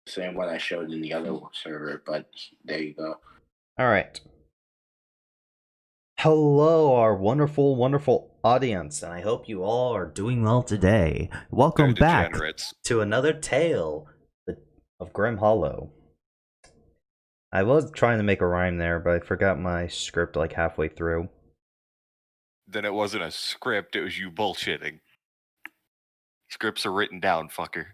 same what I showed in the other server, but there you go. All right. Hello, our wonderful, wonderful audience, and I hope you all are doing well today. Welcome back Degenerates. to another tale of Grim Hollow. I was trying to make a rhyme there, but I forgot my script like halfway through. Then it wasn't a script, it was you bullshitting. Scripts are written down, fucker.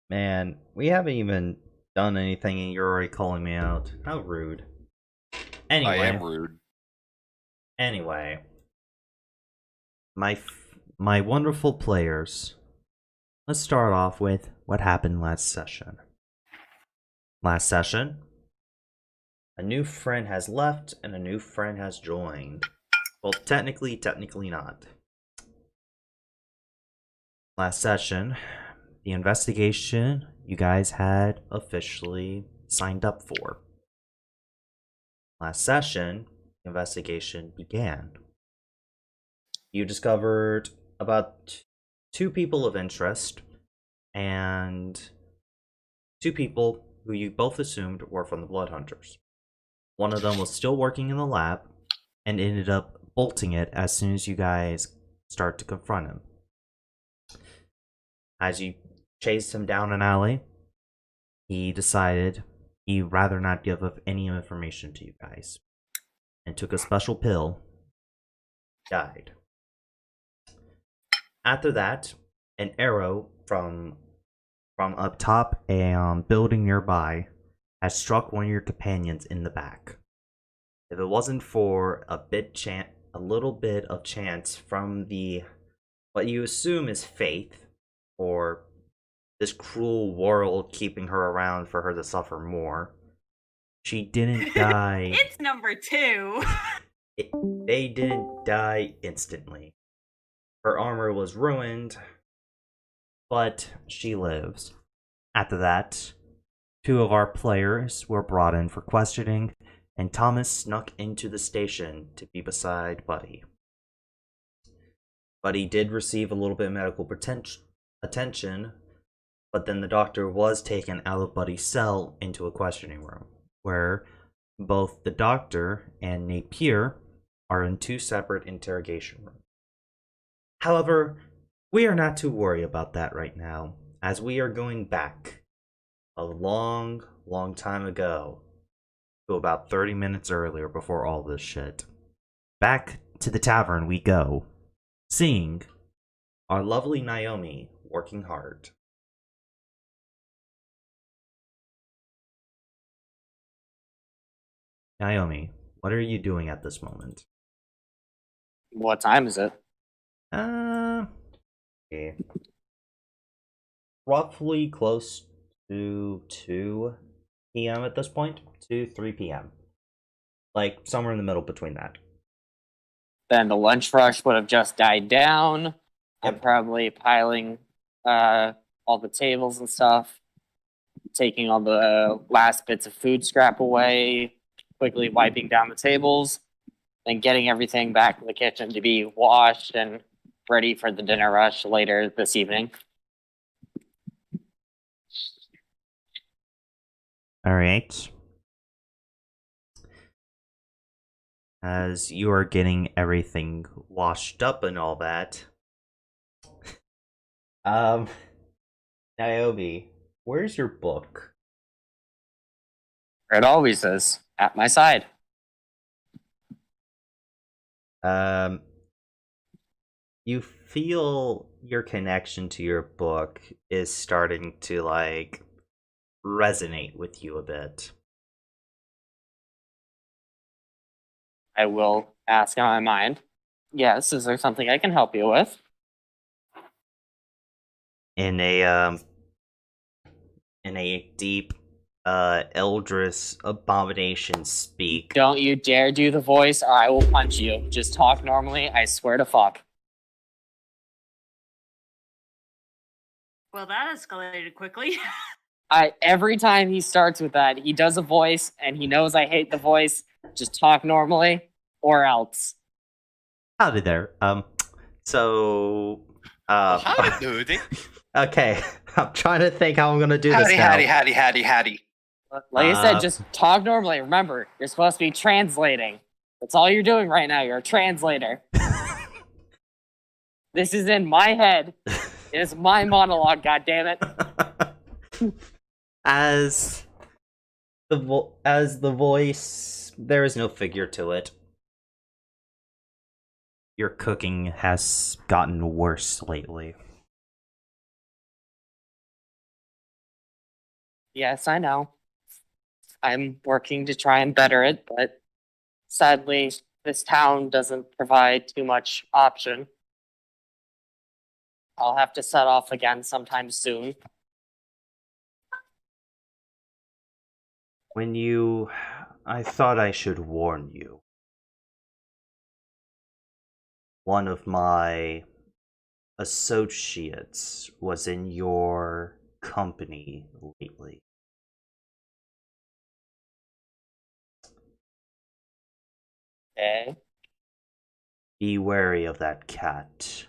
Man, we haven't even done anything and you're already calling me out. How rude. Anyway. I am rude. Anyway. My wonderful players. Let's start off with what happened last session. Last session, a new friend has left and a new friend has joined. Well, technically not. Last session, the investigation you guys had officially signed up for. Last session, the investigation began. You discovered about 2 people of interest and 2 people who you both assumed were from the Blood Hunters. One of them was still working in the lab and ended up bolting it as soon as you guys start to confront him. As you chased him down an alley, he decided he'd rather not give up any information to you guys and took a special pill, died. After that, an arrow from up top a building nearby had struck one of your companions in the back. If it wasn't for a little bit of chance from what you assume is faith, or this cruel world keeping her around for her to suffer more, she didn't die. It's number 2. They didn't die instantly. Her armor was ruined, but she lives. After that, 2 of our players were brought in for questioning, and Thomas snuck into the station to be beside Buddy. Buddy did receive a little bit of medical attention, but then the doctor was taken out of Buddy's cell into a questioning room, where both the doctor and Napier are in 2 separate interrogation rooms. However, we are not to worry about that right now, as we are going back a long, long time ago to about 30 minutes earlier before all this shit. Back to the tavern we go, seeing our lovely Naomi working hard. Naomi, what are you doing at this moment? What time is it? Okay. Roughly close to 2 p.m. at this point. 3 p.m. Like, somewhere in the middle between that. Then the lunch rush would have just died down. I'm probably piling all the tables and stuff, taking all the last bits of food scrap away, quickly wiping down the tables, and getting everything back in the kitchen to be washed and ready for the dinner rush later this evening. All right. As you are getting everything washed up and all that, Niobe, where's your book? It always is, at my side. You feel your connection to your book is starting to, like, resonate with you a bit. I will ask on my mind. Yes, is there something I can help you with? In a deep, eldritch abomination speak. Don't you dare do the voice or I will punch you. Just talk normally, I swear to fuck. Well, that escalated quickly. Every time he starts with that, he does a voice and he knows I hate the voice. Just talk normally or else. Howdy there. So Howdy, dude. Okay, I'm trying to think how I'm gonna do this now. Hattie. Like I said, Uh, just talk normally. Remember, you're supposed to be translating. That's all you're doing right now. You're a translator. This is in my head. It is my monologue, goddammit. as the voice, there is no figure to it. Your cooking has gotten worse lately. Yes, I know. I'm working to try and better it, but sadly, this town doesn't provide too much option. I'll have to set off again sometime soon. I thought I should warn you. One of my associates was in your company lately. Okay. Be wary of that cat.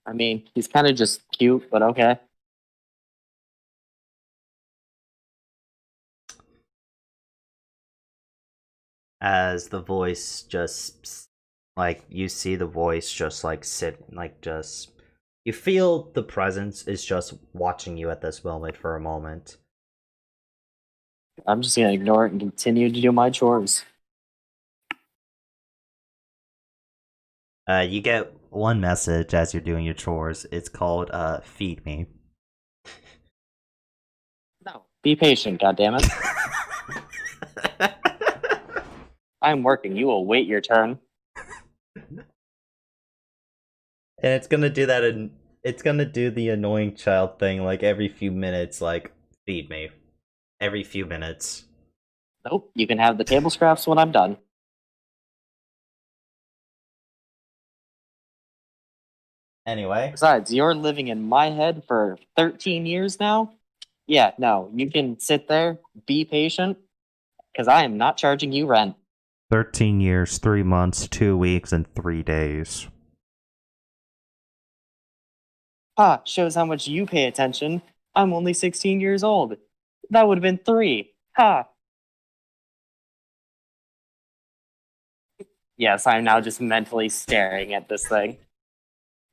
I mean, he's kind of just cute, but okay. As the voice just, like, you see the voice just, like, sit, like, just, you feel the presence is just watching you at this moment for a moment. I'm just gonna ignore it and continue to do my chores. You get one message as you're doing your chores. It's called, feed me. No, be patient, goddammit. I'm working. You will wait your turn. And it's gonna do that, and it's gonna do the annoying child thing, like, every few minutes, like, feed me. Every few minutes. Nope, you can have the table scraps when I'm done. Anyway. Besides, you're living in my head for 13 years now? Yeah, no, you can sit there, be patient, because I am not charging you rent. 13 years, 3 months, 2 weeks, and 3 days. Ha, shows how much you pay attention. I'm only 16 years old. That would have been 3. Ha! Yes, I'm now just mentally staring at this thing.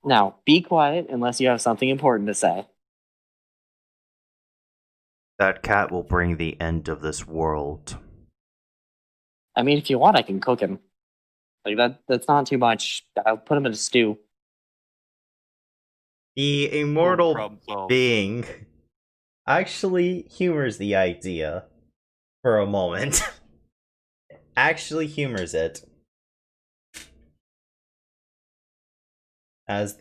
Now, be quiet unless you have something important to say. That cat will bring the end of this world. I mean, if you want, I can cook him. Like, that's not too much. I'll put him in a stew. The immortal problem solved. being actually humors the idea for a moment. Actually humors it. As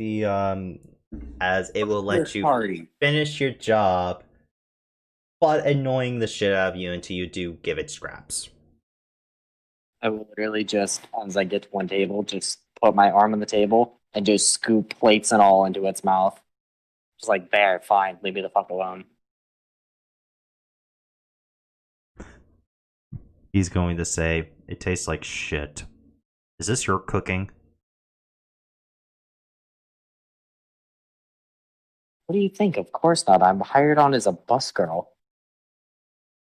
as it will let you finish your job, but annoying the shit out of you until you do give it scraps. I will literally just, as I get to one table, just put my arm on the table and just scoop plates and all into its mouth. Just like, there, fine, leave me the fuck alone. He's going to say, it tastes like shit. Is this your cooking? What do you think? Of course not. I'm hired on as a bus girl.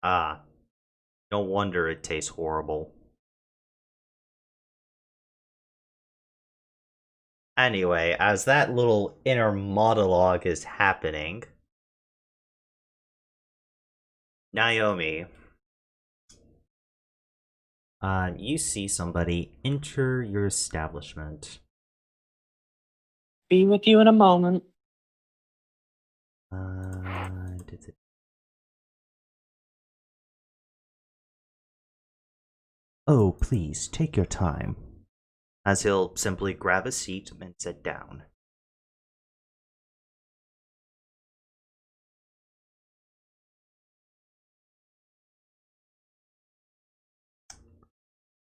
Ah, no wonder it tastes horrible. Anyway, as that little inner monologue is happening, Naomi, you see somebody enter your establishment. Be with you in a moment. Oh, please, take your time. As he'll simply grab a seat and sit down.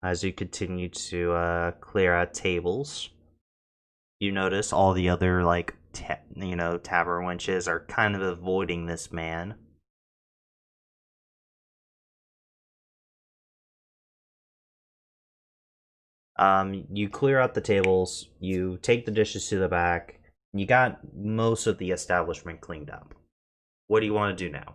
As you continue to clear out tables, you notice all the other, like, tavern wenches are kind of avoiding this man. You clear out the tables, you take the dishes to the back, you got most of the establishment cleaned up. What do you want to do now?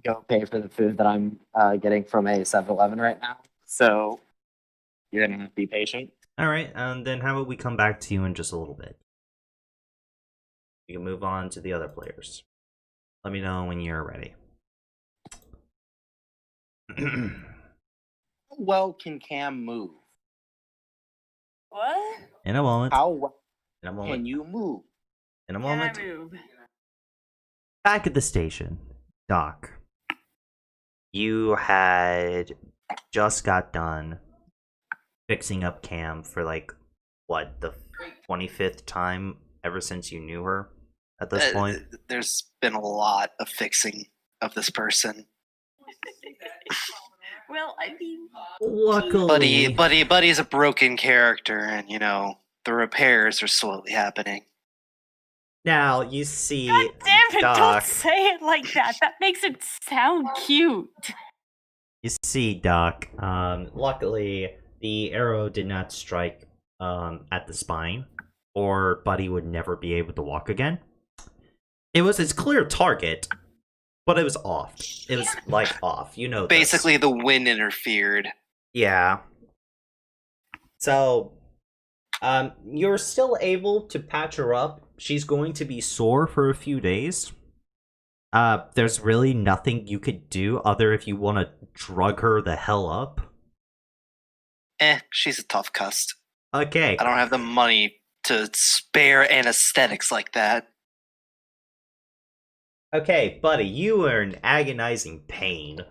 Go pay for the food that I'm getting from a 7-Eleven right now. So you're gonna be patient. Alright, and then how about we come back to you in just a little bit? You can move on to the other players. Let me know when you're ready. How well can Cam move? What? In a moment. How well In a can moment. you move? In a Can moment. I move? Back at the station, Doc. You had just got done fixing up Cam for like what, the 25th time ever since you knew her at this point? There's been a lot of fixing of this person. Well, I mean, Luckily, Buddy's a broken character, and the repairs are slowly happening. now you see God damn it! Doc. Don't say it like that. That makes it sound cute. You see, Doc, luckily the arrow did not strike at the spine, or Buddy would never be able to walk again. It was his clear target, but it was off. It was, like, off. You know this. Basically, the wind interfered. Yeah. So, you're still able to patch her up. She's going to be sore for a few days. There's really nothing you could do other if you want to drug her the hell up. She's a tough cuss. Okay. I don't have the money to spare anesthetics like that. Okay, buddy, you are in agonizing pain.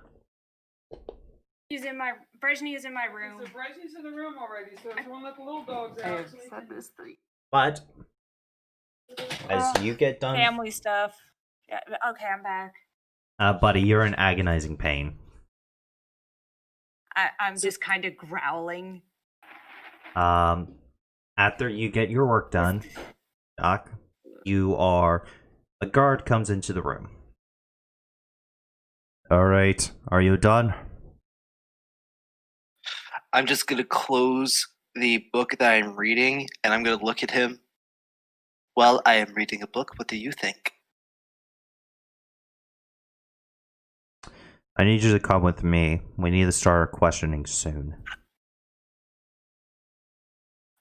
Brezhny is in my room. So Bryce's in the room already, so everyone let the little dogs out. so we can- this 3. But as you get done, Family stuff. Yeah, okay, I'm back. buddy, you're in agonizing pain. I'm just kind of growling. After you get your work done, Doc, a guard comes into the room. All right, are you done? I'm just going to close the book that I'm reading, and I'm going to look at him. Well, I am reading a book. What do you think? I need you to come with me. We need to start our questioning soon.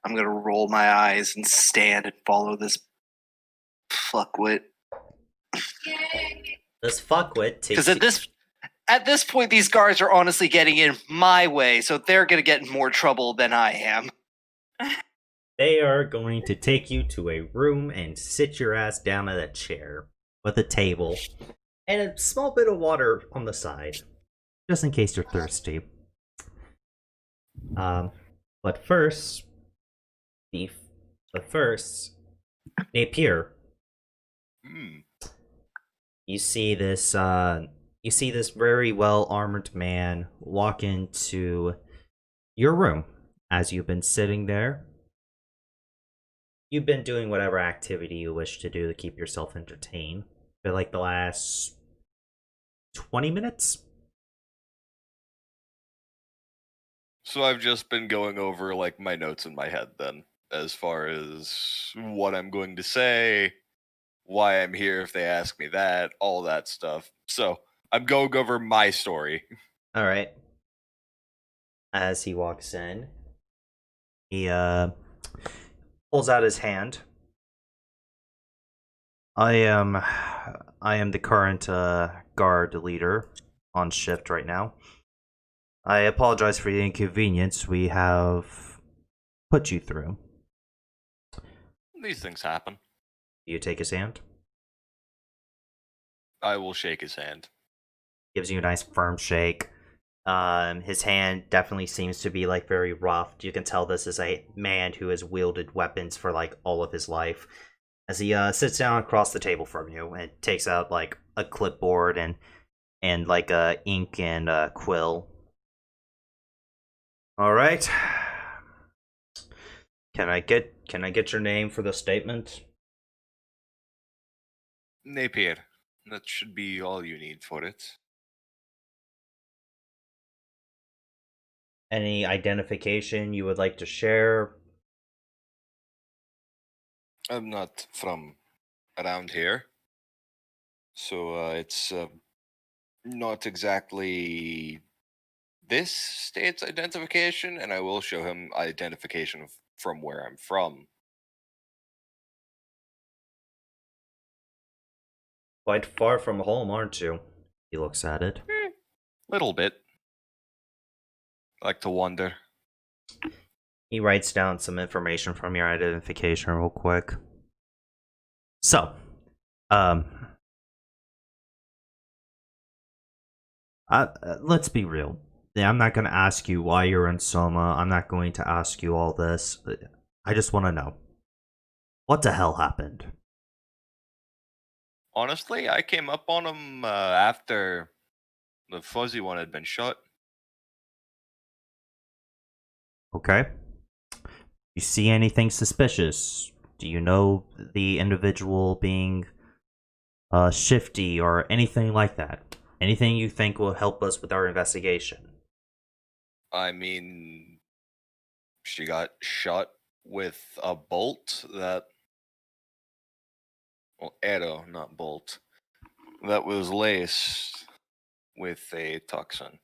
I'm going to roll my eyes and stand and follow this fuckwit. This fuckwit takes. Because at this point, these guards are honestly getting in my way, so they're going to get in more trouble than I am. They are going to take you to a room and sit your ass down at a chair with a table and a small bit of water on the side, just in case you're thirsty. But first, Napier, you see this very well armored man walk into your room as you've been sitting there. You've been doing whatever activity you wish to do to keep yourself entertained for like the last 20 minutes. So I've just been going over like my notes in my head then, as far as what I'm going to say, why I'm here if they ask me that, all that stuff. So I'm going over my story. All right. As he walks in, he pulls out his hand. I am the current guard leader on shift right now. I apologize for the inconvenience we have put you through. These things happen. Do you take his hand? I will shake his hand. Gives you a nice firm shake. His hand definitely seems to be like very rough. You can tell this is a man who has wielded weapons for like all of his life. As he sits down across the table from you and takes out like a clipboard and like a ink and a quill. All right. Can I get your name for the statement? Napier. That should be all you need for it. Any identification you would like to share? I'm not from around here, so it's not exactly this state's identification, and I will show him identification from where I'm from. Quite far from home, aren't you? He looks at it. Little bit. Like to wander. He writes down some information from your identification real quick. So, let's be real. Yeah, I'm not going to ask you why you're in Soma. I'm not going to ask you all this. I just want to know. What the hell happened? Honestly, I came up on him after the fuzzy one had been shot. Okay. You see anything suspicious? Do you know the individual being shifty or anything like that? Anything you think will help us with our investigation? I mean, she got shot with a bolt that... Well, arrow, not bolt. That was laced with a toxin.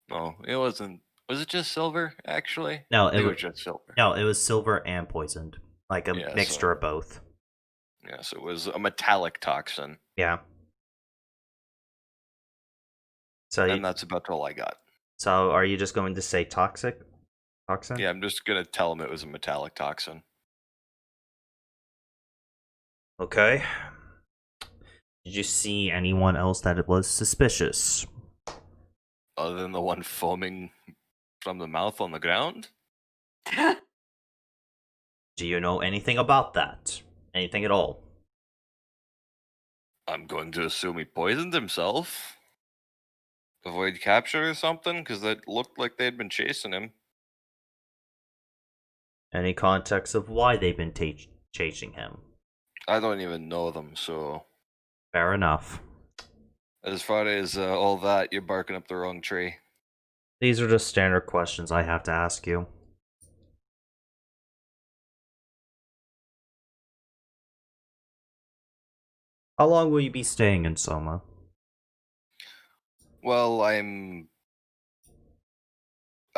No, it wasn't. Was it just silver, actually? No, I think it was just silver. No, it was silver and poisoned. Like a Yeah, mixture so- of both. Yes, it was a metallic toxin, Yeah. So, and that's about all I got. so are you just going to say toxic? Toxin? Yeah, I'm just gonna tell him it was a metallic toxin. Okay. Did you see anyone else that it was suspicious? Other than the one foaming from the mouth on the ground? Do you know anything about that? Anything at all? I'm going to assume he poisoned himself. Avoid capture or something, because that looked like they'd been chasing him. Any context of why they've been chasing him? I don't even know them, so Fair enough. as far as all that, you're barking up the wrong tree. These are just standard questions I have to ask you. How long will you be staying in Soma? Well, I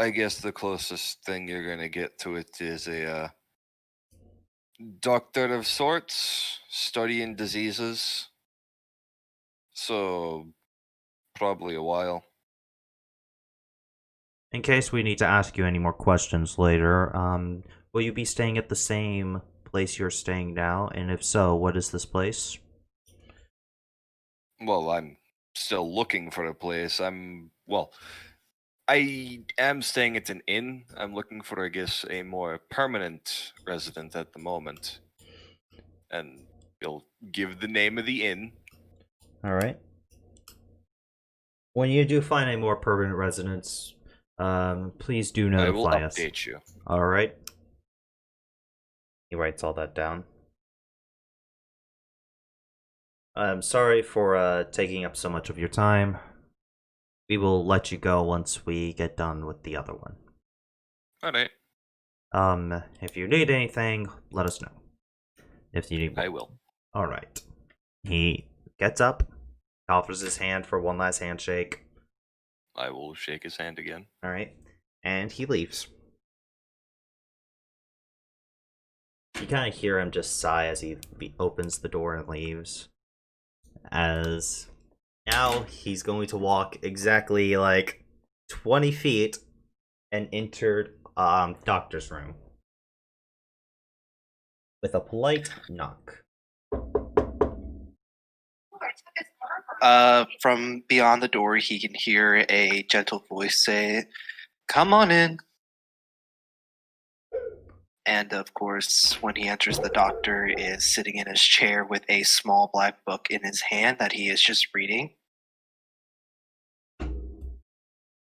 guess the closest thing you're gonna get to it is a doctor of sorts, studying diseases. So, probably a while. In case we need to ask you any more questions later, will you be staying at the same place you're staying now? And if so, what is this place? Well, I'm still looking for a place. I am staying at an inn. I'm looking for, I guess, a more permanent resident at the moment. And you'll give the name of the inn. Alright. When you do find a more permanent residence, please do I will notify us. update you. Alright. He writes all that down. I'm sorry for taking up so much of your time. We will let you go once we get done with the other one. Alright, If you need anything, let us know. If you need I will. Alright. He gets up, offers his hand for one last handshake. I will shake his hand again. Alright. And he leaves. You kind of hear him just sigh as he opens the door and leaves. As now he's going to walk exactly like 20 feet and enter doctor's room with a polite knock. From beyond the door, he can hear a gentle voice say, "Come on in." And of course, when he enters, the doctor is sitting in his chair with a small black book in his hand that he is just reading.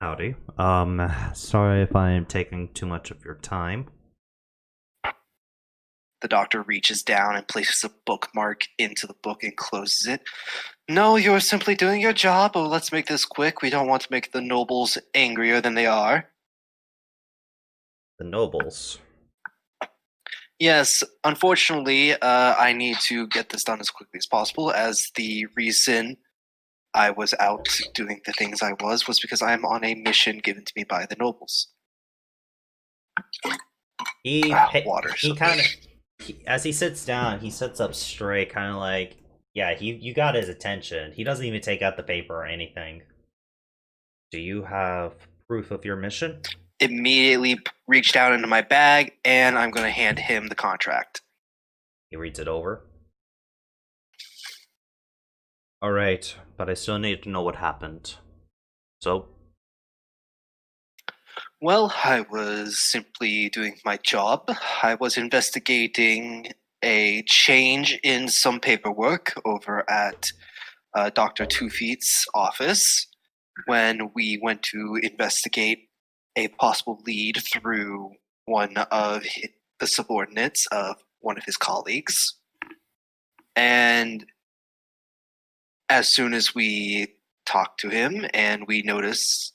Howdy. Sorry if I am taking too much of your time. The doctor reaches down and places a bookmark into the book and closes it. No, you're simply doing your job. Oh, let's make this quick. We don't want to make the nobles angrier than they are. The nobles. Yes, unfortunately, I need to get this done as quickly as possible, as the reason I was out doing the things I was because I am on a mission given to me by the nobles. Water. He kind of, as he sits down, he sits up straight, kind of like, yeah, you got his attention. He doesn't even take out the paper or anything. Do you have proof of your mission? Immediately reach down into my bag, and I'm going to hand him the contract. He reads it over. All right, but I still need to know what happened. So? Well, I was simply doing my job. I was investigating a change in some paperwork over at Dr. Two Feet's office when we went to investigate a possible lead through one of the subordinates of one of his colleagues. And as soon as we talked to him and we noticed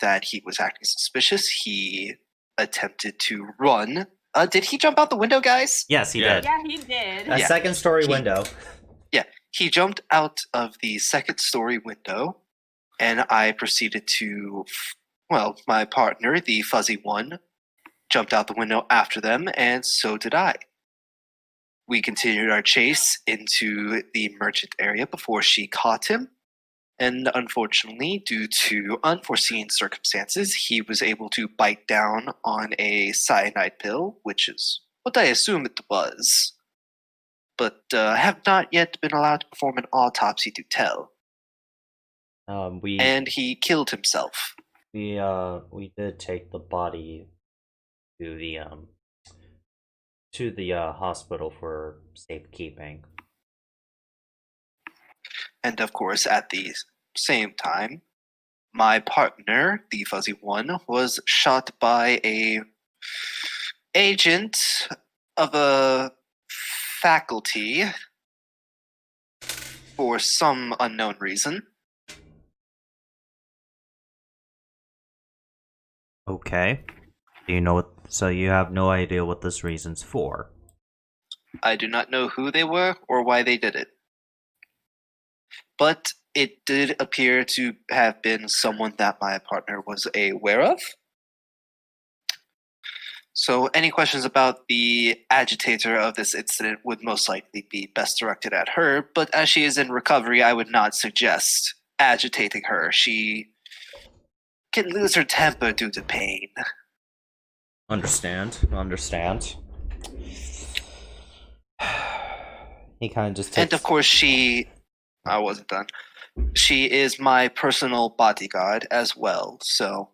that he was acting suspicious, he attempted to run. Did he jump out the window, guys? Yes, he Yeah. did. Yeah, he did. A Yeah. second story window. He jumped out of the second story window, and I proceeded to, well, my partner, the fuzzy one, jumped out the window after them, and so did I. We continued our chase into the merchant area before she caught him, and unfortunately, due to unforeseen circumstances, he was able to bite down on a cyanide pill, which is what I assume it was. But have not yet been allowed to perform an autopsy to tell. And he killed himself. We did take the body to the hospital for safekeeping. And of course, at the same time, my partner, the fuzzy one, was shot by a agent of a faculty for some unknown reason. Okay. Do you know what? So you have no idea what this reason's for? I do not know who they were or why they did it. But it did appear to have been someone that my partner was aware of. So any questions about the agitator of this incident would most likely be best directed at her, but as she is in recovery, I would not suggest agitating her. She can lose her temper due to pain. Understand. He kind of just takes... And of course I wasn't done. She is my personal bodyguard as well, so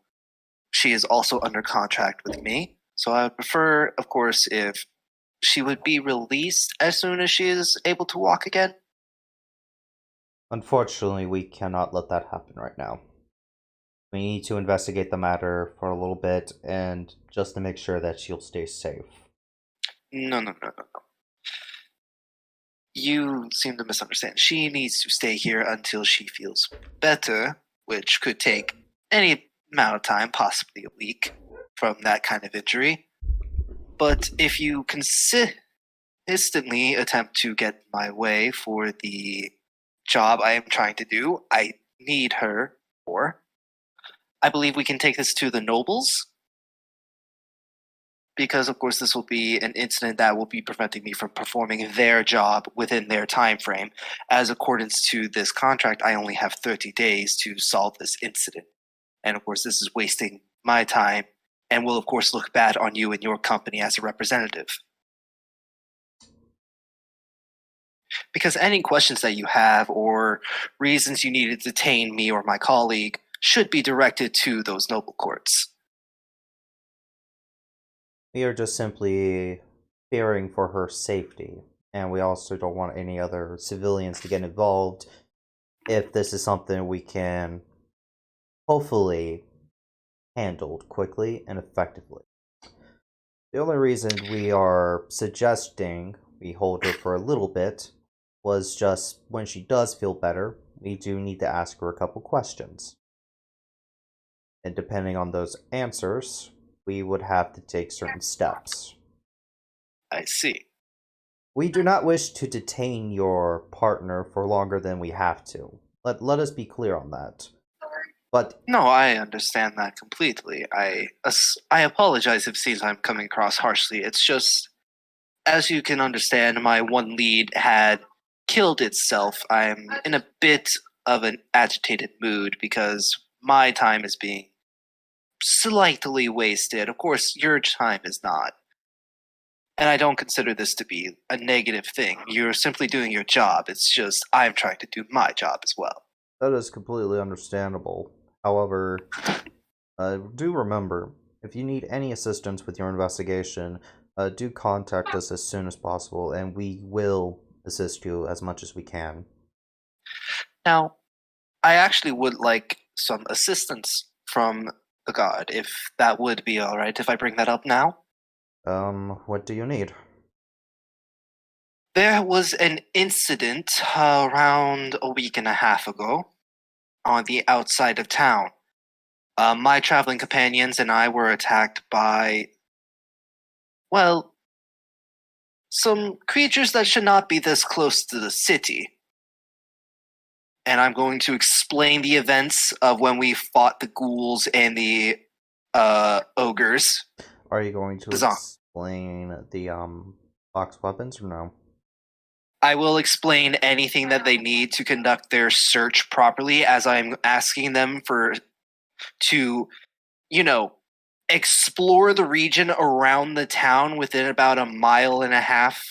she is also under contract with me. So I would prefer, of course, if she would be released as soon as she is able to walk again. Unfortunately, we cannot let that happen right now. We need to investigate the matter for a little bit, and just to make sure that she'll stay safe. No. You seem to misunderstand. She needs to stay here until she feels better, which could take any amount of time, possibly a week, from that kind of injury. But if you consistently attempt to get my way for the job I am trying to do, I need her for. I believe we can take this to the nobles, because of course this will be an incident that will be preventing me from performing their job within their time frame. As accordance to this contract, I only have 30 days to solve this incident. And of course this is wasting my time and will of course look bad on you and your company as a representative. Because any questions that you have or reasons you need to detain me or my colleague should be directed to those noble courts. We are just simply fearing for her safety, and we also don't want any other civilians to get involved if this is something we can hopefully handle quickly and effectively. The only reason we are suggesting we hold her for a little bit was just when she does feel better, we do need to ask her a couple questions. And depending on those answers, we would have to take certain steps. I see. We do not wish to detain your partner for longer than we have to. Let us be clear on that. But No, I understand that completely. I apologize if it seems I'm coming across harshly. It's just, as you can understand, my one lead had killed itself. I'm in a bit of an agitated mood because my time is being slightly wasted. Of course, your time is not. And I don't consider this to be a negative thing. You're simply doing your job. It's just I'm trying to do my job as well. that is completely understandable. However, do remember, if you need any assistance with your investigation, do contact us as soon as possible, and we will assist you as much as we can. Now, I actually would like some assistance from the guard, if that would be alright if I bring that up now. What do you need? There was an incident around a week and a half ago on the outside of town. My traveling companions and I were attacked by, well, some creatures that should not be this close to the city. And I'm going to explain the events of when we fought the ghouls and the ogres. Are you going to Zah. explain the box weapons or no? I will explain anything that they need to conduct their search properly, as I'm asking them to, explore the region around the town within about a mile and a half.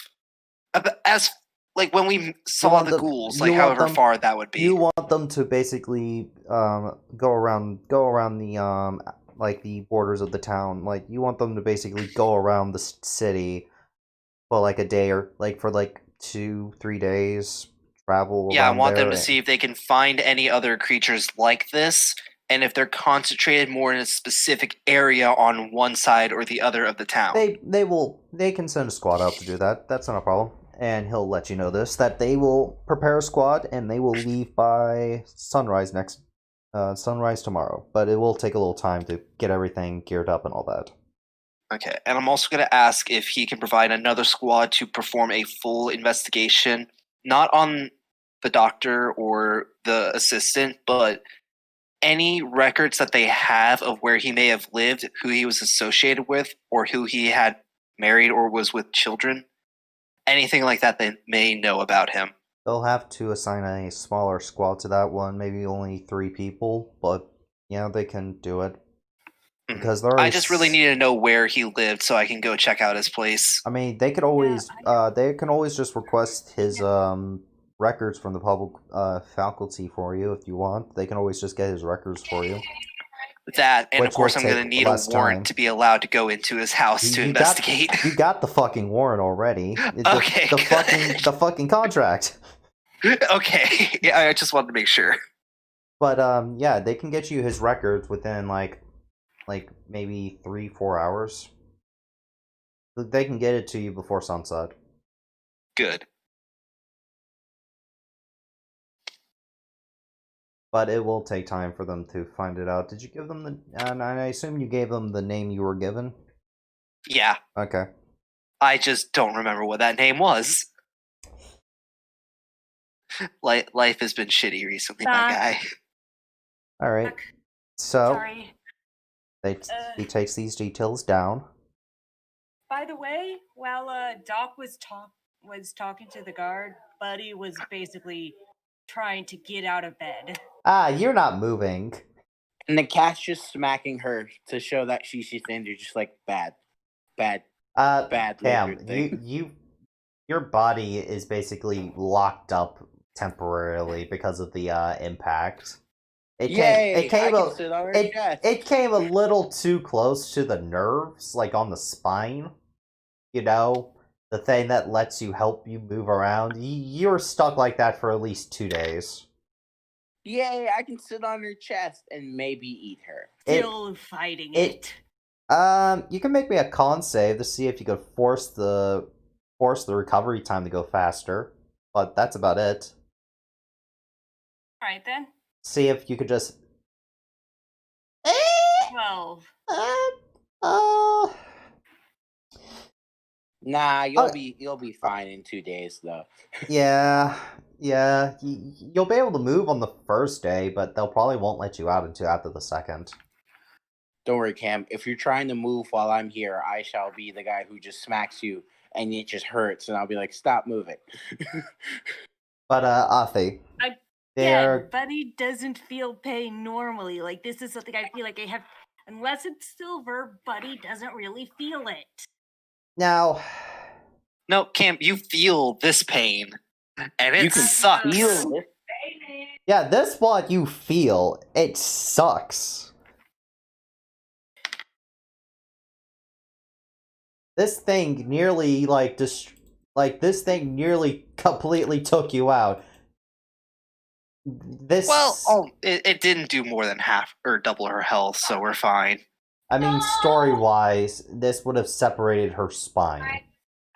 As like when we saw want the them- ghouls, you like want however them- far that would be. You want them to basically go around the like the borders of the town. Like you want them to basically go around the city for like a day or like for like 2-3 days travel. Yeah, I around want them there to see if they can find any other creatures like this, and if they're concentrated more in a specific area on one side or the other of the town. They can send a squad out to do that. That's not a problem. And he'll let you know this, that they will prepare a squad and they will leave by sunrise tomorrow. But it will take a little time to get everything geared up and all that. Okay, and I'm also going to ask if he can provide another squad to perform a full investigation, not on the doctor or the assistant, but any records that they have of where he may have lived, who he was associated with, or who he had married or was with children. Anything like that they may know about him. They'll have to assign a smaller squad to that one, maybe only 3 people, but yeah, they can do it. Because they're I just really need to know where he lived so I can go check out his place. I mean, they could always they can always just request his records from the public faculty for you if you want. They can always just get his records for you. That, and Which of course will I'm going to take need a less warrant time. to be allowed to go into his house to You investigate. You got the fucking warrant already. Okay, good. the fucking contract. Okay, yeah, I just wanted to make sure. But yeah, they can get you his records within like maybe 3-4 hours. They can get it to you before sunset. Good. But it will take time for them to find it out. Did you give them the... and I assume you gave them the name you were given? Yeah, Okay. I just don't remember what that name was. Life has been shitty recently, my Doc. guy. Alright. So, Sorry. he takes these details down. By the way, while Doc was talking to the guard, Buddy was basically trying to get out of bed. Ah, you're not moving. And the cat's just smacking her to show that she's injured, just like bad. Cam, lizard thing. your body is basically locked up temporarily because of the impact. It came a little too close to the nerves, like on the spine. You know, the thing that lets you help you move around. You're stuck like that for at least 2 days. Yay, I can sit on her chest and maybe eat her. Still fighting it. You can make me a con save to see if you could force the recovery time to go faster, but that's about it. All right then. See if you could just. 12. Nah, Oh. you'll be fine in 2 days though. Yeah. You'll be able to move on the first day, but they'll probably won't let you out until after the second. Don't worry, Cam. If you're trying to move while I'm here, I shall be the guy who just smacks you and it just hurts, and I'll be like, "Stop moving." But Athi, Yeah, there. Buddy doesn't feel pain normally. Like, this is something I feel like I have. Unless it's silver, Buddy doesn't really feel it. Now, No, Cam, you feel this pain, and it You can sucks. feel this. yeah, this what you feel. It sucks. This thing nearly this thing nearly completely took you out. This It didn't do more than half or double her health, so we're fine. I mean, story-wise, this would have separated her spine.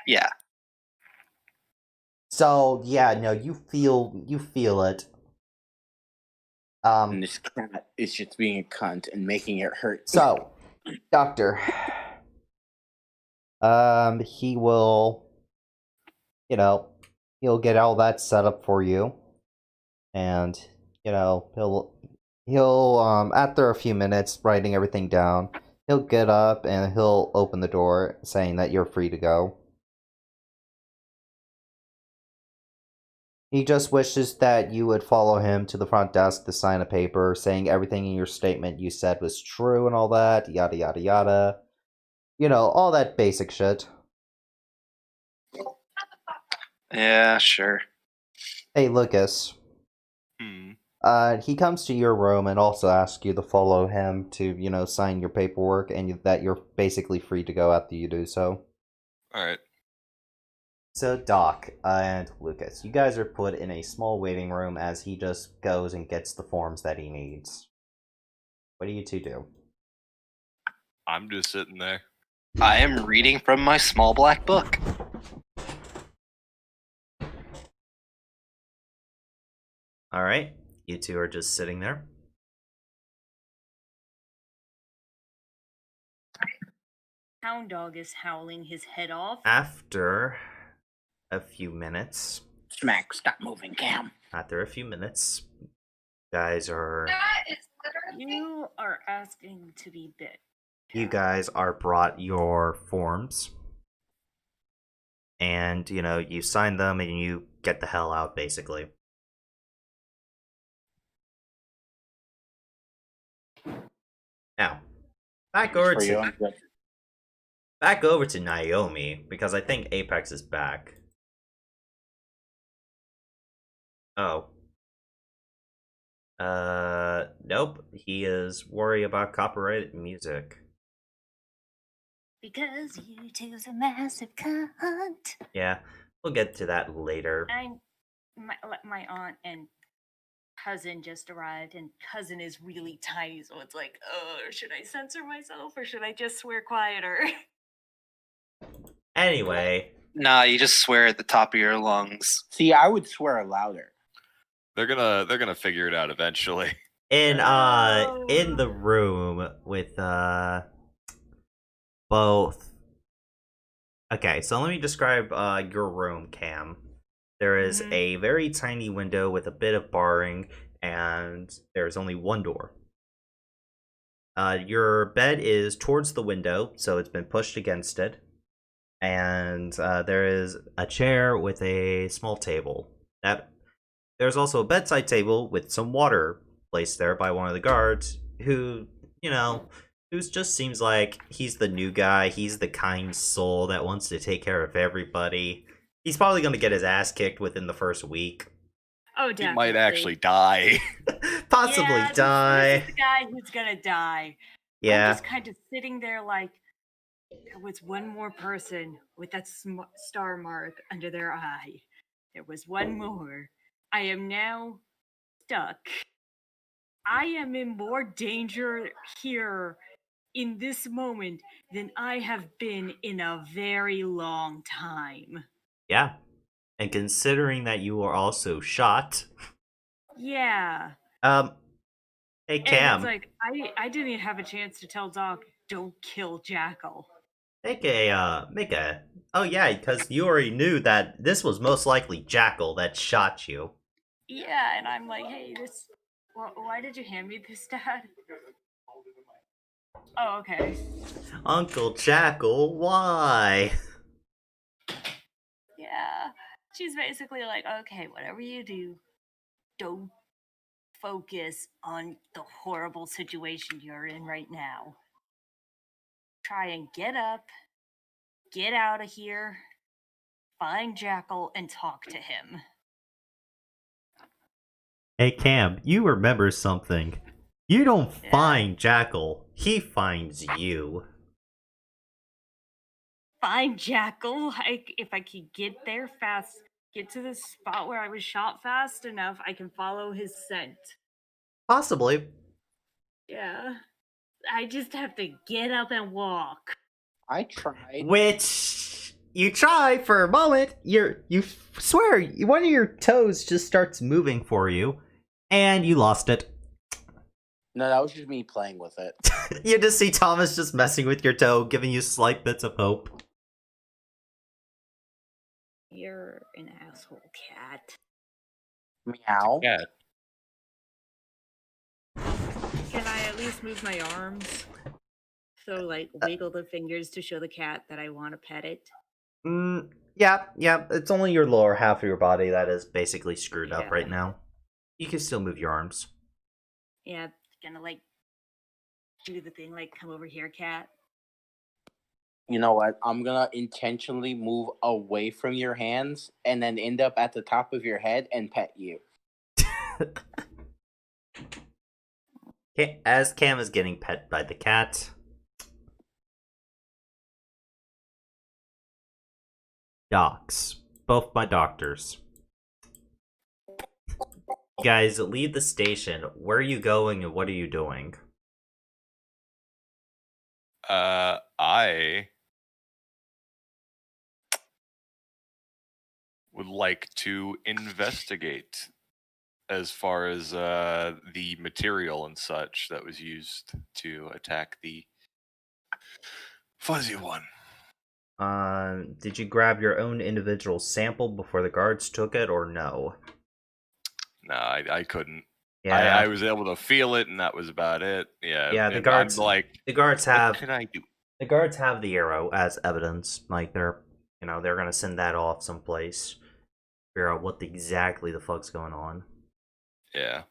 Yeah. So yeah, no, you feel it. And this cat is just being a cunt and making it hurt. So, Doctor, he will, he'll get all that set up for you, and he'll after a few minutes writing everything down, he'll get up and he'll open the door, saying that you're free to go. He just wishes that you would follow him to the front desk to sign a paper saying everything in your statement you said was true and all that, yada yada yada. All that basic shit. Yeah, sure. Hey, Lucas. He comes to your room and also asks you to follow him to, sign your paperwork and that you're basically free to go after you do so. Alright. So, Doc and Lucas, you guys are put in a small waiting room as he just goes and gets the forms that he needs. What do you two do? I'm just sitting there. I am reading from my small black book. Alright, you two are just sitting there. Hound Dog is howling his head off. After a few minutes, Smack, stop moving, Cam. guys are You are asking to be bit. you guys are brought your forms. And, you sign them and you get the hell out, basically. Now, back over to Naomi, because I think Apex is back. Oh. Nope. He is worried about copyrighted music. Because you two's a massive cunt. Yeah, we'll get to that later. My aunt and cousin just arrived, and cousin is really tiny, so it's like, should I censor myself or should I just swear quieter? Anyway. Nah, you just swear at the top of your lungs. See, I would swear louder. They're gonna figure it out eventually. In the room with both. Okay, so let me describe your room, Cam. There is a very tiny window with a bit of barring, and there's only one door. Your bed is towards the window, so it's been pushed against it. And there is a chair with a small table. There's also a bedside table with some water placed there by one of the guards, who just seems like he's the new guy. He's the kind soul that wants to take care of everybody. He's probably going to get his ass kicked within the first week. Oh, definitely. He might actually die. Possibly die. This is the guy who's gonna die. Yeah. I'm just kind of sitting there like, there was one more person with that star mark under their eye. There was one more. I am now stuck. I am in more danger here in this moment than I have been in a very long time. Yeah. And considering that you were also shot, Yeah. hey And Cam, it's like I didn't even have a chance to tell Doc, don't kill Jackal. oh yeah, because you already knew that this was most likely Jackal that shot you. Yeah, and I'm like, hey, this. Why did you hand me this, Dad? Oh, okay. Uncle Jackal, why? Yeah. She's basically like, okay, whatever you do, don't focus on the horrible situation you're in right now. Try and get up, get out of here, find Jackal, and talk to him. Hey Cam, you remember something. You don't Yeah. find Jackal, he finds you. Find Jackal? If I could get there fast, get to the spot where I was shot fast enough, I can follow his scent. Possibly. Yeah. I just have to get up and walk. I tried. Which you try for a moment. You swear one of your toes just starts moving for you, and you lost it. No, that was just me playing with it. You just see Thomas just messing with your toe, giving you slight bits of hope. You're an asshole cat. Meow. Yeah. Can I at least move my arms? So, like, wiggle the fingers to show the cat that I want to pet it? Yeah. It's only your lower half of your body that is basically screwed up Yeah. right now. You can still move your arms. Yeah, gonna, like, do the thing, like, come over here, cat. You know what? I'm gonna intentionally move away from your hands and then end up at the top of your head and pet you. As Cam is getting pet by the cat, docs. Both my doctors. You guys leave the station. Where are you going and what are you doing? I would like to investigate as far as the material and such that was used to attack the fuzzy one. Did you grab your own individual sample before the guards took it, or no? No, I couldn't. Yeah, I was able to feel it, and that was about it. Yeah. Yeah, the and guards- I'm like, the guards what have can I do? the guards have the arrow as evidence. Like they're gonna send that off someplace. Figure out what exactly the fuck's going on. Yeah.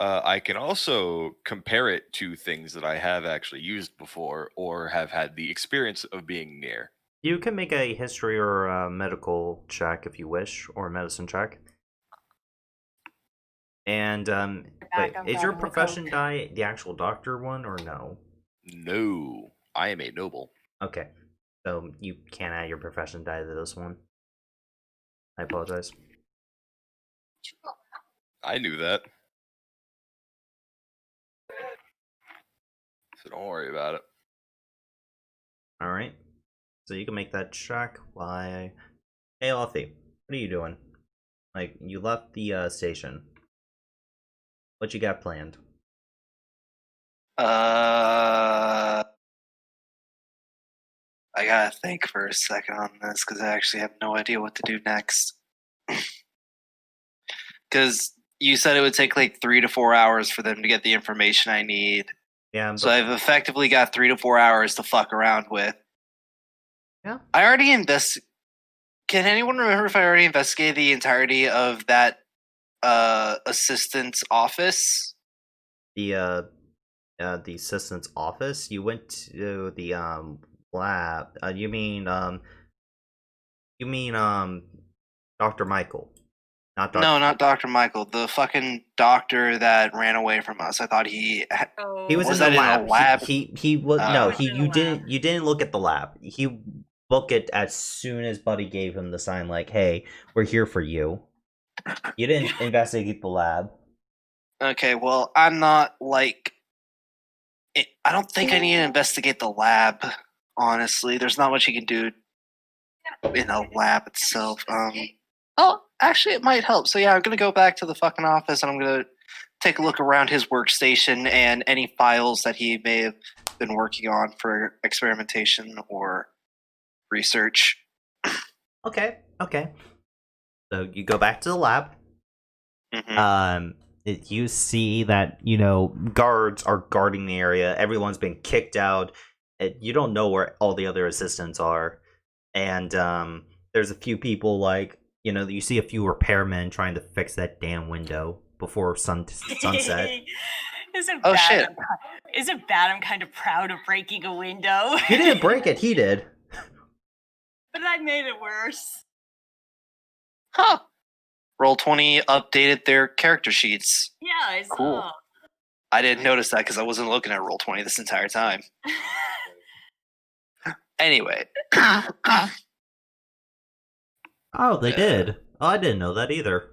I can also compare it to things that I have actually used before or have had the experience of being near. You can make a history or a medical check if you wish, or a medicine check. And wait, I'm is your grabbing the profession Coke. die the actual doctor one or no? No, I am a noble. Okay, so you can't add your profession die to this one. I apologize. I knew that. So don't worry about it. All right, so you can make that check. Why? Hey, Alfie, what are you doing? Like, you left the station. What you got planned? I gotta think for a second on this because I actually have no idea what to do next. Because you said it would take like 3 to 4 hours for them to get the information I need. Yeah, So I've effectively got 3 to 4 hours to fuck around with. Yeah. I already Can anyone remember if I already investigated the entirety of that assistant's office? the assistant's office. You went to the lab. You mean Dr. Michael, not Dr. No, not Dr. Michael. The fucking doctor that ran away from us. I thought he. Oh, He was, Was in the that in a lab. lab? He was Oh. no. He was He in you the didn't lab. you didn't look at the lab. He booked it as soon as Buddy gave him the sign, like, "Hey, we're here for you." You didn't investigate the lab. Okay, well, I'm not like I don't think I need to investigate the lab. Honestly, there's not much you can do in a lab itself. Oh, actually, it might help. So yeah, I'm gonna go back to the fucking office and I'm gonna take a look around his workstation and any files that he may have been working on for experimentation or research. Okay. So you go back to the lab. Mhm. You see that, guards are guarding the area. Everyone's been kicked out. You don't know where all the other assistants are. And there's a few people, like, you see a few repairmen trying to fix that damn window before sunset. Isn't Oh, bad. shit. Isn't bad. I'm kind of proud of breaking a window. You didn't break it, he did. But I made it worse. Huh. Roll20 updated their character sheets. Yeah, I saw. Cool. I didn't notice that because I wasn't looking at Roll20 this entire time. Anyway. Oh, they did. Oh, I didn't know that either.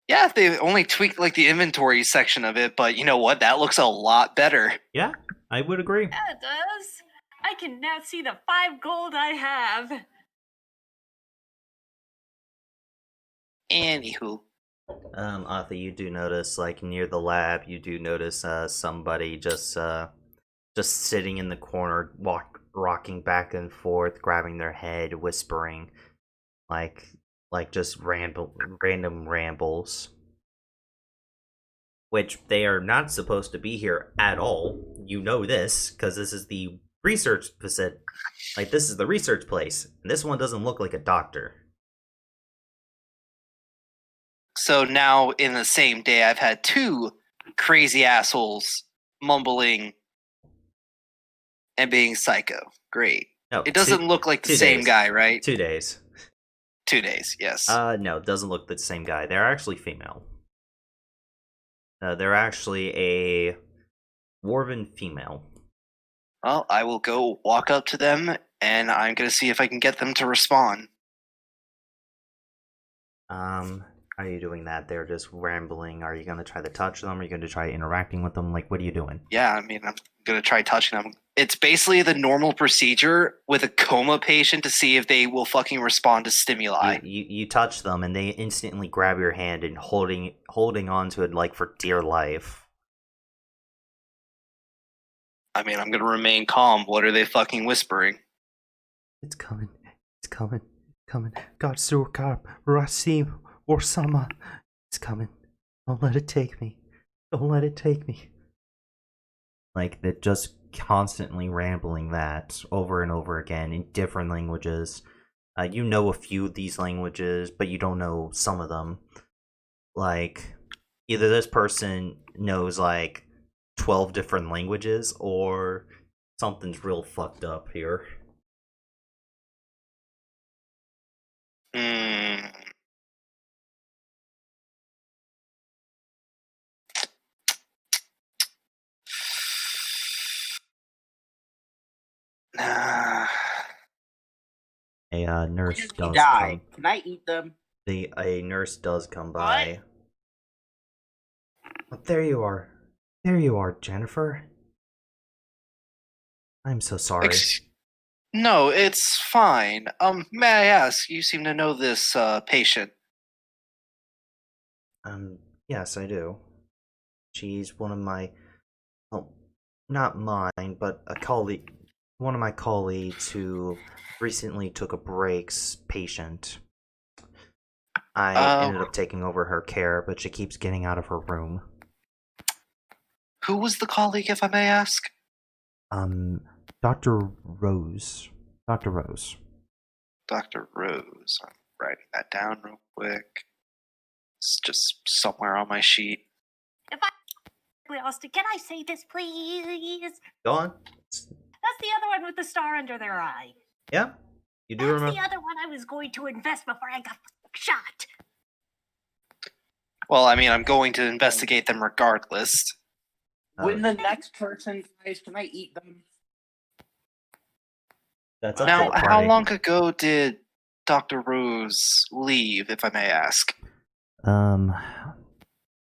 Yeah, they only tweaked like the inventory section of it, but you know what? That looks a lot better. Yeah, I would agree. Yeah, it does. I can now see the 5 gold I have. Anywho. Arthur, you do notice, like, near the lab, you do notice somebody just sitting in the corner, rocking back and forth, grabbing their head, whispering, like just random rambles. Which they are not supposed to be here at all. You know this, because this is the research facility. Like, this is the research place. And this one doesn't look like a doctor. So now in the same day, I've had 2 crazy assholes mumbling and being psycho. Great. No, It doesn't look like the same days. guy, right? 2 days. 2 days, yes. No, it doesn't look the same guy. They're actually female. They're actually a Dwarven female. Well, I will go walk up to them, and I'm going to see if I can get them to respond. How are you doing that? They're just rambling. Are you going to try to touch them? Are you going to try interacting with them? Like, what are you doing? Yeah, I mean, I'm going to try touching them. It's basically the normal procedure with a coma patient to see if they will fucking respond to stimuli. You touch them, and they instantly grab your hand and holding on to it, like, for dear life. I mean, I'm going to remain calm. What are they fucking whispering? It's coming. God, Surkar, Rasim, or Sama. It's coming. Don't let it take me. Like, they're just constantly rambling that over and over again in different languages. You know a few of these languages, but you don't know some of them. Like, either this person knows, like, 12 different languages, or something's real fucked up here. A nurse When does he die, come. can I eat them? A nurse does come by. Oh, there you are. There you are, Jennifer. I'm so sorry. No, it's fine. May I ask, you seem to know this patient. Yes, I do. She's one of my, oh, not mine, but a colleague, one of my colleagues who recently took a break's patient. I ended up taking over her care, but she keeps getting out of her room. Who was the colleague, if I may ask? Dr. Rose. Dr. Rose. Dr. Rose. I'm writing that down real quick. It's just somewhere on my sheet. If I, Austin, can I say this, please? Go on. That's the other one with the star under their eye. Yeah, you do That's remember. the other one I was going to invest before I got shot. Well, I mean, I'm going to investigate them regardless. When the next person dies, can I eat them? That's up to Now, the how party. long ago did Dr. Rose leave, if I may ask?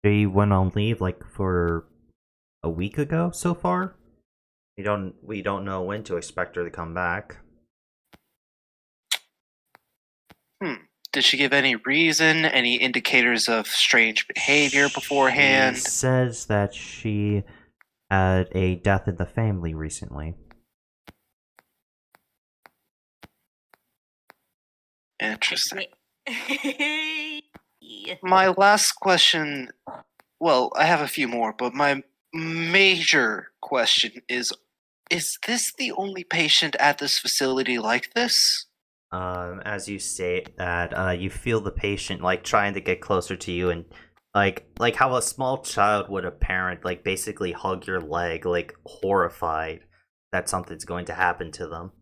They went on leave like for a week ago so far. We don't know when to expect her to come back. Did she give any reason, any indicators of strange behavior beforehand? She says that she had a death in the family recently. Interesting. Yeah. My last question, well, I have a few more, but my major question is this the only patient at this facility like this? As you state that, you feel the patient like trying to get closer to you, and like how a small child would a parent like basically hug your leg, like horrified that something's going to happen to them.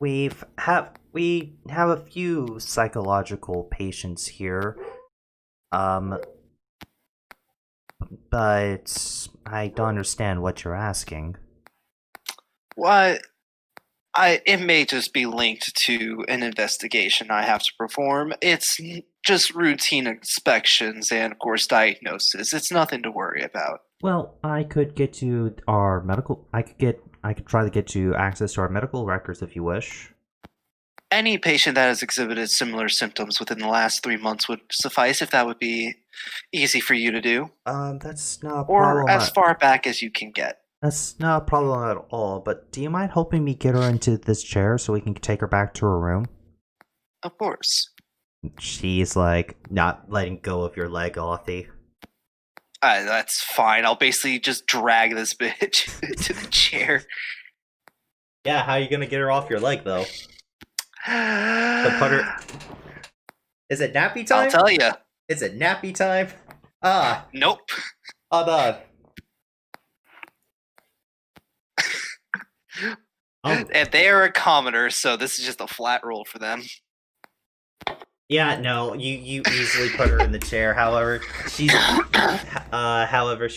We have a few psychological patients here. But I don't understand what you're asking. Why, it may just be linked to an investigation I have to perform. It's just routine inspections and, of course, diagnosis. It's nothing to worry about. Well, I could get you our medical. I could try to get you access to our medical records if you wish. Any patient that has exhibited similar symptoms within the last 3 months would suffice if that would be easy for you to do. That's not a problem. Or as far back as you can get. That's not a problem at all. But do you mind helping me get her into this chair so we can take her back to her room? Of course. She's like not letting go of your leg, Authy. That's fine. I'll basically just drag this bitch to the chair. Yeah, how are you gonna get her off your leg though? The putter. Is it nappy time? I'll tell you. Is it nappy time? Ah, Nope. hold on. Oh. And they are a commoner, so this is just a flat roll for them. Yeah, no, you easily put her in the chair. However, she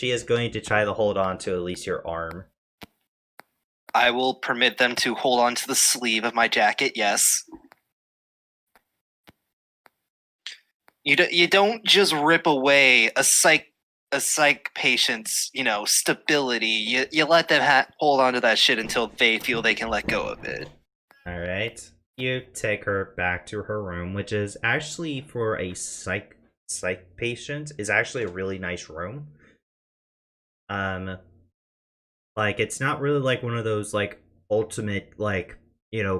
is going to try to hold on to at least your arm. I will permit them to hold on to the sleeve of my jacket, yes. You don't just rip away a psych patient's, stability. You let them hold on to that shit until they feel they can let go of it. All right. You take her back to her room, which is actually for a psych patient is actually a really nice room. Like it's not really like one of those like ultimate like,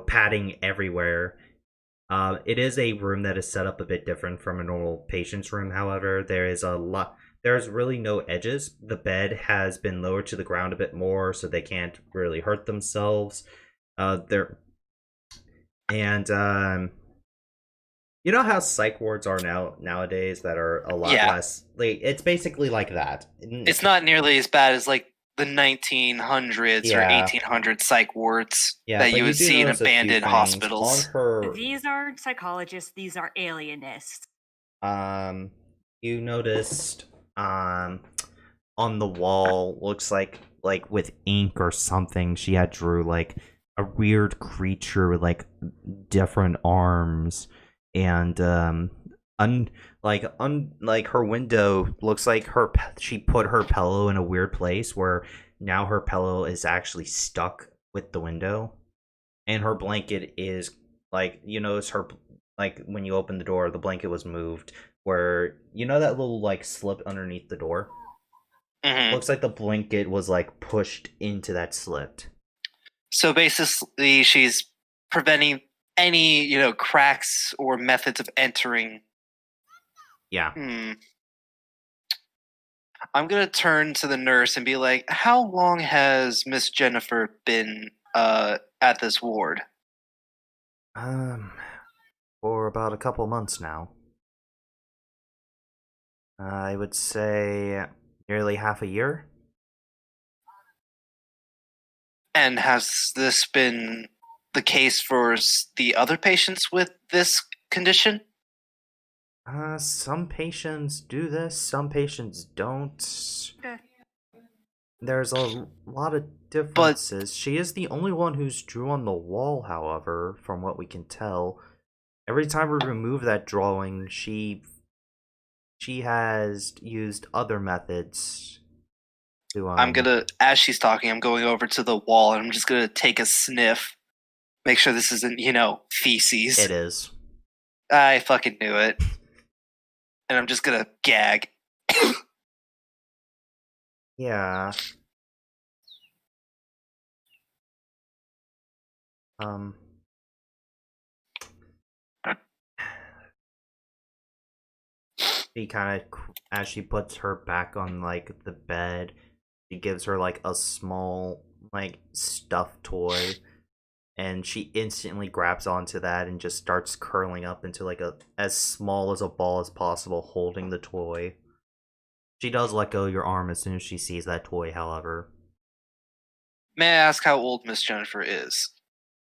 padding everywhere. It is a room that is set up a bit different from a normal patient's room. However, there's really no edges. The bed has been lowered to the ground a bit more so they can't really hurt themselves. You know how psych wards are nowadays that are a lot less. Like, it's basically like that. It's not nearly as bad as like the 1900s or 1800s psych wards that you would see in abandoned hospitals. These aren't psychologists; these are alienists. You noticed on the wall, looks like with ink or something, she had drew like a weird creature with like different arms, and like her window looks like she put her pillow in a weird place where now her pillow is actually stuck with the window, and her blanket is like, you notice her, like when you open the door, the blanket was moved where that little like slip underneath the door. Mm-hmm. Looks like the blanket was like pushed into that slit. So basically, she's preventing any, cracks or methods of entering. Yeah. I'm going to turn to the nurse and be like, how long has Miss Jennifer been at this ward? For about a couple months now. I would say nearly half a year. And has this been the case for the other patients with this condition? Some patients do this, some patients don't. There's a lot of differences. She is the only one who's drew on the wall, however, from what we can tell. Every time we remove that drawing, she has used other methods. As she's talking, I'm going over to the wall and I'm just gonna take a sniff. Make sure this isn't, feces. It is. I fucking knew it. And I'm just gonna gag. Yeah. She kind of, as she puts her back on like the bed, she gives her like a small like stuffed toy, and she instantly grabs onto that and just starts curling up into like a as small as a ball as possible, holding the toy. She does let go of your arm as soon as she sees that toy, however. May I ask how old Miss Jennifer is?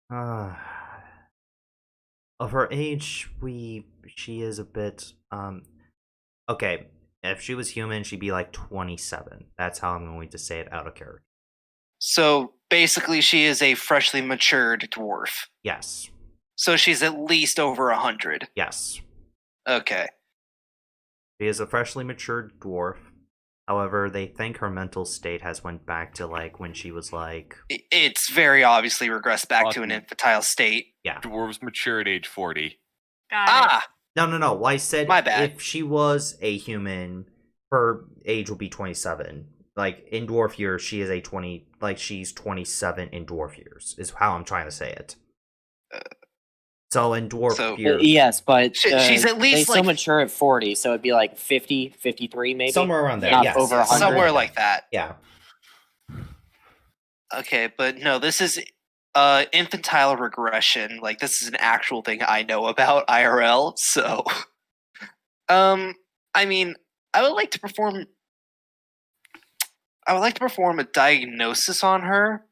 Of her age, she is a bit okay, if she was human, she'd be like 27. That's how I'm going to say it out of character. So basically, she is a freshly matured dwarf. Yes. So she's at least over 100. Yes. Okay. She is a freshly matured dwarf. However, they think her mental state has went back to like when she was like. It's very obviously regressed back to an infantile state. Yeah. Dwarves mature at age 40. Got it. No. Well, I said My bad. if she was a human, her age would be 27. Like in dwarf years, she is a 20. Like she's 27 in dwarf years. Is how I'm trying to say it. So in dwarf years, yes, but she's at least they like still mature at 40, so it'd be like 50, 53 maybe. somewhere around there. Not Yes. over 100. somewhere like that. Yeah. Okay, but no, this is infantile regression. Like this is an actual thing I know about IRL. So, I mean, I would like to perform a diagnosis on her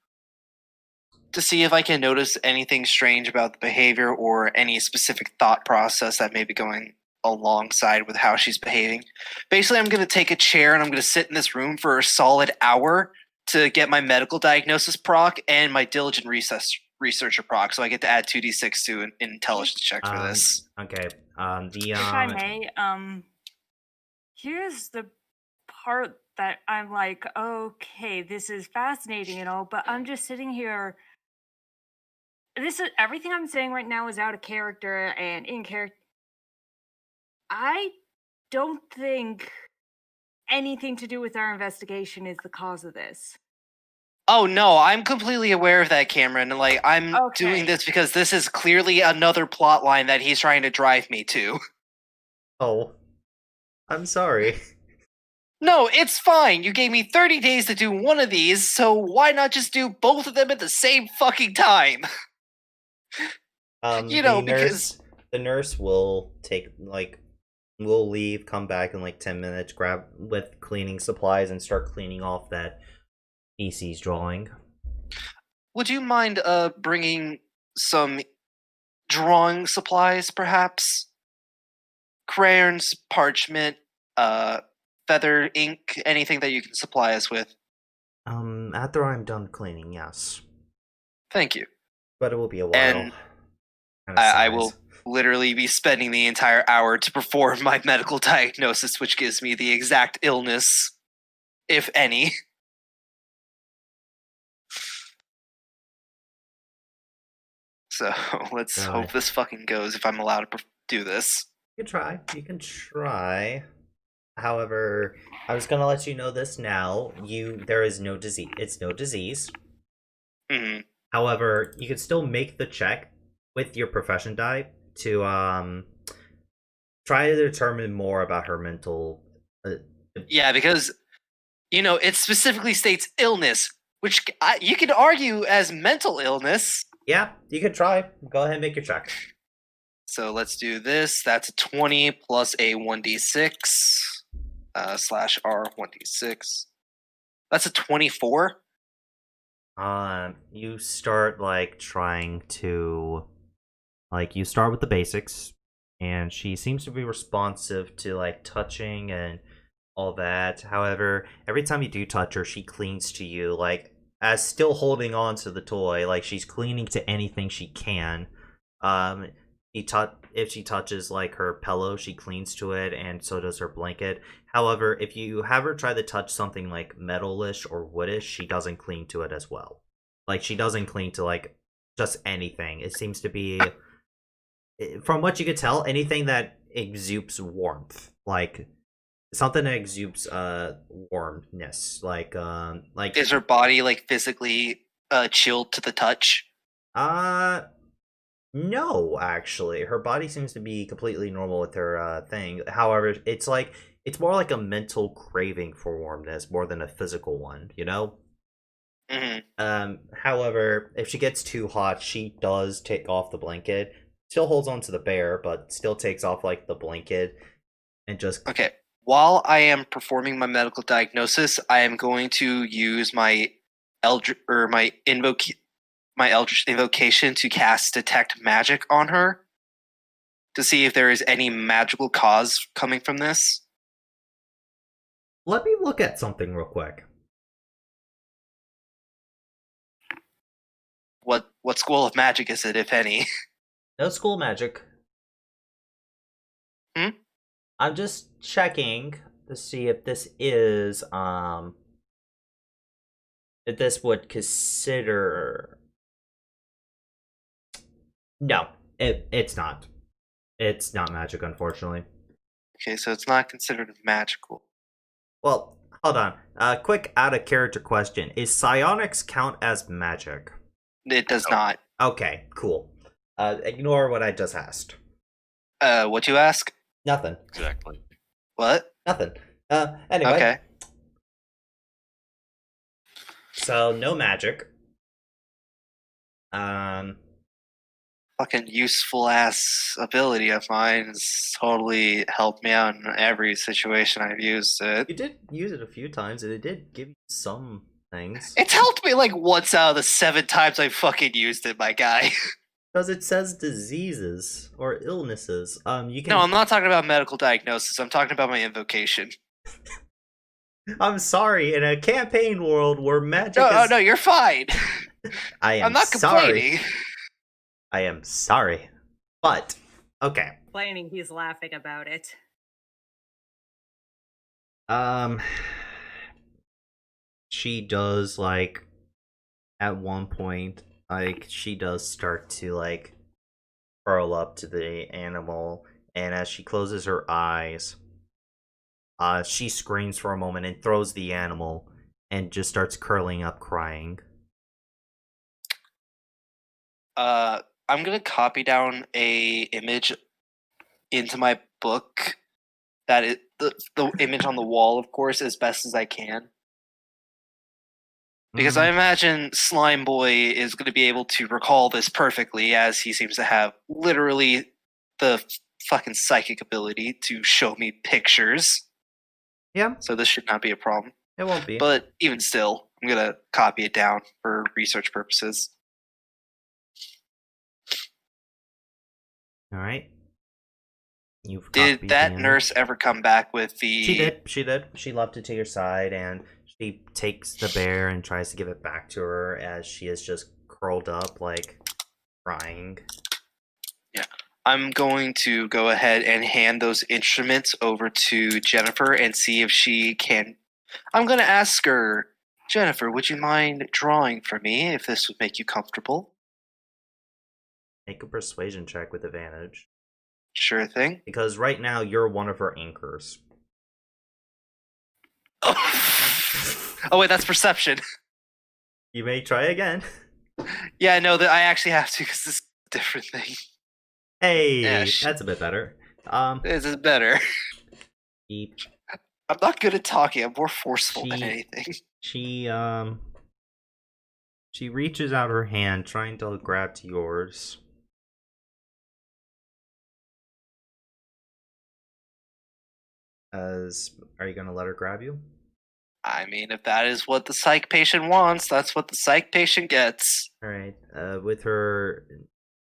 to see if I can notice anything strange about the behavior or any specific thought process that may be going alongside with how she's behaving. Basically, I'm going to take a chair and I'm going to sit in this room for a solid hour to get my medical diagnosis proc and my diligent researcher proc, so I get to add 2d6 to an intelligence check for this. Okay. If I may, here's the part that I'm like, okay, this is fascinating and all, but I'm just sitting here. This is everything I'm saying right now is out of character and in character. I don't think anything to do with our investigation is the cause of this. Oh no, I'm completely aware of that, Cameron. Like I'm Okay. doing this because this is clearly another plot line that he's trying to drive me to. Oh, I'm sorry. No, it's fine. You gave me 30 days to do one of these, so why not just do both of them at the same fucking time? Because the nurse will will leave, come back in like 10 minutes, grab with cleaning supplies and start cleaning off that feces drawing. would you mind bringing some drawing supplies, perhaps? Crayons, parchment, feather, ink, anything that you can supply us with. After I'm done cleaning, yes. Thank you. But it will be a while. And Kinda I sighs. will literally be spending the entire hour to perform my medical diagnosis, which gives me the exact illness, if any. So let's hope this fucking goes if I'm allowed to do this. You can try. However, I was gonna let you know this now. There is no disease. It's no disease. Hmm. However, you can still make the check with your profession die to try to determine more about her mental. Yeah, because it specifically states illness, which you could argue as mental illness. Yeah, you can try. Go ahead and make your check. So let's do this. That's a 20 plus a 1d6 slash R 1d6. That's a 24. You start trying to you start with the basics, and she seems to be responsive to touching and all that. However, every time you do touch her, she clings to you as still holding on to the toy, she's clinging to anything she can. if she touches like her pillow, she clings to it, and so does her blanket. However, if you have her try to touch something like metalish or woodish, she doesn't cling to it as well. Like she doesn't cling to like just anything. It seems to be, from what you could tell, anything that exudes warmth, like something that exudes warmness, like Is her body like physically chilled to the touch? No, actually. Her body seems to be completely normal with her thing. However, it's more like a mental craving for warmness more than a physical one, you know? However, if she gets too hot, she does take off the blanket. Still holds on to the bear, but still takes off like the blanket and just Okay. While I am performing my medical diagnosis, I am going to use my Eldritch invocation to cast Detect Magic on her to see if there is any magical cause coming from this. Let me look at something real quick. What school of magic is it, if any? No school magic. I'm just checking to see if this is if this would consider. No, it's not. It's not magic, unfortunately. Okay, so it's not considered magical. Well, hold on. Quick out of character question: is psionics count as magic? It does not. Okay, cool. Ignore what I just asked. What you ask? Nothing. Exactly. What? Nothing. Anyway. Okay. So no magic. Fucking useful ass ability of mine has totally helped me out in every situation I've used it. You did use it a few times, and it did give you some things. It's helped me like once out of the 7 times I fucking used it, my guy. Because it says diseases or illnesses. You can. No, I'm not talking about medical diagnosis. I'm talking about my invocation. I'm sorry. In a campaign world where magic No, is. no, you're fine. I am I'm not complaining. sorry. I am sorry, but okay. Complaining, he's laughing about it. She does like at one point, like she does start to like curl up to the animal, and as she closes her eyes, she screams for a moment and throws the animal and just starts curling up crying. I'm gonna copy down a image into my book. That is the image on the wall, of course, as best as I can. Because I imagine Slime Boy is going to be able to recall this perfectly, as he seems to have literally the fucking psychic ability to show me pictures. Yeah, So this should not be a problem. it won't be. But even still, I'm going to copy it down for research purposes. All right. You've Did copied that the image. nurse ever come back with the... She did. She did. She left it to your side, and she takes the bear and tries to give it back to her as she is just curled up, like crying. I'm going to go ahead and hand those instruments over to Jennifer and see if she can... I'm going to ask her, Jennifer, would you mind drawing for me if this would make you comfortable? Make a persuasion check with advantage. Sure thing. Because right now you're one of her anchors. Oh wait, that's perception. You may try again. Yeah, no, that I actually have to because this is a different thing. Hey, Yeah, that's a bit better. This is better. She, I'm not good at talking. I'm more forceful than She- anything. she reaches out her hand, trying to grab to yours. Are you gonna let her grab you? I mean, if that is what the psych patient wants, that's what the psych patient gets. All right. With her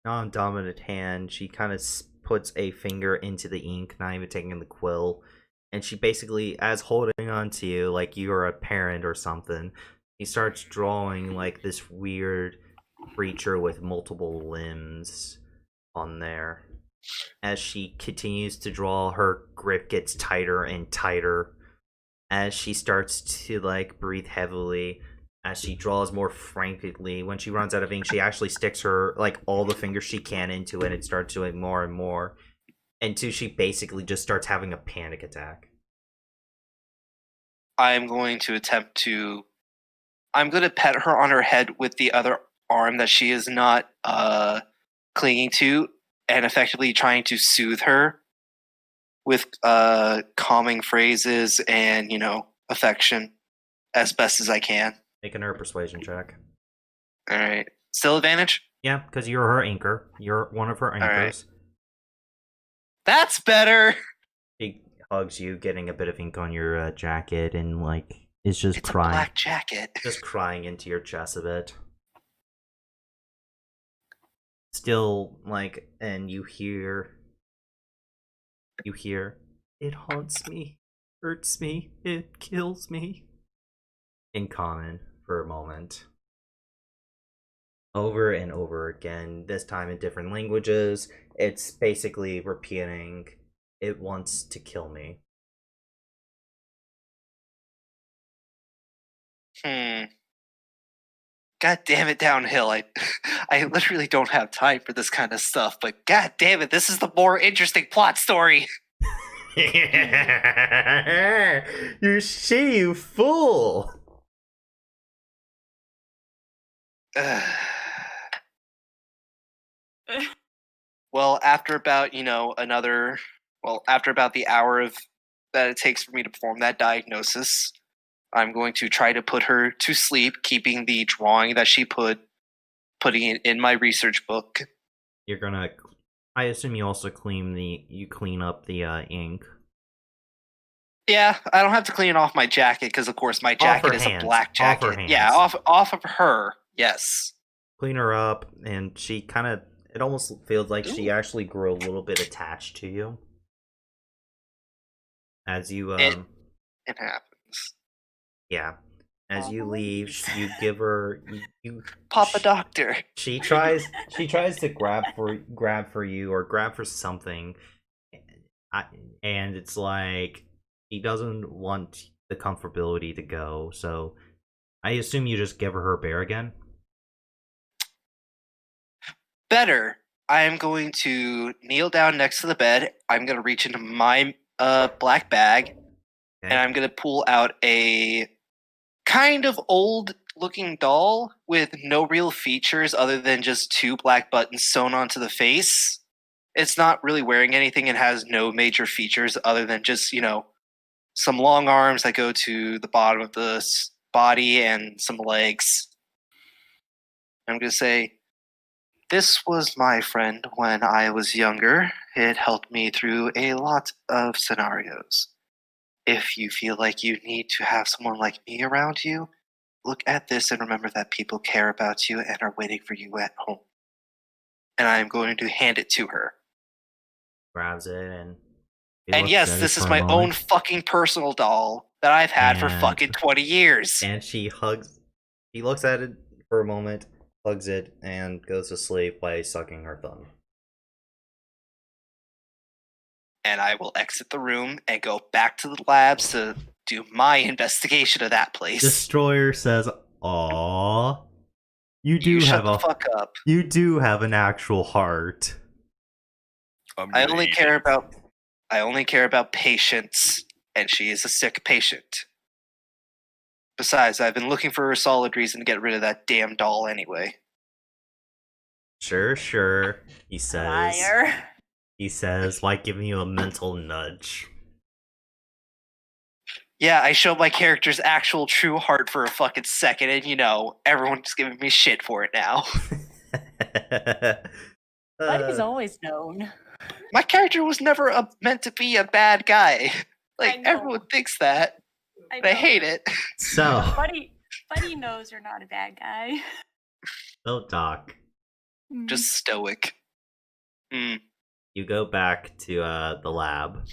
non-dominant hand, she kind of puts a finger into the ink, not even taking the quill, and she basically, as holding on to you like you're a parent or something, he starts drawing like this weird creature with multiple limbs on there. as she continues to draw. Her grip gets tighter and tighter as she starts to like breathe heavily, as she draws more frantically. When she runs out of ink, she actually sticks her like all the fingers she can into it and starts doing more and more until she basically just starts having a panic attack. I'm going to I'm going to pet her on her head with the other arm that she is not clinging to, and effectively trying to soothe her with calming phrases and, affection as best as I can. Make her persuasion check. All right. Still advantage? Yeah, because you're her anchor. You're one of her All right. anchors. That's better. She hugs you, getting a bit of ink on your jacket, and like is just It's crying. a black jacket. Just crying into your chest a bit. Still, like, and you hear, it haunts me, hurts me, it kills me, in common for a moment. Over and over again, this time in different languages. It's basically repeating, it wants to kill me. God damn it, Downhill. I literally don't have time for this kind of stuff, but god damn it, this is the more interesting plot story. You fool! Well, after about, after about the hour of that it takes for me to perform that diagnosis, I'm going to try to put her to sleep, keeping the drawing that she putting it in my research book. You're gonna, I assume you also clean up the ink. Yeah, I don't have to clean off my jacket because, of course, my jacket is a black jacket. Off her hands. Yeah, off of her. Yes. Clean her up, and she kind of, it almost feels like she actually grew a little bit attached to you. As you, It happens. yeah. As you leave, you give her, Papa Doctor. She tries to grab for you or grab for something, and it's like he doesn't want the comfortability to go. So I assume you just give her bear again. Better. I am going to kneel down next to the bed. I'm going to reach into my black bag, and I'm going to pull out a kind of old-looking doll with no real features other than just 2 black buttons sewn onto the face. It's not really wearing anything and has no major features other than just, some long arms that go to the bottom of the body and some legs. I'm going to say, this was my friend when I was younger. It helped me through a lot of scenarios. If you feel like you need to have someone like me around you, look at this and remember that people care about you and are waiting for you at home. And I'm going to hand it to her. Grabs it and yes, this is my own fucking personal doll that I've had for fucking 20 years. And she looks at it for a moment, hugs it, and goes to sleep by sucking her thumb. And I will exit the room and go back to the labs to do my investigation of that place. Destroyer says, "Aww, you do shut the fuck up. You do have an actual heart." I only care about patience, and she is a sick patient. Besides, I've been looking for a solid reason to get rid of that damn doll anyway. Sure, he says. Liar. He says, like giving you a mental nudge. Yeah, I showed my character's actual true heart for a fucking second, and everyone's giving me shit for it now. Buddy's always known. My character was never meant to be a bad guy. Like, everyone thinks that. I hate it. So, Buddy knows you're not a bad guy. so Doc, just stoic. You go back to the lab.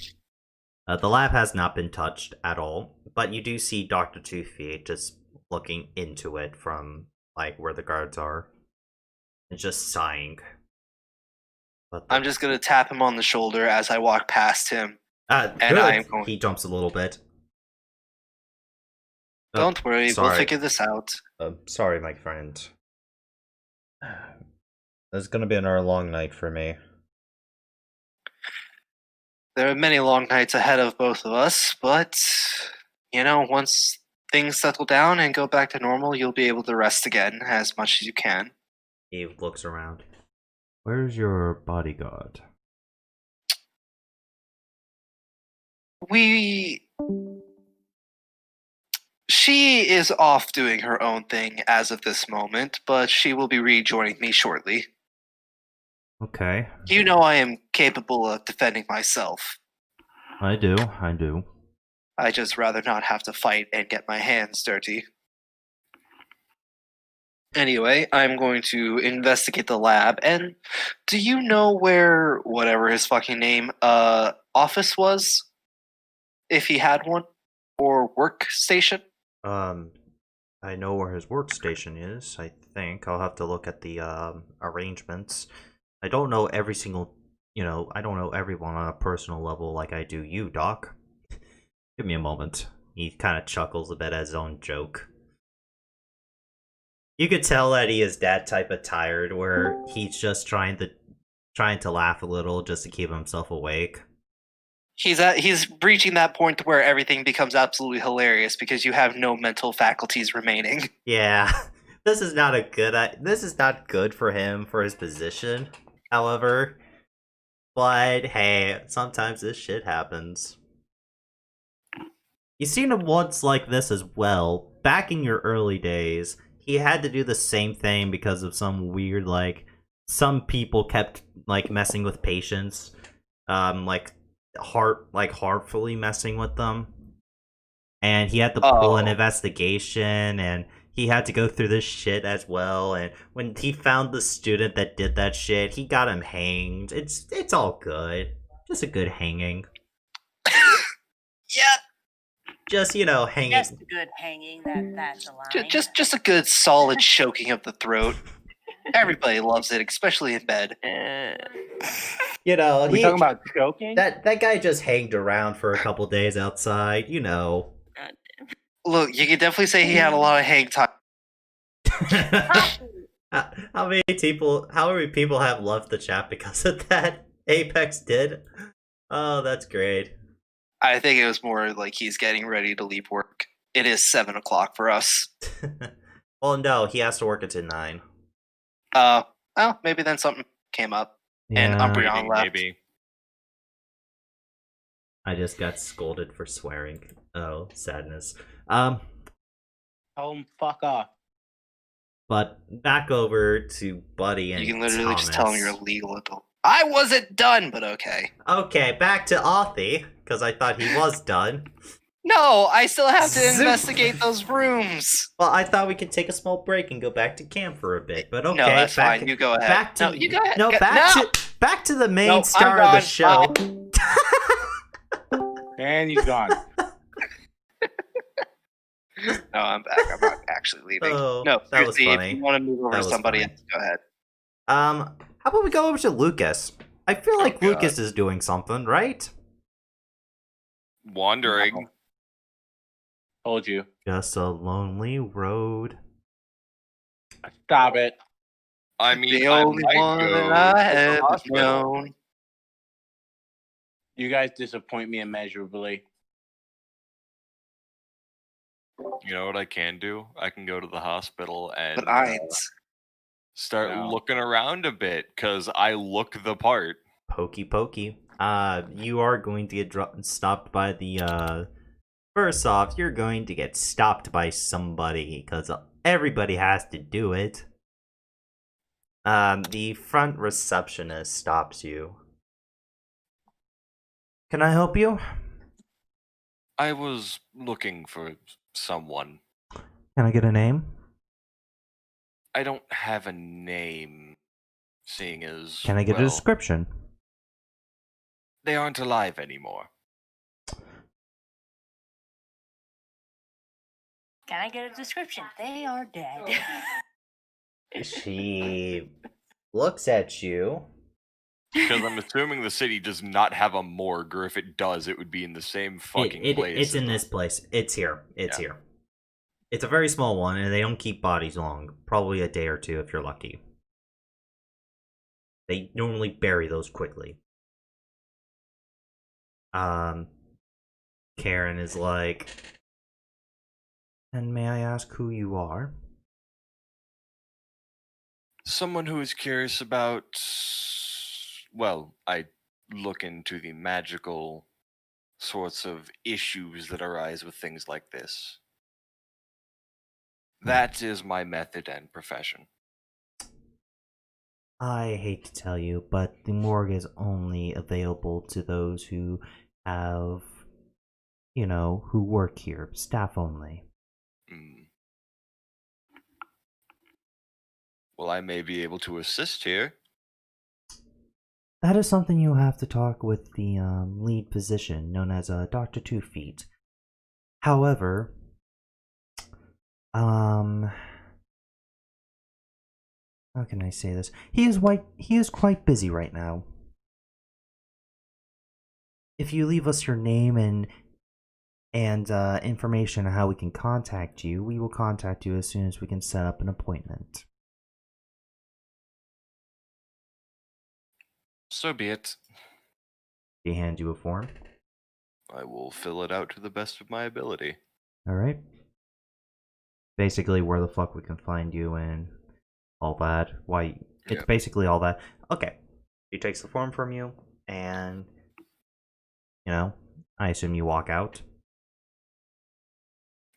The lab has not been touched at all, but you do see Dr. Two Feet just looking into it from like where the guards are, and just sighing. But I'm just gonna tap him on the shoulder as I walk past him. and good. I am going- He jumps a little bit. Oh, Don't worry, we'll sorry. figure this out. Sorry, my friend. It's gonna be another long night for me. There are many long nights ahead of both of us, but once things settle down and go back to normal, you'll be able to rest again as much as you can. He looks around. Where's your bodyguard? She is off doing her own thing as of this moment, but she will be rejoining me shortly. Okay. You know I am capable of defending myself. I do. I just rather not have to fight and get my hands dirty. Anyway, I'm going to investigate the lab. And do you know where whatever his fucking name office was? If he had one? Or workstation? I know where his workstation is, I think. I'll have to look at the arrangements. I don't know every single, I don't know everyone on a personal level like I do you, Doc. Give me a moment. He kind of chuckles a bit at his own joke. You could tell that he is that type of tired where he's just trying to laugh a little just to keep himself awake. He's reaching that point where everything becomes absolutely hilarious because you have no mental faculties remaining. Yeah, this is not good for him for his position. However, but hey, sometimes this shit happens. You've seen him once like this as well. Back in your early days, he had to do the same thing because of some weird, some people kept, messing with patients. Heartfully messing with them. And he had to pull an investigation, and he had to go through this shit as well. And when he found the student that did that shit, he got him hanged. It's all good. Just a good hanging. Yeah. Just, hanging. Just a good hanging. That's a line. Just a good solid choking of the throat. Everybody loves it, especially in bed. We talking about choking? That guy just hanged around for a couple days outside, Look, you can definitely say he had a lot of hang time. How many people have left the chat because of that? Apex did? Oh, that's great. I think it was more like he's getting ready to leave work. It is 7 o'clock for us. Well, no, he has to work until 9. Well, maybe then something came up. And Umbreon left. Maybe. I just got scolded for swearing. Oh, sadness. Tell him fuck off. But back over to Buddy and You can literally Thomas. just tell him you're a legal adult. I wasn't done, but okay. Okay, back to Authy, because I thought he was done. No, I still have to Zoop. investigate those rooms. Well, I thought we could take a small break and go back to camp for a bit, but okay. No, that's back, fine. You go ahead. Back to, no, you go ahead. No, Go- back to the main No, I'm star of the gone. show. And he's gone. No, I'm back. I'm not actually leaving. Oh, No, that was seriously, funny. if you want to move over That to was somebody funny. else, go ahead. How about we go over to Lucas? I feel like God. Lucas is doing something, right? Wandering. Told you. Just a lonely road. Stop it. I mean, The I only might one go that to I the have hospital. known. You guys disappoint me immeasurably. You know what I can do? I can go to the hospital and But I start No. looking around a bit because I look the part. Pokey pokey. You are going to get stopped by the, First off, you're going to get stopped by somebody, because everybody has to do it. The front receptionist stops you. Can I help you? I was looking for someone. Can I get a name? I don't have a name, seeing as Can I get a well, description? they aren't alive anymore. Can I get a description? They are dead. She looks at you Because I'm assuming the city does not have a morgue, or if it does, it would be in the same fucking place. It's in as this place. It's here. It's Yeah. here. It's a very small one, and they don't keep bodies long. Probably a day or two if you're lucky. They normally bury those quickly. Karen is like, and may I ask who you are? Someone who is curious about. Well, I look into the magical sorts of issues that arise with things like this. That is my method and profession. I hate to tell you, but the morgue is only available to those who have, who work here. Staff only. Mm. Well, I may be able to assist here. That is something you have to talk with the lead physician, known as Dr. Two Feet. However, how can I say this? He is quite busy right now. If you leave us your name and information on how we can contact you, we will contact you as soon as we can set up an appointment. So be it. He hands you a form. I will fill it out to the best of my ability. Alright. Basically where the fuck we can find you and all that. Why, it's Yep. basically all that. Okay. He takes the form from you, and, I assume you walk out.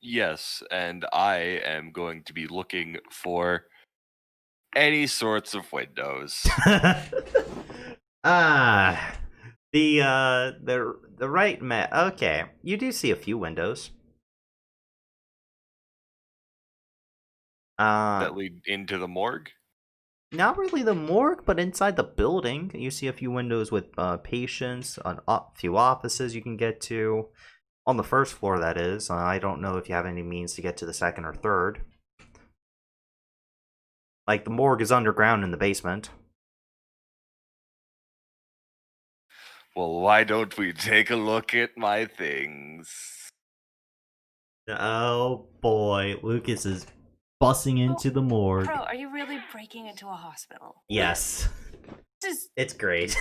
Yes, and I am going to be looking for any sorts of windows. The right okay. You do see a few windows. That lead into the morgue? Not really the morgue, but inside the building, you see a few windows with patients, a few offices you can get to. On the first floor, that is. I don't know if you have any means to get to the second or third. Like, the morgue is underground in the basement. Well, why don't we take a look at my things? Oh boy, Lucas is bussing into the morgue. Bro, are you really breaking into a hospital? Yes. This is It's great.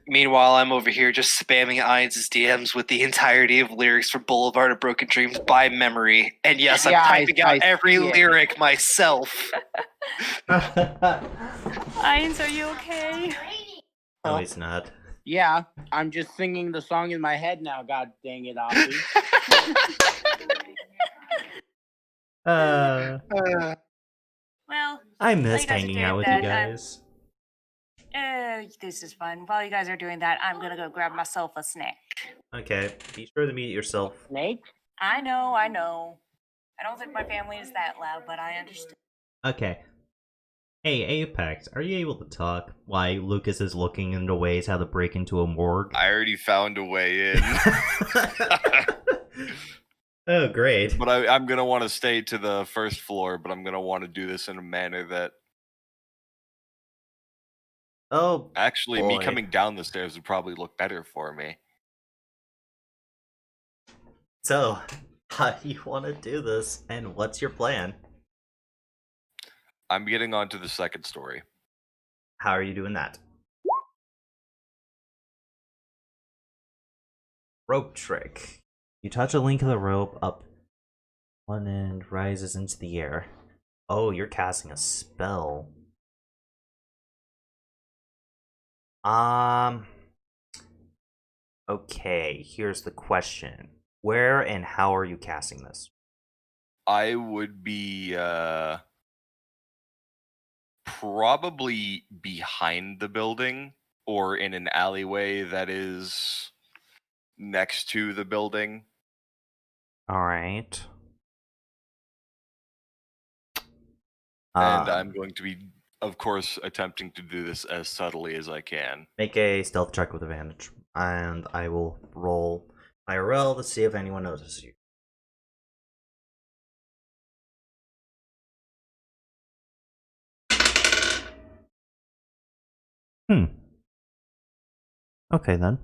Meanwhile, I'm over here just spamming Ainz' DMs with the entirety of lyrics for Boulevard of Broken Dreams by memory. And yes, I'm Yeah, typing out I every see it. lyric myself. Ainz, are you okay? No, he's not. Yeah, I'm just singing the song in my head now. God dang it, Ozzy. Well, I while missed you guys are hanging doing out with that, you guys. This is fun. While you guys are doing that, I'm gonna go grab myself a snack. Okay, be sure to mute yourself. Snake? I know. I don't think my family is that loud, but I understand. Okay. Hey, Apex, are you able to talk? Why Lucas is looking into ways how to break into a morgue? I already found a way in. Oh, great. But I'm going to want to stay to the first floor, but I'm going to want to do this in a manner that... Oh, Actually, boy. me coming down the stairs would probably look better for me. So, how do you want to do this, and what's your plan? I'm getting onto the second story. How are you doing that? Rope trick. You touch a link of the rope up one end, rises into the air. Oh, you're casting a spell. Okay, here's the question. Where and how are you casting this? I would be probably behind the building or in an alleyway that is next to the building. Alright. And I'm going to be, of course, attempting to do this as subtly as I can. Make a stealth check with advantage. And I will roll IRL to see if anyone notices you. Okay, then.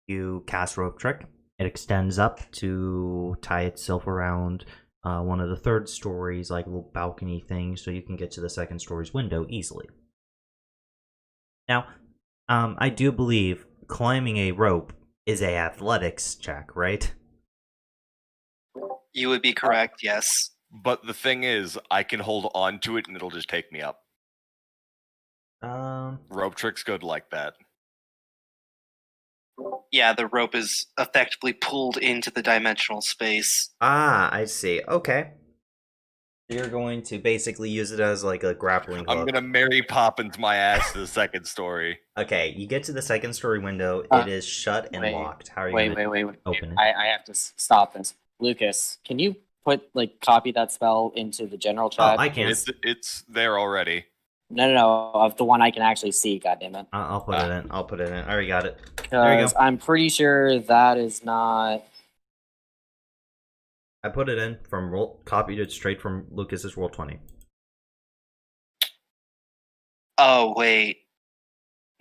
You cast rope trick. It extends up to tie itself around one of the third stories, like a little balcony thing, so you can get to the second story's window easily. Now, I do believe climbing a rope is a athletics check, right? You would be correct, yes. But the thing is, I can hold on to it and it'll just take me up. Rope trick's good like that. Yeah, the rope is effectively pulled into the dimensional space. I see. Okay. You're going to basically use it as like a grappling hook. I'm gonna Mary Poppins my ass to the second story. Okay, you get to the second story window. It is shut and wait, locked. How are you Wait, gonna wait, wait. open it? I have to stop this. Lucas, can you copy that spell into the general chat? I can. It's there already. No, of the one I can actually see, goddammit. I'll put it in. I'll put it in. I already got it. There you Because go. I'm pretty sure that is not... I put it in from roll. Copied it straight from Lucas's Roll20. Oh, wait.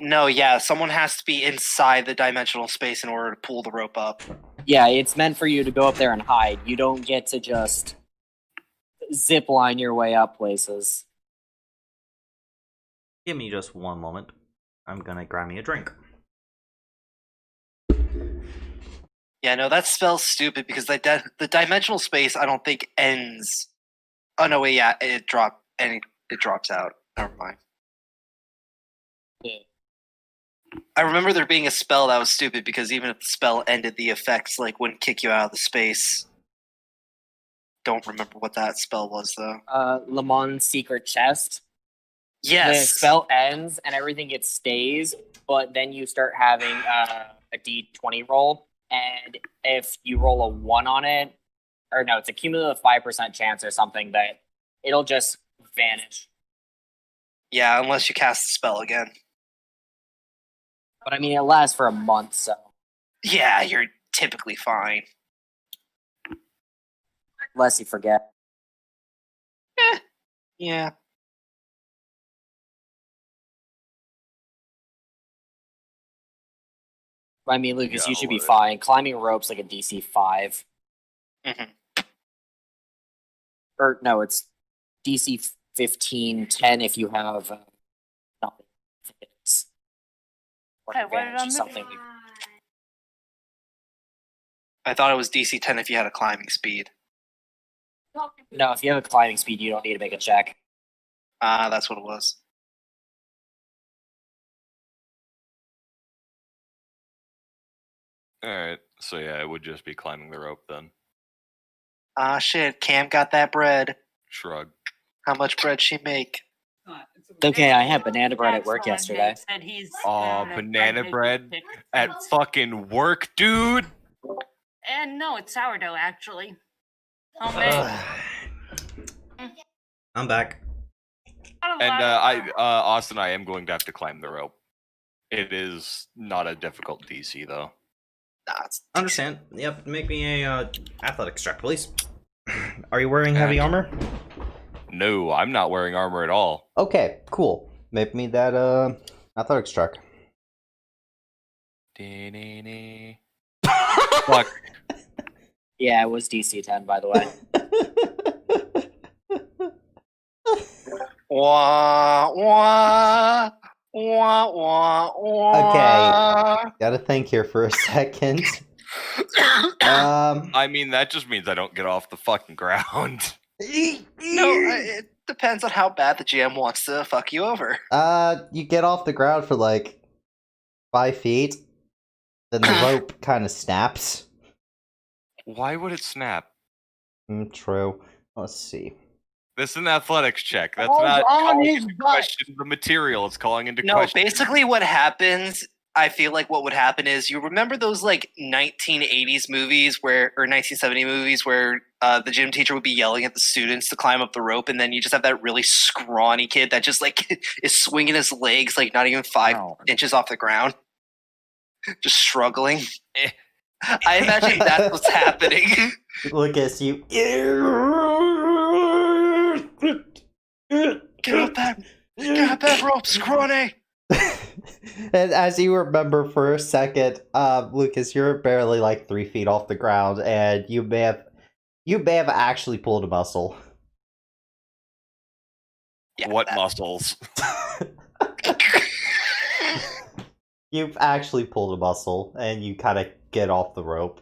No, yeah, someone has to be inside the dimensional space in order to pull the rope up. Yeah, it's meant for you to go up there and hide. You don't get to just zip line your way up places. Give me just one moment. I'm gonna grab me a drink. Yeah, no, that spell's stupid because the dimensional space I don't think ends. Oh no, wait, yeah, it drops out. Never mind. Yeah. I remember there being a spell that was stupid because even if the spell ended, the effects wouldn't kick you out of the space. Don't remember what that spell was though. Lamon's Secret Chest. Yes. The spell ends and everything gets stays, but then you start having a d20 roll, and if you roll a 1 on it, or no, it's a cumulative 5% chance or something that it'll just vanish. Yeah, unless you cast the spell again. But I mean, it lasts for a month, so. Yeah, you're typically fine. Unless you forget. Yeah. I mean, Lucas, Yeah, you should be what? fine. Climbing ropes like a DC 5. Mhm. Or no, it's DC 15, 10 if you have nothing. Or Okay, what did advantage, I miss? something. I thought it was DC 10 if you had a climbing speed. No, if you have a climbing speed, you don't need to make a check. That's what it was. Alright, so yeah, it would just be climbing the rope then. Shit, Cam got that bread. Shrug. How much bread she make? Okay, I had banana bread at That's work fine. yesterday. Nick said he's Aw, gonna banana try bread to pick At things. fucking work, dude! And no, it's sourdough actually. Homemade. I'm back. Not a And lot. Austin, I am going to have to climb the rope. It is not a difficult DC though. Nah, it's Understand. Yep, make me a athletics check, please. Are you wearing heavy armor? No, I'm not wearing armor at all. Okay, cool. Make me that athletics check. Fuck. Yeah, it was DC 10, by the way. wah wah wah wah wah. Gotta think here for a second. I mean, that just means I don't get off the fucking ground. No, it depends on how bad the GM wants to fuck you over. You get off the ground for like 5 feet, then the rope kind of snaps. Why would it snap? True. Let's see. This is an athletics check. That's Hold not on calling his into butt. question the material. It's calling into No, question. basically what happens, I feel like what would happen is you remember those 1980s movies or 1970 movies where the gym teacher would be yelling at the students to climb up the rope, and then you just have that really scrawny kid that just is swinging his legs not even 5 inches off the ground, just struggling. I imagine that's what's happening. Lucas, you. Get off that rope, scrawny! And as you remember for a second, Lucas, you're barely like 3 feet off the ground, and you may have actually pulled a muscle. Yeah, What that- muscles? You've actually pulled a muscle, and you kind of get off the rope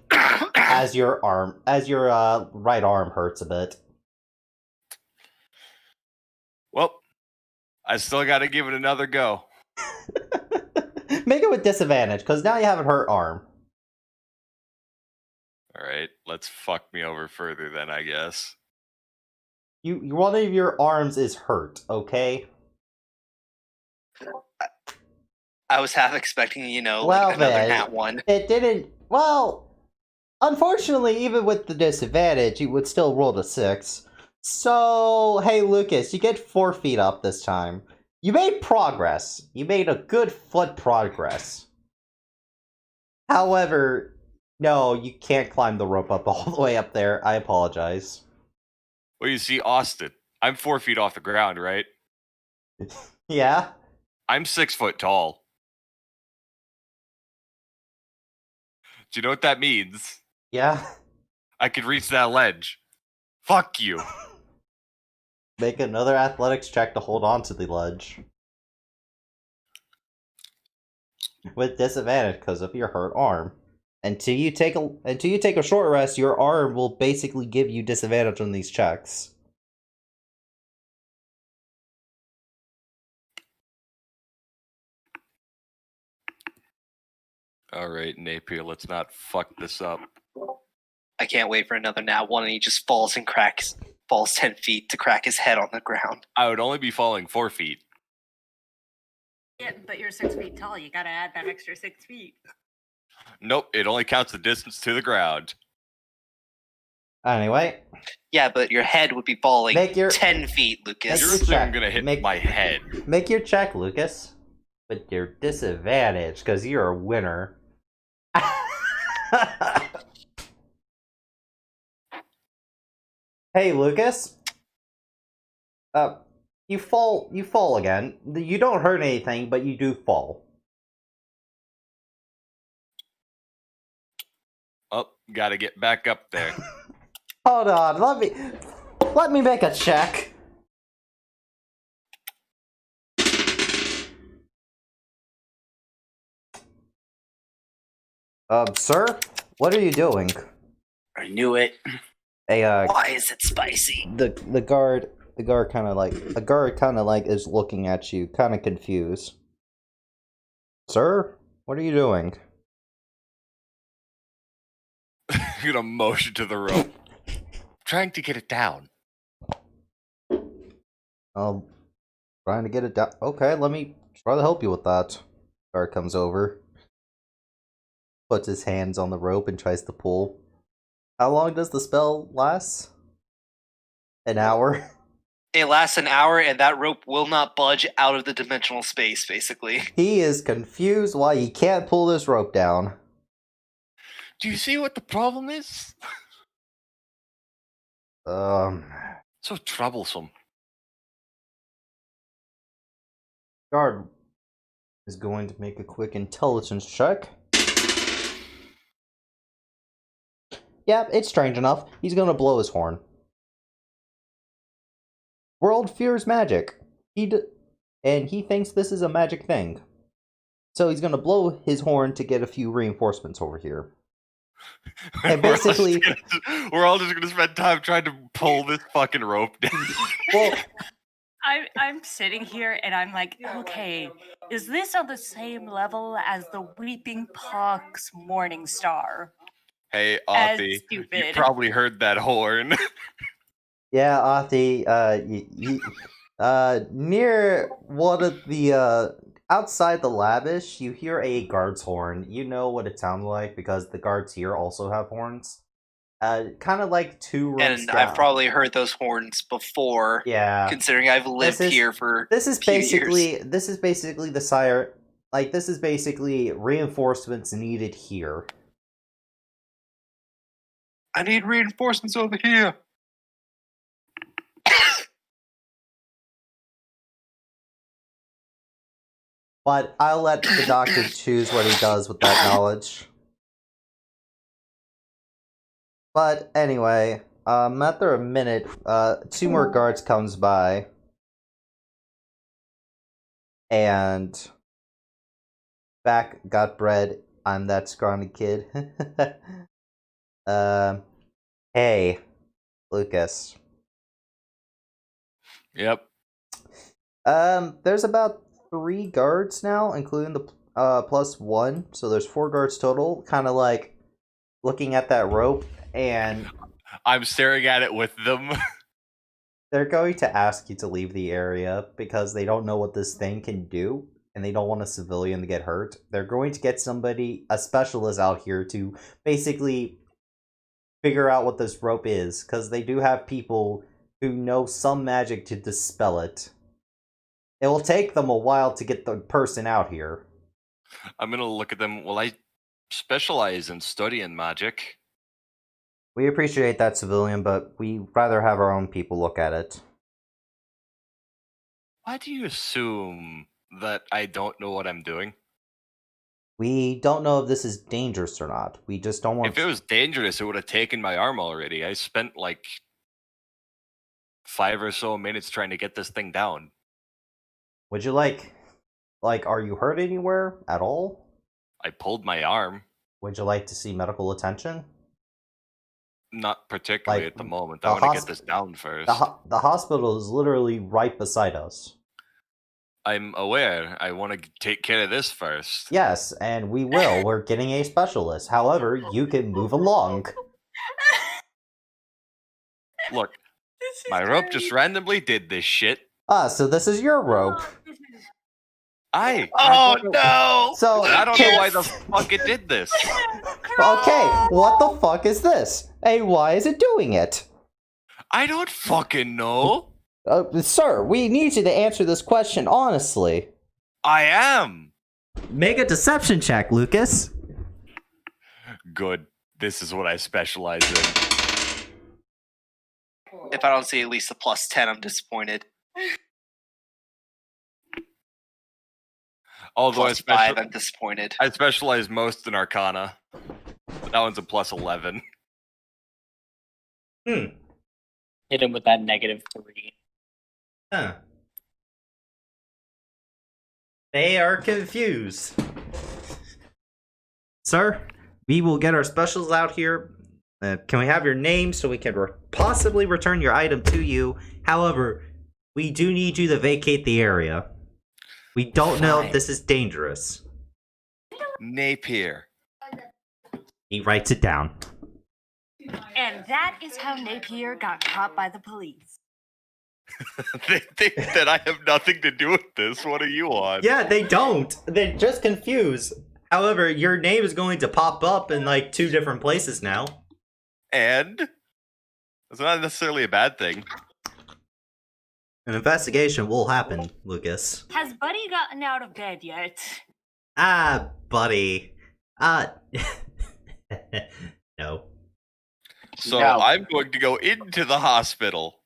as your right arm hurts a bit. Well, I still got to give it another go. Make it with disadvantage, because now you have a hurt arm. All right, let's fuck me over further then, I guess. One of your arms is hurt, okay? I was half expecting, Well, like another then, nat one. It didn't. Well, unfortunately, even with the disadvantage, you would still roll a 6. So, hey, Lucas, you get 4 feet up this time. You made progress. You made a good foot progress. However, no, you can't climb the rope up all the way up there. I apologize. Well, you see, Austin, I'm 4 feet off the ground, right? Yeah? I'm 6 foot tall. Do you know what that means? Yeah? I could reach that ledge. Fuck you. Make another athletics check to hold on to the ledge. With disadvantage because of your hurt arm. Until you take a short rest, your arm will basically give you disadvantage on these checks. All right, Napier, let's not fuck this up. I can't wait for another nat one, and he just falls 10 feet to crack his head on the ground. I would only be falling 4 feet. Yeah, but you're 6 feet tall. You gotta add that extra 6 feet. Nope, it only counts the distance to the ground. Anyway, Yeah, but your head would be falling Make your- 10 feet, Lucas. You're Make- assuming check. I'm gonna hit Make- my head. make your check, Lucas. With your disadvantage, because you're a winner. Hey, Lucas. You fall again. You don't hurt anything, but you do fall. Oh, gotta get back up there. Hold on, let me make a check. Sir, what are you doing? I knew it. Hey, Why is it spicy? the guard kind of like is looking at you, kind of confused. Sir, what are you doing? You're gonna motion to the rope. Trying to get it down. Trying to get it down. Okay, let me try to help you with that. Guard comes over, puts his hands on the rope and tries to pull. How long does the spell last? An hour? It lasts an hour, and that rope will not budge out of the dimensional space, basically. He is confused why he can't pull this rope down. Do you see what the problem is? So troublesome. Guard is going to make a quick intelligence check. Yep, it's strange enough. He's gonna blow his horn. World fears magic. And he thinks this is a magic thing. So he's gonna blow his horn to get a few reinforcements over here. And basically- we're all just gonna spend time trying to pull this fucking rope down. Well, I'm sitting here and I'm like, okay, is this on the same level as the Weeping Pox Morning Star? Hey, As Athi, you stupid. probably heard that horn. yeah, Athi, near one of the, outside the lavish, you hear a guard's horn. You know what it sounds like because the guards here also have horns. Kind of like 2 rows And down. I've probably heard those horns before, Yeah. considering I've lived is- here for This is few basically years. this is basically the sire, like this is basically reinforcements needed here. I need reinforcements over here. But I'll let the doctor choose what he does with that knowledge. But anyway, after a minute, 2 more guards comes by. And back got bread. I'm that scrawny kid. Hey, Lucas. Yep. There's about 3 guards now, including the +1. So there's 4 guards total. Kind of like looking at that rope, and I'm staring at it with them. they're going to ask you to leave the area because they don't know what this thing can do, and they don't want a civilian to get hurt. They're going to get somebody, a specialist out here to basically figure out what this rope is, because they do have people who know some magic to dispel it. It will take them a while to get the person out here. I'm gonna look at them. Well, I specialize in studying magic. We appreciate that, civilian, but we rather have our own people look at it. Why do you assume that I don't know what I'm doing? We don't know if this is dangerous or not. We just don't want If it was dangerous, it would have taken my arm already. I spent like 5 or so minutes trying to get this thing down. Would you like, are you hurt anywhere at all? I pulled my arm. Would you like to see medical attention? Not particularly Like, at the moment. the I want to hosp- get this down first. The hospital is literally right beside us. I'm aware. I want to take care of this first. Yes, and we will. We're getting a specialist. However, you can move along. Look, This is my rope just great. randomly did this shit. Ah, so this is your rope. Oh, this is- I Oh don't know- no! So, I don't know why the fuck it did this. okay, what the fuck is this? Hey, why is it doing it? I don't fucking know. Sir, we need you to answer this question honestly. I am. Make a deception check, Lucas. Good. This is what I specialize in. If I don't see at least a +10, I'm disappointed. Although +5, I'm disappointed. I specialize most in Arcana. That one's a +11. Hit him with that -3. Huh. They are confused. Sir, we will get our specials out here. Can we have your name so we can possibly return your item to you? However, we do need you to vacate the area. We don't know if Fine. this is dangerous. Napier. He writes it down. And that is how Napier got caught by the police. They think that I have nothing to do with this. What are you on? Yeah, they don't. They're just confused. However, your name is going to pop up in like 2 different places now. And it's not necessarily a bad thing. An investigation will happen, Lucas. Has Buddy gotten out of bed yet? Ah, buddy. No. So No. I'm going to go into the hospital.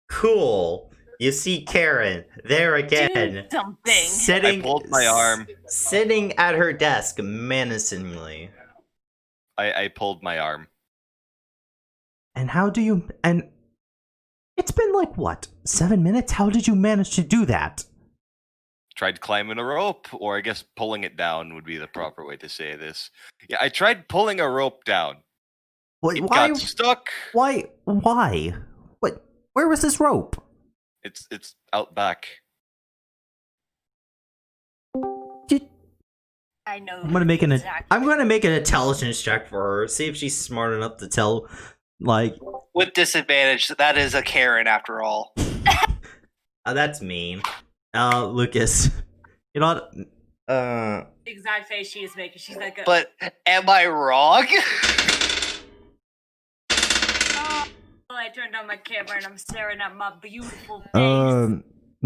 Cool. You see Karen there Do again, something. sitting. I pulled my arm. Sitting at her desk menacingly. I pulled my arm. And how do you? And it's been like what, 7 minutes? How did you manage to do that? Tried climbing a rope, or I guess pulling it down would be the proper way to say this. Yeah, I tried pulling a rope down. Wait, It why? got stuck. Why? Why? What? Where was this rope? It's out back. I know. I'm gonna make an. exactly. I'm gonna make an intelligence check for her. See if she's smart enough to tell. Like, With disadvantage, that is a Karen after all. that's mean. Lucas. You know what? The exact face she is making. She's like, But am I wrong? oh, I turned on my camera and I'm staring at my beautiful face.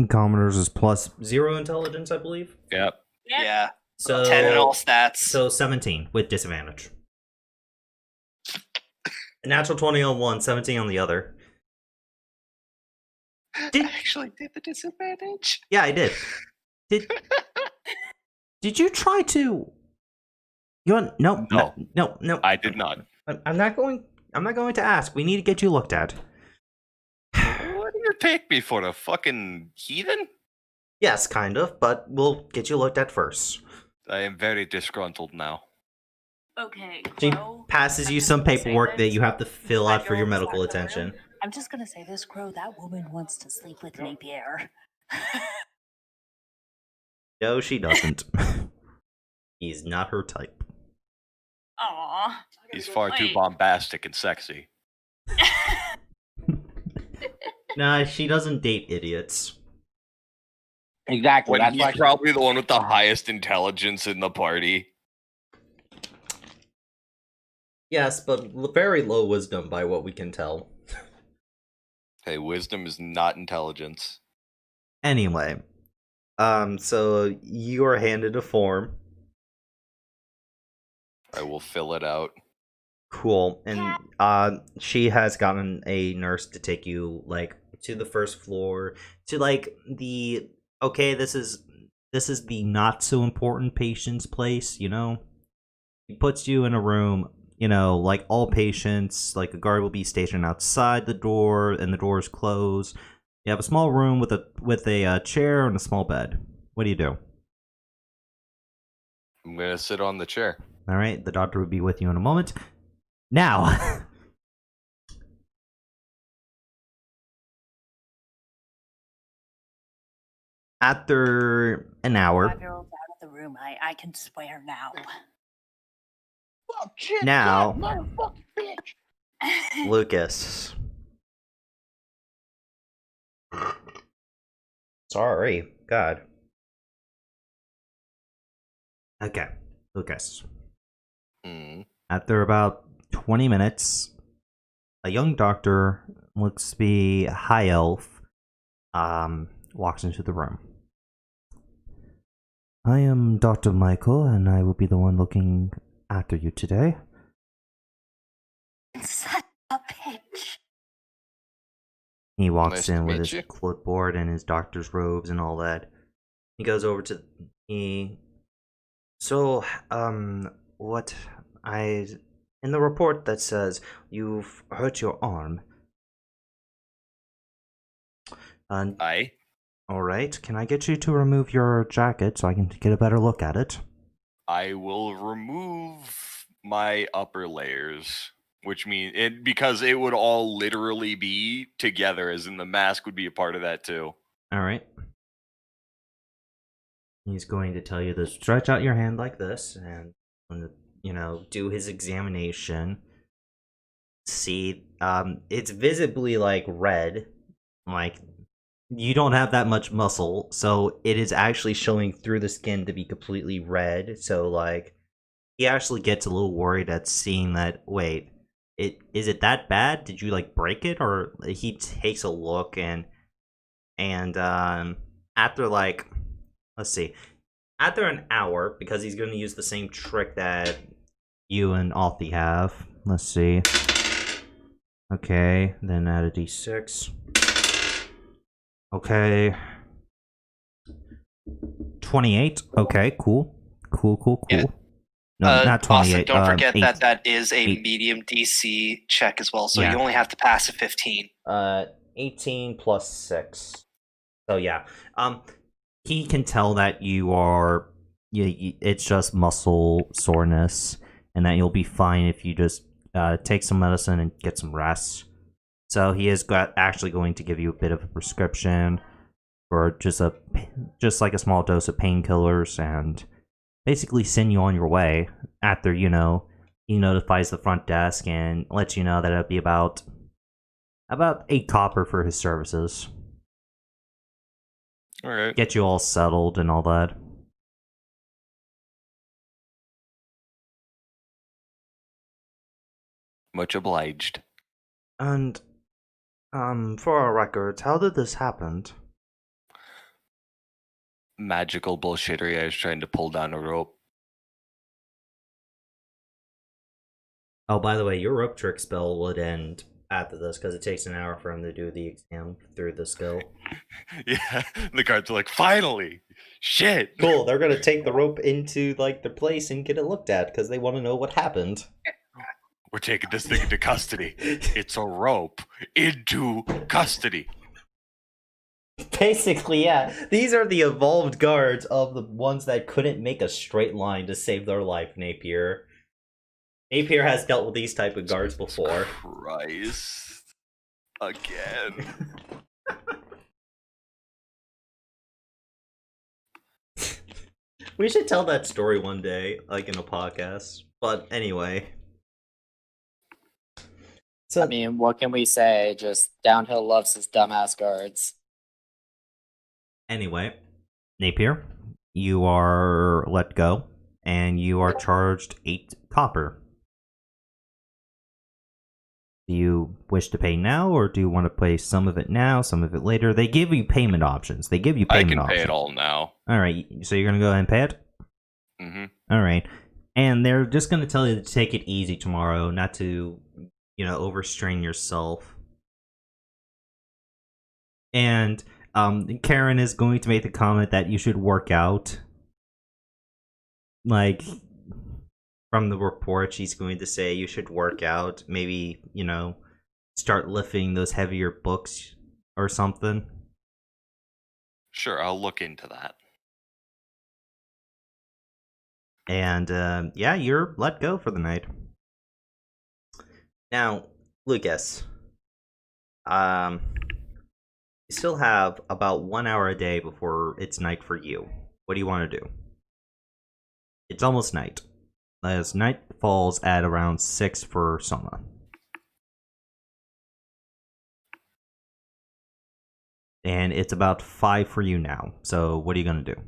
Commoners is +0 intelligence, I believe. Yep. Yep. Yeah. So 10 in all stats. So 17 with disadvantage. A natural 20 on one, 17 on the other. I actually did the disadvantage. Yeah, I did. Did you try to? You're no, No. no. I did not. I'm not going. I'm not going to ask. We need to get you looked at. What do you take me for, a fucking heathen? Yes, kind of, but we'll get you looked at first. I am very disgruntled now. Okay, She Crow. passes I'm you just some gonna say paperwork that this. you have to fill out for your Five-year-old is medical not the room. attention. I'm just gonna say this, Crow. That woman wants to sleep with Napier. No, she doesn't. He's not her type. Aw. He's far too Wait. bombastic and sexy. Nah, she doesn't date idiots. Exactly. When That's he's why. probably the one with the highest intelligence in the party. Yes, but very low wisdom by what we can tell. Hey, wisdom is not intelligence. Anyway, so you are handed a form. I will fill it out. Cool. And she has gotten a nurse to take you like to the first floor to like the okay, this is the not so important patient's place, you know? He puts you in a room, you know, like all patients, like a guard will be stationed outside the door and the door is closed. You have a small room with a chair and a small bed. What do you do? I'm gonna sit on the chair. All right, the doctor will be with you in a moment. Now, after an hour, 5-year-old's out of the room. I can swear now. Fuck, shit, Now- God, motherfucking bitch. Lucas. Sorry, God. Okay, Lucas. Hmm. After about 20 minutes, a young doctor, looks to be a high elf, walks into the room. I am Dr. Michael, and I will be the one looking after you today. Such a bitch. He walks Nice to in with meet his you. clipboard and his doctor's robes and all that. He goes over to what in the report that says you've hurt your arm. Aye. All right, can I get you to remove your jacket so I can get a better look at it? I will remove my upper layers, which means it because it would all literally be together, as in the mask would be a part of that too. All right. He's going to tell you to stretch out your hand like this and, you know, do his examination. See, it's visibly like red, like you don't have that much muscle, so it is actually showing through the skin to be completely red. So like, he actually gets a little worried at seeing that. Wait, is it that bad? Did you like break it? Or he takes a look and after like, let's see, after an hour, because he's going to use the same trick that you and Althi have. Let's see. Okay, then add a d6. Okay. 28. Okay, cool. Cool. Yeah. No, not 28. Austin, don't forget 8. that is a 8. medium DC check as well, so Yeah. you only have to pass a 15. 18 plus 6. So yeah. He can tell that you are it's just muscle soreness and that you'll be fine if you just take some medicine and get some rest. So he is actually going to give you a bit of a prescription for just like a small dose of painkillers and basically send you on your way after, you know, he notifies the front desk and lets you know that it'll be about 8 copper for his services. All right. Get you all settled and all that. Much obliged. And for our records, how did this happen? Magical bullshittery. I was trying to pull down a rope. Oh, by the way, your rope trick spell would end after this because it takes an hour for him to do the exam through the skill. Yeah, the guards are like, finally, shit. Cool. They're gonna take the rope into like their place and get it looked at because they want to know what happened. We're taking this thing into custody. It's a rope into custody. Basically, yeah. These are the evolved guards of the ones that couldn't make a straight line to save their life, Napier. Napier has dealt with these type of guards before. Christ. Again. We should tell that story one day, like in a podcast. But anyway. So, I mean, what can we say? Just Downhill loves his dumbass guards. anyway, Napier, you are let go, and you are charged 8 copper. Do you wish to pay now, or do you want to pay some of it now, some of it later? They give you payment options. I can pay it all now. All right, so you're gonna go ahead and pay it. Mm-hmm. All right, and they're just gonna tell you to take it easy tomorrow, not to, overstrain yourself. And Karen is going to make the comment that you should work out. Like, from the report, she's going to say you should work out. Maybe, start lifting those heavier books or something. Sure, I'll look into that. And, yeah, you're let go for the night. Now, Lucas, you still have about 1 hour a day before it's night for you. What do you want to do? It's almost night, as night falls at around 6 for Soma. And it's about 5 for you now, so what are you going to do?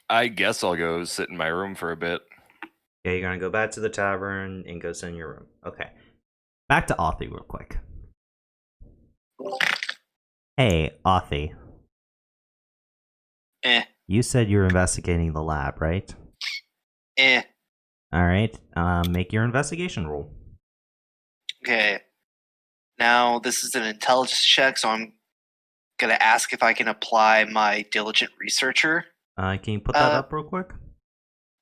I guess I'll go sit in my room for a bit. Yeah, you're gonna go back to the tavern and go sit in your room. Okay. Back to Authy real quick. Hey, Authy. You said you were investigating the lab, right? Alright, make your investigation roll. Okay. Now, this is an intelligence check, so I'm going to ask if I can apply my diligent researcher. Can you put that up real quick?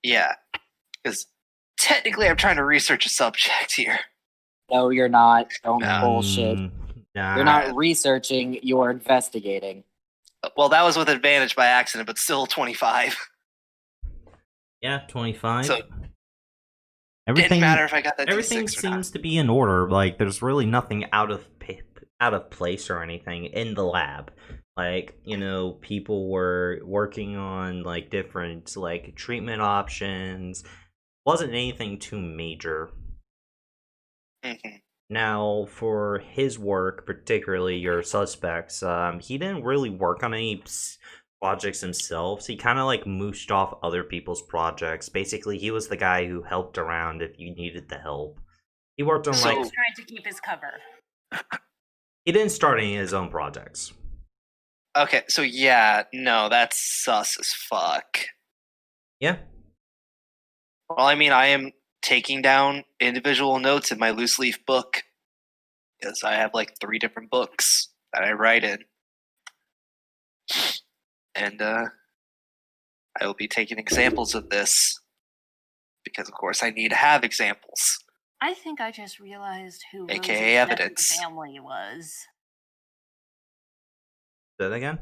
Yeah. Because technically I'm trying to research a subject here. No, you're not. Don't bullshit. Nah. You're not researching, you're investigating. Well, that was with advantage by accident, but still 25. Yeah, 25. So, didn't matter if I got that Everything D6 or not. seems to be in order. Like, there's really nothing out of place or anything in the lab. Like, people were working on, like, different, like, treatment options. Wasn't anything too major. Mm-hmm. Now, for his work, particularly your suspects, he didn't really work on any projects himself. So he kind of, like, mooshed off other people's projects. Basically, he was the guy who helped around if you needed the help. He worked on, He like... was trying to keep his cover. He didn't start any of his own projects. Okay, so yeah, no, that's sus as fuck. Yeah. Well, I mean, I am taking down individual notes in my loose leaf book. Because I have like 3 different books that I write in. And I will be taking examples of this. Because, of course, I need to have examples. I think I just realized who AKA Rose's evidence. nephew's family was. Say that again?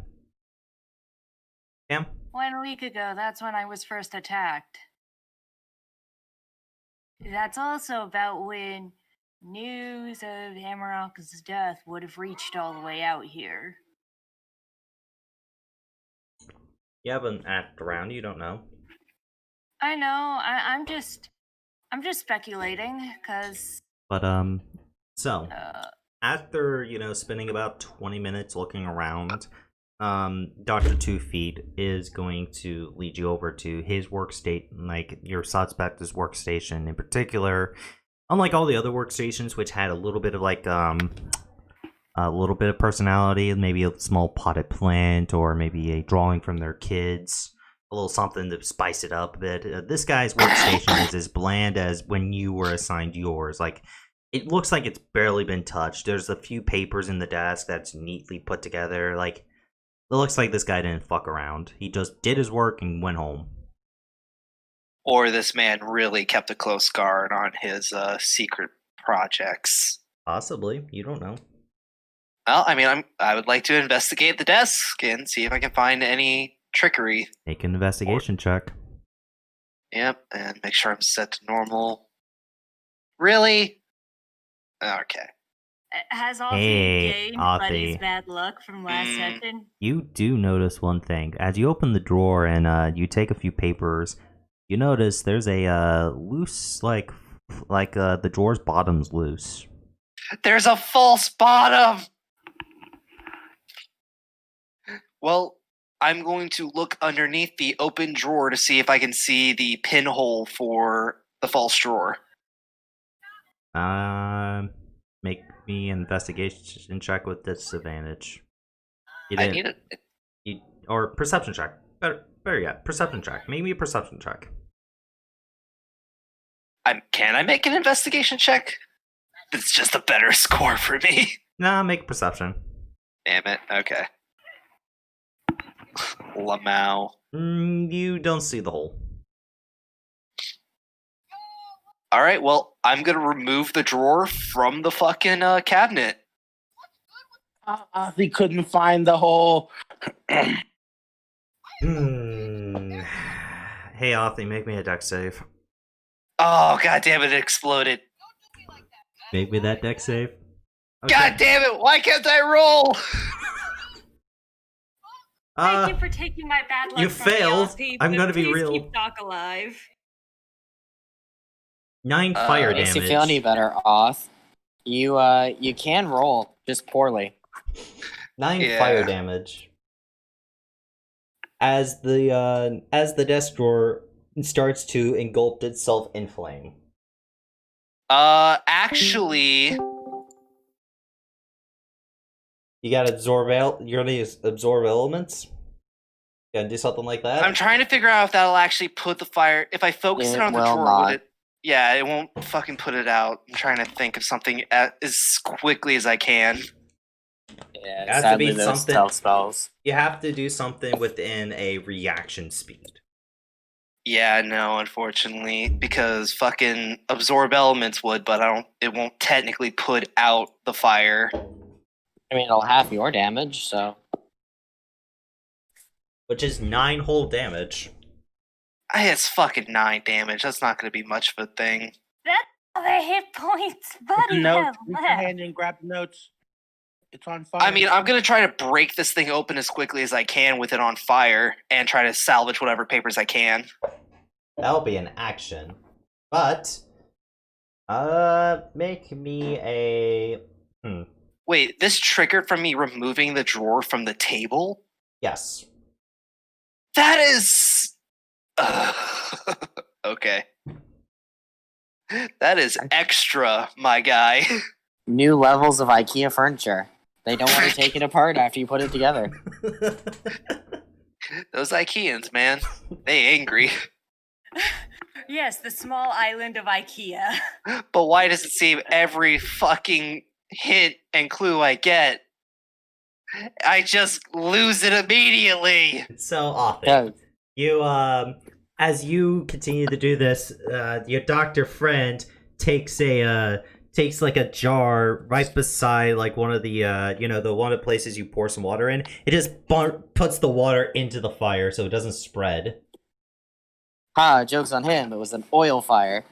Cam? 1 week ago, that's when I was first attacked. That's also about when news of Amarok's death would have reached all the way out here. You haven't asked around, you don't know. I know, I'm just speculating, because... But, so, after, spending about 20 minutes looking around, Dr. 2 Feet is going to lead you over to his workstation, like, your suspect's workstation in particular. Unlike all the other workstations, which had a little bit of, like, a little bit of personality, maybe a small potted plant, or maybe a drawing from their kids. A little something to spice it up a bit. This guy's workstation is as bland as when you were assigned yours. Like, it looks like it's barely been touched. There's a few papers in the desk that's neatly put together. Like, it looks like this guy didn't fuck around. He just did his work and went home. Or this man really kept a close guard on his secret projects. Possibly. You don't know. Well, I mean, I would like to investigate the desk and see if I can find any trickery. Make an investigation check. Yep, and make sure I'm set to normal. Really? Okay. Has Alfie Hey, gained Buddy's Alfie. bad luck from last session? You do notice one thing. As you open the drawer and you take a few papers, you notice there's a loose, like the drawer's bottom's loose. There's a false bottom! Well, I'm going to look underneath the open drawer to see if I can see the pinhole for the false drawer. Make me an investigation check with disadvantage. You I didn't- need it. or perception check. Better yet, perception check. Make me a perception check. Can I make an investigation check? It's just a better score for me. Nah, make perception. Damn it. Okay. Lamau. You don't see the hole. Alright, well, I'm gonna remove the drawer from the fucking cabinet. They couldn't find the hole. Hey, Arthur, make me a deck save. Oh, god damn it, it exploded. Make me that deck save. God damn it, why can't I roll? Thank you for taking my bad luck you from me, failed. Alfie, I'm but gonna be please real. keep Doc alive. 9 fire Makes damage. you feel any better, Oth. You can roll, just poorly. 9 Yeah. fire damage. As the desk drawer starts to engulf itself in flame. Actually, You gotta you're gonna absorb elements? You gotta do something like that? I'm trying to figure out if that'll actually put the fire. If I focus it It on the will drawer, not. would it? Yeah, it won't fucking put it out. I'm trying to think of something as quickly as I can. Yeah, It has to sadly, be those something- stealth spells. You have to do something within a reaction speed. Yeah, no, unfortunately, because fucking absorb elements would, but it won't technically put out the fire. I mean, it'll half your damage, so. Which is 9 whole damage. It's fucking 9 damage. That's not going to be much of a thing. That's all the hit points Buddy Notes. has Reach your left. hand and grab the notes. It's on fire. I mean, I'm going to try to break this thing open as quickly as I can with it on fire and try to salvage whatever papers I can. That'll be an action. But make me a Wait, this triggered from me removing the drawer from the table? yes. That is... okay. That is extra, my guy. New levels of IKEA furniture. They don't want to take it apart after you put it together. Those Ikeans, man. They angry. Yes, the small island of IKEA. But why does it seem every fucking hint and clue I get, I just lose it immediately? So often. Yeah, You as you continue to do this, your doctor friend takes like a jar right beside like one of the the one of the places you pour some water in. It just puts the water into the fire so it doesn't spread. joke's on him. It was an oil fire.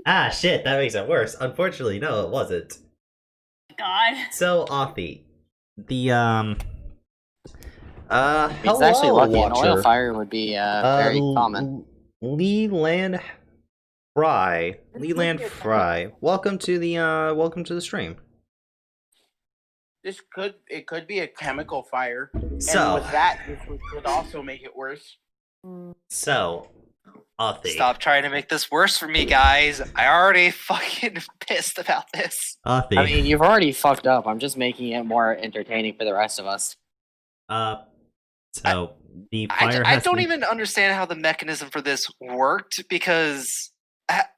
Ah, shit, that makes it worse. Unfortunately, no, it wasn't. God. So, Offie, the He's actually hello, lucky. An Watcher. oil fire would be very common. Leland Fry. Welcome to the stream. It could be a chemical fire. So- and with that, this would also make it worse. So, Authy. Stop trying to make this worse for me, guys. I already fucking pissed about this. Authy. I mean, you've already fucked up. I'm just making it more entertaining for the rest of us. So the fire I has don't been- even understand how the mechanism for this worked because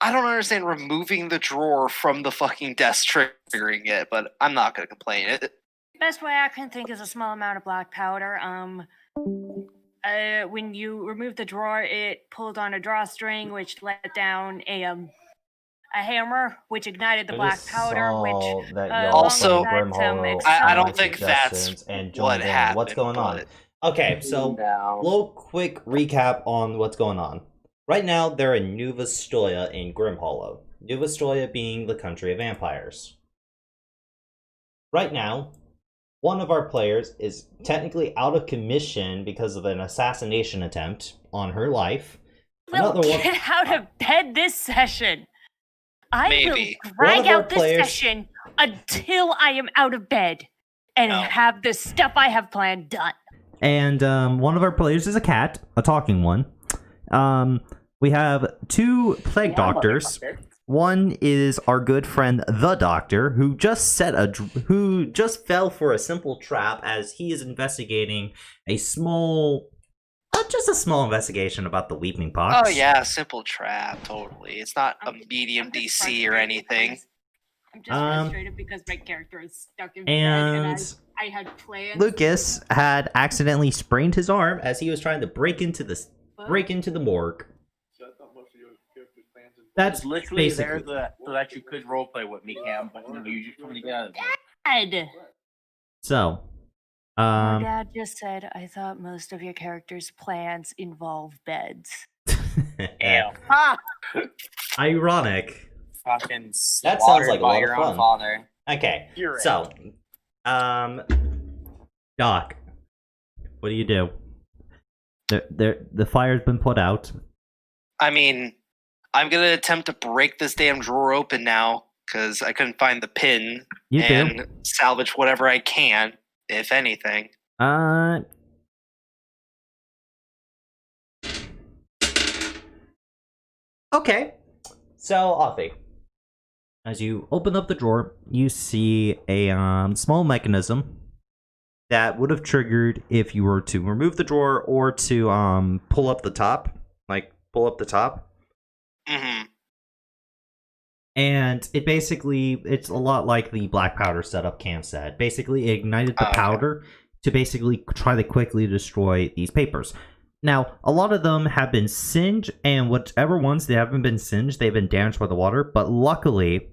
I don't understand removing the drawer from the fucking desk triggering it, but I'm not going to complain. Best way I can think is a small amount of black powder. When you remove the drawer, it pulled on a drawstring, which let down a hammer, which ignited the black powder. Which Also, I don't accelerant- think that's what happened. What's going on? but- Okay, so No. little quick recap on what's going on. Right now, they're in Nuva Stoya in Grim Hollow. Nuva Stoya being the country of vampires. Right now, one of our players is technically out of commission because of an assassination attempt on her life. Will Another one. get out of bed this session. I Maybe. will drag One of our out this players- session until I am out of bed and No. have the stuff I have planned done. And one of our players is a cat, a talking one. We have two plague doctors. One is our good friend the Doctor, who just fell for a simple trap as he is investigating a small, just a small investigation about the Weeping Pox. Oh yeah, simple trap, totally. It's not a medium I'm just DC or frustrated anything. because- I'm just frustrated because my character is stuck in bed And and I had plans. Lucas had accidentally sprained his arm as he was trying to break into the morgue. That's literally basically there so that you could roleplay with me, Cam, but you just want to get out of bed. Dad! so. My dad just said, I thought most of your character's plans involve beds. Ironic. Fucking That sounds like a slaughtered by lot of your own fun. father. Okay, You're so, Doc, what do you do? The fire's been put out. I mean, I'm gonna attempt to break this damn drawer open now because I couldn't find the pin You and salvage whatever I can, if anything. do. Okay. So, Authy, as you open up the drawer, you see a small mechanism that would have triggered if you were to remove the drawer or to pull up the top. Mm-hmm. And it's a lot like the black powder setup Cam said. Basically, it ignited the Okay. powder to basically try to quickly destroy these papers. Now, a lot of them have been singed, and whichever ones they haven't been singed, they've been damaged by the water. But luckily,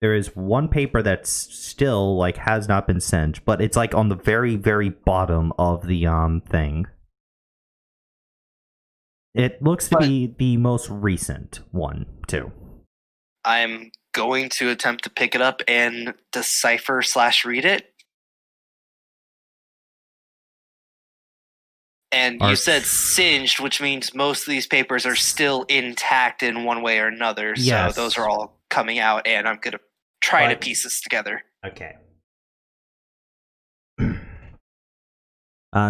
there is one paper that's still, has not been singed. But it's, on the very, very bottom of the, thing. It looks to be the most recent one, too. I'm going to attempt to pick it up and decipher/read it. And you said singed, which means most of these papers are still intact in one way or another. Yes. So those are all coming out, and I'm going to try to But- piece this together. Okay.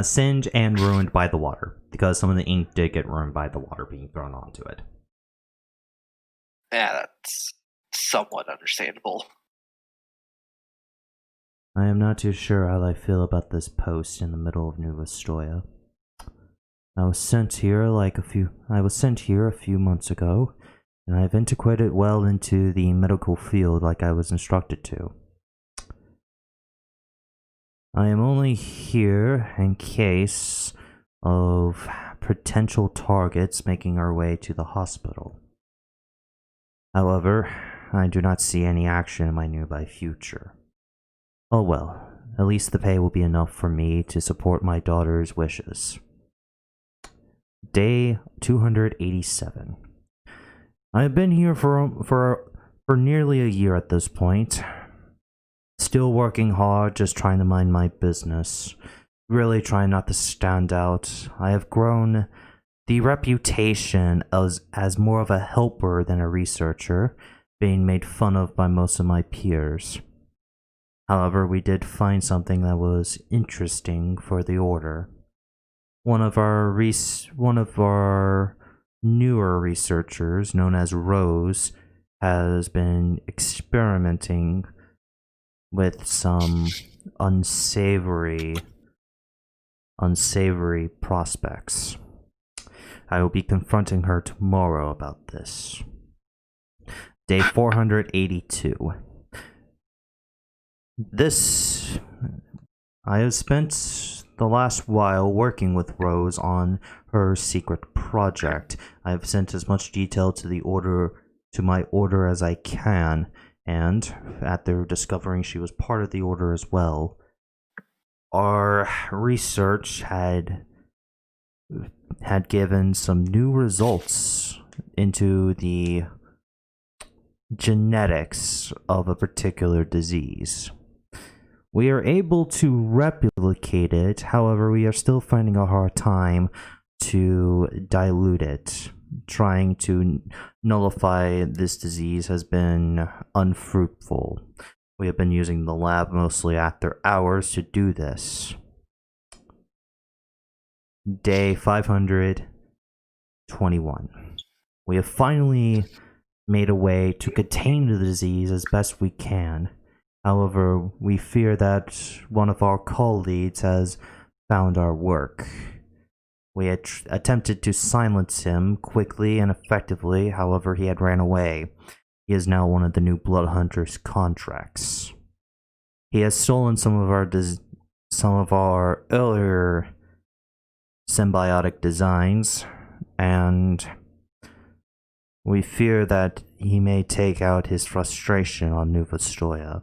Singed and ruined by the water, because some of the ink did get ruined by the water being thrown onto it. Yeah, that's somewhat understandable. I am not too sure how I feel about this post in the middle of Nuva Stoya. I was sent here a few months ago, and I've integrated well into the medical field like I was instructed to. I am only here in case of potential targets making our way to the hospital. However, I do not see any action in my nearby future. Oh well, at least the pay will be enough for me to support my daughter's wishes. Day 287. I have been here for nearly a year at this point. Still working hard, just trying to mind my business. Really trying not to stand out. I have grown the reputation as more of a helper than a researcher, being made fun of by most of my peers. However, we did find something that was interesting for the Order. one of our newer researchers, known as Rose, has been experimenting with some unsavory prospects. I will be confronting her tomorrow about this. Day 482. I have spent the last while working with Rose on her secret project. I have sent as much detail to my order as I can, and after discovering she was part of the order as well, our research had given some new results into the genetics of a particular disease. We are able to replicate it, however, we are still finding a hard time to dilute it. Trying to nullify this disease has been unfruitful. We have been using the lab mostly after hours to do this. Day 521. We have finally made a way to contain the disease as best we can. However, we fear that one of our colleagues has found our work. We had attempted to silence him quickly and effectively, however he had ran away. He is now one of the new Bloodhunters' contracts. He has stolen some of our earlier symbiotic designs, and we fear that he may take out his frustration on Nuvastoya.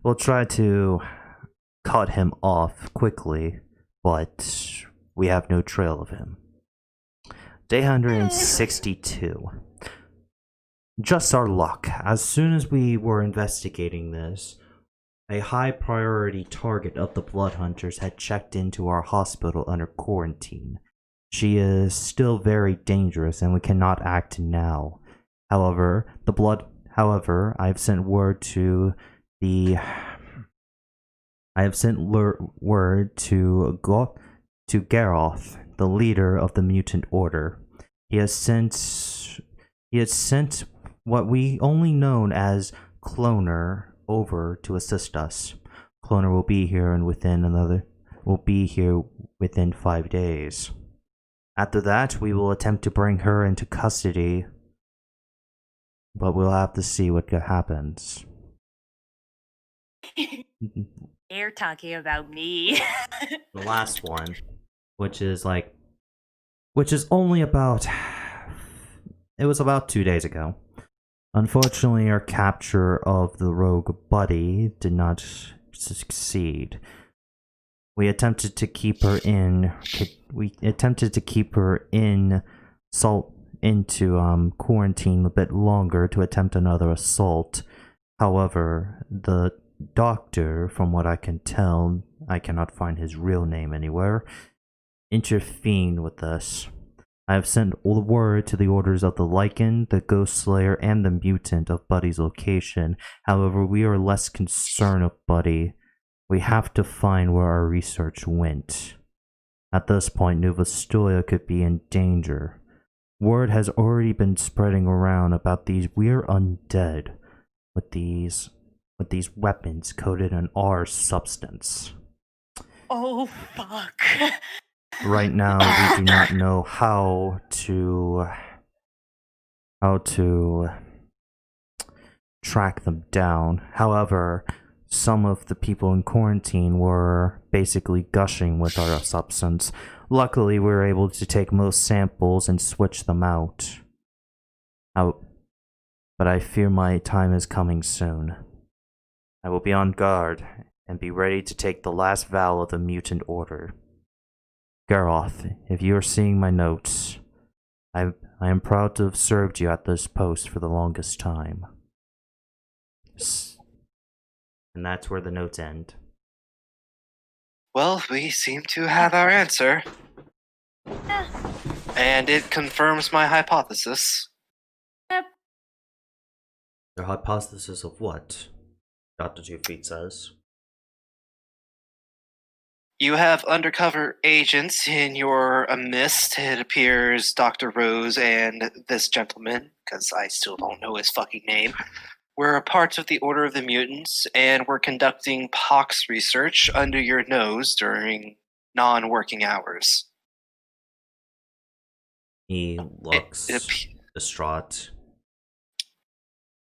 We'll try to cut him off quickly, but we have no trail of him. Day 162. Just our luck. As soon as we were investigating this, a high priority target of the Blood Hunters had checked into our hospital under quarantine. She is still very dangerous and we cannot act now. However, I've sent word to Garroth, the leader of the mutant order. He has sent what we only known as Cloner over to assist us. Cloner will be here within 5 days. After that, we will attempt to bring her into custody, but we'll have to see what happens. They're talking about me. The last one, which is only about... It was about 2 days ago. Unfortunately, our capture of the rogue Buddy did not succeed. We attempted to keep her in quarantine a bit longer to attempt another assault. However, the doctor, from what I can tell, I cannot find his real name anywhere, intervened with us. I have sent all the word to the orders of the Lycan, the Ghost Slayer, and the Mutant of Buddy's location. However, we are less concerned of Buddy. We have to find where our research went. At this point, Nuvastoya could be in danger. Word has already been spreading around about these weird undead with these weapons coated in our substance. Oh, fuck. Right now, we do not know how to track them down. However, some of the people in quarantine were basically gushing with our substance. Luckily, we were able to take most samples and switch them out. But I fear my time is coming soon. I will be on guard and be ready to take the last vow of the mutant order. Garroth, if you are seeing my notes, I am proud to have served you at this post for the longest time. And that's where the notes end. Well, we seem to have our answer. And it confirms my hypothesis. Your hypothesis of what? Dr. Two Feet says. You have undercover agents in your midst. It appears Dr. Rose and this gentleman, because I still don't know his fucking name, were a part of the Order of the Mutants and were conducting pox research under your nose during non-working hours. He looks It appe- distraught.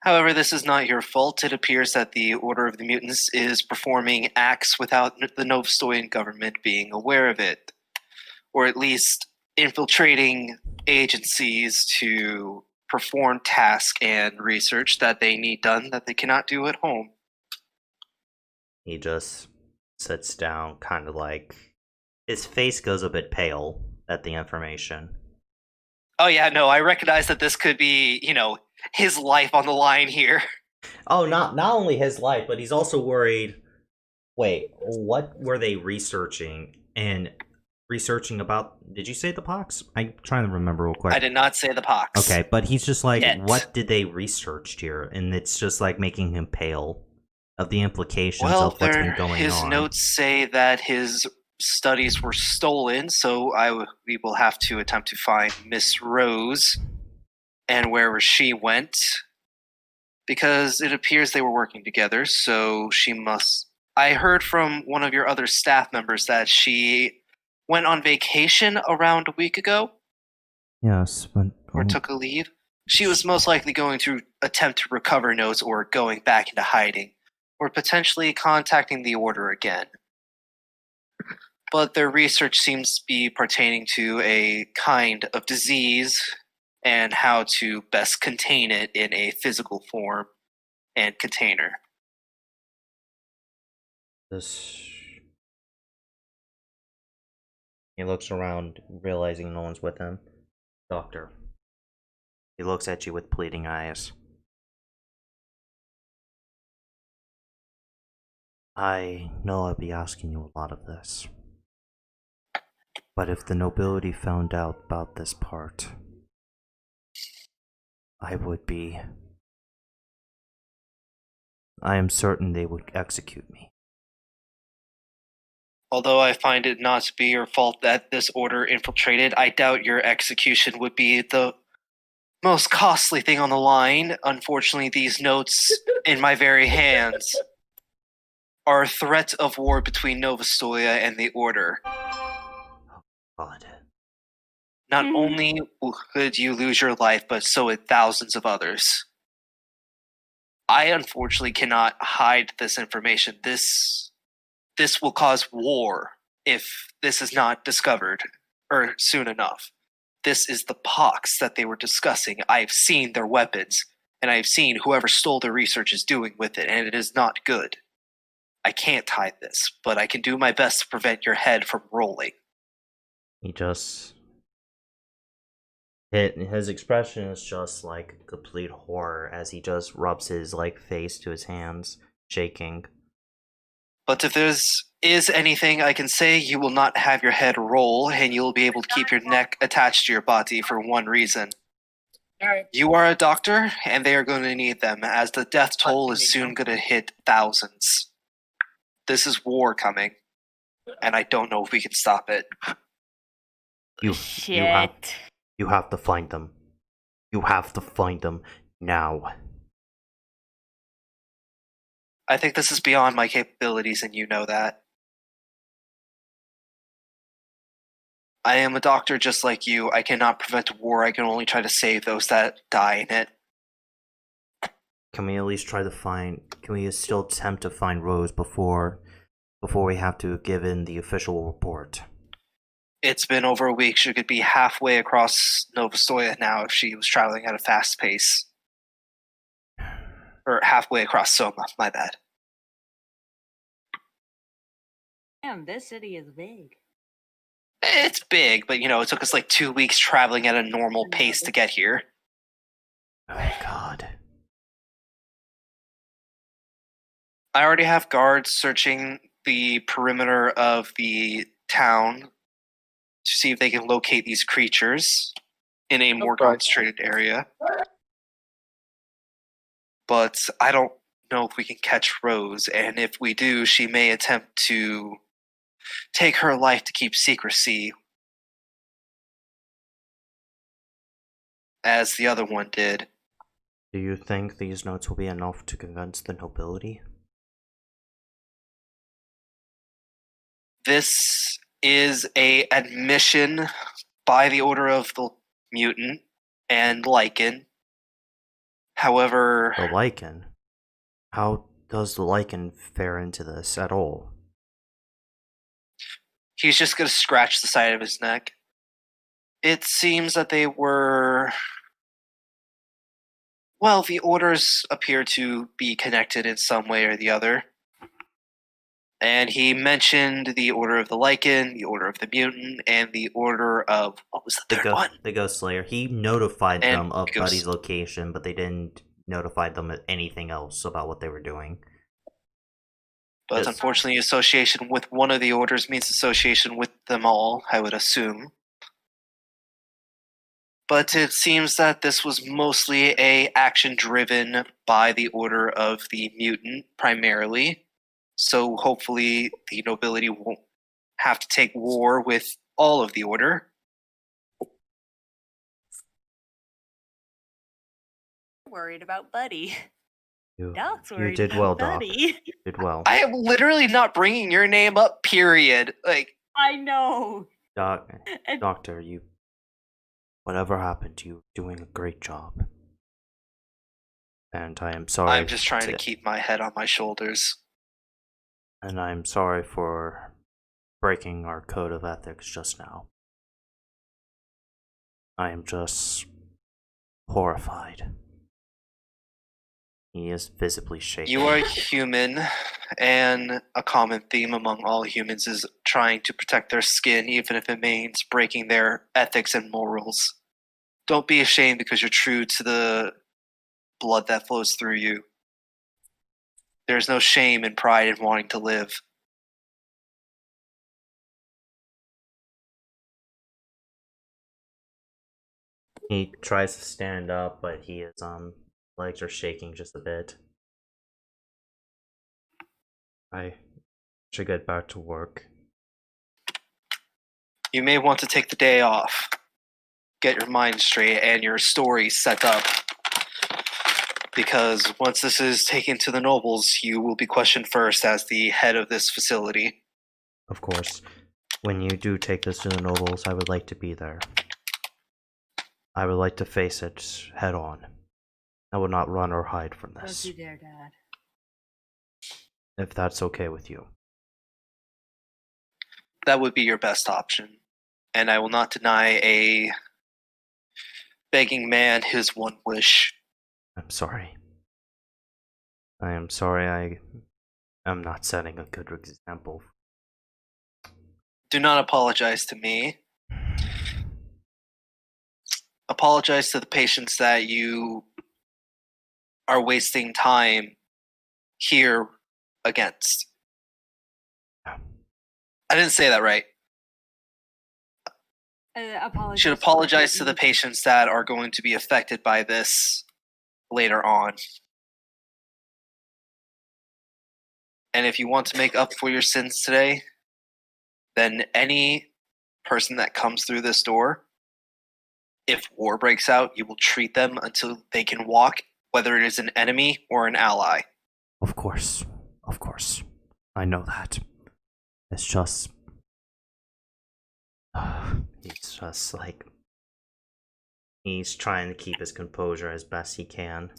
However, this is not your fault. It appears that the Order of the Mutants is performing acts without the Novostoyan government being aware of it, or at least infiltrating agencies to perform tasks and research that they need done that they cannot do at home. He just sits down, kind of like his face goes a bit pale at the information. Oh yeah, no, I recognize that this could be, his life on the line here. Oh, not only his life, but he's also worried. Wait, what were they researching? And researching about? Did you say the pox? I'm trying to remember real quick. I did not say the pox. Okay, but he's just like, Yet. what did they research here? And it's just like making him pale of the implications Well, of what's been going his on. notes say that his studies were stolen, so we will have to attempt to find Miss Rose and wherever she went, because it appears they were working together, so she must... I heard from one of your other staff members that she went on vacation around a week ago, Yes, but or took a leave. She was most likely going to attempt to recover notes or going back into hiding, or potentially contacting the Order again. But their research seems to be pertaining to a kind of disease and how to best contain it in a physical form and container. this. He looks around, realizing no one's with him. Doctor. He looks at you with pleading eyes. I know I'll be asking you a lot of this. But if the nobility found out about this part, I am certain they would execute me. Although I find it not to be your fault that this Order infiltrated, I doubt your execution would be the most costly thing on the line. Unfortunately, these notes in my very hands are a threat of war between Novostoya and the Order. God. Not only could you lose your life, but so would thousands of others. I unfortunately cannot hide this information. This will cause war if this is not discovered or soon enough. This is the pox that they were discussing. I've seen their weapons, and I've seen whoever stole their research is doing with it, and it is not good. I can't hide this, but I can do my best to prevent your head from rolling. He just... His expression is just like complete horror as he just rubs his face to his hands, shaking. But if there is anything I can say, you will not have your head roll, and you'll be able to keep your neck attached to your body for one reason. You are a doctor, and they are going to need them, as the death toll is soon going to hit thousands. This is war coming, and I don't know if we can stop it. Shit. You have to find them. You have to find them now. I think this is beyond my capabilities, and you know that. I am a doctor just like you. I cannot prevent a war. I can only try to save those that die in it. Can we at least try to find... Can we still attempt to find Rose before we have to give in the official report? It's been over a week. She could be halfway across Novostoya now if she was traveling at a fast pace. Or halfway across Soma, my bad. Damn, this city is big. It's big, but it took us 2 weeks traveling at a normal pace to get here. Oh my god. I already have guards searching the perimeter of the town to see if they can locate these creatures in a more concentrated area. But I don't know if we can catch Rose, and if we do, she may attempt to take her life to keep secrecy, as the other one did. Do you think these notes will be enough to convince the nobility? This is a admission by the Order of the Mutant and Lycan. However, The Lycan? How does the Lycan fare into this at all? he's just going to scratch the side of his neck. It seems that they were. Well, the orders appear to be connected in some way or the other. And he mentioned the Order of the Lycan, the Order of the Mutant, and the Order of. What was the third one? The Ghost Slayer. He notified And them of Ghost- Buddy's location, but they didn't notify them of anything else about what they were doing. But Yes. unfortunately, association with one of the orders means association with them all, I would assume. But it seems that this was mostly a action driven by the Order of the Mutant, primarily. So hopefully the nobility won't have to take war with all of the Order. Worried about Buddy. You, Doc's you worried did about well, Doc. Buddy. You did well. I am literally not bringing your name up, period. Like, I know. Doc, And Doctor, you. Whatever happened, you were doing a great job. And I am sorry. I'm just trying to keep my head on my shoulders. And I'm sorry for breaking our code of ethics just now. I am just horrified. He is visibly shaking. You are human, and a common theme among all humans is trying to protect their skin, even if it means breaking their ethics and morals. Don't be ashamed because you're true to the blood that flows through you. There's no shame and pride in wanting to live. He tries to stand up, but he is legs are shaking just a bit. I should get back to work. You may want to take the day off. Get your mind straight and your story set up. Because once this is taken to the nobles, you will be questioned first as the head of this facility. Of course. When you do take this to the nobles, I would like to be there. I would like to face it head on. I would not run or hide from don't this. you dare, Dad. If that's okay with you. That would be your best option. And I will not deny a begging man his one wish. I'm sorry. I am sorry I am not setting a good example. Do not apologize to me. Apologize to the patients that you are wasting time here against. I didn't say that right. Apologize. Should apologize to the patients that are going to be affected by this later on. And if you want to make up for your sins today, then any person that comes through this door, if war breaks out, you will treat them until they can walk, whether it is an enemy or an ally. Of course. Of course. I know that. It's just... He's just like... He's trying to keep his composure as best he can.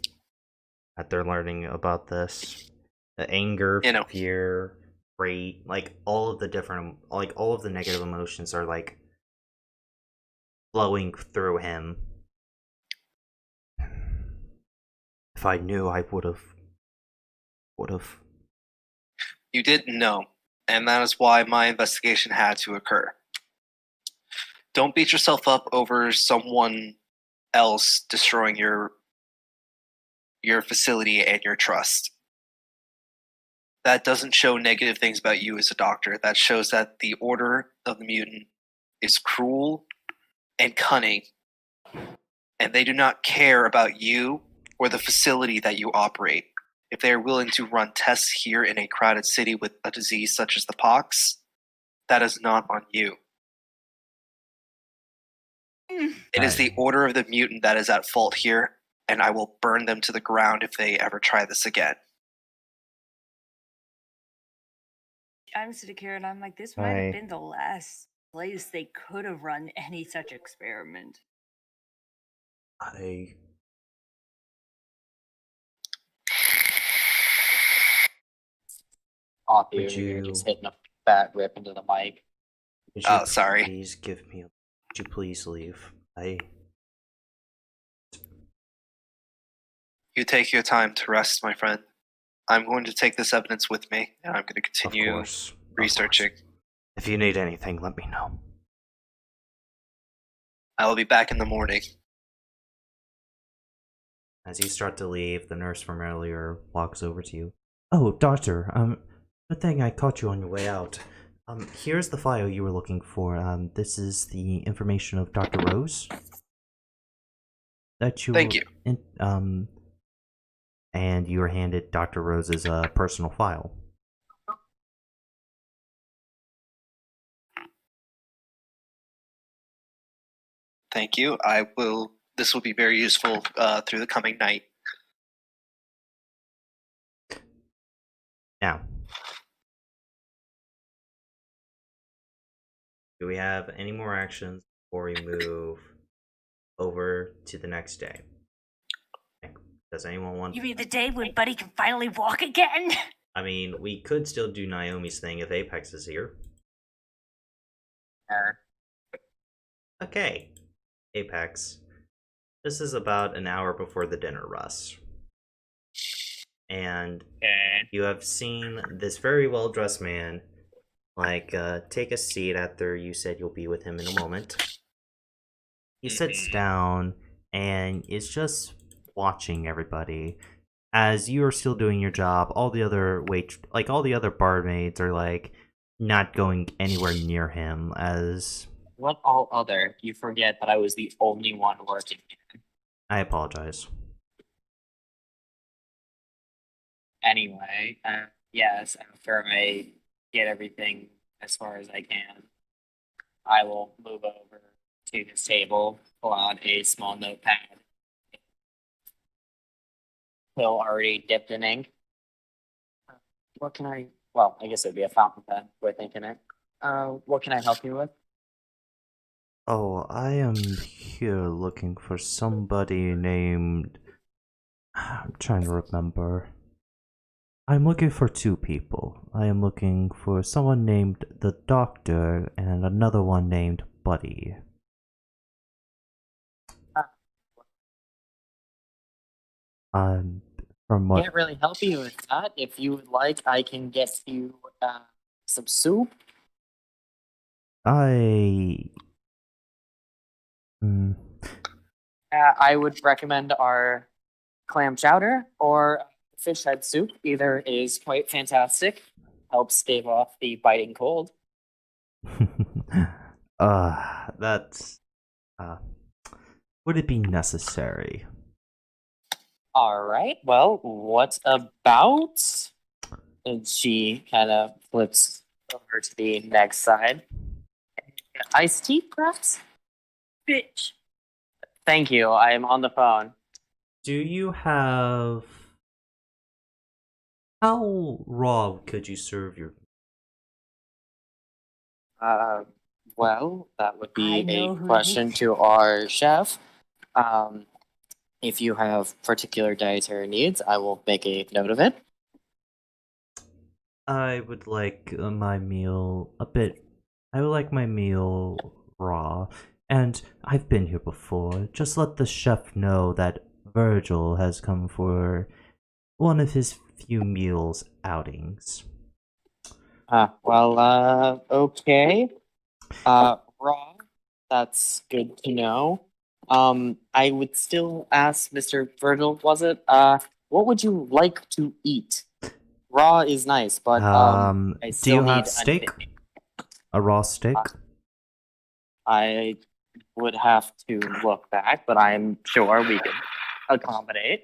After learning about this. The anger, fear, rage, like all of the different... Like all of the negative emotions are like... flowing through him. If I knew, I would've... You didn't know, and that is why my investigation had to occur. Don't beat yourself up over someone else destroying your facility and your trust. That doesn't show negative things about you as a doctor. That shows that the Order of the Mutant is cruel and cunning, and they do not care about you or the facility that you operate. If they are willing to run tests here in a crowded city with a disease such as the pox, that is not on you. It is the Order of the Mutant that is at fault here, and I will burn them to the ground if they ever try this again. I'm sitting here and I'm like, this might have been the last place they could have run any such experiment. I Off Would you're you- just hitting a fat rip into the mic. would Oh, you sorry. Please give me. Would you please leave? You take your time to rest, my friend. I'm going to take this evidence with me, and I'm going to Of continue course. of researching. course. If you need anything, let me know. I will be back in the morning. As you start to leave, the nurse from earlier walks over to you. Oh, doctor, good thing I caught you on your way out. Here's the file you were looking for. This is the information of Dr. Rose. That you Thank you. And you were handed Dr. Rose's personal file. Thank you. This will be very useful through the coming night. Now, do we have any more actions before we move over to the next day? Does anyone want? You mean the day when Buddy can finally walk again? I mean, we could still do Naomi's thing if Apex is here. Okay, Apex. This is about an hour before the dinner rush. And you have seen this very well-dressed man, take a seat after you said you'll be with him in a moment. He sits down and is just watching everybody. As you are still doing your job, all the other all the other barmaids are not going anywhere near him. As What all other? You forget that I was the only one working here. I apologize. Anyway, yes, after I get everything as far as I can, I will move over to his table, pull out a small notepad. Pill already dipped in ink. What can I? Well, I guess it would be a fountain pen with ink in it. What can I help you with? Oh, I am here looking for somebody named... I'm trying to remember. I'm looking for two people. I am looking for someone named the Doctor and another one named Buddy. From what... Can't really help you with that. If you would like, I can get you some soup. I I would recommend our clam chowder or fish head soup. Either is quite fantastic. Helps stave off the biting cold. that's... would it be necessary? All right. Well, what about? And she kind of flips over to the next side. Iced tea, perhaps? Bitch. Thank you. I am on the phone. Do you have... How raw could you serve your... Well, that would be I know a who question to our chef. If you have particular dietary needs, I will make a note of it. I would like my meal a bit... I would like my meal raw. And I've been here before. Just let the chef know that Virgil has come for one of his few meals outings. Okay. Raw, that's good to know. I would still ask Mr. Virgil, was it? What would you like to eat? Raw is nice, but I do still you need have steak? A raw steak? I would have to look back, but I'm sure we can accommodate.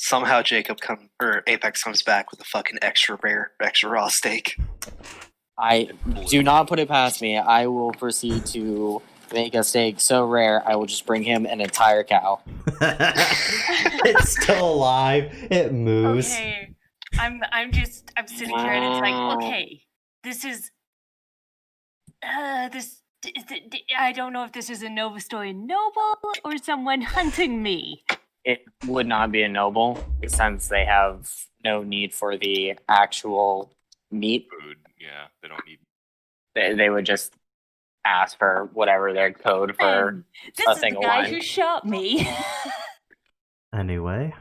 Somehow Apex comes back with a fucking extra rare, extra raw steak. I do not put it past me. I will proceed to make a steak so rare I will just bring him an entire cow. It's still alive. It moves. Okay. I'm sitting here and it's like, okay, this is I don't know if this is a Novastoyan noble or someone hunting me. It would not be a noble since they have no need for the actual meat. Food. Yeah, they don't need. They would just ask for whatever their code for Ben, this a is the thing of guy wine. who shot me. Anyway.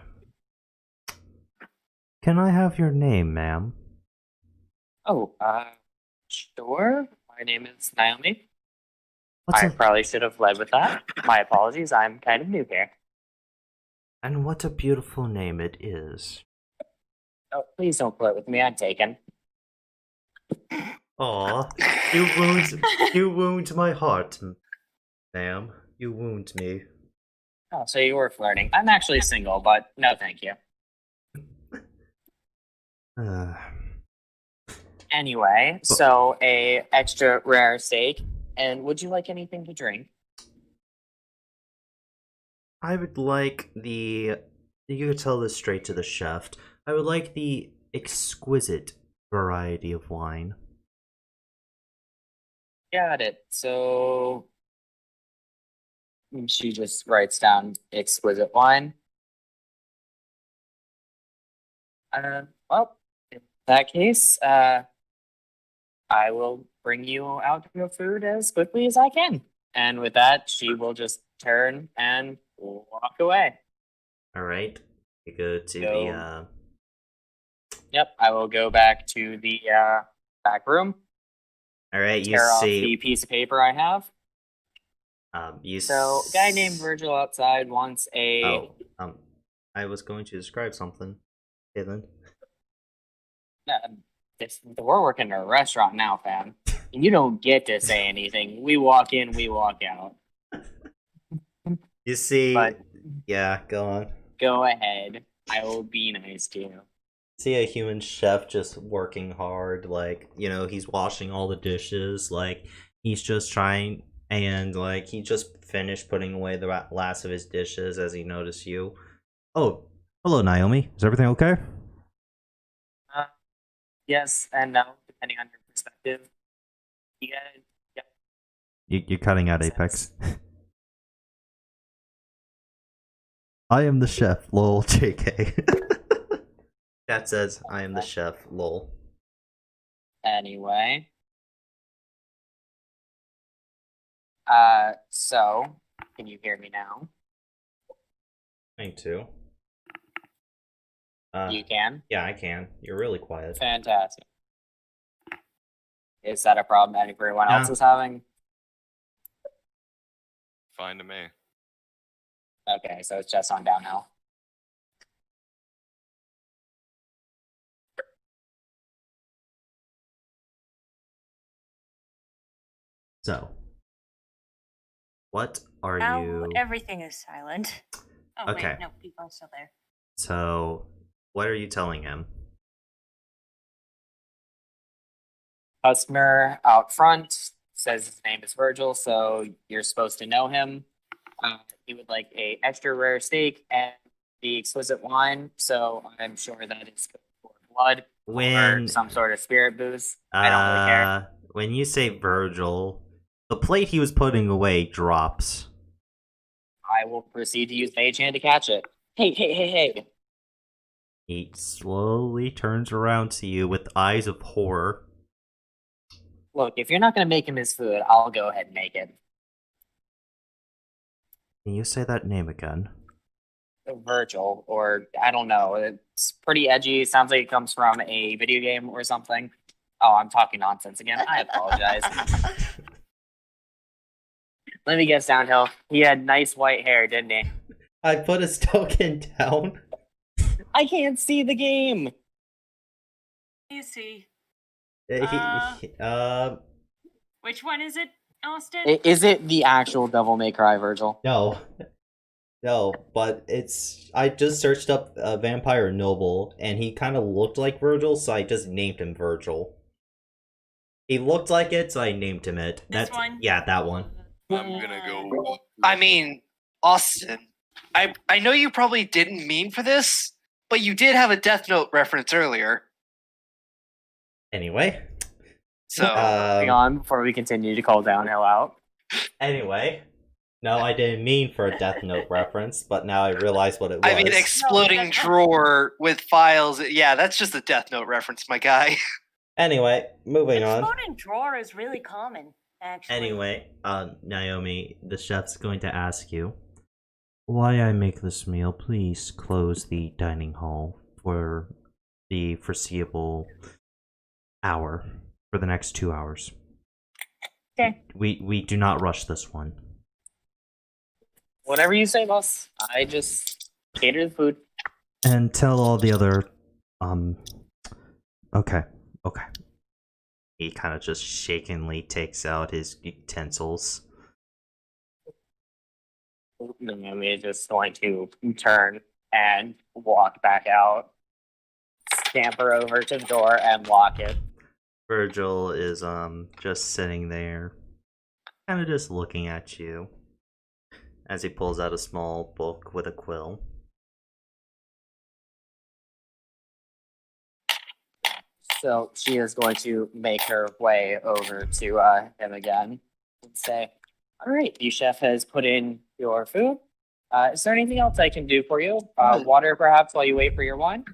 Can I have your name, ma'am? Oh, sure. My name is Naomi. What's I a- probably should have led with that. My apologies. I'm kind of new here. And what a beautiful name it is. Oh, please don't flirt with me. I'm taken. Aw, you wound my heart, ma'am. You wound me. Oh, so you were flirting. I'm actually single, but no, thank you. Anyway, so a extra rare steak. And would you like anything to drink? I would like the. You could tell this straight to the chef. I would like the exquisite variety of wine. Got it. So she just writes down exquisite wine. Well, in that case, I will bring you out your food as quickly as I can. And with that, she will just turn and walk away. Alright. You go to Go. the Yep, I will go back to the back room. Alright, you Tear off the see piece of paper I have. so A guy named Virgil outside wants a. Oh, I was going to describe something. Caitlin. We're working in a restaurant now, fam. And you don't get to say anything. We walk in, we walk out. You see But- yeah, go on. Go ahead. I will be nice to you. See a human chef just working hard, like, he's washing all the dishes, like, he's just trying, and, like, he just finished putting away the last of his dishes as he noticed you. Oh, hello, Naomi. Is everything okay? Yes and no, depending on your perspective. You gotta, You're cutting out Apex. I am the chef, lol, JK. Chat says, I am the chef, lol. Anyway. So, can you hear me now? Me too. You can? Yeah, I can. You're really quiet. Fantastic. Is that a problem that everyone Yeah. else is having? Fine to me. Okay, so it's just on downhill. So, what are Now you? everything is silent. Oh Okay. wait, no, people are still there. So, what are you telling him? Customer out front says his name is Virgil, so you're supposed to know him. He would like a extra rare steak and the exquisite wine, so I'm sure that it's good for blood or When some sort of spirit booze. I don't really care. When you say Virgil, the plate he was putting away drops. I will proceed to use Mage Hand to catch it. Hey. He slowly turns around to you with eyes of horror. Look, if you're not going to make him his food, I'll go ahead and make it. Can you say that name again? Virgil, or I don't know. It's pretty edgy. Sounds like it comes from a video game or something. Oh, I'm talking nonsense again. I apologize. Let me guess, downhill. He had nice white hair, didn't he? I put his token down. I can't see the game. You see, Uh, which one is it, Austin? Is it the actual Devil May Cry, Virgil? no. No, but I just searched up Vampire Noble, and he kind of looked like Virgil, so I just named him Virgil. He looked like it, so I named him it. This one? Yeah, that one. I'm gonna go. With I mean, Austin, I know you probably didn't mean for this, but you did have a Death Note reference earlier. Anyway. So Hang on before we continue to call Downhill out. Anyway. No, I didn't mean for a Death Note reference, but now I realize what it was. I mean, exploding drawer with files. Yeah, that's just a Death Note reference, my guy. Anyway, moving on. Exploding drawer is really common, actually. Anyway, Naomi, the chef's going to ask you, while I make this meal, please close the dining hall for the foreseeable hour, for the next 2 hours. Okay. We do not rush this one. Whatever you say, boss. I just cater the food. And tell all the other, okay. He kind of just shakenly takes out his utensils. Naomi is just going to turn and walk back out, scamper over to the door and lock it. Virgil is just sitting there, kind of just looking at you as he pulls out a small book with a quill. So she is going to make her way over to him again and say, "All right, the chef has put in your food. Is there anything else I can do for you? Water, perhaps, while you wait for your wine?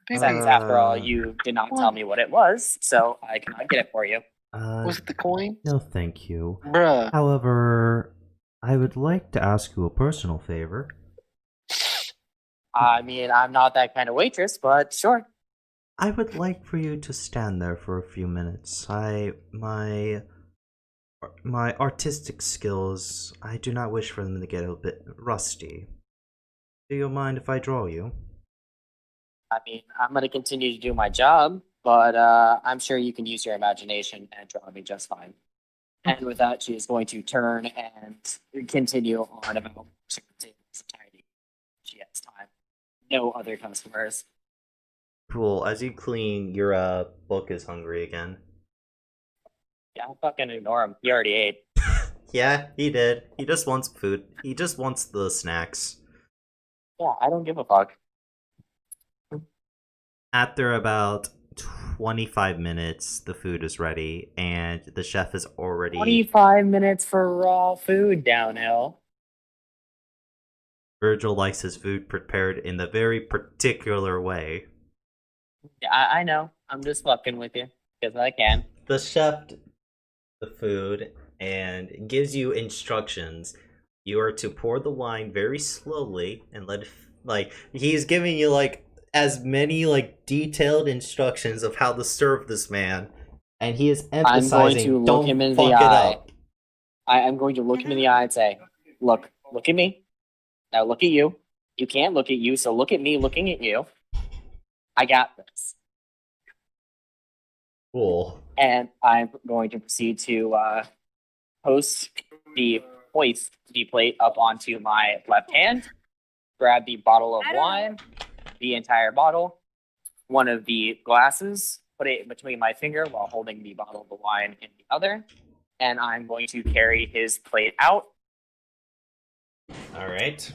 Since, after all, you did not tell me what it was, so I cannot get it for you." Was it the coin? No, thank you. Bruh. However, I would like to ask you a personal favor. I mean, I'm not that kind of waitress, but sure. I would like for you to stand there for a few minutes. My artistic skills, I do not wish for them to get a bit rusty. Do you mind if I draw you? I mean, I'm going to continue to do my job, but I'm sure you can use your imagination and draw me just fine. And with that, she is going to turn and continue on about tidy. She has time. No other customers. Cool. As you clean, your book is hungry again. Yeah, I'll fucking ignore him. He already ate. Yeah, he did. He just wants food. He just wants the snacks. Yeah, I don't give a fuck. After about 25 minutes, the food is ready, and the chef is already... 25 minutes for raw food, Downhill. Virgil likes his food prepared in the very particular way. Yeah, I know. I'm just fucking with you, because I can. The chef the food and gives you instructions. You are to pour the wine very slowly and let it, he's giving you as many detailed instructions of how to serve this man, and he is emphasizing, I'm going to look don't him in fuck the it eye. up. I am going to look him in the eye and say, look at me. Now look at you. You can't look at you, so look at me looking at you. I got this. Cool. And I'm going to proceed to hoist the plate up onto my left hand, grab the bottle of wine, the entire bottle, one of the glasses, put it between my finger while holding the bottle of the wine in the other, and I'm going to carry his plate out. All right.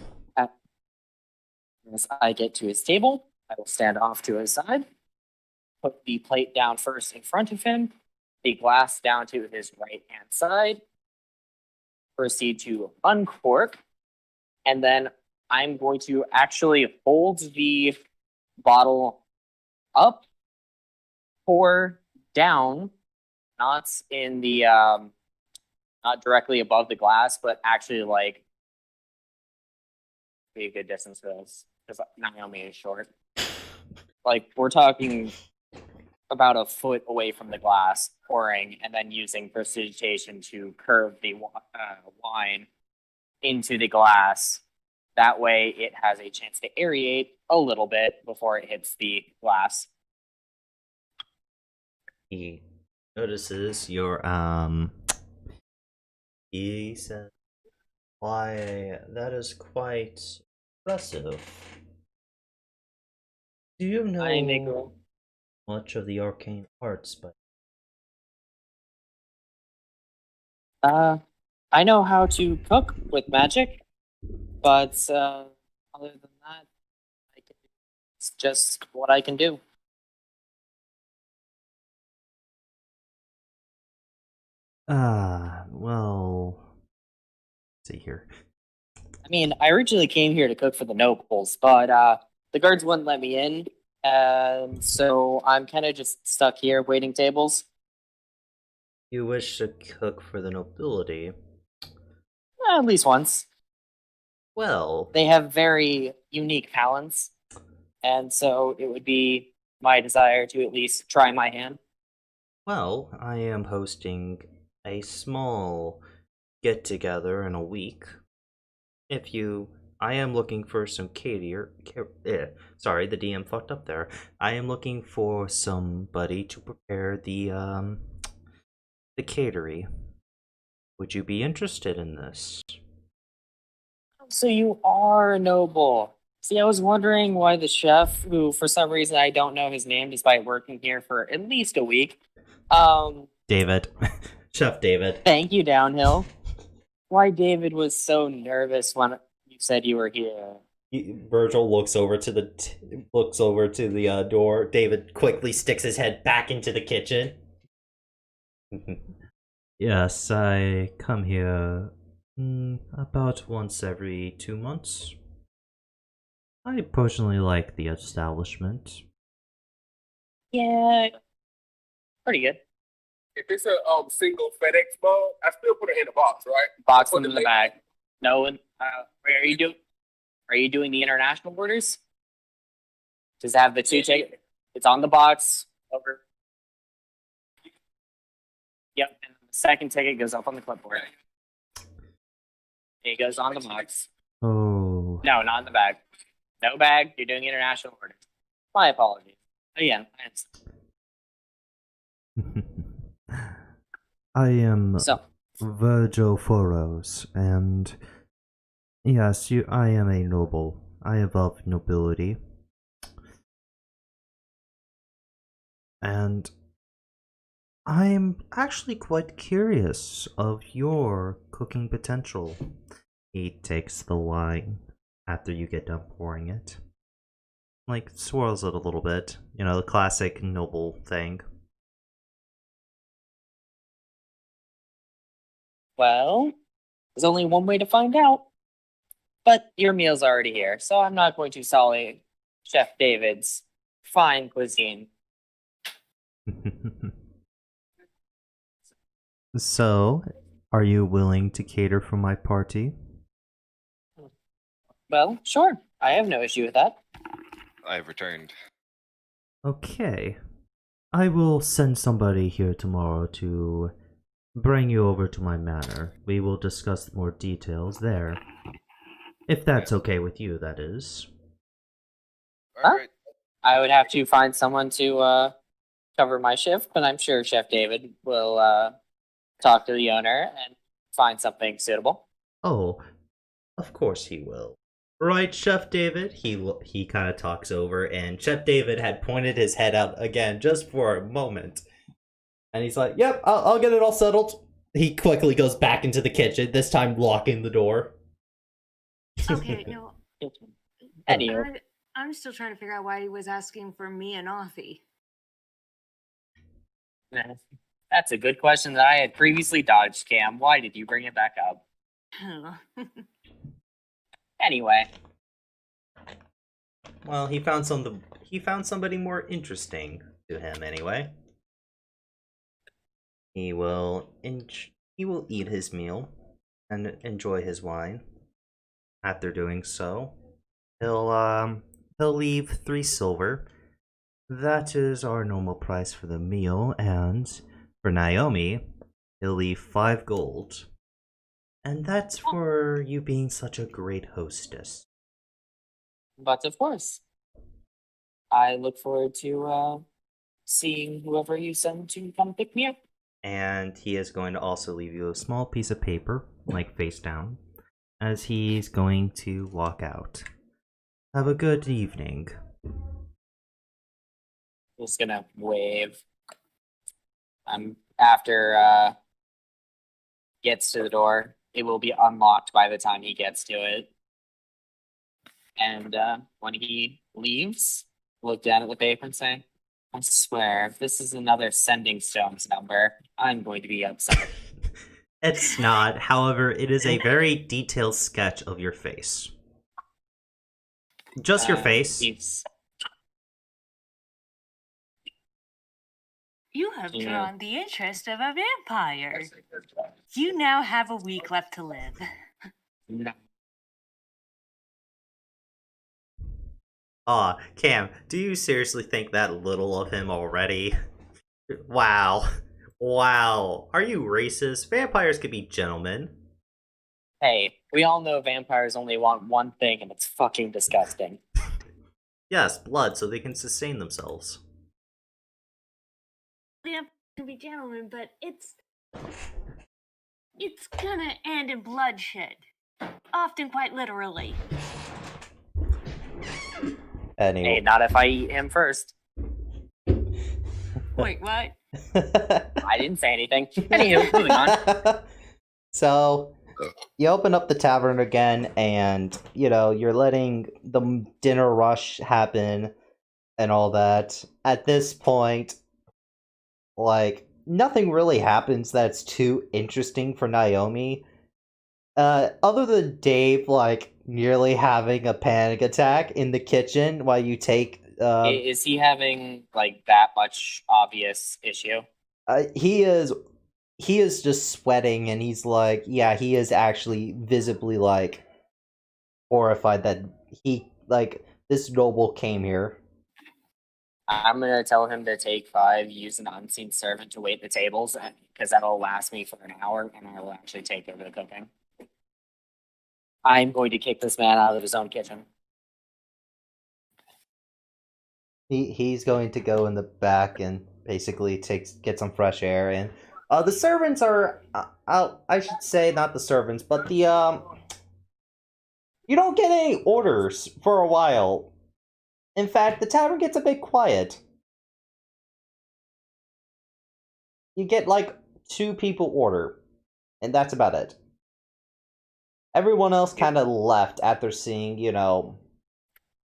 As I get to his table, I will stand off to his side, put the plate down first in front of him, the glass down to his right-hand side, proceed to uncork, and then I'm going to actually hold the bottle up, pour down, not in the, not directly above the glass, but actually be a good distance for this, because Naomi is short. We're talking about a foot away from the glass, pouring, and then using precipitation to curve the wine into the glass. That way it has a chance to aerate a little bit before it hits the glass. He notices your he says, Why, that is quite impressive. Do you I make know much of the arcane arts, but I know how to cook with magic, but other than that, it's just what I can do. well, let's see here. I mean, I originally came here to cook for the nobles, but the guards wouldn't let me in, and so I'm kind of just stuck here waiting tables. You wish to cook for the nobility. At least once. Well, They have very unique talents, and so it would be my desire to at least try my hand. well, I am hosting a small get together in a week. I am looking for some sorry, the DM fucked up there. I am looking for somebody to prepare the catering. Would you be interested in this? So you are a noble. See, I was wondering why the chef, who for some reason I don't know his name despite working here for at least a week, David. Chef David. thank you, Downhill. Why David was so nervous when you said you were here. Virgil looks over to the door. David quickly sticks his head back into the kitchen. Yes, I come here about once every 2 months. I personally like the establishment. Yeah, pretty good. If it's a single FedEx ball, I still put it in a box, right? Box Put them in the the bag. No one. Are you doing? Are you doing the international orders? Does it have the two ticket? It's on the box. Over. Yep. And the second ticket goes up on the clipboard. It goes on the box. Oh. No, not in the bag. No bag. You're doing international orders. My apologies. Again, I am so Virgil Foros, and yes, I am a noble. I am of nobility. And I'm actually quite curious of your cooking potential. He takes the wine after you get done pouring it. Like, swirls it a little bit. You know, the classic noble thing. well, there's only one way to find out. But your meal's already here, so I'm not going to sully Chef David's fine cuisine. So, are you willing to cater for my party? Well, sure. I have no issue with that. I've returned. Okay. I will send somebody here tomorrow to bring you over to my manor. We will discuss more details there. If that's okay with you, that is. Alright. I would have to find someone to cover my shift, but I'm sure Chef David will talk to the owner and find something suitable. Oh, of course he will. Right, Chef David? He kind of talks over, and Chef David had pointed his head out again just for a moment. And he's like, yep, I'll get it all settled. He quickly goes back into the kitchen, this time locking the door. Okay, no. Anyway, I'm still trying to figure out why he was asking for me and Offie. that's a good question that I had previously dodged, Cam. Why did you bring it back up? I don't know. Anyway, Well, he found somebody more interesting to him anyway. He will eat his meal and enjoy his wine. After doing so, he'll leave 3 silver. That is our normal price for the meal, and for Naomi, he'll leave 5 gold. And that's for you being such a great hostess. but of course, I look forward to seeing whoever you send to come pick me up. And he is going to also leave you a small piece of paper, like face down. as he's going to walk out. Have a good evening. Just gonna wave. After gets to the door, it will be unlocked by the time he gets to it. And when he leaves, look down at the paper and say, "I swear, if this is another Sending Stones number, I'm going to be upset." It's not, however, it is a very detailed sketch of your face. Just your face. You have Yeah. drawn the interest of a vampire. You now have a week left to live. No. Aw, Cam, do you seriously think that little of him already? Wow. Wow. Are you racist? Vampires could be gentlemen. Hey, we all know vampires only want one thing, and it's fucking disgusting. Yes, blood, so they can sustain themselves. Vampires can be gentlemen, but it's gonna end in bloodshed. Often quite literally. Anyway. Hey, not if I eat him first. Wait, what? I didn't say anything. Anywho, moving on. So, you open up the tavern again, and, you're letting the dinner rush happen and all that. At this point, nothing really happens that's too interesting for Naomi. Other than Dave, nearly having a panic attack in the kitchen while you take... Is he having, that much obvious issue? He is just sweating, and he's he is actually visibly, horrified that this noble came here. I'm gonna tell him to take 5, use an unseen servant to wait the tables, because that'll last me for an hour, and I will actually take over the cooking. I'm going to kick this man out of his own kitchen. He's going to go in the back and basically get some fresh air, and the servants are I should say not the servants, but the you don't get any orders for a while. In fact, the tavern gets a bit quiet. You get 2 people order, and that's about it. Everyone else kind of left after seeing,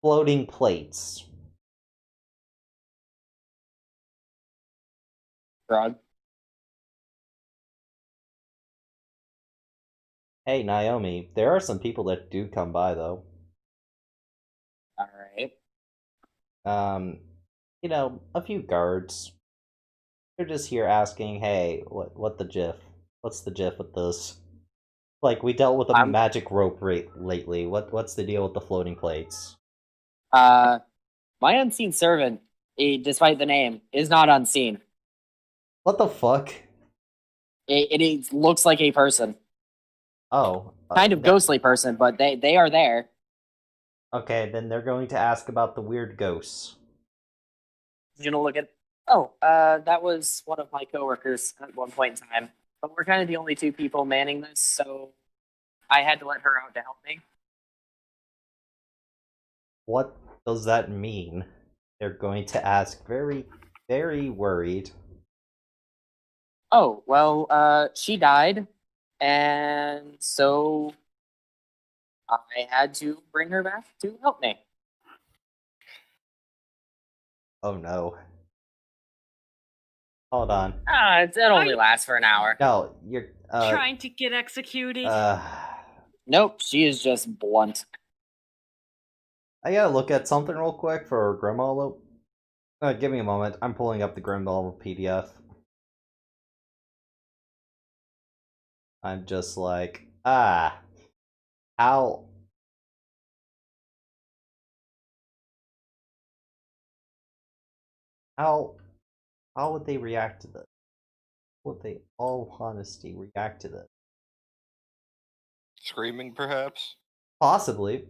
floating plates. Grog? Hey, Naomi, there are some people that do come by, though. Alright. A few guards. They're just here asking, hey, what the jiff? What's the jiff with this? We dealt with a magic rope lately. What's the deal with the floating plates? My unseen servant, despite the name, is not unseen. What the fuck? It looks like a person. Oh. Kind of ghostly person, but they are there. Okay, then they're going to ask about the weird ghosts. You know, look at... Oh, that was one of my coworkers at one point in time. But we're kind of the only 2 people manning this, so I had to let her out to help me. What does that mean? They're going to ask, very, very worried. Oh, well, she died, and so I had to bring her back to help me. Oh no. Hold on. It only lasts for an hour. No, you're, Trying to get executed? Nope, she is just blunt. I gotta look at something real quick for Grimmauld. Give me a moment. I'm pulling up the Grimmauld PDF. I'm just how would they react to this? Would they, all honesty, react to this? Screaming, perhaps? Possibly.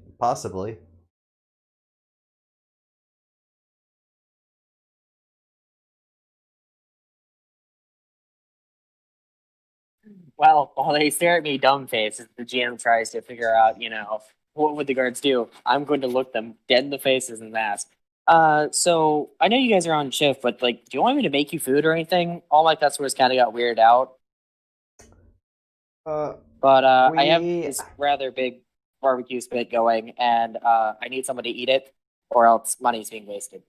Well, while they stare at me dumb face as the GM tries to figure out, what would the guards do, I'm going to look them dead in the faces and ask, so I know you guys are on shift, but like, do you want me to make you food or anything? All my customers kind of got weirded out. But I have we- this rather big barbecue spit going, and I need somebody to eat it, or else money's being wasted.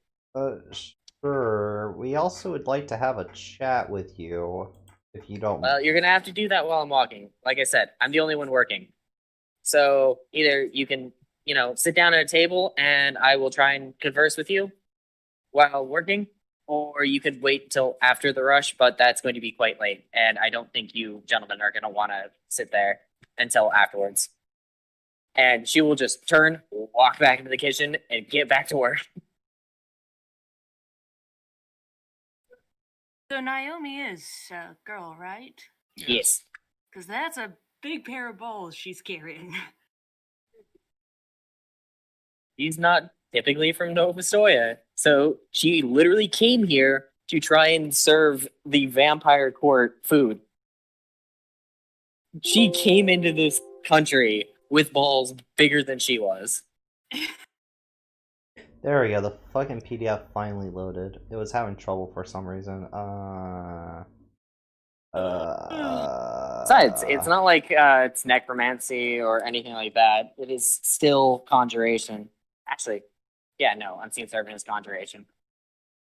Sure. We also would like to have a chat with you, if you don't. Well, you're gonna have to do that while I'm walking. Like I said, I'm the only one working. So either you can, sit down at a table and I will try and converse with you while working, or you could wait till after the rush, but that's going to be quite late, and I don't think you gentlemen are gonna want to sit there until afterwards. And she will just turn, walk back into the kitchen, and get back to work. So Naomi is a girl, right? Yes. Because that's a big pair of balls she's carrying. She's not typically from Nova Soya. So she literally came here to try and serve the vampire court food. She came into this country with balls bigger than she was. There we go. The fucking PDF finally loaded. It was having trouble for some reason. Besides, it's not like it's necromancy or anything like that. It is still conjuration. Actually, yeah, no, unseen servant is conjuration.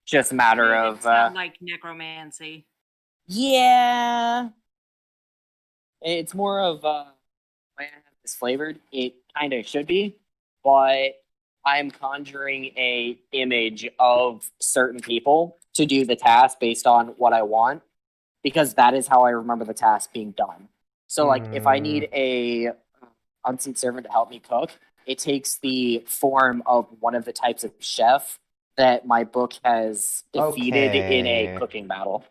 Just a matter of It's not like necromancy. yeah. It's more of the way I have this flavored. It kind of should be, but I'm conjuring a image of certain people to do the task based on what I want, because that is how I remember the task being done. So, like, if I need a unseen servant to help me cook, it takes the form of one of the types of chef that my book has defeated in a Okay. cooking battle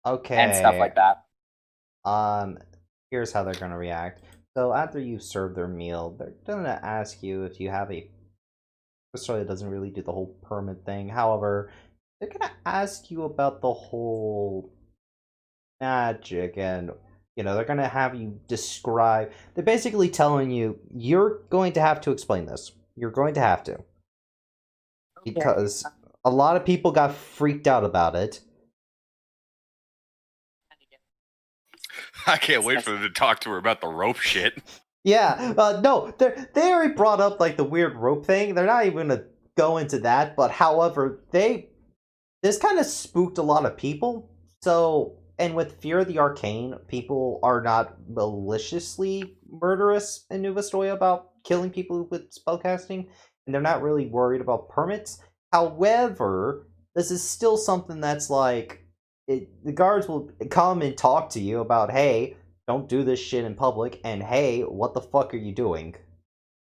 Okay. and stuff like that. Here's how they're gonna react. So after you serve their meal, they're gonna ask you if you have a. Australia doesn't really do the whole permit thing. However, they're gonna ask you about the whole magic, and they're gonna have you describe. They're basically telling you you're going to have to explain this. You're going to have to, because a lot of people got freaked out about it. I can't wait for them to talk to her about the rope shit. Yeah, no, they already brought up like the weird rope thing. They're not even gonna go into that, but however, this kind of spooked a lot of people. So, and with Fear of the Arcane, people are not maliciously murderous in New Vestoria about killing people with spellcasting, and they're not really worried about permits. However, this is still something that's like, the guards will come and talk to you about, hey, don't do this shit in public, and hey, what the fuck are you doing?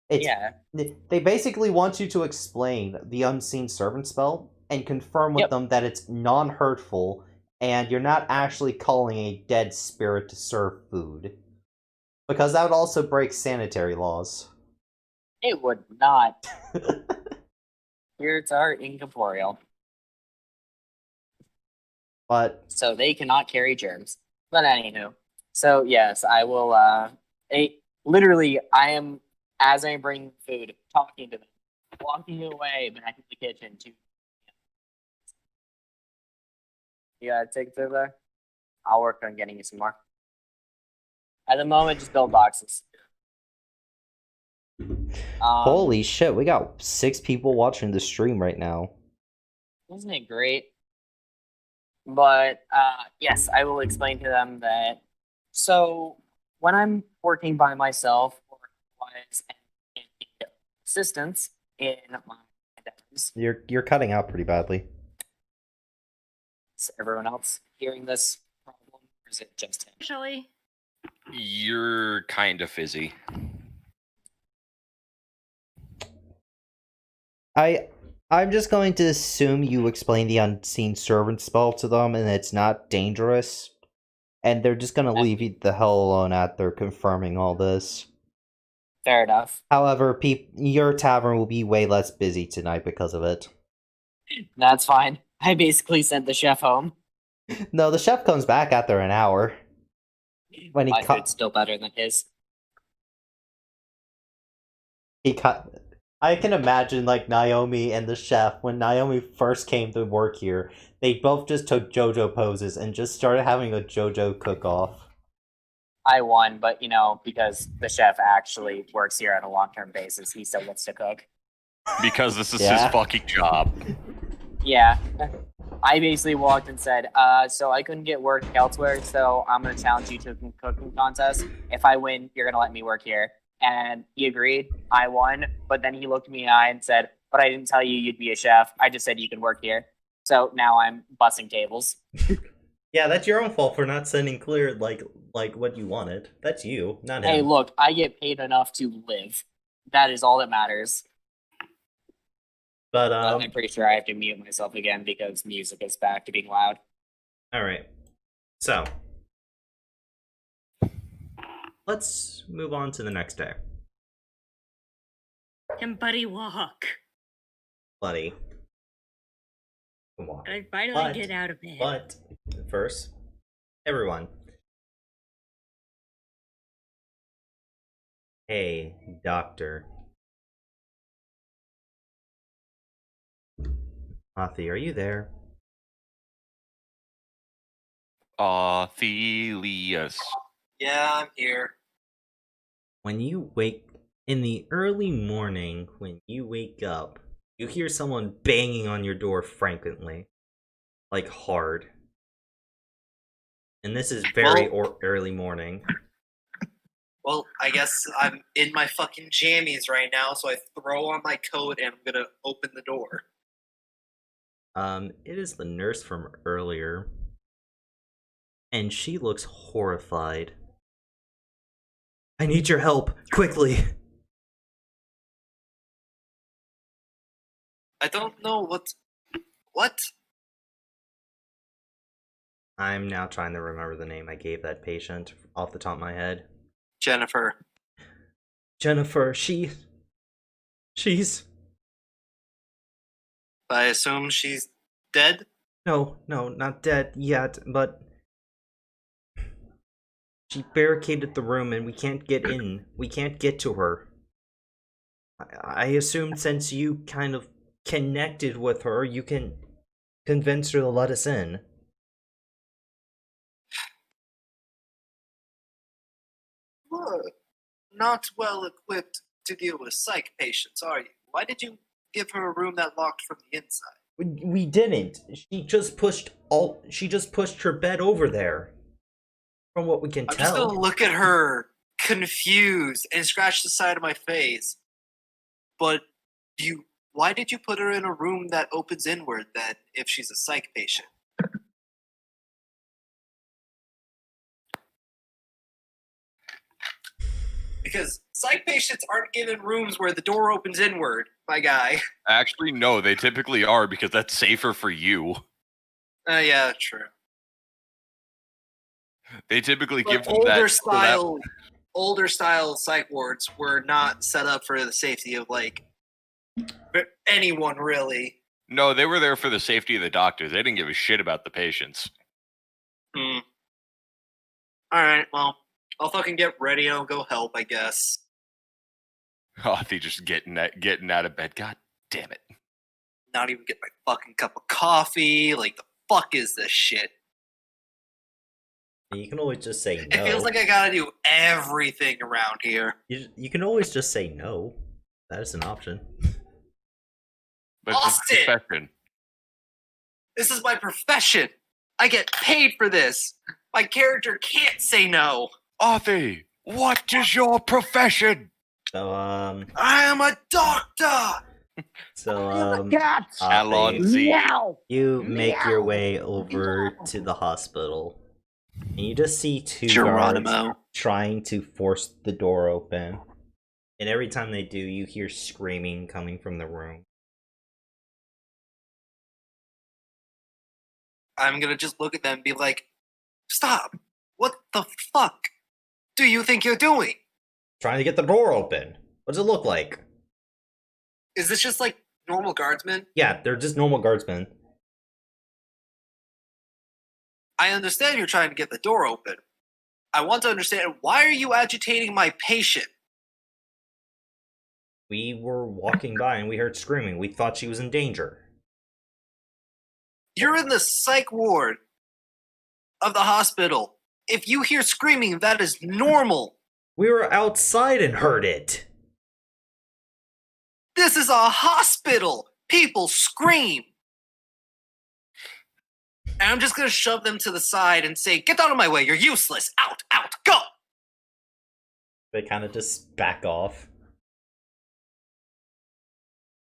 Yeah. They basically want you to explain the unseen servant spell and confirm with them that it's non-hurtful and you're not actually calling a dead spirit to serve food. Because that would also break sanitary laws. It would not. Spirits are incorporeal, But so they cannot carry germs. But anywho, so yes, I will. Literally, I am, as I bring food, talking to them, walking away back to the kitchen to. You gotta take it through there. I'll work on getting you some more. At the moment, just build boxes. holy shit, we got 6 people watching the stream right now. Isn't it great? But yes, I will explain to them that. So when I'm working by myself or otherwise and need assistance in my endeavors, You're cutting out pretty badly. is everyone else hearing this problem, or is it just him? Actually, You're kind of fizzy. I'm just going to assume you explain the unseen servant spell to them and it's not dangerous. And they're just gonna leave you the hell alone after confirming all this. Fair enough. However, your tavern will be way less busy tonight because of it. That's fine. I basically sent the chef home. No, the chef comes back after an hour. when he My cut, food's still better than his. he cut. I can imagine like Naomi and the chef when Naomi first came to work here. They both just took JoJo poses and just started having a JoJo cook-off. I won, but because the chef actually works here on a long-term basis, he still gets to cook. Because this is Yeah. his fucking job. Yeah. I basically walked and said, so I couldn't get work elsewhere, so I'm going to challenge you to a cooking contest. If I win, you're going to let me work here. And he agreed. I won. But then he looked me in the eye and said, but I didn't tell you you'd be a chef. I just said you could work here. So now I'm bussing tables. Yeah, that's your own fault for not sending clear like what you wanted. That's you, not him. Hey, look, I get paid enough to live. That is all that matters. But I'm pretty sure I have to mute myself again because music is back to being loud. all right. So, let's move on to the next day. And Buddy walk. Buddy. Come on. I finally But- get out of bed. But first, everyone. Hey, doctor. Athi, are you there? Athelius. Yeah, I'm here. When you wake in the early morning, when you wake up, you hear someone banging on your door frequently, like hard. And this is very early morning. Well, I guess I'm in my fucking jammies right now, so I throw on my coat and I'm gonna open the door. It is the nurse from earlier, and she looks horrified. I need your help, quickly! I don't know what? I'm now trying to remember the name I gave that patient off the top of my head. Jennifer. Jennifer, she's... I assume she's dead? No, not dead yet, but... She barricaded the room and we can't get in. We can't get to her. I assumed since you kind of connected with her, you can convince her to let us in. Not well equipped to deal with psych patients, are you? Why did you give her a room that locked from the inside? We didn't. She just pushed her bed over there. From what we can I'm just tell. gonna look at her confused and scratch the side of my face. But why did you put her in a room that opens inward then if she's a psych patient? Because psych patients aren't given rooms where the door opens inward, my guy. Actually, no, they typically are because that's safer for you. Yeah, true. They typically But give them that. older style psych wards were not set up for the safety of anyone really. No, they were there for the safety of the doctors. They didn't give a shit about the patients. All right, well, I'll fucking get ready and I'll go help, I guess. Oh, they just getting out of bed. God damn it. Not even get my fucking cup of coffee. Like, the fuck is this shit? You can always just say no. It feels like I gotta do everything around here. You can always just say no. That is an option. But it's Austin! a profession. This is my profession. I get paid for this. My character can't say no. Athi, what is your profession? So I am a doctor. Alonzi. you make your way over to the hospital. And you just see two Geronimo. guards trying to force the door open. And every time they do, you hear screaming coming from the room. I'm gonna just look at them and be like, stop. What the fuck do you think you're doing? Trying to get the door open. What does it look like? Is this just like normal guardsmen? Yeah, they're just normal guardsmen. I understand you're trying to get the door open, I want to understand, why are you agitating my patient? We were walking by and we heard screaming. We thought she was in danger. You're in the psych ward of the hospital. If you hear screaming, that is normal. We were outside and heard it. This is a hospital. People scream. And I'm just going to shove them to the side and say, get out of my way. You're useless. Out, out, go. They kind of just back off.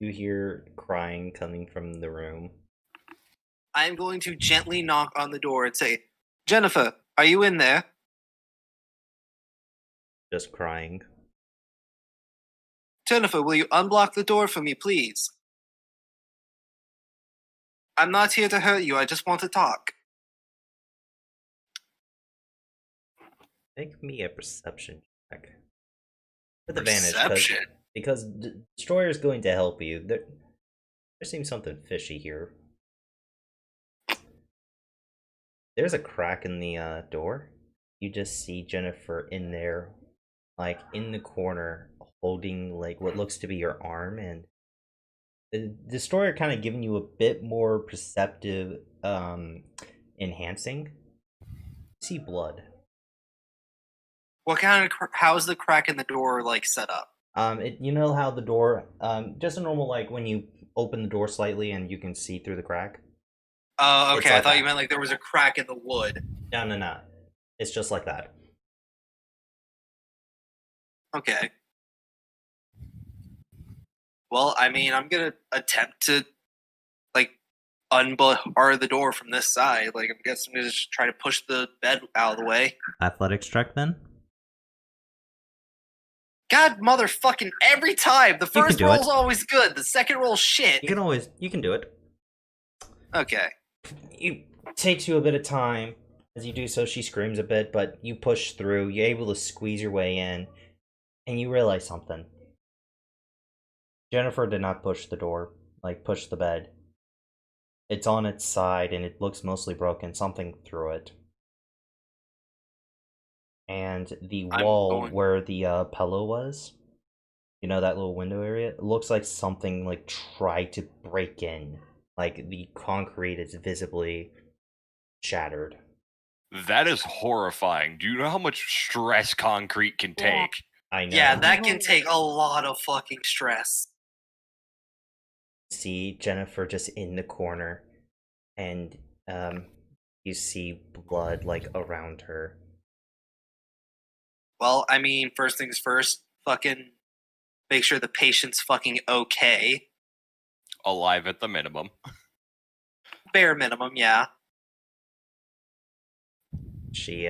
You hear crying coming from the room. I'm going to gently knock on the door and say, Jennifer, are you in there? Just crying. Jennifer, will you unblock the door for me, please? I'm not here to hurt you. I just want to talk. Make me a perception check. With advantage, Perception? because Destroyer is going to help you. There seems something fishy here. There's a crack in the door. You just see Jennifer in there, like in the corner, holding like what looks to be your arm, and the Destroyer kind of giving you a bit more perceptive enhancing. You see blood. What kind of how's the crack in the door like set up? You know how the door, just a normal, like when you open the door slightly and you can see through the crack. Oh, It's okay. I like thought that. you meant like there was a crack in the wood. No. It's just like that. Okay. Well, I mean, I'm gonna attempt to like unbar the door from this side. Like, I guess I'm gonna just try to push the bed out of the way. Athletics check then. God, motherfucking! Every time the can first do roll's it. always good. The second roll's shit. You can do it. Okay. It takes you a bit of time. As you do so, she screams a bit, but you push through. You're able to squeeze your way in, and you realize something. Jennifer did not push the door, like push the bed. It's on its side, and it looks mostly broken. Something threw it. And the wall where the pillow was, you know, that little window area, it looks like something like tried to break in. Like the concrete is visibly shattered. That is horrifying. Do you know how much stress concrete can Yeah. take? I know. Yeah, that can take a lot of fucking stress. See Jennifer just in the corner, and you see blood like around her. Well, I mean, first things first, fucking make sure the patient's fucking okay. Alive at the minimum. Bare minimum, yeah. She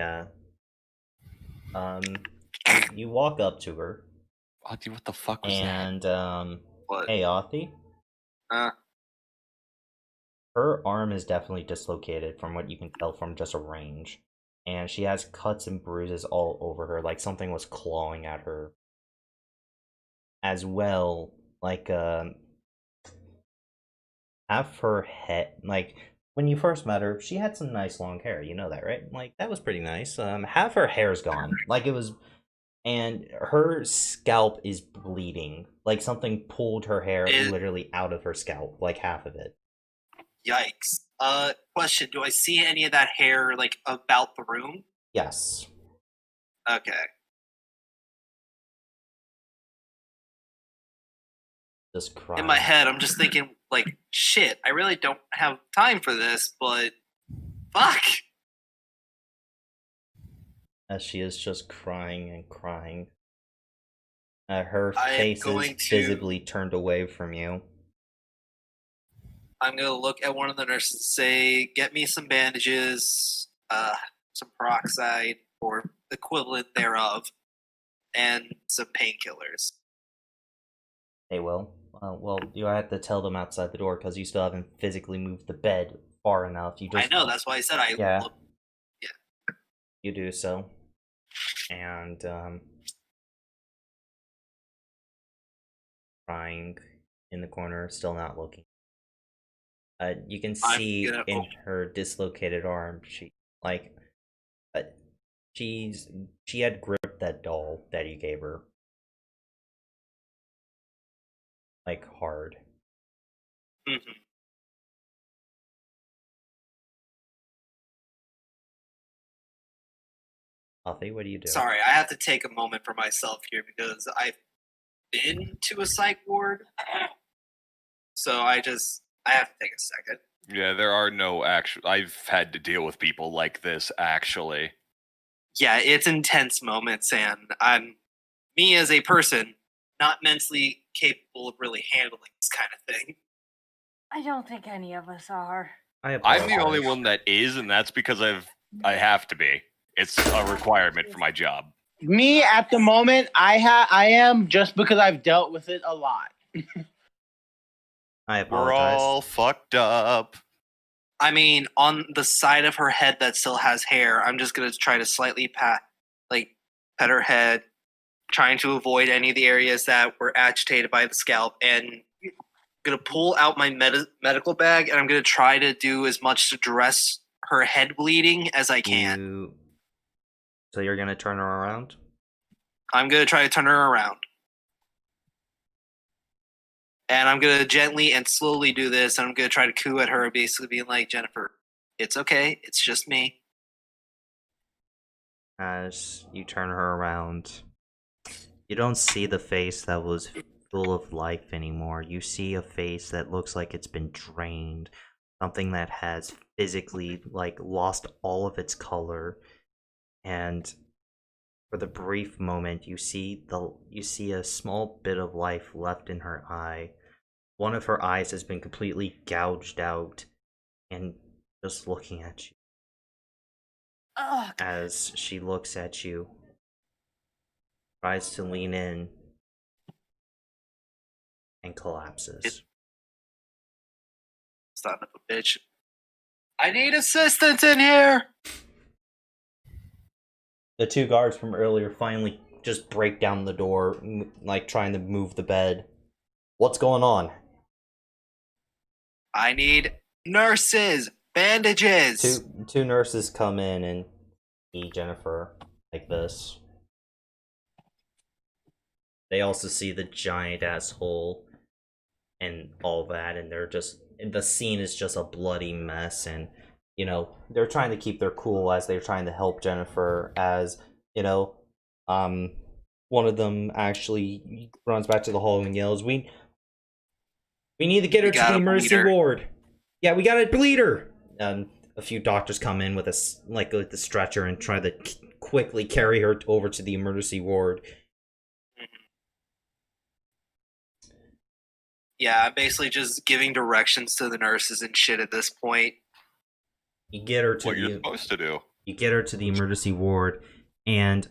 you walk up to her, Auntie, what the fuck was that? and What? hey Authy. Uh, Her arm is definitely dislocated from what you can tell from just a range. And she has cuts and bruises all over her, like something was clawing at her. As well, like, half her head, like, when you first met her, she had some nice long hair, you know that, right? Like, that was pretty nice. Half her hair's gone. Like, it was, and her scalp is bleeding. Like, something pulled her hair literally out of her scalp, like half of it. yikes. Question, do I see any of that hair, like, about the room? Yes. Okay. Just crying. In my head, I'm just thinking, like, shit, I really don't have time for this, but fuck! As she is just crying and crying. Her I am face is going to- visibly turned away from you. I'm gonna look at one of the nurses and say, get me some bandages, some peroxide, or equivalent thereof, and some painkillers. They will. Well, you have to tell them outside the door because you still haven't physically moved the bed far enough. You just I know, that's why I said I Yeah. look. You do so. And crying in the corner, still not looking. You can I'm see gonna- in her dislocated arm, she like she had gripped that doll that you gave her. Like hard. Mhm. Alfie, what do you do? Sorry, I have to take a moment for myself here because I've been to a psych ward. So I have to take a second. Yeah, there are no actual. I've had to deal with people like this actually. Yeah, it's intense moments, and I'm me as a person not mentally capable of really handling this kind of thing. I don't think any of us are. I'm the only apologize. one that is, and that's because I have to be. It's a requirement for my job. Me at the moment, I am just because I've dealt with it a lot. I We're apologize. all fucked up. I mean, on the side of her head that still has hair, I'm just gonna try to slightly pet her head, trying to avoid any of the areas that were agitated by the scalp, and I'm gonna pull out my medical bag, and I'm gonna try to do as much to address her head bleeding as I can. So you're gonna turn her around? I'm gonna try to turn her around. And I'm going to gently and slowly do this. And I'm going to try to coo at her, basically being like, Jennifer, it's okay. It's just me. As you turn her around, you don't see the face that was full of life anymore. You see a face that looks like it's been drained. Something that has physically, lost all of its color. And for the brief moment, you see a small bit of life left in her eye. One of her eyes has been completely gouged out and just looking at you. Ugh. As she looks at you, tries to lean in, and collapses. Son of a bitch. I need assistance in here! The two guards from earlier finally just break down the door, trying to move the bed. What's going on? I need nurses! Bandages! Two nurses come in and see Jennifer like this. They also see the giant ass hole and all that, and the scene is just a bloody mess, and they're trying to keep their cool as they're trying to help Jennifer, as one of them actually runs back to the hall and yells, we need to get her to the emergency ward. Yeah, we gotta bleed her. A few doctors come in with the stretcher and try to quickly carry her over to the emergency ward. Yeah, I'm basically just giving directions to the nurses and shit at this point. You get her to what you're supposed to do. You get her to the emergency ward, and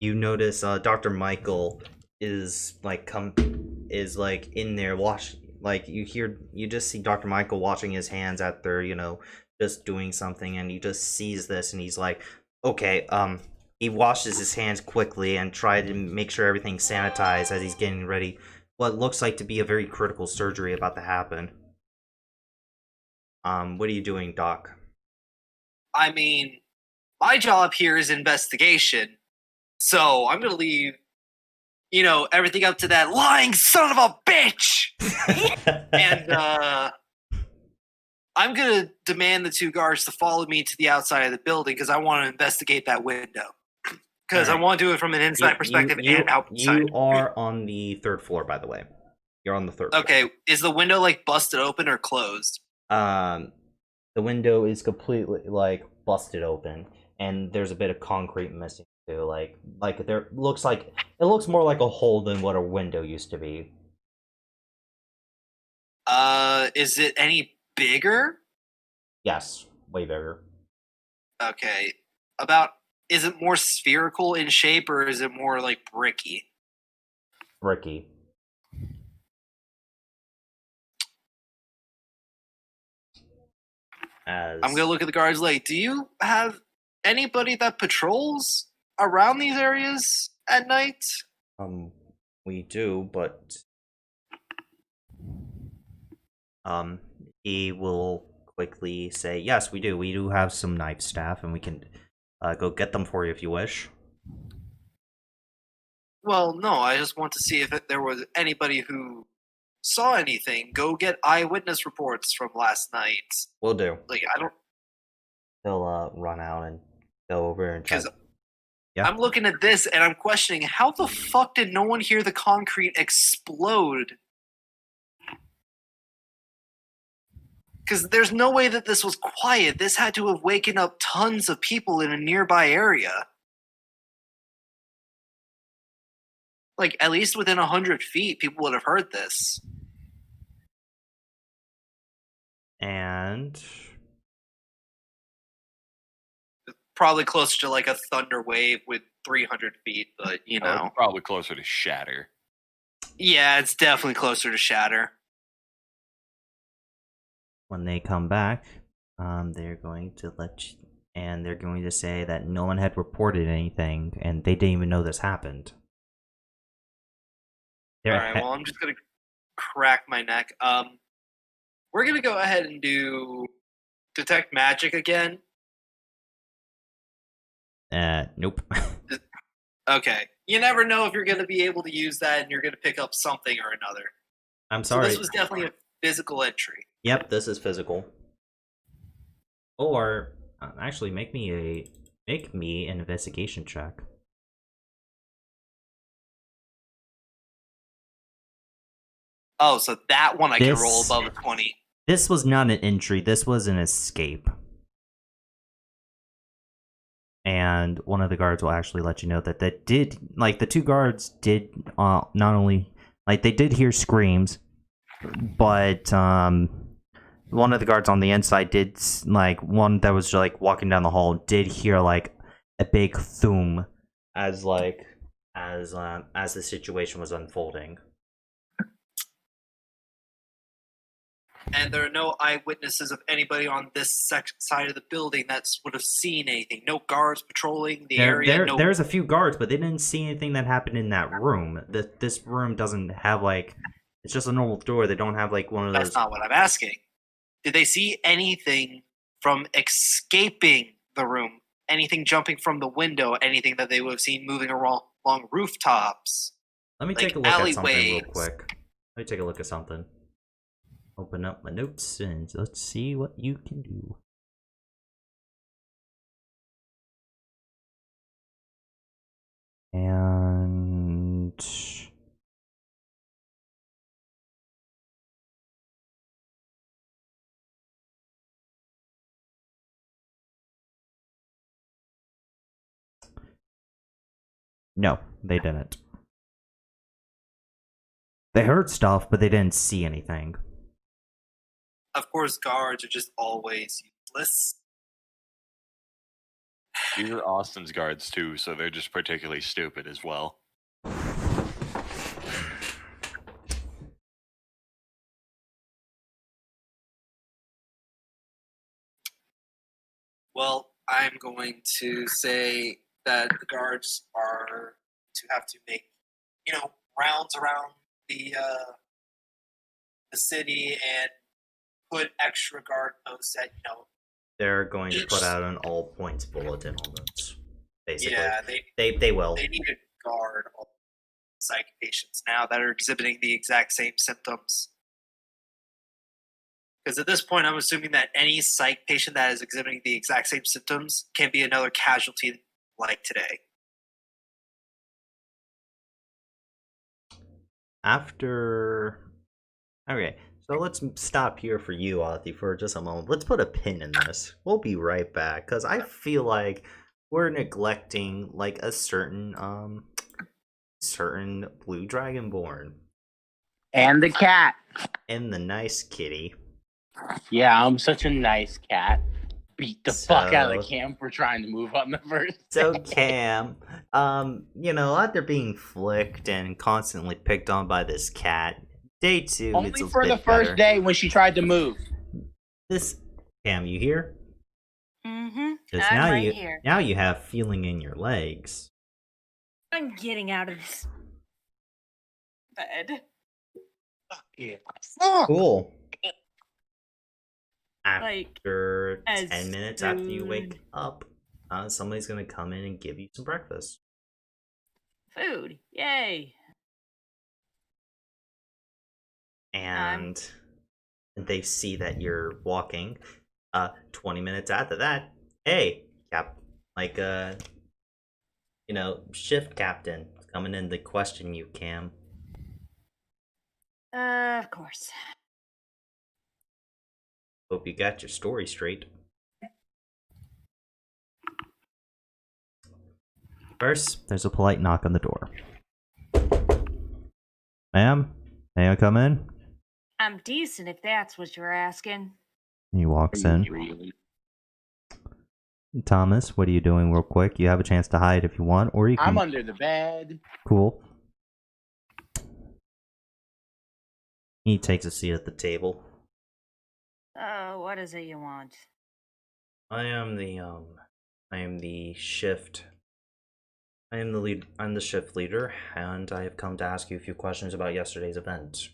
you notice Dr. Michael is in there you just see Dr. Michael washing his hands after just doing something, and he just sees this and he's like, okay, he washes his hands quickly and tries to make sure everything's sanitized as he's getting ready what looks like to be a very critical surgery about to happen. What are you doing, Doc? I mean, my job here is investigation, so I'm gonna leave, everything up to that lying son of a bitch! And, I'm gonna demand the two guards to follow me to the outside of the building, because I want to investigate that window. Because I want to do it from an inside perspective and outside. You are on the third floor, by the way. You're on the third floor. Okay, is the window, busted open or closed? The window is completely busted open, and there's a bit of concrete missing too. It looks more like a hole than what a window used to be. Is it any bigger? Yes, way bigger. Okay. Is it more spherical in shape, or is it more bricky? Bricky. I'm gonna look at the guards do you have anybody that patrols around these areas at night? We do, but he will quickly say, yes, we do. We do have some knife staff, and we can go get them for you if you wish. Well, no, I just want to see if there was anybody who saw anything. Go get eyewitness reports from last night. We'll do. Like, I don't. He'll run out and go over and try. Because Yeah. I'm looking at this and I'm questioning how the fuck did no one hear the concrete explode? Because there's no way that this was quiet. This had to have waken up tons of people in a nearby area. Like, at least within 100 feet, people would have heard this. And Probably closer to like a thunder wave with 300 feet, but you know. Probably closer to shatter. Yeah, it's definitely closer to shatter. when they come back, they're going to let you, and they're going to say that no one had reported anything, and they didn't even know this happened. Alright, well, I'm just gonna crack my neck. We're gonna go ahead and do detect magic again. Nope. Okay. You never know if you're gonna be able to use that and you're gonna pick up something or another. I'm So sorry. this was definitely a physical entry. Yep, this is physical. Or actually, make me an investigation check. Oh, so that one I can roll above a 20. This was not an entry. This was an escape. And one of the guards will actually let you know that that did, like, the two guards did not only, like, they did hear screams, but one of the guards on the inside did, like, one that was like walking down the hall did hear like a big thum as like as the situation was unfolding. And there are no eyewitnesses of anybody on this side of the building that would have seen anything. No guards patrolling the area. There's a few guards, but they didn't see anything that happened in that room. This room doesn't have, like, it's just a normal door. They don't have, like, one of those. That's not what I'm asking. Did they see anything from escaping the room? Anything jumping from the window? Anything that they would have seen moving along rooftops? Let me like take a look at something real alleyways? quick. Let me take a look at something. Open up my notes and let's see what you can do. And no, they didn't. They heard stuff, but they didn't see anything. Of course, guards are just always useless. These are Austin's guards too, so they're just particularly stupid as well. Well, I'm going to say that the guards are to have to make, rounds around the city and put extra guard posts at, They're going to put out an all points bulletin on this. Basically, yeah, they will. They need to guard all psych patients now that are exhibiting the exact same symptoms. Because at this point, I'm assuming that any psych patient that is exhibiting the exact same symptoms can be another casualty like today. Okay, so let's stop here for you, Athi, for just a moment. Let's put a pin in this. We'll be right back, because I feel like we're neglecting, like, a certain blue dragonborn. And the cat. And the nice kitty. Yeah, I'm such a nice cat. Beat the fuck out of the Cam for trying to move on the first So day. Cam, after being flicked and constantly picked on by this cat, day 2 Only it's a for bit the first better. day when she tried to move. This Cam, you here? Mm-hmm. Because I'm now right here. now you have feeling in your legs. I'm getting out of this bed. Yeah. Cool. After as 10 minutes after you wake food. up, somebody's gonna come in and give you some breakfast. Food. Yay. And they see that you're walking. 20 minutes after that, hey, shift captain coming in to question you, Cam. Of course. Hope you got your story straight. First, there's a polite knock on the door. Ma'am, may I come in? I'm decent if that's what you're asking. He walks in. Thomas, what are you doing real quick? You have a chance to hide if you want, or you can... I'm under the bed. Cool. He takes a seat at the table. Oh, what is it you want? I am the shift. I am the lead. I'm the shift leader, and I have come to ask you a few questions about yesterday's event.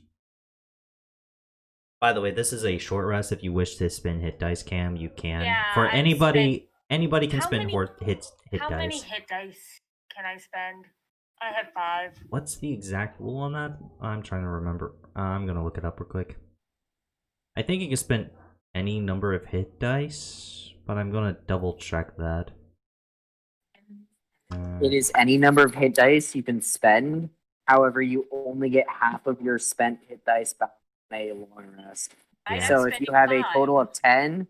By the way, this is a short rest. If you wish to spin hit dice, Cam, you can. Yeah, For anybody can How spin many- hit How many dice. hit dice can I spend? I have 5. What's the exact rule on that? I'm trying to remember. I'm gonna look it up real quick. I think you can spend any number of hit dice, but I'm gonna double check that. It is any number of hit dice you can spend. However, you only get half of your spent hit dice back on a long rest. Yeah. So if you have a total of 10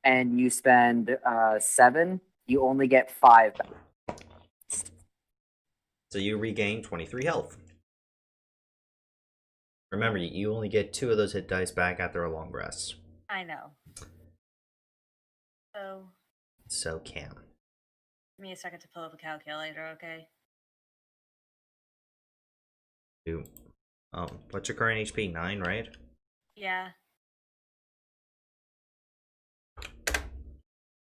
and you spend 7, you only get 5 back. So you regain 23 health. Remember, you only get 2 of those hit dice back after a long rest. I know. So, So Cam. give me a second to pull up a calculator, okay? What's your current HP? 9, right? Yeah.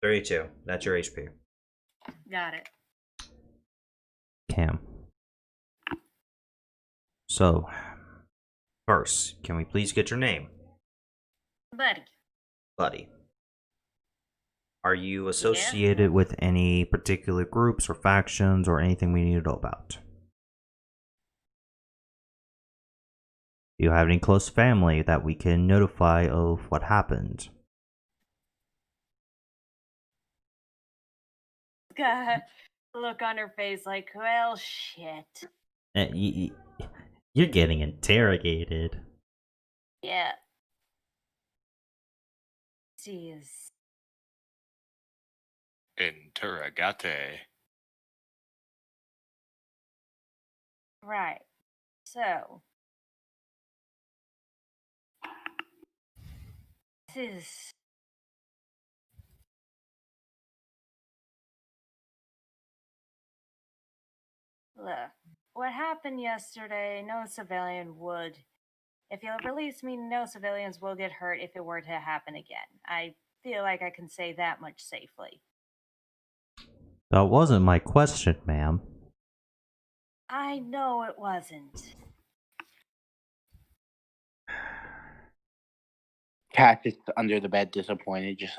32. That's your HP. Got it. Cam. So, first, can we please get your name? Buddy. Buddy. Are you associated with any particular groups or factions or anything we need to know about? Do you have any close family that we can notify of what happened? Got a look on her face like, well, shit. You're getting interrogated. Yeah. She is. Interrogate. Right. So. This is. Look, what happened yesterday, no civilian would. If you'll release me, no civilians will get hurt if it were to happen again. I feel like I can say that much safely. That wasn't my question, ma'am. I know it wasn't. Cat is under the bed, disappointed. Just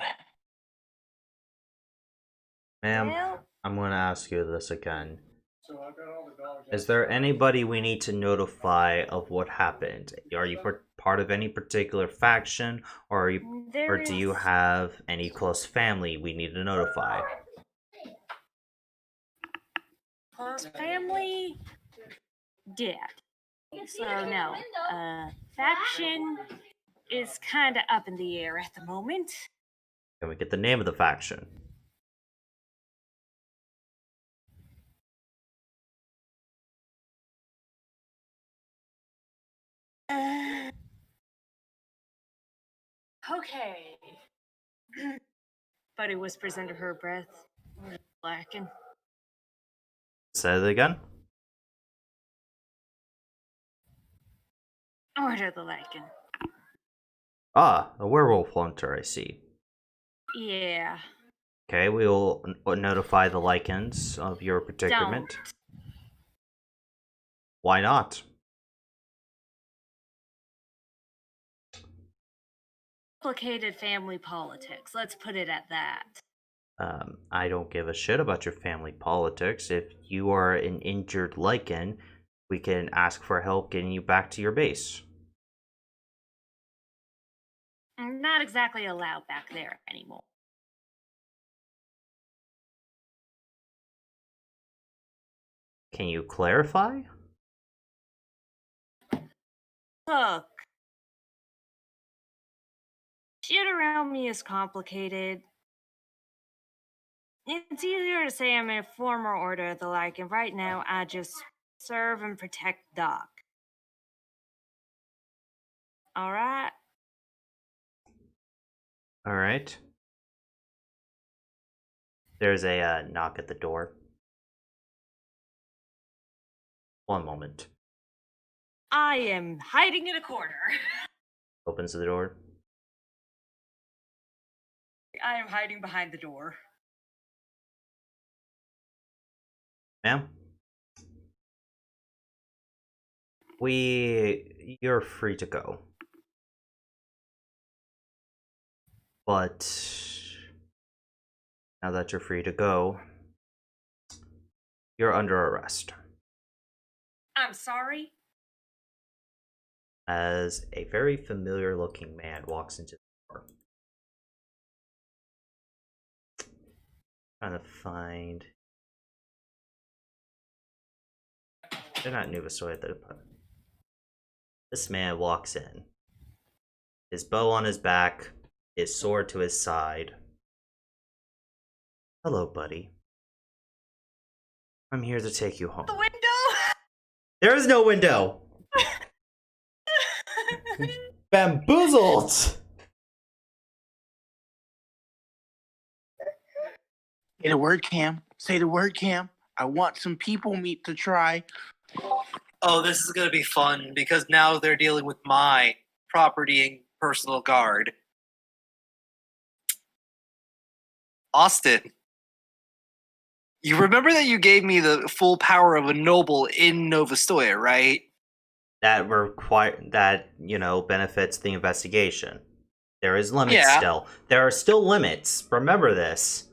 Ma'am, Well, I'm going to ask you this again. So I've got all the dogs. Is there anybody we need to notify of what happened? Are you part of any particular faction, or do you have any close family we need to notify? Close family? Dead. So no. Faction is kind of up in the air at the moment. Can we get the name of the faction? Okay. Buddy whispers under her breath. Lacking. Say it again. Order the Lycan. Ah, a werewolf hunter, I see. Yeah. Okay, we will notify the Lycans of your predicament. Don't. Why not? complicated family politics. Let's put it at that. I don't give a shit about your family politics. If you are an injured lichen, we can ask for help getting you back to your base. I'm not exactly allowed back there anymore. Can you clarify? Look. Shit around me is complicated. It's easier to say I'm in a former order of the like, and right now I just serve and protect Doc. Alright? Alright. There's a knock at the door. One moment. I am hiding in a corner. Opens the door. I am hiding behind the door. Ma'am? You're free to go. But now that you're free to go, you're under arrest. I'm sorry. As a very familiar looking man walks into the door. Trying to find. They're not Nuvasoid, they're. This man walks in. His bow on his back, his sword to his side. Hello, buddy. I'm here to take you home. The window? There is no window! Bamboozled! Say the word, Cam. Say the word, Cam. I want some people meat to try. Oh, this is going to be fun because now they're dealing with my property and personal guard. Austin, you remember that you gave me the full power of a noble in Novastoya, right? That benefits the investigation. There is limits still. There are still limits. Remember this.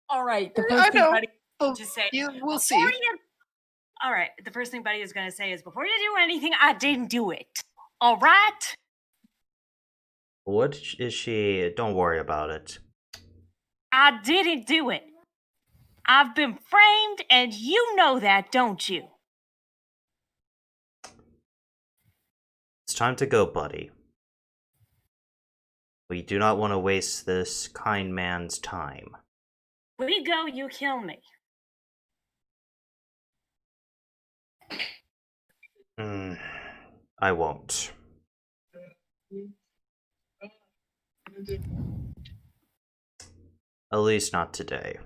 All right, the I first thing know. Buddy Oh, to say. we'll see. All right, the first thing Buddy is going to say is, before you do anything, I didn't do it. All right? What is she? Don't worry about it. I didn't do it. I've been framed, and you know that, don't you? It's time to go, buddy. We do not want to waste this kind man's time. We go, you kill me. I won't. At least not today.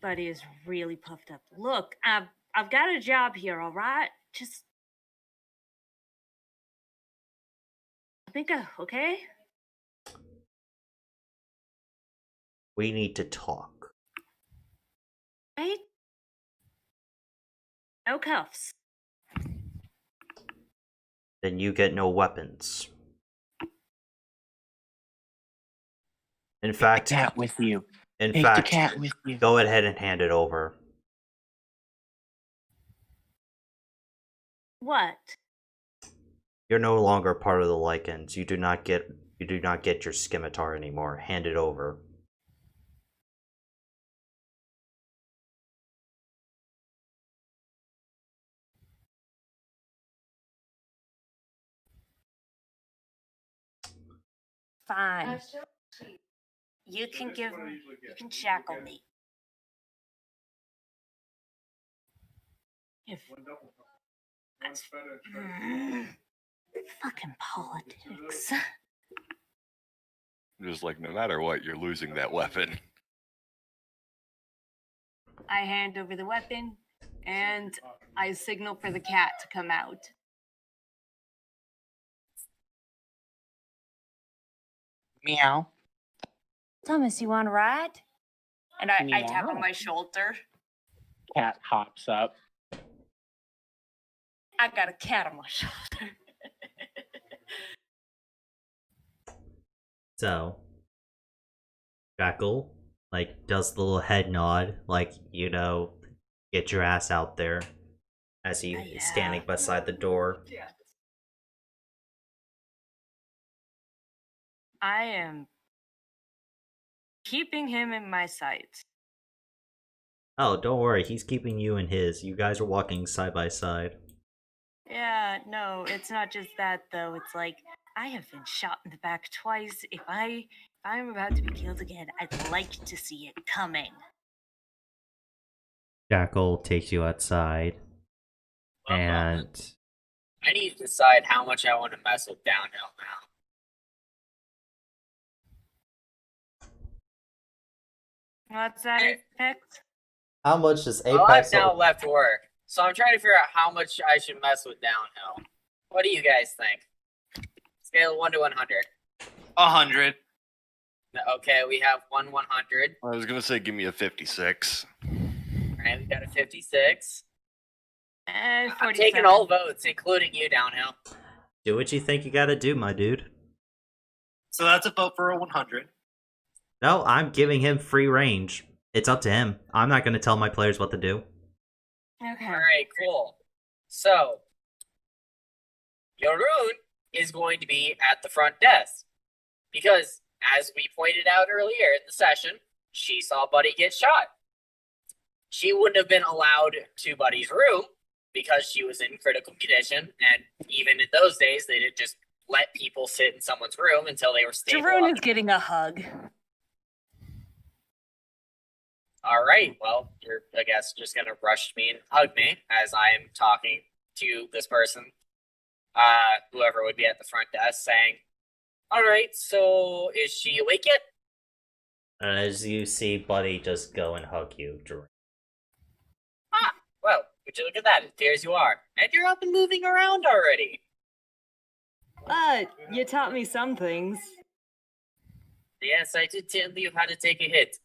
Buddy is really puffed up. Look, I've got a job here, all right? Just think of, okay? We need to talk. Right? No cuffs. Then you get no weapons. In fact, Take the cat with you. In Take fact, the cat with you. go ahead and hand it over. What? You're no longer part of the Lycans. You do not get your scimitar anymore. Hand it over. Fine. You can shackle me. If fucking politics. Just like, no matter what, you're losing that weapon. I hand over the weapon and I signal for the cat to come out. Meow. Thomas, you want to ride? And I tap Meow. on my shoulder. Cat hops up. I got a cat on my shoulder. So, Jackal, like, does the little head nod, like, you know, get your ass out there, as he is standing beside the door. I am keeping him in my sights. Oh, don't worry, he's keeping you in his. You guys are walking side by side. Yeah, no, it's not just that though. It's like I have been shot in the back twice. If I'm about to be killed again, I'd like to see it coming. Jackal takes you outside, and I need to decide how much I want to mess with downhill now. What's that he picked? how much does Well, I've now left work, so I'm trying to figure out how much I should mess with downhill. What do you guys think? Scale of 1 to 100. 100. Okay, we have 100. I was gonna say, give me a 56. Alright, we got a 56. I'm 47. taking all votes, including you, downhill. Do what you think you gotta do, my dude. So that's a vote for a 100. No, I'm giving him free range. It's up to him. I'm not gonna tell my players what to do. Okay. Alright, cool. So, Yorun is going to be at the front desk. Because, as we pointed out earlier in the session, she saw Buddy get shot. She wouldn't have been allowed to Buddy's room because she was in critical condition, and even in those days, they didn't just let people sit in someone's room until they were stable. Jerome is getting a hug. All right, well, you're, I guess, just gonna rush me and hug me as I am talking to this person, whoever would be at the front desk, saying, all right, so is she awake yet? As you see Buddy just go and hug you, Ah, well, would you look at that? It appears you are. And you're up and moving around already. You taught me some things. Yes, I did tell you how to take a hit.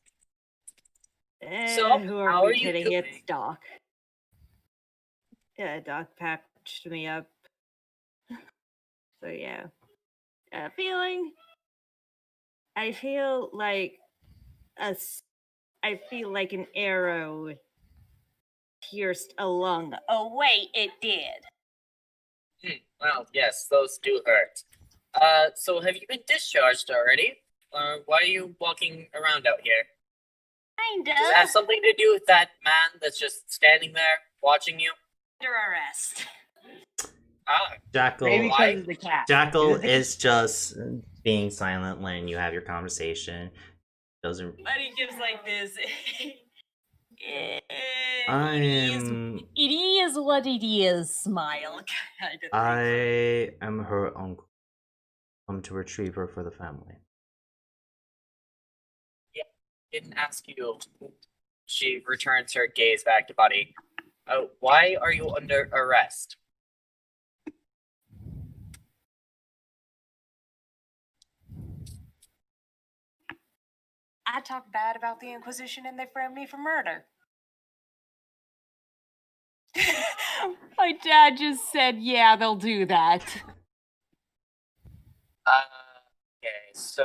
So, Who how are are we you kidding? doing? It's Doc. Yeah, Doc patched me up. So yeah. I feel like I feel like an arrow pierced a lung. Oh wait, it did. Well, yes, those do hurt. So have you been discharged already? Why are you walking around out here? Kinda. Does it have something to do with that man that's just standing there watching you? Under arrest. Ah, Jackal. Maybe Why? because of the cat. Jackal Because of the is just being silent when you have your conversation. Doesn't. But he gives like this. I'm. It is what it is. Smile. Kind of. I am her uncle. Come to retrieve her for the family. didn't ask you. She returns her gaze back to Buddy. Why are you under arrest? I talk bad about the Inquisition and they framed me for murder. My dad just said, yeah, they'll do that. Okay, so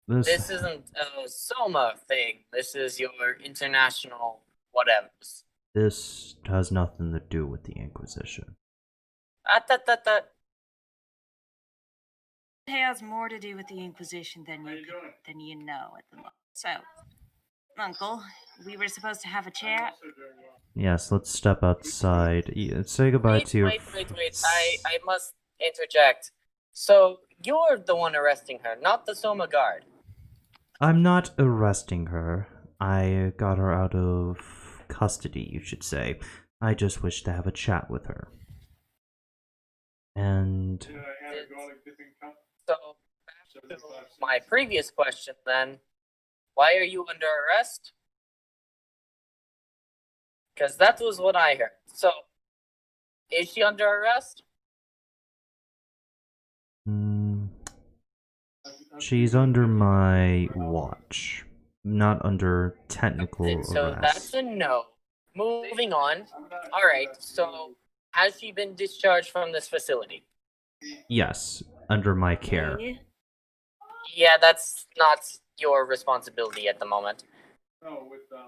this isn't a Soma thing. This is your international whatevers. This has nothing to do with the Inquisition. It has more to do with the Inquisition than you know at the moment. So, Uncle, we were supposed to have a chat. Yes, let's step outside. Say goodbye to your. Wait. I must interject. So, you're the one arresting her, not the Soma guard. I'm not arresting her. I got her out of custody, you should say. I just wish to have a chat with her. And So, back to my previous question then. Why are you under arrest? Because that was what I heard. So, is she under arrest? She's under my watch, not under technical So arrest. that's a no. Moving on. Alright, so has she been discharged from this facility? Yes, under my care. Yeah, that's not your responsibility at the moment. No, with the.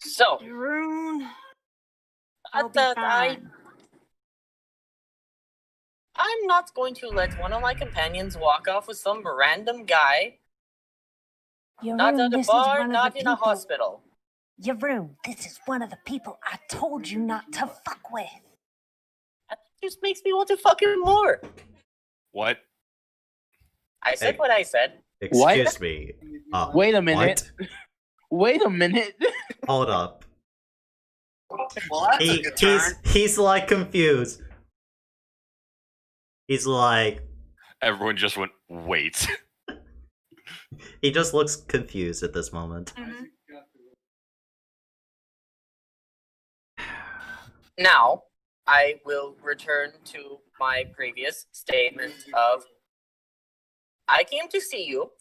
So, Jeroen, I'll be fine. I'm not going to let one of my companions walk off with some random guy. Not Jeroen, at a this is bar, one of not the in a people. hospital. Jeroen, this is one of the people I told you not to fuck with. That just makes me want to fuck him more. What? I said Hey. what I said. Excuse me. Wait a minute. What? Wait a minute. Hold up. Well, that's a good turn. He's like confused. He's like, Everyone just went, wait. he just looks confused at this moment. Now, I will return to my previous statement of I came to see you,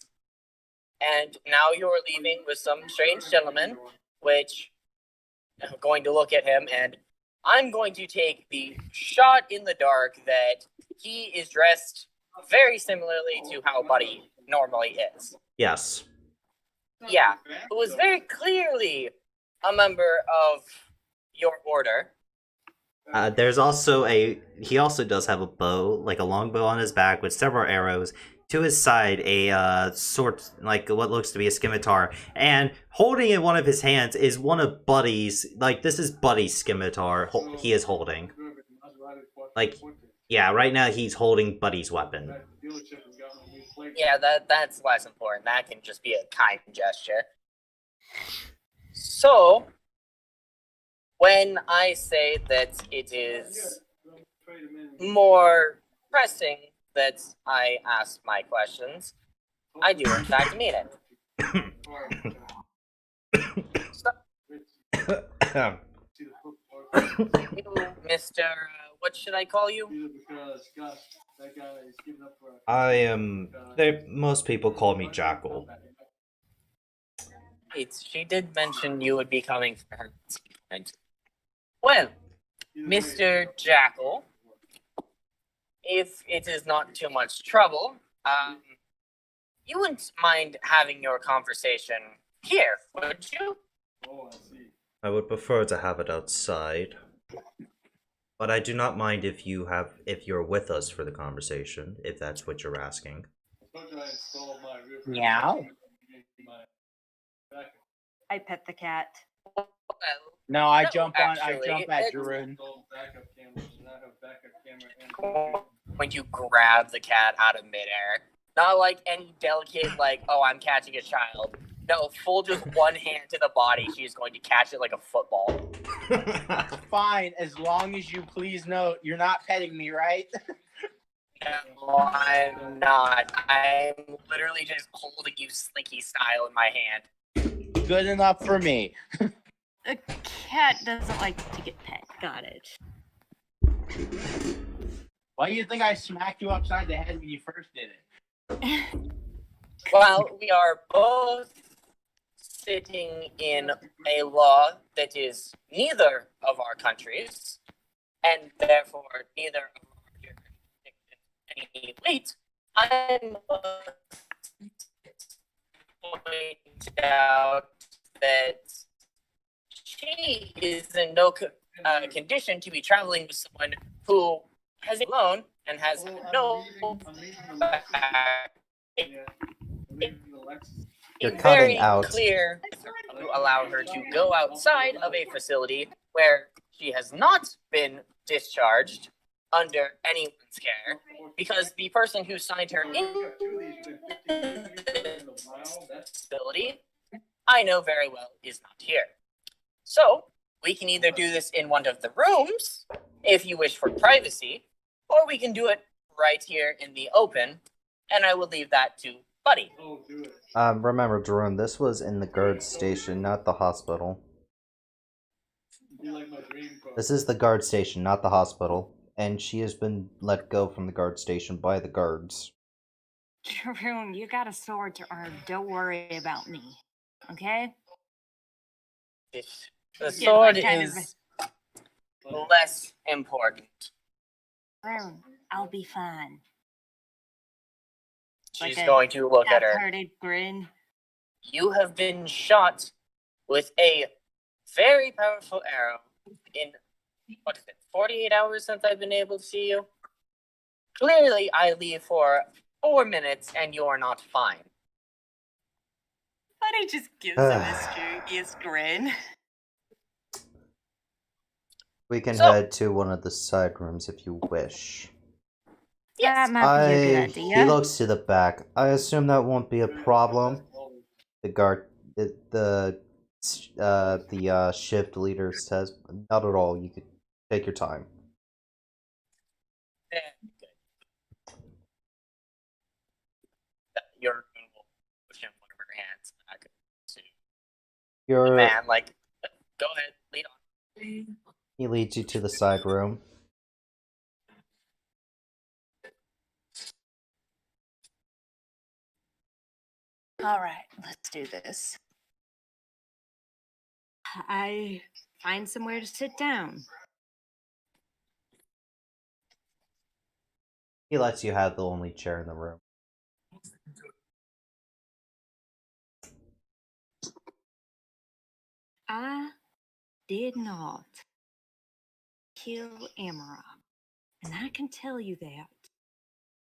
and now you're leaving with some strange gentleman, which I'm going to look at him, and I'm going to take the shot in the dark that he is dressed very similarly to how Buddy normally is. Yes. Yeah, who was very clearly a member of your order. There's also he also does have a bow, like a long bow on his back with several arrows. To his side, a sort like what looks to be a scimitar, and holding in one of his hands is one of Buddy's. Like this is Buddy's scimitar. He is holding. Like, yeah, right now he's holding Buddy's weapon. Yeah, that's less important. That can just be a kind gesture. So, when I say that it is more pressing that I ask my questions, I do in fact mean it. So, you, Mr. What should I call you? I am. Most people call me Jackal. She did mention you would be coming for her treatment. Well, Mr. Jackal, if it is not too much trouble, you wouldn't mind having your conversation here, would you? I would prefer to have it outside, but I do not mind if you're with us for the conversation, if that's what you're asking. Meow. I pet the cat. Well, No, I No, jump actually, at it's- Jeroen. when you grab the cat out of midair. Not like any delicate, like, oh, I'm catching a child. No, full just one hand to the body. She's going to catch it like a football. Fine, as long as you please note, you're not petting me, right? No, I'm not. I'm literally just holding you slinky style in my hand. Good enough for me. A cat doesn't like to get pet. Got it. Why do you think I smacked you upside the head when you first did it? Well, we are both sitting in a law that is neither of our countries, and therefore neither of our jurisdictions any weight. I'm point out that she is in no condition to be traveling with someone who has a loan and has no You're very cutting out. clear to allow her to go outside of a facility where she has not been discharged under anyone's care, because the person who signed her in facility, I know very well, is not here. So we can either do this in one of the rooms, if you wish for privacy, or we can do it right here in the open, and I will leave that to Buddy. Remember, Jerome, this was in the guard station, not the hospital. This is the guard station, not the hospital, and she has been let go from the guard station by the guards. Jeroen, you got a sword to earn. Don't worry about me. Okay? The Yeah, sword like kind is less important. Jeroen, I'll be fine. She's like a going to look at her. half-hearted grin. You have been shot with a very powerful arrow in, what is it, 48 hours since I've been able to see you? Clearly, I leave for 4 minutes and you're not fine. Buddy just gives him a mysterious grin. We can So- head to one of the side rooms if you wish. That might be a good He idea. looks to the back. I assume that won't be a problem. The guard, the shift leader says, not at all. You could take your time. Good. Your moon will push him one of her hands back to the You're, man, like, go ahead, lead on. he leads you to the side room. All right, let's do this. I find somewhere to sit down. He lets you have the only chair in the room. I did not kill Amarok, and I can tell you that.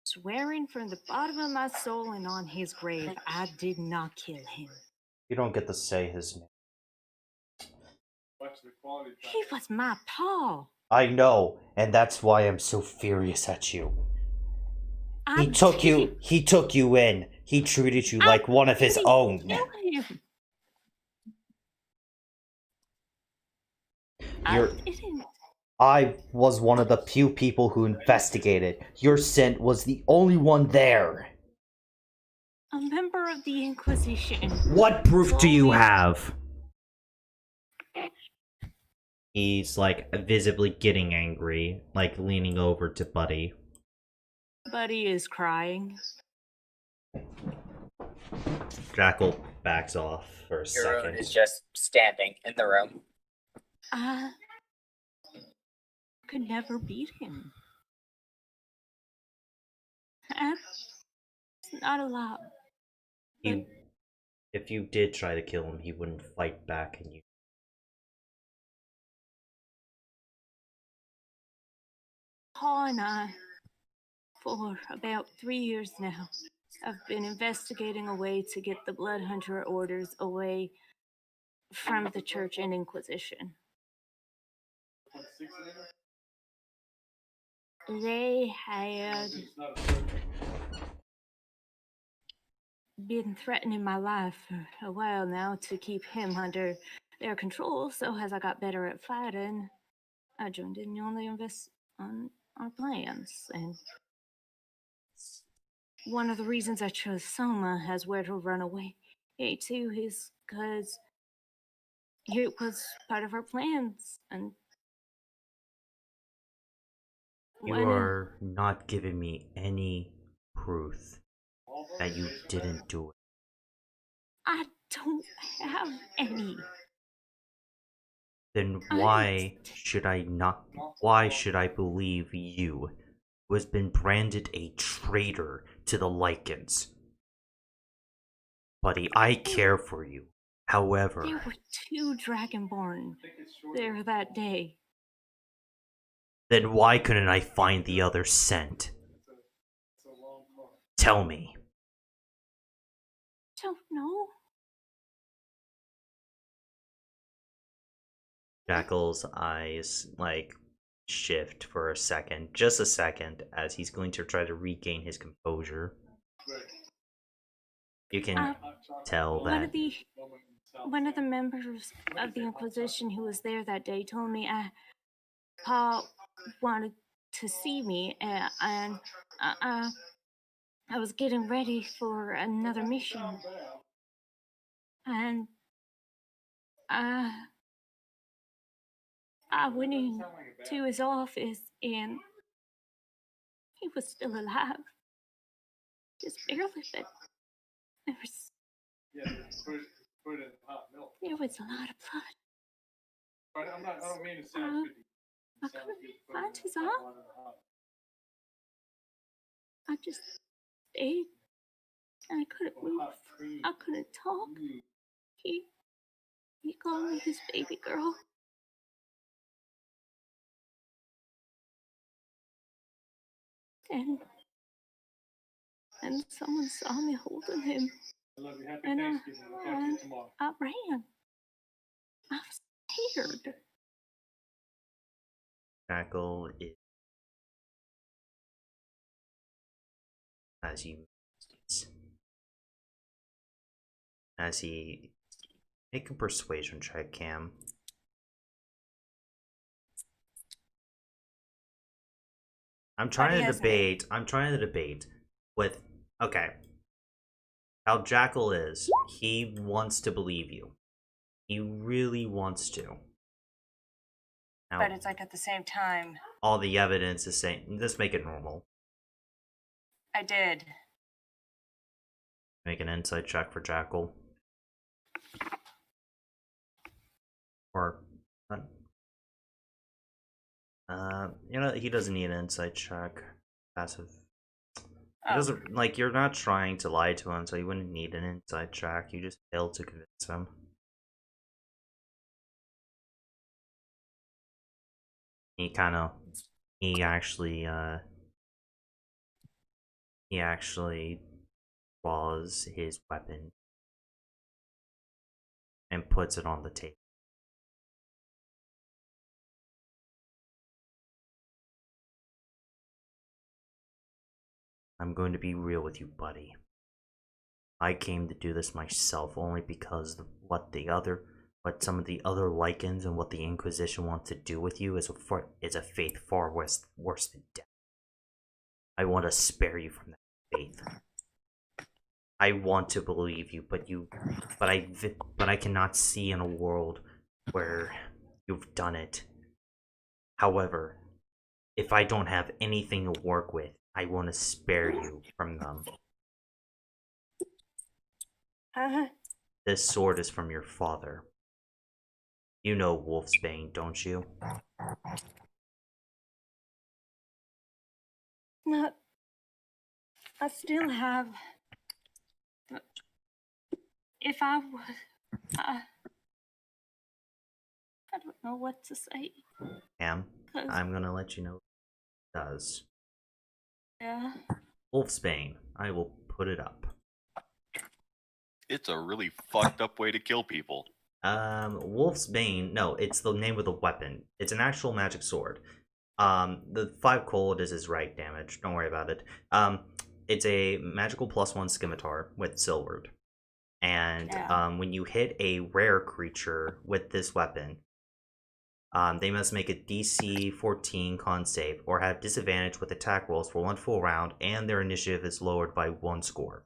Swearing from the bottom of my soul and on his grave, I did not kill him. You don't get to say his name. He was my paw. I know, and that's why I'm so furious at you. I He took you. didn't He took you in. He treated you I like one of his didn't own. kill him. You're- I didn't. I was one of the few people who investigated. Your scent was the only one there. A member of the Inquisition. What proof do you Always- have? He's like visibly getting angry, like leaning over to Buddy. Buddy is crying. Jackal backs off for a Your second. is just standing in the room. I could never beat him. That's not a lot. If you did try to kill him, he wouldn't fight back, and you. Paul and I, for about 3 years now, have been investigating a way to get the Blood Hunter orders away from the Church and Inquisition. They had been threatening my life for a while now to keep him under their control, so as I got better at fighting, I joined in on the on our plans, and one of the reasons I chose Soma as where to run away to is because it was part of our plans, and You are not giving me any proof that you didn't do it. I don't have any. Then why should I not? Why should I believe you, who has been branded a traitor to the Lycans? Buddy, I care for you. However, There were 2 Dragonborn there that day. then why couldn't I find the other scent? Tell me. Don't know. Jackal's eyes, like, shift for a second, just a second, as he's going to try to regain his composure. You can tell One that of the members of the Inquisition who was there that day told me Paul wanted to see me, and I was getting ready for another mission, and I went into his office, and he was still alive, just barely, but there was a lot of blood. I don't mean to sound I couldn't find his arm. I just stayed I couldn't move. I couldn't talk. He called me his baby girl. And someone saw me holding him. And I ran. I was scared. Jackal is, as he make a persuasion check, Cam. I'm trying to debate with, okay, how Jackal is. He wants to believe you. He really wants to. Now, But it's like at the same time, all the evidence is saying, let's make it normal. I did. Make an insight check for Jackal. Or, you know, he doesn't need an insight check. Passive. He doesn't, like, you're not trying to lie to him, so you wouldn't need an insight check. You just failed to convince him. He actually draws his weapon and puts it on the table. I'm going to be real with you, buddy. I came to do this myself only because what some of the other Lycans and what the Inquisition wants to do with you is a fate far worse than death. I want to spare you from that faith. I want to believe you, but I cannot see in a world where you've done it. However, if I don't have anything to work with, I want to spare you from them. This sword is from your father. You know Wolfsbane, don't you? Not. I still have. If I was. I don't know what to say. Cam, I'm gonna let you know what it does. Yeah. Wolfsbane, I will put it up. It's a really fucked up way to kill people. Wolfsbane, no, it's the name of the weapon. It's an actual magic sword. The 5 cold is his right damage. Don't worry about it. It's a magical +1 scimitar with silvered. And when you hit a rare creature with this weapon, they must make a DC 14 con save or have disadvantage with attack rolls for 1 full round, and their initiative is lowered by 1 score.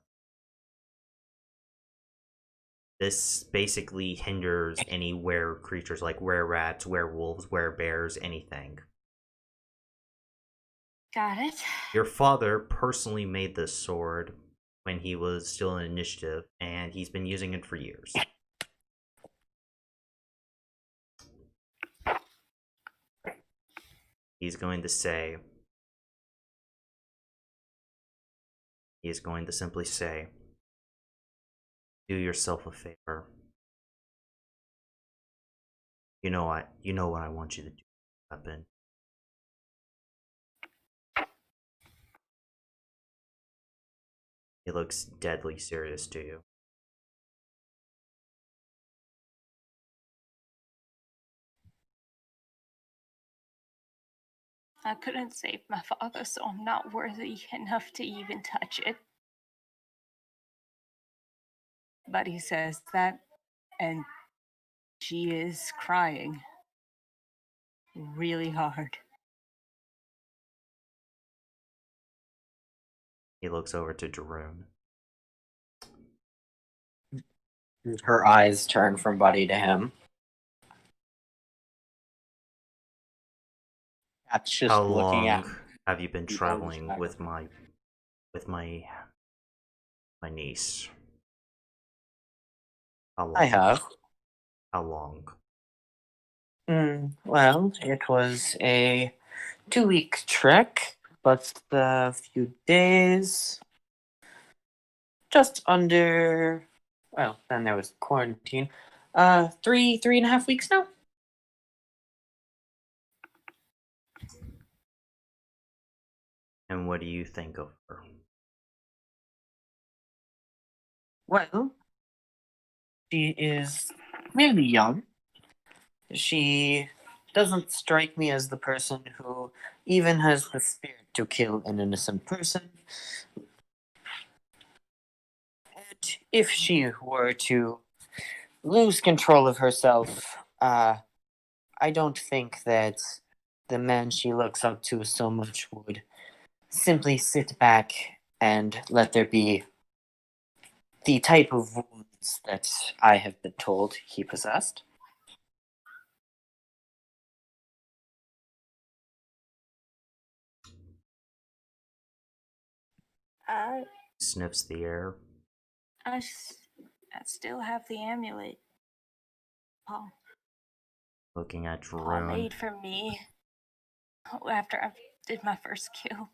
This basically hinders any were creatures like were-rats, werewolves, were-bears, anything. Got it. Your father personally made this sword when he was still in initiative, and he's been using it for years. He's going to simply say, do yourself a favor. You know what I want you to do, weapon. He looks deadly serious to you. I couldn't save my father, so I'm not worthy enough to even touch it. But he says that, and she is crying really hard. He looks over to Darun. Her eyes turn from Buddy to him. That's just How looking at. long have you been traveling with my niece? How long? I have. How long? Well, it was a 2-week trek, but the few days just under, well, then there was quarantine. 3.5 weeks now. And what do you think of her? Well, she is really young. She doesn't strike me as the person who even has the spirit to kill an innocent person. And if she were to lose control of herself, I don't think that the man she looks up to so much would simply sit back and let there be the type of wounds that I have been told he possessed. I, Sniffs the air. I still have the amulet. Paul Looking at Paul Jerome. made for me after I did my first kill.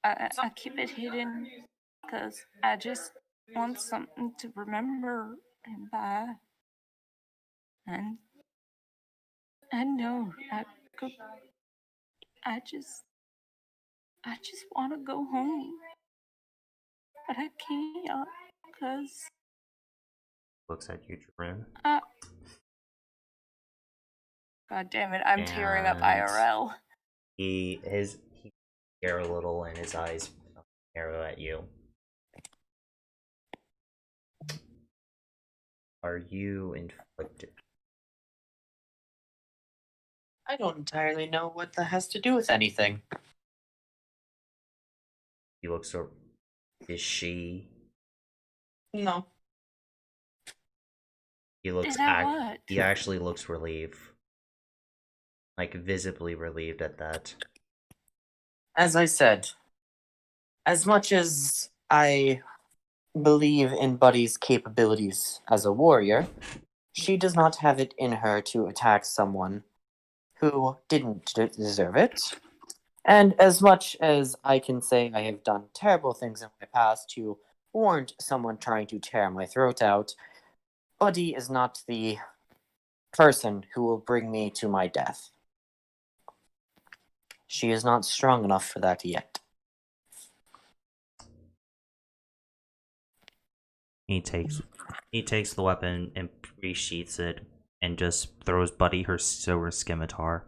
I keep it hidden because I just want something to remember him by. And I know I could. I just want to go home, but I can't because Looks at you, Jerome. God damn it, I'm tearing up And IRL. He stare a little and his eyes arrow at you. Are you inflicted? I don't entirely know what that has to do with anything. He looks over. Is she? No. He looks Did I what? He actually looks relieved. Like visibly relieved at that. As I said, as much as I believe in Buddy's capabilities as a warrior, she does not have it in her to attack someone who didn't deserve it. And as much as I can say I have done terrible things in my past to warrant someone trying to tear my throat out, Buddy is not the person who will bring me to my death. She is not strong enough for that yet. He takes the weapon and resheaths it and just throws Buddy her silver scimitar.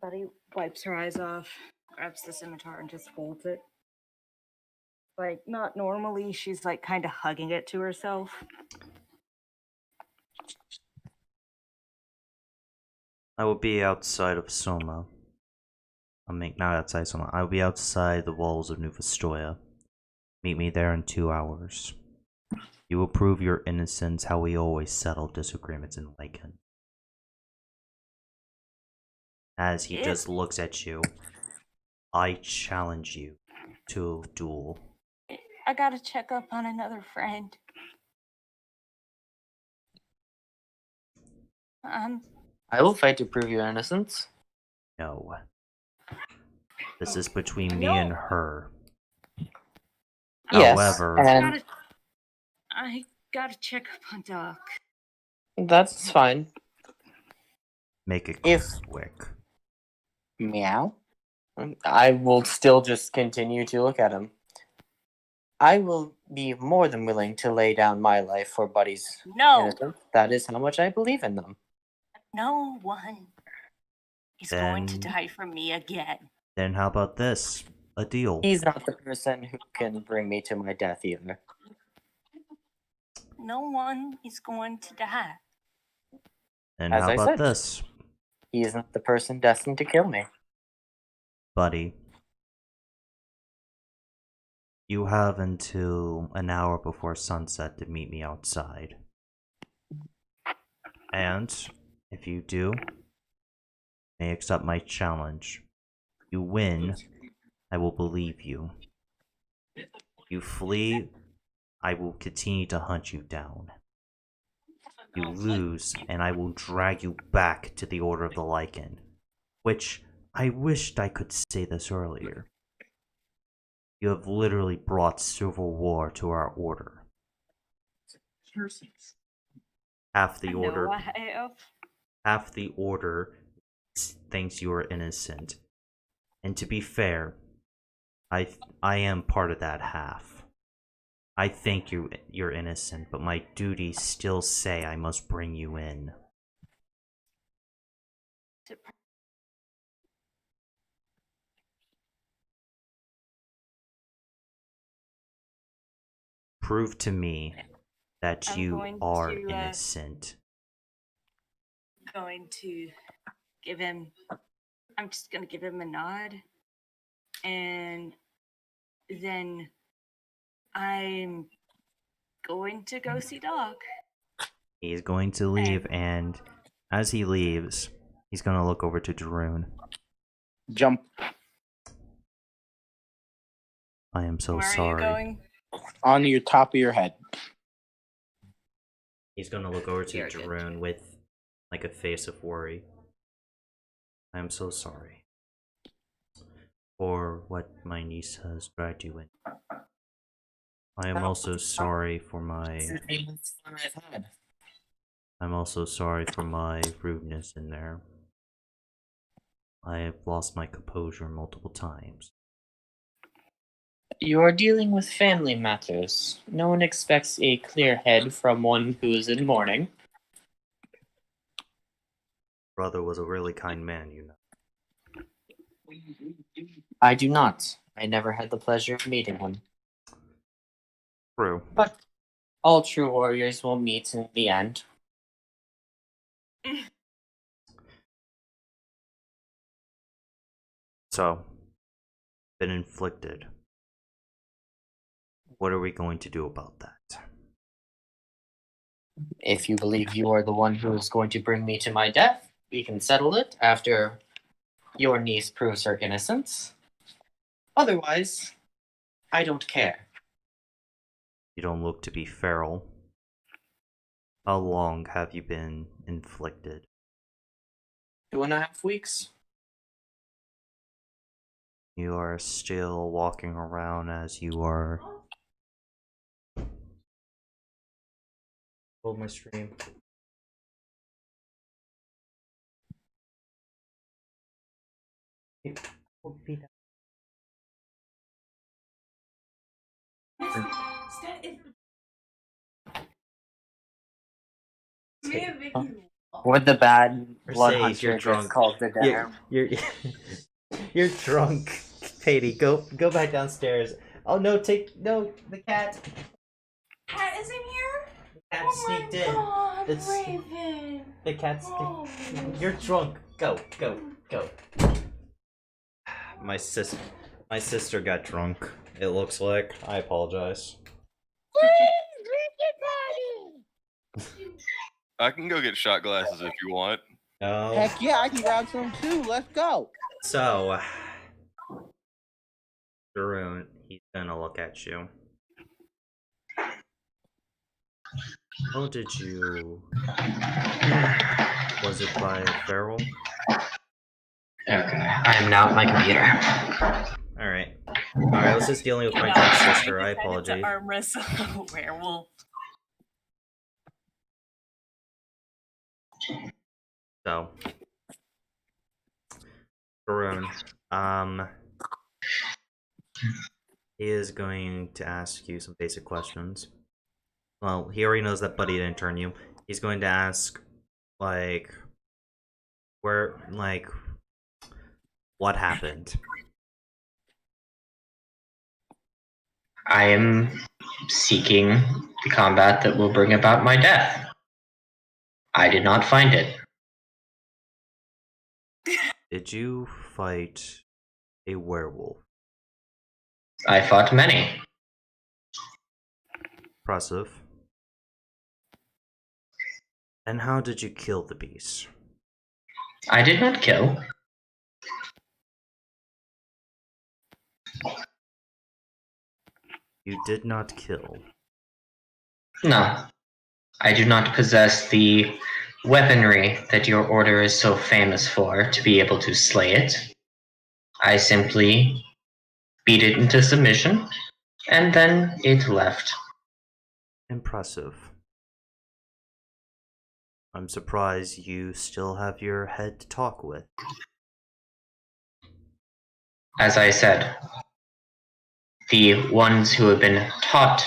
Buddy wipes her eyes off, grabs the scimitar, and just holds it. Like, not normally, she's like kind of hugging it to herself. I will be outside of Soma. Not outside Soma. I will be outside the walls of New Vestoya. Meet me there in 2 hours. You will prove your innocence how we always settle disagreements in Lycan. As he just looks at you, I challenge you to a duel. I gotta check up on another friend. I will fight to prove your innocence. No. This is between me and her. Yes, However, and I gotta check up on Doc. that's fine. make it If quick. Meow. I will still just continue to look at him. I will be more than willing to lay down my life for Buddy's innocence. That is how much I believe in them. No one is going to Then- die for me again. Then how about this? A deal. He's not the person who can bring me to my death either. No one is going to die. Then As how I about said. this, He is not the person destined to kill me. buddy? You have until an hour before sunset to meet me outside. And if you do, may accept my challenge. You win, I will believe you. You flee, I will continue to hunt you down. You lose, and I will drag you back to the Order of the Lycan, which I wished I could say this earlier. You have literally brought civil war to our order. Half the I know order, I have. half the order thinks you are innocent. And to be fair, I am part of that half. I think you're innocent, but my duties still say I must bring you in. Prove to me that I'm you going are to, innocent. Going to give him. I'm just gonna give him a nod, and then I'm going to go see Doc. He's going to leave, and as he leaves, he's going to look over to Daroon. Jump I am so Where sorry. are you going? on your top of your head. He's going to look over to You're good. Daroon with like a face of worry. I am so sorry for what my niece has dragged you in. I am also sorry for my I'm also sorry for my rudeness in there. I have lost my composure multiple times. You are dealing with family matters. No one expects a clear head from one who is in mourning. Brother was a really kind man, you know. I do not. I never had the pleasure of meeting him. True. But all true warriors will meet in the end. So, been inflicted. What are we going to do about that? If you believe you are the one who is going to bring me to my death, we can settle it after your niece proves her innocence. Otherwise, I don't care. You don't look to be feral. How long have you been inflicted? 2.5 weeks. You are still walking around as you are. Hold my stream. Would the bad blood Mercedes, you're hunter drunk. gets called to dinner? You're drunk, Patty. Go back downstairs. Oh no, the cat. Cat isn't here? The cat Oh my sneaked in. God, It's- Raven. The cat's. Oh. You're drunk. Go. My sister got drunk. It looks like. I apologize. I can go get shot glasses if you want. No. Heck yeah, I can grab some too. Let's go. So, Daroon, he's gonna look at you. How did you? Was it by feral? Okay, I am now at my computer. Alright. Alright, I was just dealing with my drunk sister. I apologize. To arm wrestle a werewolf. So, Daroon, he is going to ask you some basic questions. Well, he already knows that Buddy didn't turn you. He's going to ask, like, what happened? I am seeking the combat that will bring about my death. I did not find it. Did you fight a werewolf? I fought many. Impressive. And how did you kill the beast? I did not kill. You did not kill. No. I do not possess the weaponry that your order is so famous for to be able to slay it. I simply beat it into submission, and then it left. Impressive. I'm surprised you still have your head to talk with. As I said, the ones who have been taught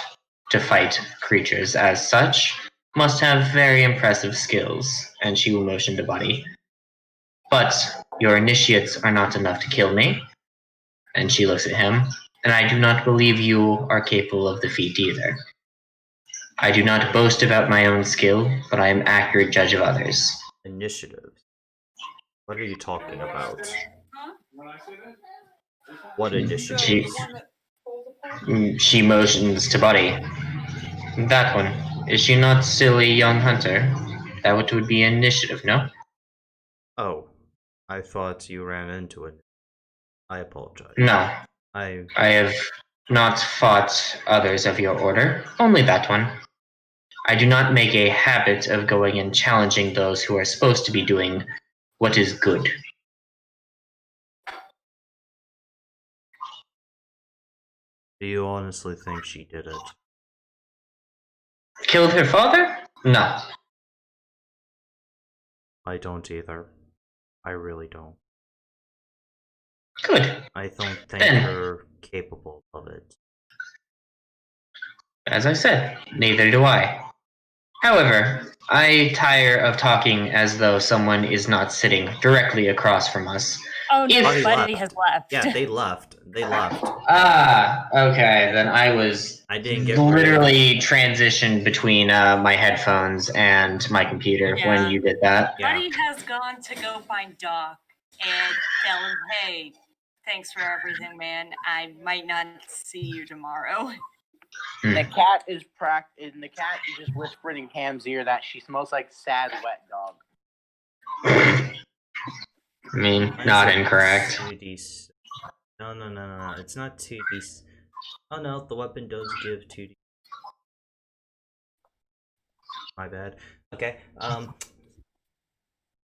to fight creatures as such must have very impressive skills, and she will motion to Buddy. But your initiates are not enough to kill me, and she looks at him, and I do not believe you are capable of the feat either. I do not boast about my own skill, but I am accurate judge of others. Initiative. What are you talking about? What initiative? She motions to Buddy. That one. Is she not still a young hunter? That would be initiative, no? Oh, I thought you ran into it. I apologize. No. I have not fought others of your order, only that one. I do not make a habit of going and challenging those who are supposed to be doing what is good. Do you honestly think she did it? Killed her father? No. I don't either. I really don't. Good. I don't think Then. her capable of it. As I said, neither do I. However, I tire of talking as though someone is not sitting directly across from us. Oh no, If- Buddy has left. Yeah, they left. They left. Ah, okay, then I was I didn't get literally transitioned between my headphones and my computer Yeah. when you did that. Yeah. Buddy has gone to go find Doc and tell him, hey, thanks for everything, man. I might not see you tomorrow. The cat is and the cat is just whispering in Cam's ear that she smells like sad wet dog. I mean, not incorrect. 2d. No. It's not 2d. Oh no, the weapon does give 2d. My bad. Okay. I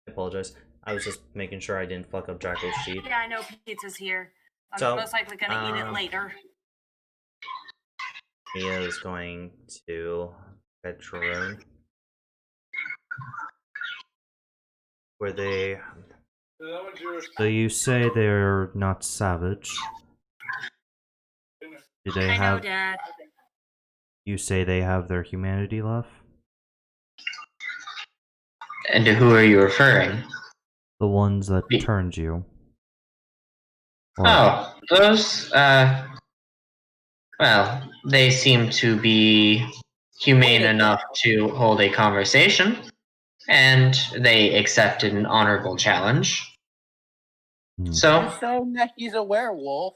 apologize. I was just making sure I didn't fuck up Jacko's sheet. Yeah, I know pizza's here. I'm So, most likely gonna eat it later. Mia is going to bedroom where they. So you say they're not savage? Do they I know, have? Dad. You say they have their humanity left? And to who are you referring? The ones that turned you. Or- Oh, those, well, they seem to be humane enough to hold a conversation, and they accepted an honorable challenge. So, You're saying that he's a werewolf.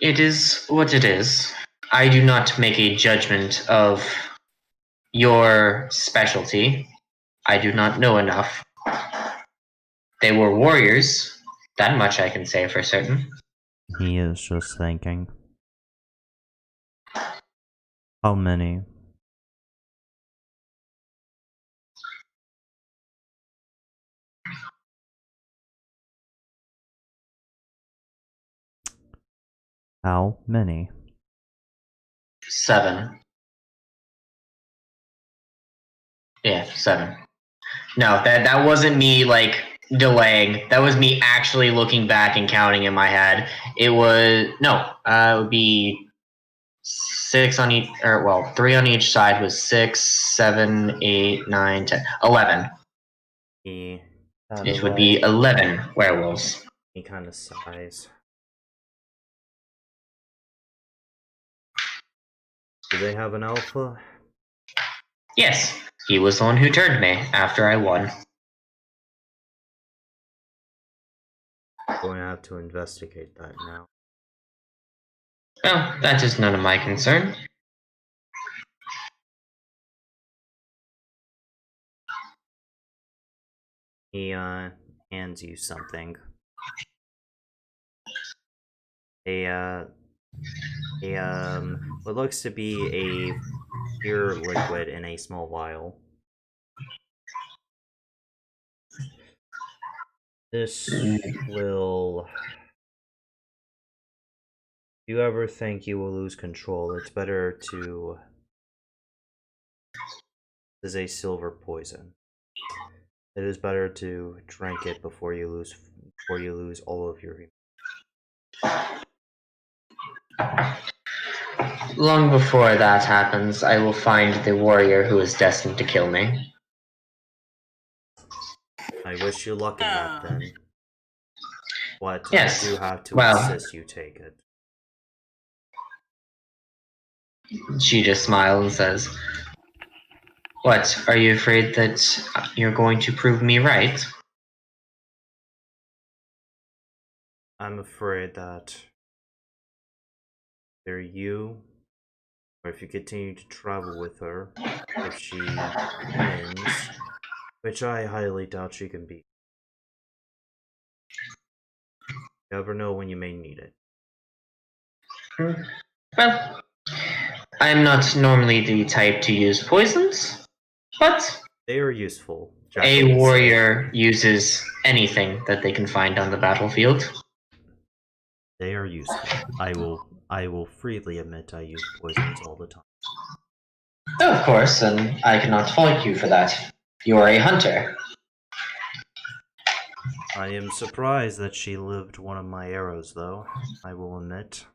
it is what it is. I do not make a judgment of your specialty. I do not know enough. They were warriors, that much I can say for certain. He is just thinking. How many? How many? 7. Yeah, 7. No, that wasn't me like delaying. That was me actually looking back and counting in my head. It was it would be 6 on each, or well, 3 on each side was 6, 7, 8, 9, 10, 11. He. It would be 11 werewolves. He kind of sighs. Do they have an alpha? Yes, he was the one who turned me after I won. Going to have to investigate that now. Well, that is none of my concern. He hands you something. What looks to be a pure liquid in a small vial. This will... If you ever think you will lose control, it's better to... This is a silver poison. It is better to drink it before you lose all of your... Long before that happens, I will find the warrior who is destined to kill me. I wish you luck in that then. But Yes, I do have to well- insist you take it. She just smiles and says, "What, are you afraid that you're going to prove me right?" I'm afraid that either you, or if you continue to travel with her, if she wins, which I highly doubt she can beat. You never know when you may need it. Well, I'm not normally the type to use poisons, but They are useful. a Jacqueline. warrior uses anything that they can find on the battlefield. They are useful. I will freely admit I use poisons all the time. Of course, and I cannot fault you for that. You are a hunter. I am surprised that she lived one of my arrows, though, I will admit.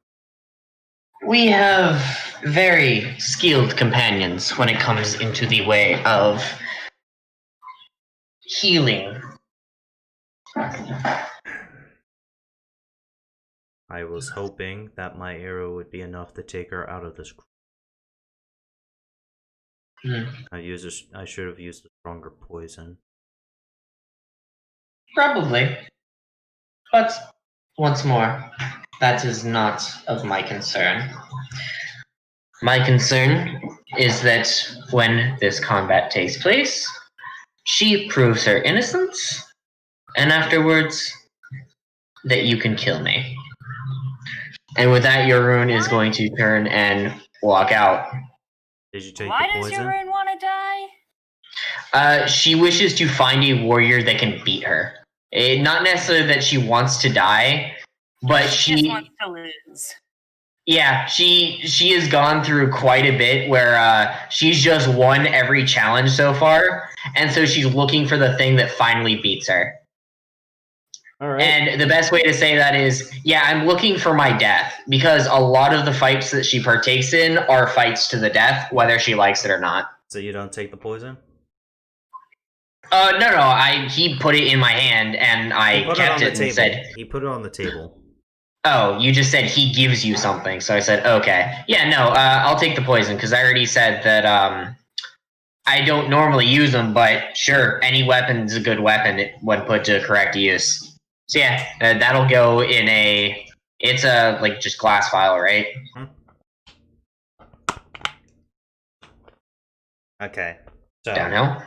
We have very skilled companions when it comes into the way of healing. I was hoping that my arrow would be enough to take her out of this. I should have used a stronger poison. Probably. But, once more, that is not of my concern. My concern is that when this combat takes place, she proves her innocence, and afterwards, that you can kill me. And with that, Yorun is going to turn and walk out. Did you take Why the does poison? your rune want to die? She wishes to find a warrior that can beat her. Not necessarily that she wants to die, but She just wants to lose. Yeah, she has gone through quite a bit where she's just won every challenge so far, and so she's looking for the thing that finally beats her. All right. And the best way to say that is, yeah, I'm looking for my death, because a lot of the fights that she partakes in are fights to the death, whether she likes it or not. So you don't take the poison? No, he put it in my hand, and I kept it and said, He put it on the table. "Oh, you just said he gives you something." So I said, "Okay. Yeah, no, I'll take the poison," because I already said that I don't normally use them, but sure, any weapon's a good weapon when put to correct use. So yeah, that'll go in it's a, like, just glass vial, right? Okay. So, Downhill?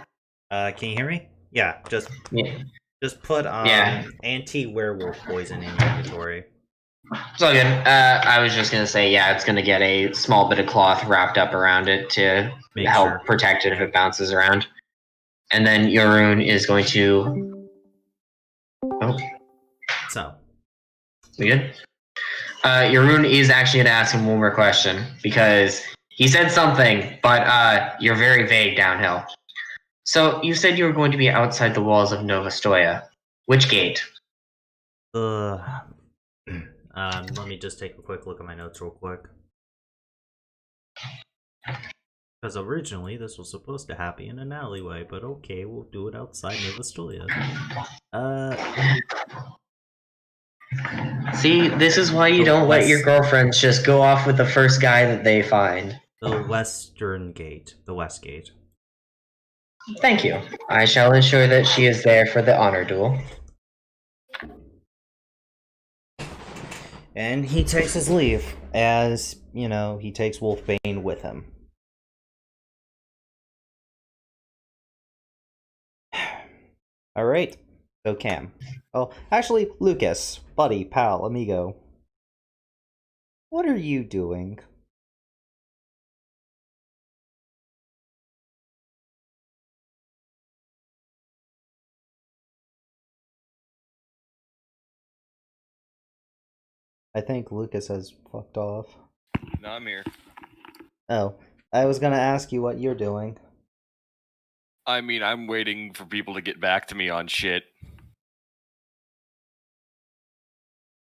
Can you hear me? Yeah, just put Yeah. anti-werewolf poison in your inventory. It's all good. I was just gonna say, yeah, it's gonna get a small bit of cloth wrapped up around it to help protect it if it bounces around. And then Yorun is going to... Oh. So. We good? Yorun is actually gonna ask him one more question, because he said something, but you're very vague, Downhill. So, you said you were going to be outside the walls of Novostoya. Which gate? Let me just take a quick look at my notes real quick. Because originally this was supposed to happen in an alleyway, but okay, we'll do it outside Novostoya. See, this is why you don't let your girlfriends just go off with the first guy that they find. The western gate. The west gate. Thank you. I shall ensure that she is there for the honor duel. And he takes his leave, as, you know, he takes Wolfbane with him. Alright, so Cam. Oh, actually, Lucas, buddy, pal, amigo. What are you doing? I think Lucas has fucked off. No, I'm here. Oh, I was gonna ask you what you're doing. I mean, I'm waiting for people to get back to me on shit.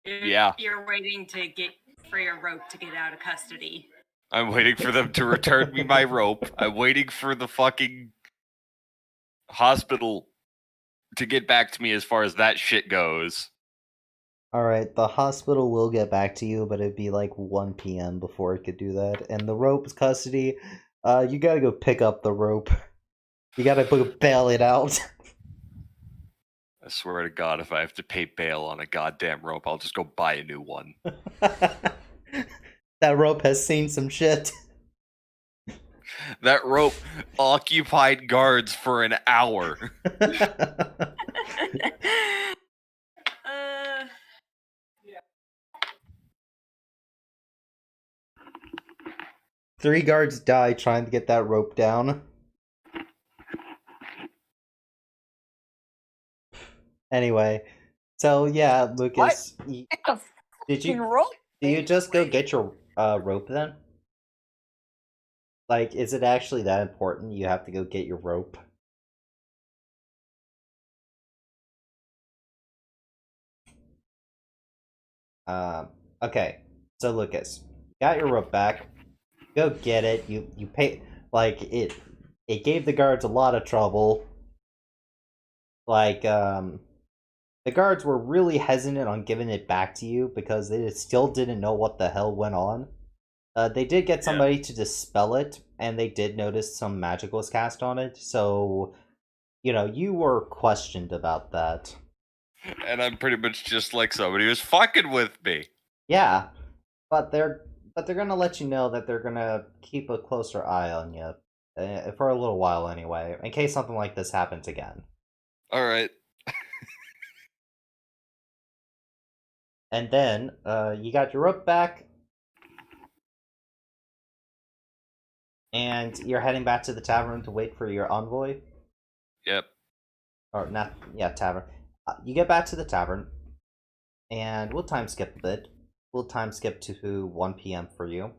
Yeah. You're waiting to get for your rope to get out of custody. I'm waiting for them to return me my rope. I'm waiting for the fucking hospital to get back to me as far as that shit goes. Alright, the hospital will get back to you, but it'd be like 1 p.m. before it could do that. And the rope's custody, you gotta go pick up the rope. You gotta bail it out. I swear to God, if I have to pay bail on a goddamn rope, I'll just go buy a new one. That rope has seen some shit. That rope occupied guards for an hour. Three guards died trying to get that rope down. Anyway, so yeah, Lucas, did you just go get your rope then? Like, is it actually that important? You have to go get your rope. Okay, so Lucas, you got your rope back. Go get it. You pay, like, it gave the guards a lot of trouble. Like, the guards were really hesitant on giving it back to you because they still didn't know what the hell went on. They did get somebody to dispel it, and they did notice some magic was cast on it, so, you know, you were questioned about that. And I'm pretty much just like somebody who's fucking with me. Yeah, but they're gonna let you know that they're gonna keep a closer eye on you, for a little while anyway, in case something like this happens again. Alright. And then, you got your rope back, and you're heading back to the tavern to wait for your envoy? Yep. Or not, yeah, tavern. You get back to the tavern, and we'll time skip a bit. We'll time skip to 1 p.m. for you.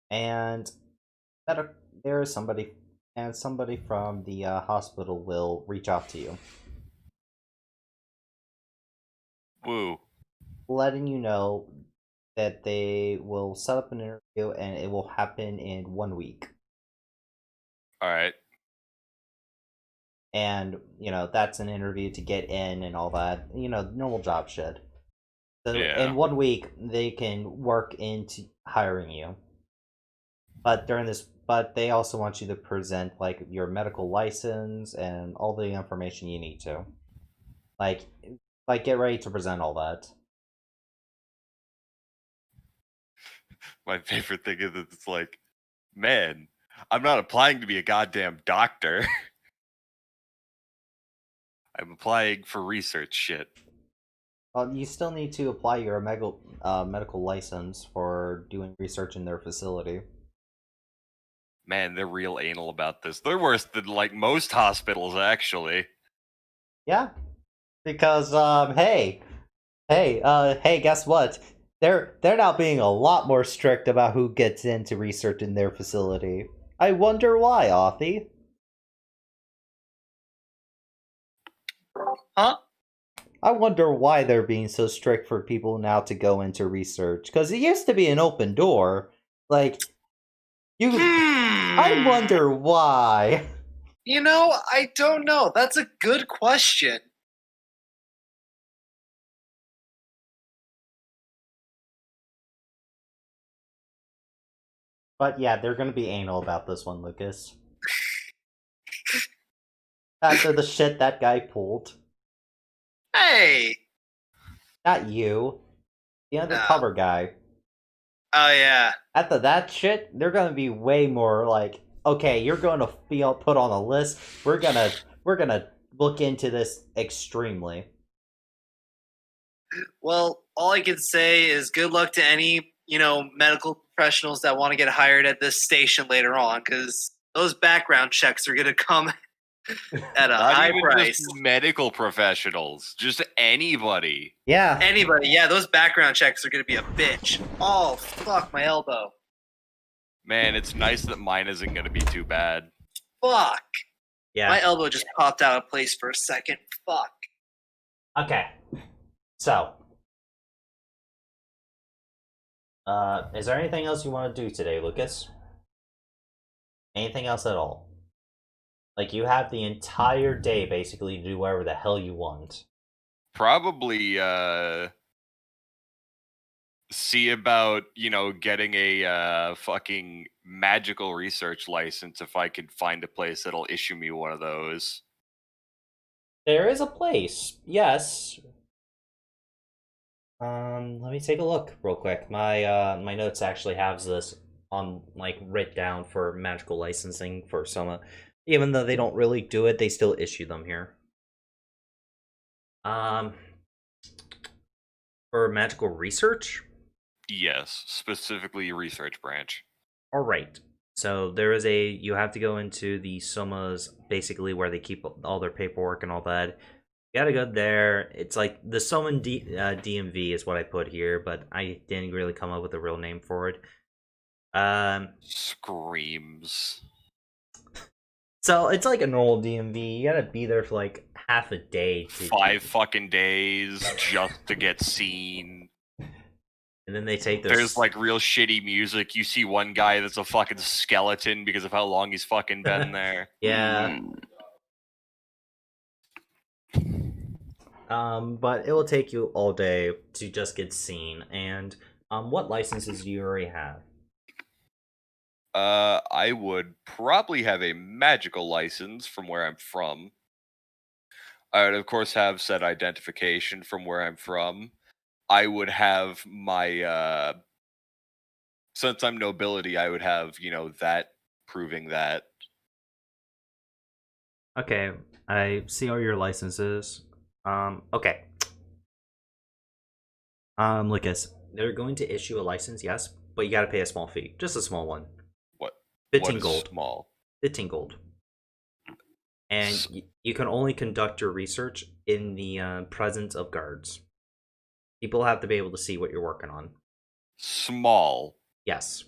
And there is somebody, and somebody from the hospital will reach out to you. Woo. Letting you know that they will set up an interview and it will happen in 1 week. Alright. And, you know, that's an interview to get in and all that. You know, normal job shit. So in 1 week, they can work into hiring you. But but they also want you to present, like, your medical license and all the information you need to. Like get ready to present all that. My favorite thing is it's like, man, I'm not applying to be a goddamn doctor. I'm applying for research shit. Well, you still need to apply your medical license for doing research in their facility. Man, they're real anal about this. They're worse than, like, most hospitals, actually. Yeah, because hey, guess what? They're now being a lot more strict about who gets into research in their facility. I wonder why, Authy. Huh? I wonder why they're being so strict for people now to go into research. Because it used to be an open door. Like, I wonder why. You know, I don't know. That's a good question. But yeah, they're gonna be anal about this one, Lucas. After the shit that guy pulled. Hey! Not you. The undercover guy. Oh, yeah. After that shit, they're gonna be way more like, okay, you're gonna be put on a list. We're gonna look into this extremely. Well, all I can say is good luck to any, medical professionals that want to get hired at this station later on, because those background checks are going to come at a Not high even price. just medical professionals, just anybody. Yeah. Anybody, yeah, those background checks are gonna be a bitch. Oh fuck, my elbow. Man, it's nice that mine isn't going to be too bad. Fuck. Yeah. My elbow just popped out of place for a second. Fuck. Okay. So, is there anything else you want to do today, Lucas? Anything else at all? Like, you have the entire day, basically, to do whatever the hell you want. Probably see about, getting a fucking magical research license if I could find a place that'll issue me one of those. There is a place, yes. Let me take a look real quick. My notes actually has this on, like, written down for magical licensing for Soma. Even though they don't really do it, they still issue them here. For magical research? Yes, specifically research branch. Alright. So there is you have to go into the Somas, basically where they keep all their paperwork and all that. You gotta go there. It's like the Soman DMV is what I put here, but I didn't really come up with a real name for it. Screams. So it's like a normal DMV. You gotta be there for like half a day. 5 fucking days just to get seen. And then they take There's like real shitty music. You see one guy that's a fucking skeleton because of how long he's fucking been there. Yeah. But it will take you all day to just get seen. And what licenses do you already have? I would probably have a magical license from where I'm from. I would, of course, have said identification from where I'm from. I would have my, since I'm nobility, I would have, that proving that. Okay, I see all your licenses. Okay. Lucas, they're going to issue a license, yes, but you gotta pay a small fee. Just a small one. What? 15 what is gold. Small. 15 gold. And you can only conduct your research in the presence of guards. People have to be able to see what you're working on. Small. Yes.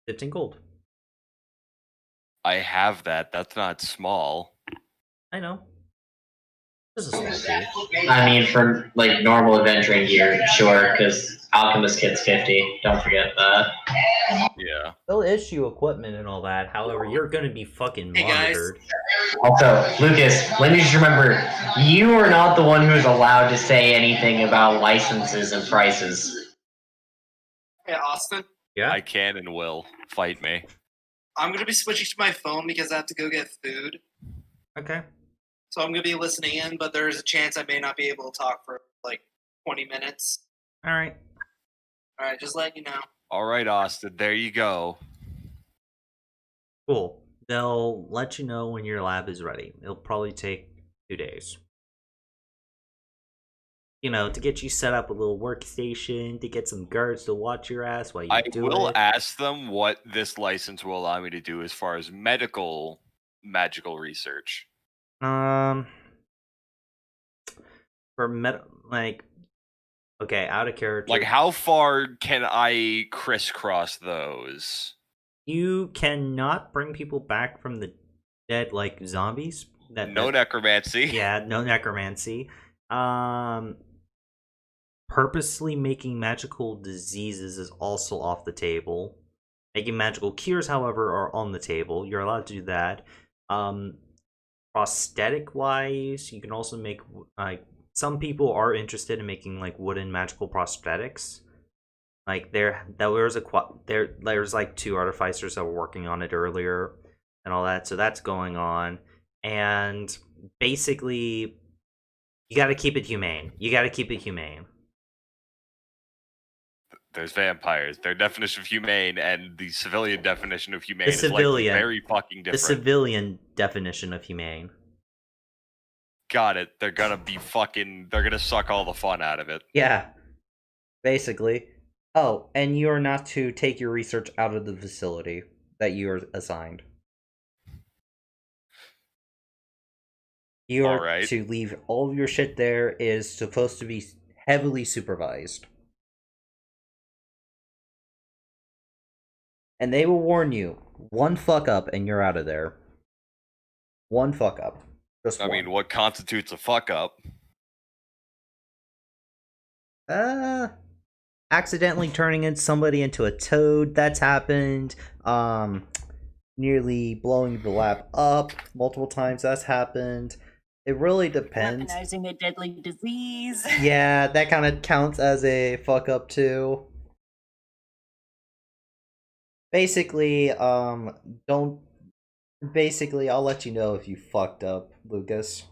15 gold. I have that. That's not small. I know. This is small fee. I mean, for like normal adventuring gear, sure, because Alchemist Kit's 50. Don't forget that. Yeah. They'll issue equipment and all that. However, you're gonna be fucking monitored. Also, Lucas, let me just remember, you are not the one who's allowed to say anything about licenses and prices. Hey, Austin. Yeah. I can and will. Fight me. I'm going to be switching to my phone because I have to go get food. Okay. So I'm going to be listening in, but there's a chance I may not be able to talk for like 20 minutes. Alright. Alright, just letting you know. Alright, Austin. There you go. Cool. They'll let you know when your lab is ready. It'll probably take 2 days. You know, to get you set up a little workstation, to get some guards to watch your ass while you I do will it. ask them what this license will allow me to do as far as magical research. For okay, out of character. Like, how far can I crisscross those? You cannot bring people back from the dead like zombies. No necromancy. Yeah, no necromancy. Purposely making magical diseases is also off the table. Making magical cures, however, are on the table. You're allowed to do that. Prosthetic wise, you can also make like some people are interested in making like wooden magical prosthetics. Like there's like 2 artificers that were working on it earlier and all that, so that's going on. And basically, you got to keep it humane. There's vampires. Their definition of humane and the civilian definition of humane is very fucking different. The civilian definition of humane. Got it. They're gonna suck all the fun out of it. Yeah. Basically. Oh, and you are not to take your research out of the facility that you are assigned. You are Alright. to leave all of your shit there. It is supposed to be heavily supervised. And they will warn you, one fuck up and you're out of there. One fuck up. Just I one. mean, what constitutes a fuck up? Accidentally turning somebody into a toad, that's happened. Nearly blowing the lab up multiple times, that's happened. It really depends. Weaponizing a deadly disease. Yeah, that kind of counts as a fuck up too. Basically, don't. Basically, I'll let you know if you fucked up, Lucas.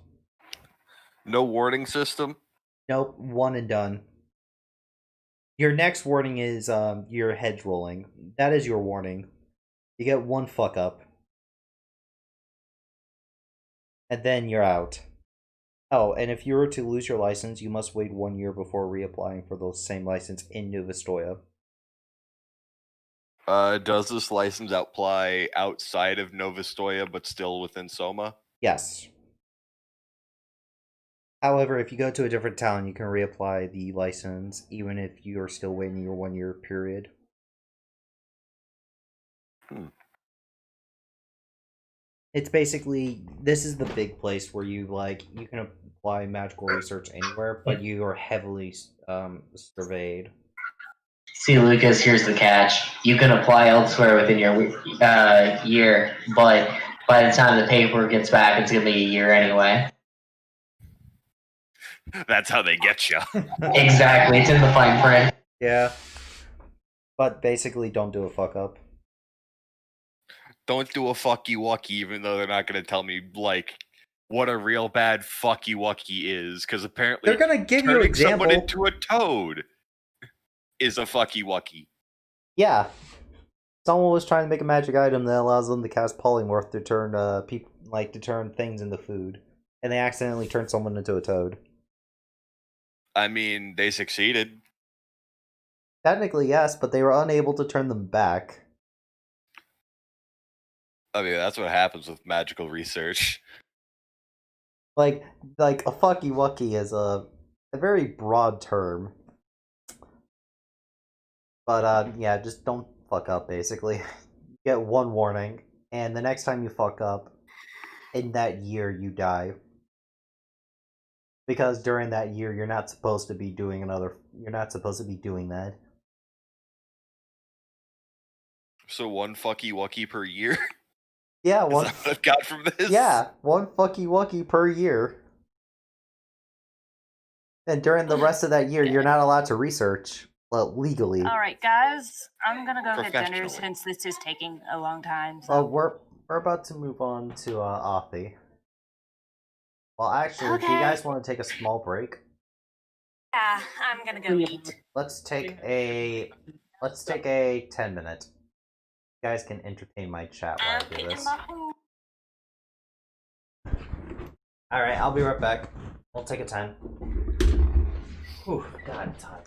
No warning system? Nope, one and done. Your next warning is your hedge rolling. That is your warning. You get one fuck up. And then you're out. Oh, and if you were to lose your license, you must wait 1 year before reapplying for the same license in Novostoya. Does this license apply outside of Novostoya but still within Soma? Yes. However, if you go to a different town, you can reapply the license, even if you are still waiting your 1 year period. It's basically, this is the big place where you can apply magical research anywhere, but you are heavily surveyed. See, Lucas, here's the catch. You can apply elsewhere within your year, but by the time the paperwork gets back, it's going to be a year anyway. That's how they get you. Exactly, it's in the fine print. Yeah. But basically, don't do a fuck up. Don't do a fucky wucky, even though they're not going to tell me, like, what a real bad fucky wucky is, because apparently They're gonna give you an turning example. someone into a toad is a fucky wucky. Yeah. Someone was trying to make a magic item that allows them to cast polymorph to turn to turn things into food, and they accidentally turned someone into a toad. I mean, they succeeded. Technically, yes, but they were unable to turn them back. I mean, that's what happens with magical research. Like a fucky wucky is a very broad term. But yeah, just don't fuck up. Basically, you get one warning, and the next time you fuck up, in that year you die. Because during that year, you're not supposed to be doing You're not supposed to be doing that. So one fucky wucky per year? Yeah, Is one. that what I've got from this? Yeah, one fucky wucky per year. And during the rest of that year, you're not allowed to research, well, legally. All right, guys, I'm gonna go get dinner Professionally. since this is taking a long time. So. Well, we're about to move on to Athi. Well, actually, do you Okay. guys want to take a small break? Yeah, I'm gonna go eat. Let's take a 10-minute. You guys can entertain my chat while I'm I do picking this. my food. All right, I'll be right back. We'll take a 10. Whew, God, I'm tired.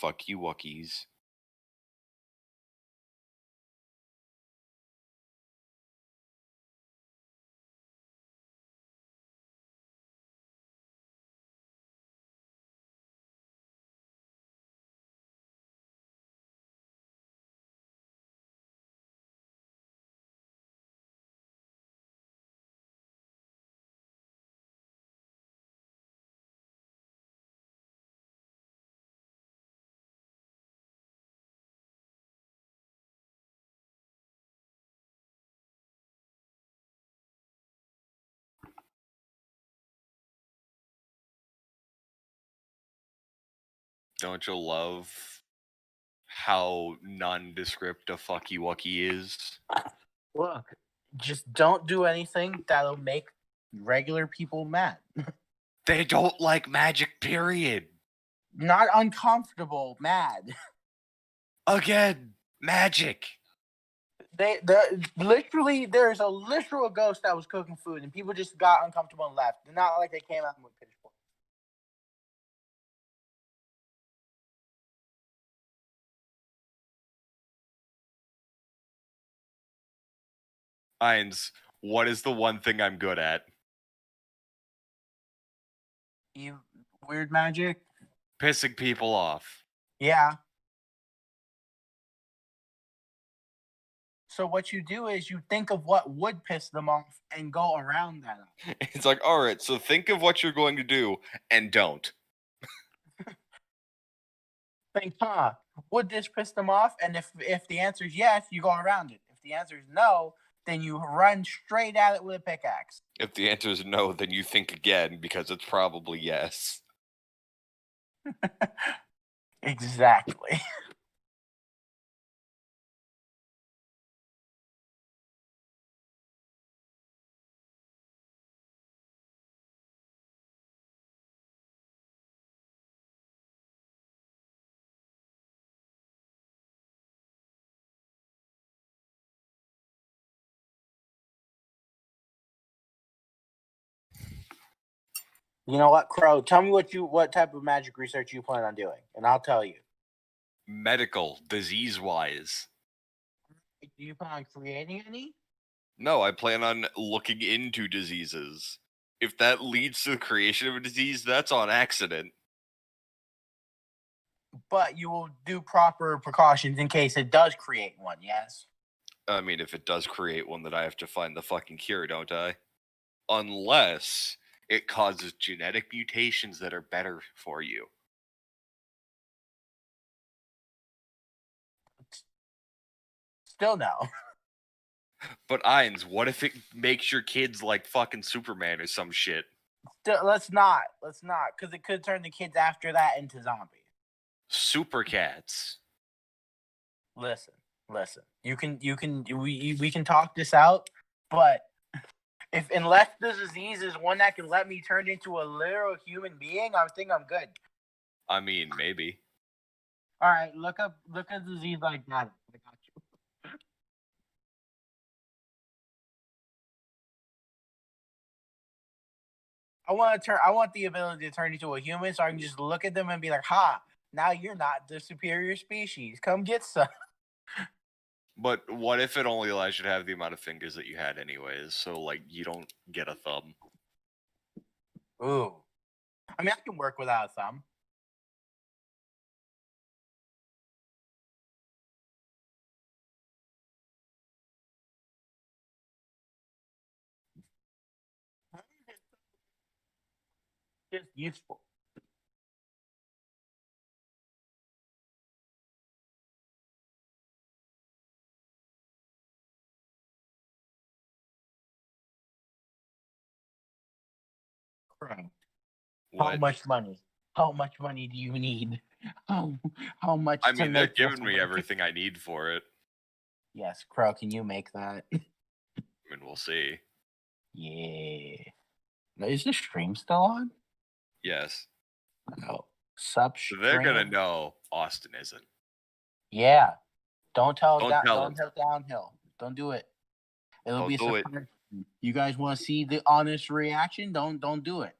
Fucky wuckies. Don't you love how nondescript a fucky wucky is? Look, just don't do anything that'll make regular people mad. They don't like magic, period. Not uncomfortable, mad. Again, magic. Literally, there's a literal ghost that was cooking food, and people just got uncomfortable and left. They're not like they came out with pitchforks. Hines, what is the one thing I'm good at? You weird magic? Pissing people off. Yeah. So what you do is you think of what would piss them off and go around that. It's like, all right, so think of what you're going to do and don't. Think, would this piss them off? And if the answer is yes, you go around it. If the answer is no, then you run straight at it with a pickaxe. If the answer is no, then you think again because it's probably yes. Exactly. You know what, Crow? Tell me what type of magic research you plan on doing, and I'll tell you. Medical, disease-wise. Do you plan on creating any? No, I plan on looking into diseases. If that leads to the creation of a disease, that's on accident. But you will do proper precautions in case it does create one, yes? I mean, if it does create one, then I have to find the fucking cure, don't I? Unless it causes genetic mutations that are better for you. Still no. But Ines, what if it makes your kids like fucking Superman or some shit? Still, let's not, because it could turn the kids after that into zombies. Super cats. Listen. We can talk this out, but unless the disease is one that can let me turn into a literal human being, I think I'm good. I mean, maybe. All right, look up a disease like that. I got you. I want the ability to turn into a human, so I can just look at them and be like, "Ha! Now you're not the superior species. Come get some." But what if it only allows you to have the amount of fingers that you had anyways? So, like, you don't get a thumb. Ooh. I mean, I can work without a thumb. Just useful. How What? much money? How much money do you need? How much? I to mean, they're make giving this me work? everything I need for it. Yes, Crow, can you make that? I mean, we'll see. Yeah. Now, is the stream still on? Yes. No. So they're gonna know Austin isn't. Yeah. Don't tell Don't that. tell Don't them. tell Downhill. Don't do it. It'll Don't be a do it. surprise. You guys want to see the honest reaction? Don't do it.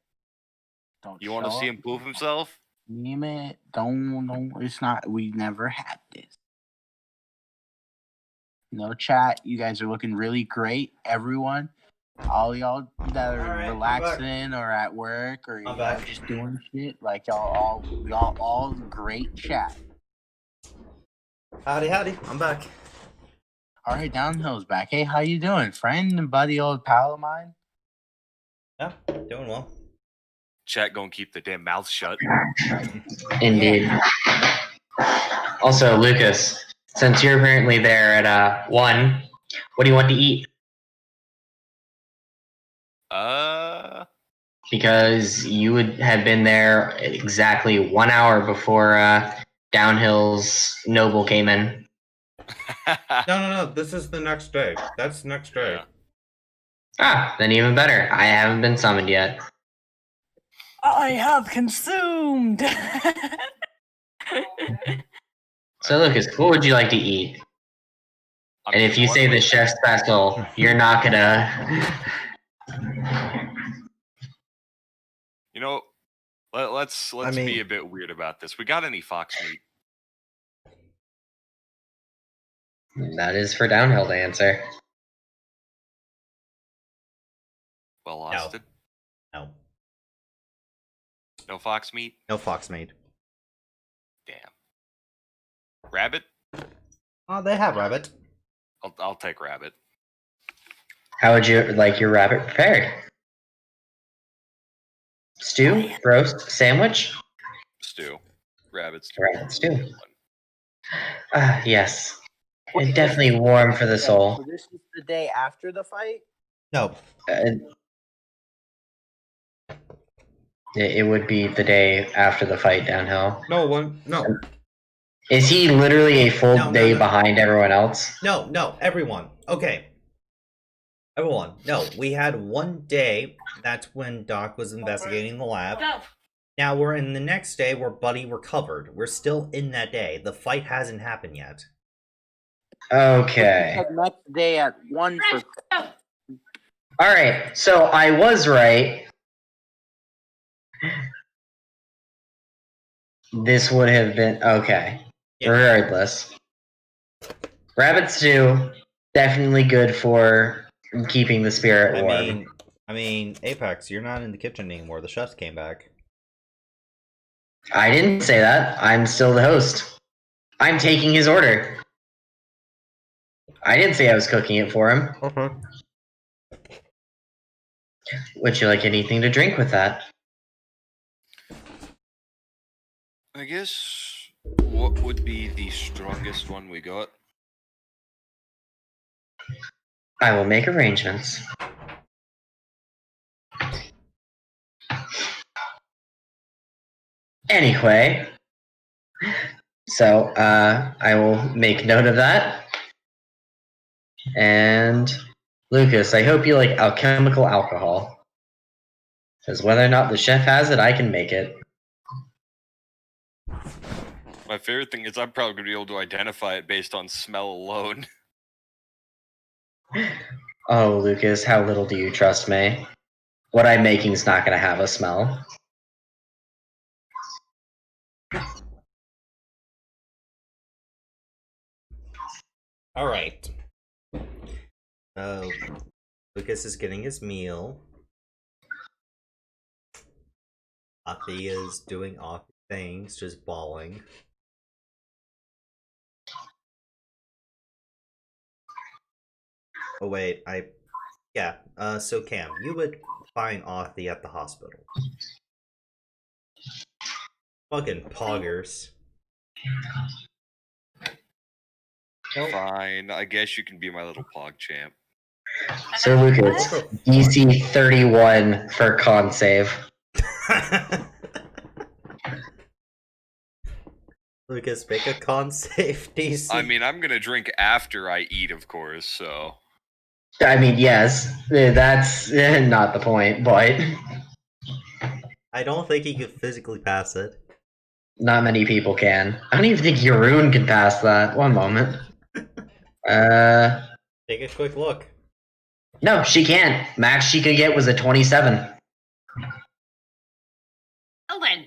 Don't. You want to show see up. him prove himself? Damn it. Don't. It's not. We never had this. No chat. You guys are looking really great. Everyone. All y'all that are Alright, I'm relaxing or at work or I'm back. just doing shit. Like y'all all great chat. Howdy, I'm back. All right, Downhill's back. Hey, how you doing, friend and buddy, old pal of mine? Yeah, doing well. Chat gonna keep the damn mouth shut. Indeed. Also, Lucas, since you're apparently there at 1, what do you want to eat? Because you would have been there exactly 1 hour before Downhill's Noble came in. No. This is the next day. That's next day. Yeah. Ah, then even better. I haven't been summoned yet. I have consumed. So, Lucas, what would you like to eat? I And mean, if you one say way- the chef's special, you're not gonna. You know, let's mean- be a bit weird about this. We got any fox meat? That is for Downhill to answer. Well, Austin. No. No fox meat. No fox meat. Damn. Rabbit. Oh, they have rabbit. I'll take rabbit. How would you like your rabbit prepared? Stew, roast, sandwich? Stew. Rabbit stew. Rabbit stew. Yes. And definitely warm for the soul. So this is the day after the fight? No. It would be the day after the fight, Downhill. No. Is he literally a full No, day no. behind everyone else? No, everyone. Okay. Everyone. No, we had one day. That's when Doc was investigating the lab. Go. Now we're in the next day where Buddy recovered. We're still in that day. The fight hasn't happened yet. Okay. The next day at 1 for. Go. Alright, so I was right. This would have been okay. Yeah. Regardless. Rabbit stew, definitely good for keeping the spirit warm. I mean, Apex, you're not in the kitchen anymore. The chefs came back. I didn't say that. I'm still the host. I'm taking his order. I didn't say I was cooking it for him. Okay. Would you like anything to drink with that? I guess what would be the strongest one we got? I will make arrangements. Anyway, so I will make note of that. And Lucas, I hope you like alchemical alcohol. Because whether or not the chef has it, I can make it. My favorite thing is I'm probably gonna be able to identify it based on smell alone. Oh, Lucas, how little do you trust me? What I'm making's not going to have a smell. All right. Lucas is getting his meal. Afi is doing Afi things, just bawling. Oh wait, so Cam, you would find Afi at the hospital. Fucking poggers. Fine, I guess you can be my little pog champ. So, Lucas, DC 31 for con save. Lucas, make a con save, DC. I mean, I'm gonna drink after I eat, of course, so. I mean, yes, that's not the point, but I don't think he could physically pass it. not many people can. I don't even think Yaroon can pass that. One moment. Take a quick look. No, she can't. Max she could get was a 27. Oh, then.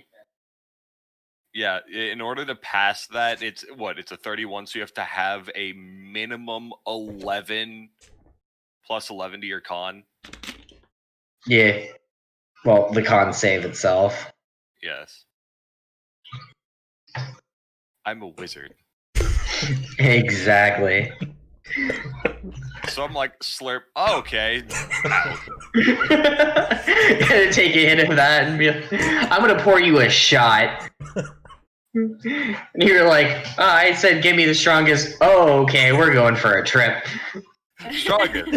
Yeah, in order to pass that, it's a 31, so you have to have a minimum 11 plus 11 to your con. Yeah. Well, the con save itself. Yes. I'm a wizard. Exactly. So I'm like, slurp. Oh, okay. Gotta take a hit of that and be like, I'm gonna pour you a shot. And you're like, oh, I said give me the strongest. Oh, okay, we're going for a trip. Strongest.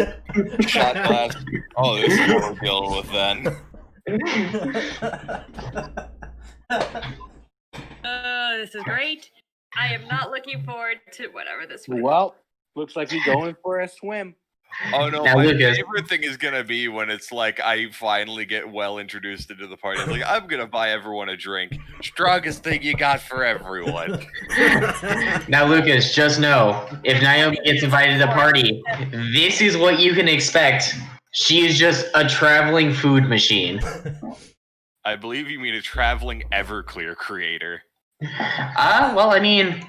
Shot glass. Oh, this is what we're dealing with then. This is great. I am not looking forward to whatever this was. Well, looks like you're going for a swim. Oh no, Now, my Lucas, favorite thing is gonna be when it's like I finally get well introduced into the party. Like, I'm gonna buy everyone a drink. Strongest thing you got for everyone. now, Lucas, just know if Naomi gets invited to the party, this is what you can expect. She is just a traveling food machine. I believe you mean a traveling Everclear creator. Well, I mean,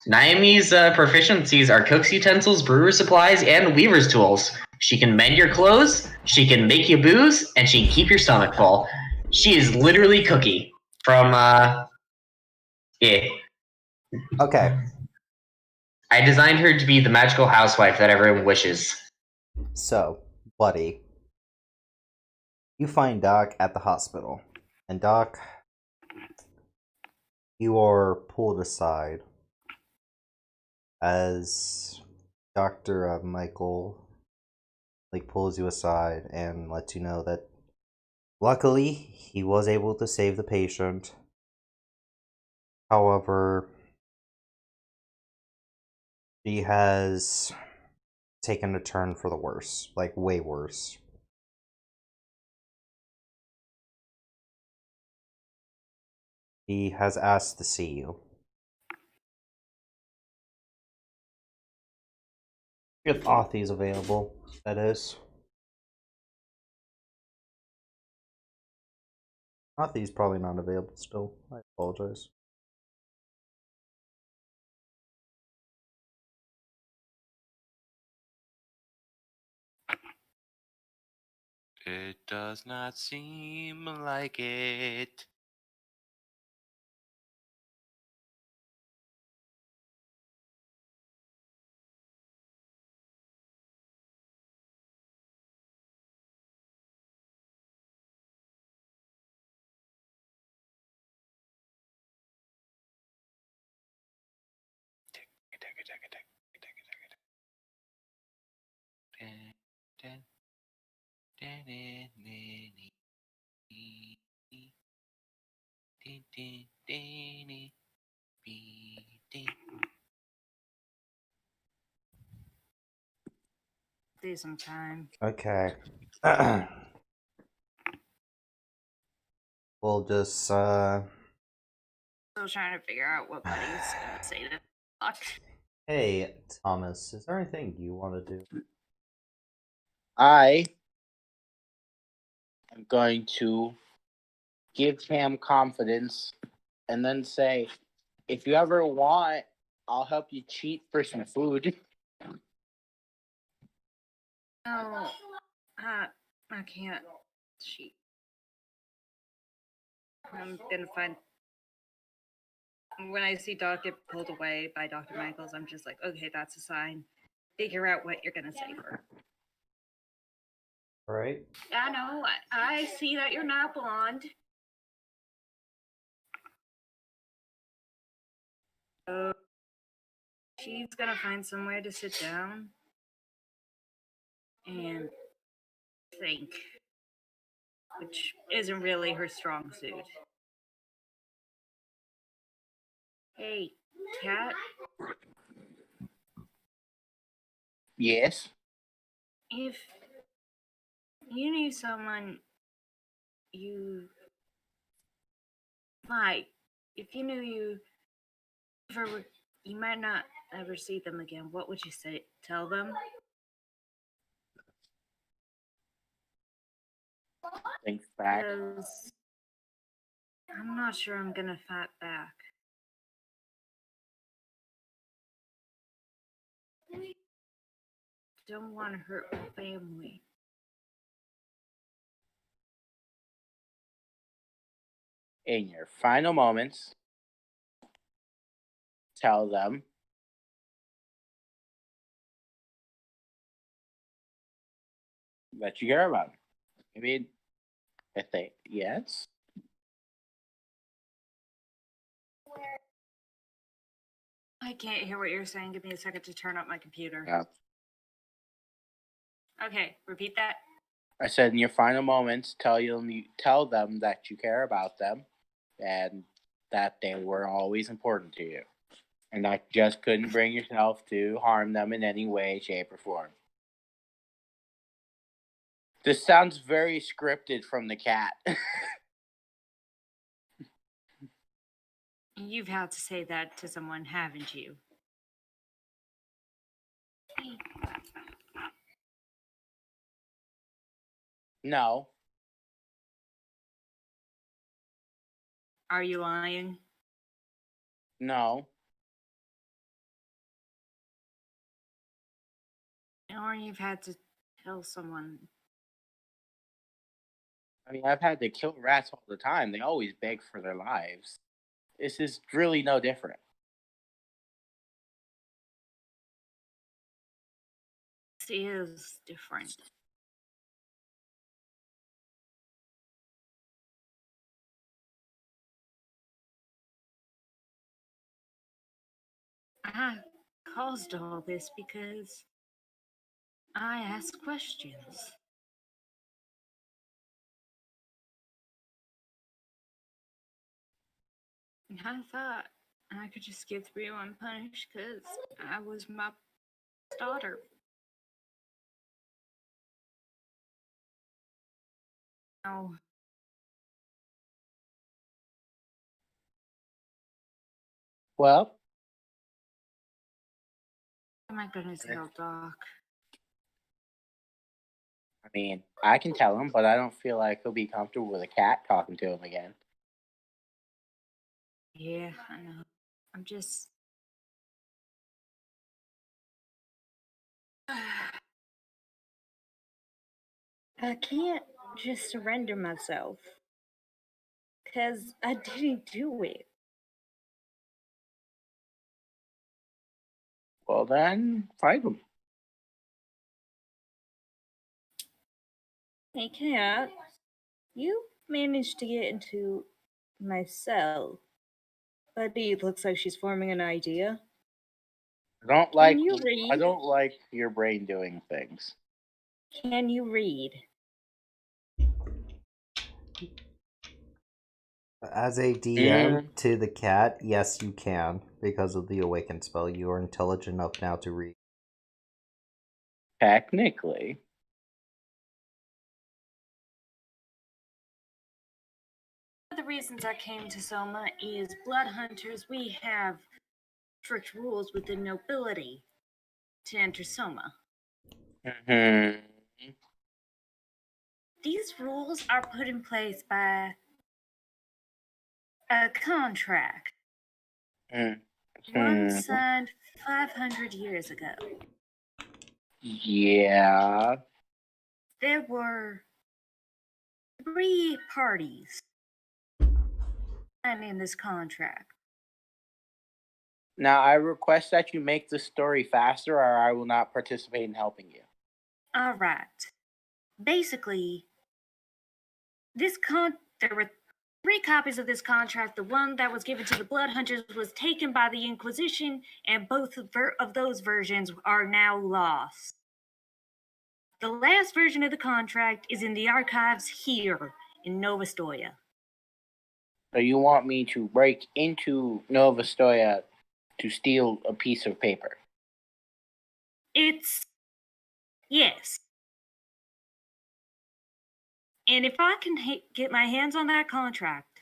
Naomi's proficiencies are cook's utensils, brewer's supplies, and weaver's tools. She can mend your clothes, she can make you booze, and she can keep your stomach full. She is literally Cookie from, yeah. Okay, I designed her to be the magical housewife that everyone wishes. so, buddy, you find Doc at the hospital, and Doc, you are pulled aside as Dr. Michael pulls you aside and lets you know that luckily he was able to save the patient. However, she has taken a turn for the worse, like way worse. He has asked to see you. If Authy's available, that is. Authy's probably not available still. I apologize. It does not seem like it. Do some time. Okay. We'll just Still trying to figure out what Buddy's gonna say to Doc. Hey, Thomas, is there anything you want to do? I am going to give Cam confidence and then say, if you ever want, I'll help you cheat for some food. No, I can't cheat. I'm gonna find. When I see Doc get pulled away by Dr. Michaels, I'm just like, okay, that's a sign. Figure out what you're gonna say for. Alright. I know. I see that you're not blonde. So she's gonna find somewhere to sit down and think, which isn't really her strong suit. Hey, Cat, Yes. if you knew someone you might, if you knew you ever, you might not ever see them again, what would you say? Tell them? Thanks back. Because I'm not sure I'm gonna fight back. Don't want to hurt my family. In your final moments, tell them that you care about them. I mean, if they, yes. I can't hear what you're saying. Give me a second to turn up my computer. Yeah. Okay, repeat that. I said in your final moments, tell them that you care about them and that they were always important to you. And that you just couldn't bring yourself to harm them in any way, shape, or form. This sounds very scripted from the cat. You've had to say that to someone, haven't you? No. Are you lying? No. Or you've had to tell someone. I mean, I've had to kill rats all the time. They always beg for their lives. This is really no different. This is different. I caused all this because I asked questions. And I thought I could just get through unpunished because I was my daughter. Oh. Well, What am I gonna tell Doc? I mean, I can tell him, but I don't feel like he'll be comfortable with a cat talking to him again. Yeah, I know. I'm just. I can't just surrender myself. Because I didn't do it. Well, then, fight him. Hey, Cat. You managed to get into my cell. Buddy looks like she's forming an idea. I Can you read? I don't like your brain doing things. Can you read? As a DM to the cat, yes, you can. Because of the awaken spell, you are intelligent enough now to read. Technically. One of the reasons I came to Soma is blood hunters, we have strict rules within nobility to enter Soma. Mm-hmm. These rules are put in place by a contract. One signed 500 years ago. Yeah. There were 3 parties signing this contract. Now, I request that you make the story faster, or I will not participate in helping you. All right. Basically, there were 3 copies of this contract. The one that was given to the Blood Hunters was taken by the Inquisition, and both of those versions are now lost. The last version of the contract is in the archives here in Novostoya. So you want me to break into Novostoya to steal a piece of paper? Yes. And if I can get my hands on that contract,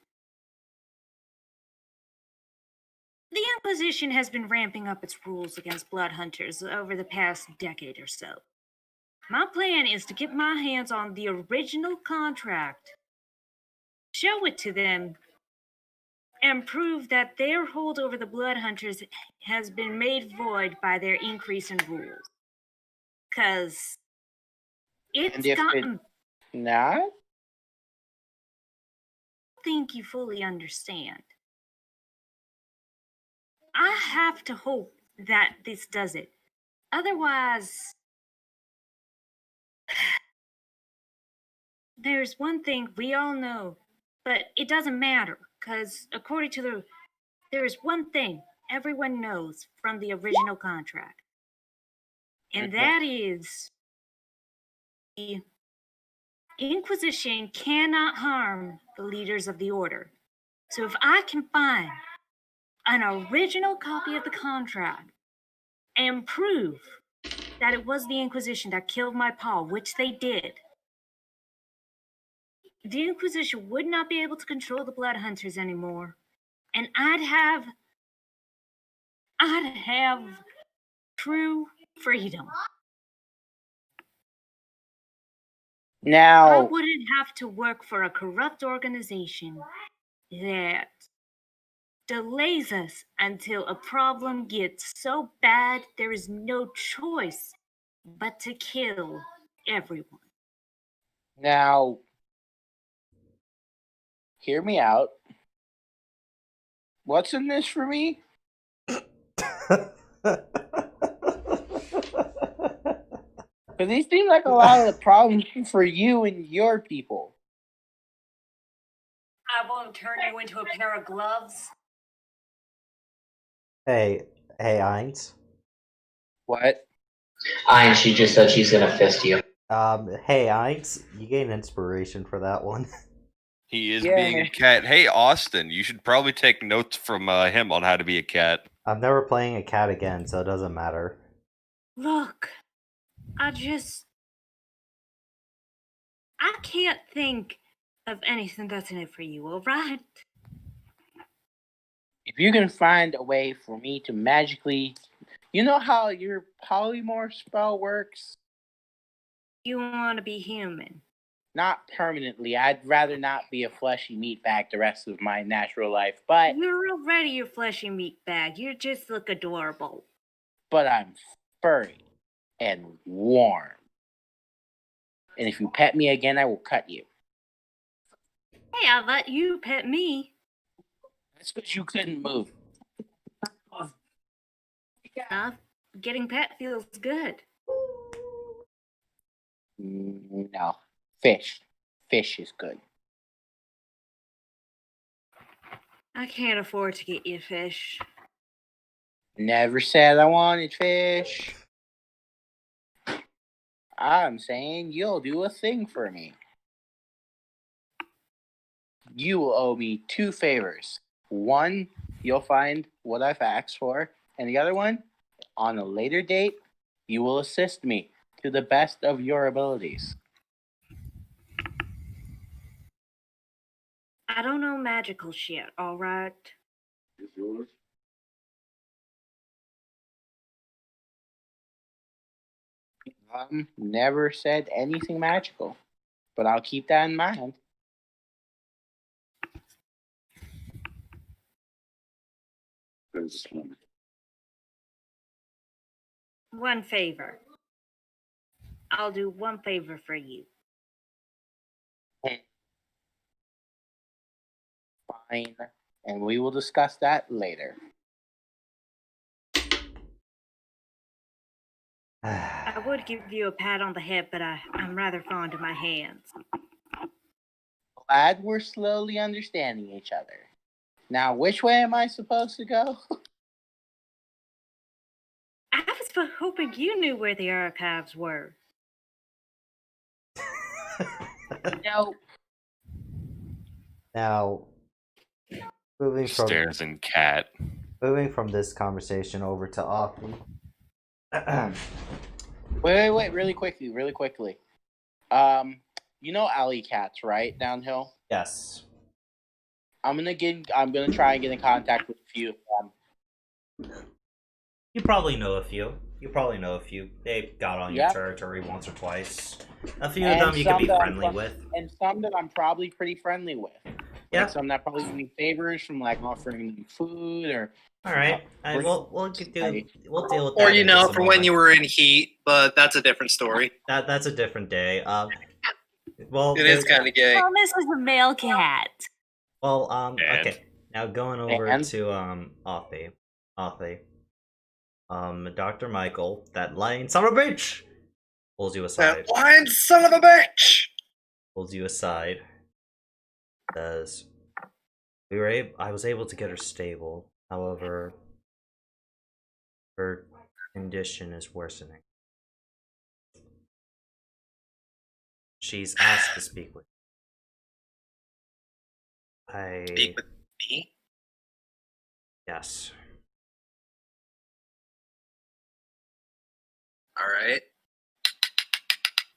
the Inquisition has been ramping up its rules against blood hunters over the past decade or so. My plan is to get my hands on the original contract, show it to them, and prove that their hold over the blood hunters has been made void by their increase in rules. 'Cause it's gotten... Not? I think you fully understand. I have to hope that this does it. Otherwise, there's one thing we all know, but it doesn't matter, because according to there is one thing everyone knows from the original contract. And that is the Inquisition cannot harm the leaders of the Order. So if I can find an original copy of the contract and prove that it was the Inquisition that killed my pa, which they did, the Inquisition would not be able to control the Blood Hunters anymore, and I'd have true freedom. I Now, wouldn't have to work for a corrupt organization that delays us until a problem gets so bad there is no choice but to kill everyone. now, hear me out. What's in this for me? Because these seem like a lot of the problems for you and your people. I won't turn you into a pair of gloves. Hey, Ainz. What? And she just said she's gonna fist you. Hey, Ainz, you gain inspiration for that one. He is Yeah. being a cat. Hey, Austin, you should probably take notes from him on how to be a cat. I'm never playing a cat again, so it doesn't matter. Look, I can't think of anything that's in it for you, alright? If you can find a way for me to magically... You know how your polymorph spell works? You want to be human. Not permanently. I'd rather not be a fleshy meatbag the rest of my natural life, but You're already a fleshy meat bag. You just look adorable. I'm furry and warm. And if you pet me again, I will cut you. Hey, I'll let you pet me. That's because you couldn't move. Getting pet feels good. No. Fish. Fish is good. I can't afford to get you fish. Never said I wanted fish. I'm saying you'll do a thing for me. You will owe me 2 favors. One, you'll find what I've asked for. And the other one, on a later date, you will assist me to the best of your abilities. I don't know magical shit, alright? It's yours. Never said anything magical, but I'll keep that in mind. One favor. I'll do one favor for you. Fine, and we will discuss that later. I would give you a pat on the head, but I'm rather fond of my hands. Glad we're slowly understanding each other. Now, which way am I supposed to go? I was hoping you knew where the archives were. No. Now, moving from Stairs and cat. moving from this conversation over to Aki. Wait, really quickly. You know Alley Cats, right? Downhill? Yes. I'm gonna try and get in contact with a few of them. You probably know a few. They got on your Yep. territory once or twice. A few of And them you can some be that I'm friendly pro- with. And some that I'm probably pretty friendly with. Yeah. Like some that probably give me favors from like offering them food or. All right. We'll deal with that. Or in just a for when moment. you were in heat, but that's a different story. That's a different day. Well, It is kind of gay. Thomas is a male cat. Well, And- okay. Now going over And- to Authy. Dr. Michael, that lying son of a bitch, pulls you aside. That lying son of a bitch! Pulls you aside. Says, I was able to get her stable. However, her condition is worsening. She's asked to speak with you. Speak with me? Yes. Alright.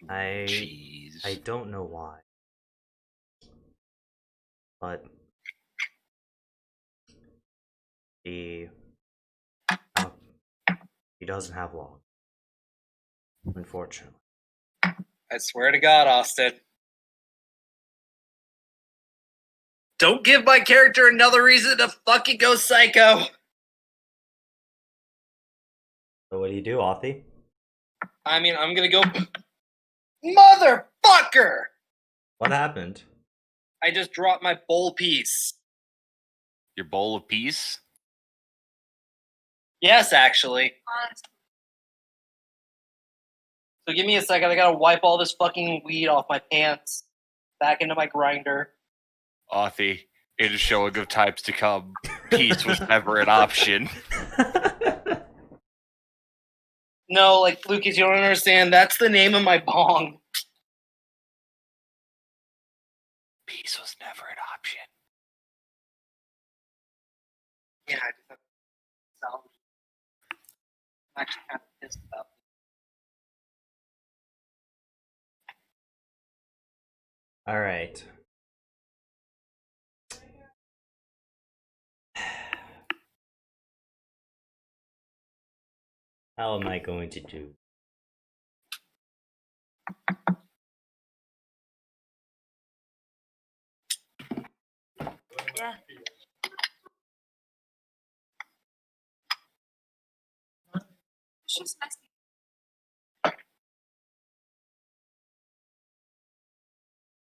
I Jeez. don't know why. but he doesn't have long, unfortunately. I swear to God, Austin. Don't give my character another reason to fucking go psycho. So what do you do, Authy? I mean, I'm gonna go. Motherfucker! What happened? I just dropped my bowl piece. Your bowl of peace? Yes, actually. So give me a second. I gotta wipe all this fucking weed off my pants. Back into my grinder. Authy, in a showing of times to come, peace was never an option. No, like, Lucas, you don't understand. That's the name of my bong. Peace was never an option. Yeah, I just have to salvage it. I'm actually kind of pissed about it. All right. How am I going to do? Yeah. She's messy.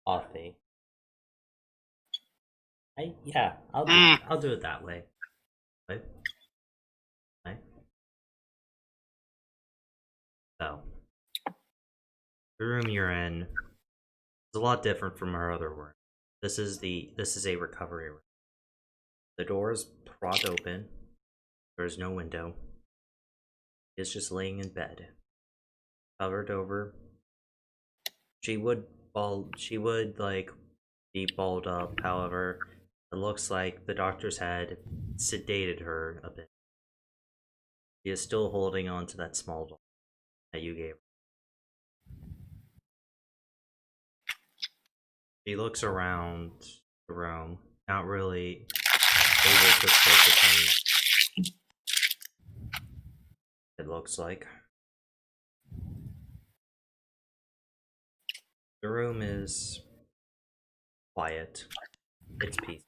Authy. I'll do it that way. Right? Right? So, the room you're in is a lot different from our other room. This is a recovery room. The door is propped open. There is no window. It's just laying in bed, covered over. She would like be balled up. However, it looks like the doctors had sedated her a bit. She is still holding on to that small doll that you gave her. She looks around the room, not really able to focus on. It looks like the room is quiet. It's peaceful.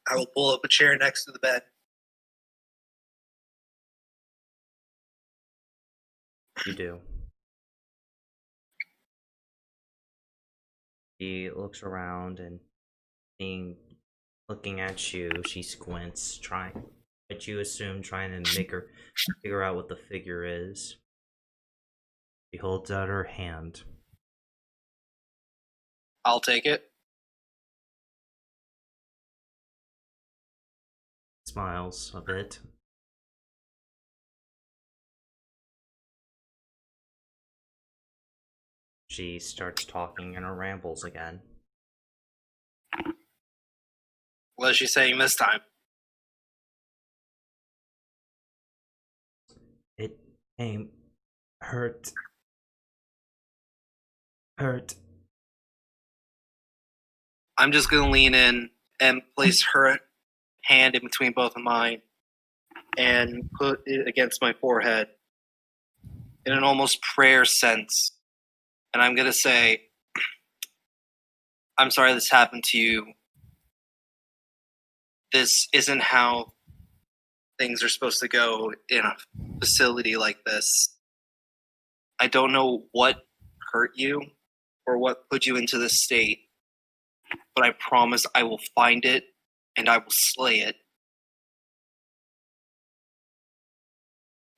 I will pull up a chair next to the bed. You do. She looks around and looking at you, she squints, but you assume trying to make her figure out what the figure is. She holds out her hand. I'll take it. Smiles a bit. She starts talking in her rambles again. What is she saying this time? It hurt. I'm just gonna lean in and place her hand in between both of mine and put it against my forehead in an almost prayer sense. And I'm gonna say, I'm sorry this happened to you. This isn't how things are supposed to go in a facility like this. I don't know what hurt you or what put you into this state, but I promise I will find it and I will slay it.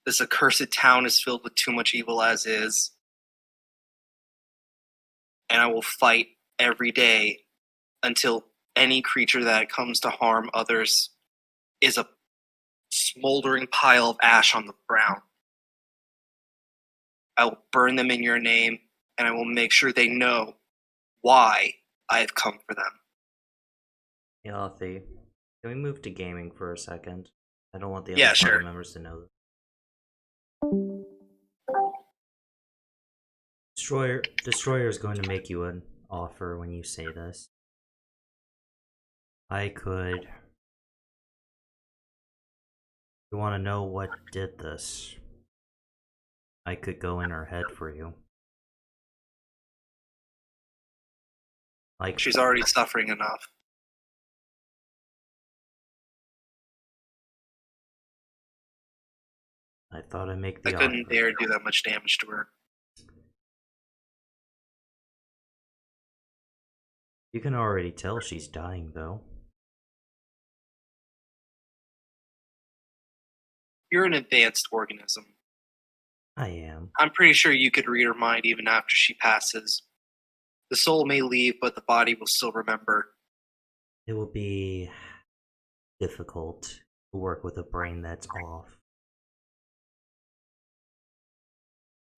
This accursed town is filled with too much evil as is. And I will fight every day until any creature that comes to harm others is a smoldering pile of ash on the ground. I will burn them in your name, and I will make sure they know why I have come for them. Yalathi, can we move to gaming for a second? I don't want the Yeah, other party sure. members to know this. Destroyer is going to make you an offer when you say this. I could... You want to know what did this? I could go in her head for you. Like, She's already suffering enough. I thought I'd make the I couldn't offer. dare do that much damage to her. You can already tell she's dying, though. You're an advanced organism. I am. I'm pretty sure you could read her mind even after she passes. The soul may leave, but the body will still remember. It will be difficult to work with a brain that's off.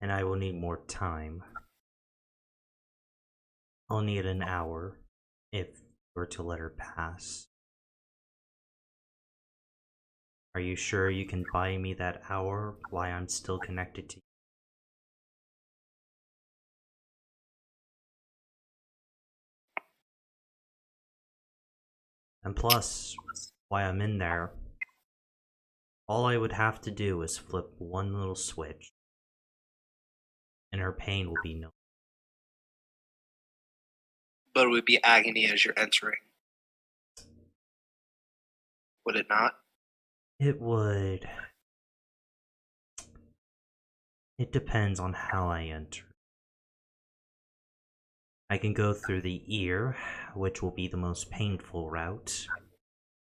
And I will need more time. I'll need an hour if we're to let her pass. Are you sure you can buy me that hour while I'm still connected to you? And plus, while I'm in there, all I would have to do is flip one little switch, and her pain will be no. But it would be agony as you're entering. Would it not? It would. It depends on how I enter. I can go through the ear, which will be the most painful route.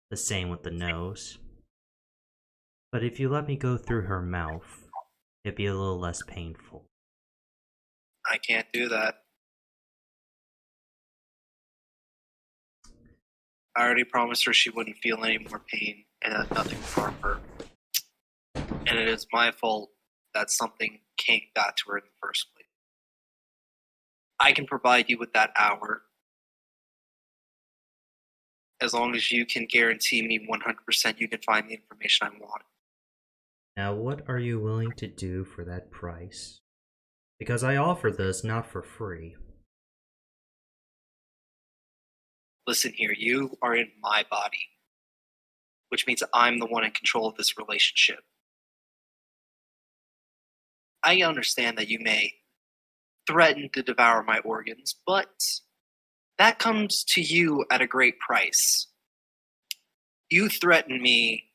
The same with the nose. But if you let me go through her mouth, it'd be a little less painful. I can't do that. I already promised her she wouldn't feel any more pain and that nothing would harm her. And it is my fault that something got to her in the first place. I can provide you with that hour as long as you can guarantee me 100% you can find the information I want. Now, what are you willing to do for that price? Because I offer this not for free. Listen here, you are in my body, which means I'm the one in control of this relationship. I understand that you may threaten to devour my organs, but that comes to you at a great price. You threaten me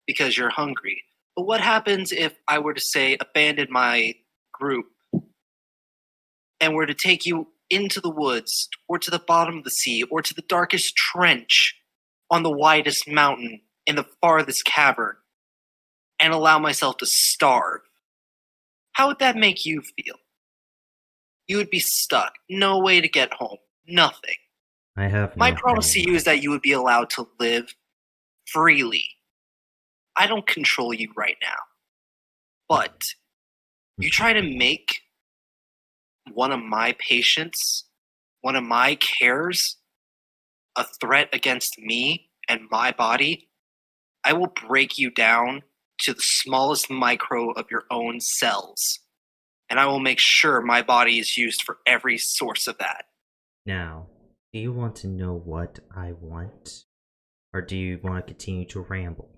because you're hungry, but what happens if I were to say abandon my group and were to take you into the woods or to the bottom of the sea or to the darkest trench on the widest mountain in the farthest cavern and allow myself to starve? How would that make you feel? You would be stuck, no way to get home, nothing. I have My no promise to home. you is that you would be allowed to live freely. I don't control you right now. But you try to make one of my patients, one of my cares, a threat against me and my body, I will break you down to the smallest micro of your own cells. And I will make sure my body is used for every source of that. Now, do you want to know what I want? Or do you want to continue to ramble?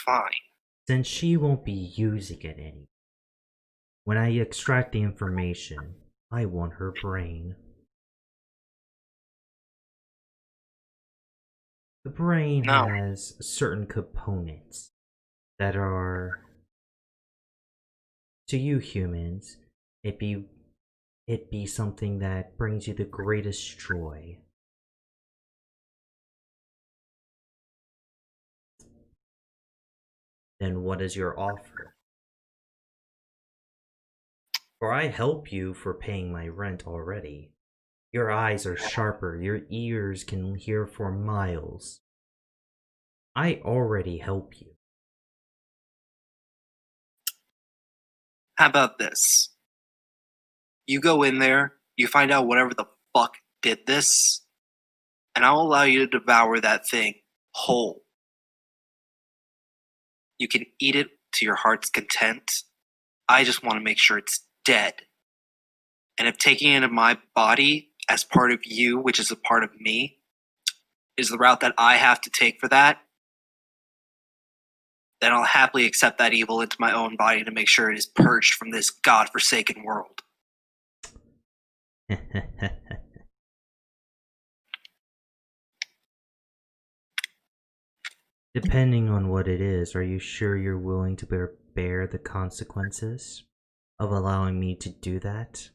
Fine. Since she won't be using it anymore, when I extract the information, I want her brain. The brain No. has certain components that are, to you humans, it'd be something that brings you the greatest joy. Then what is your offer? For I help you for paying my rent already. Your eyes are sharper, your ears can hear for miles. I already help you. How about this? You go in there, you find out whatever the fuck did this, and I'll allow you to devour that thing whole. You can eat it to your heart's content, I just want to make sure it's dead. And if taking it in my body as part of you, which is a part of me, is the route that I have to take for that, then I'll happily accept that evil into my own body to make sure it is purged from this godforsaken world. Depending on what it is, are you sure you're willing to bear the consequences of allowing me to do that?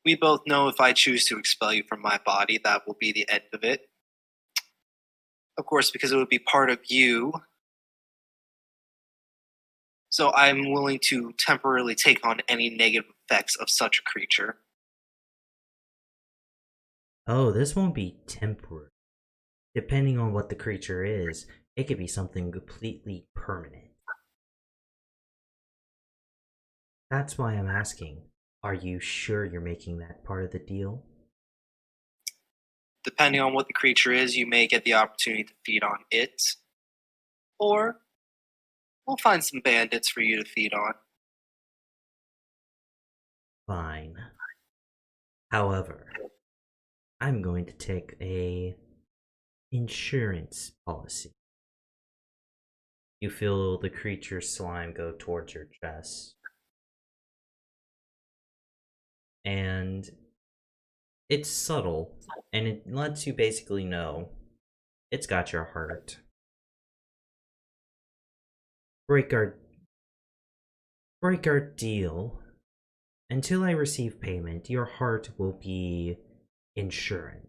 We both know if I choose to expel you from my body, that will be the end of it. Of course, because it would be part of you. So I'm willing to temporarily take on any negative effects of such a creature. Oh, this won't be temporary. Depending on what the creature is, it could be something completely permanent. That's why I'm asking, are you sure you're making that part of the deal? Depending on what the creature is, you may get the opportunity to feed on it. Or we'll find some bandits for you to feed on. Fine. However, I'm going to take a insurance policy. You feel the creature's slime go towards your chest. And it's subtle, and it lets you basically know it's got your heart. Break our deal. Until I receive payment, your heart will be insurance.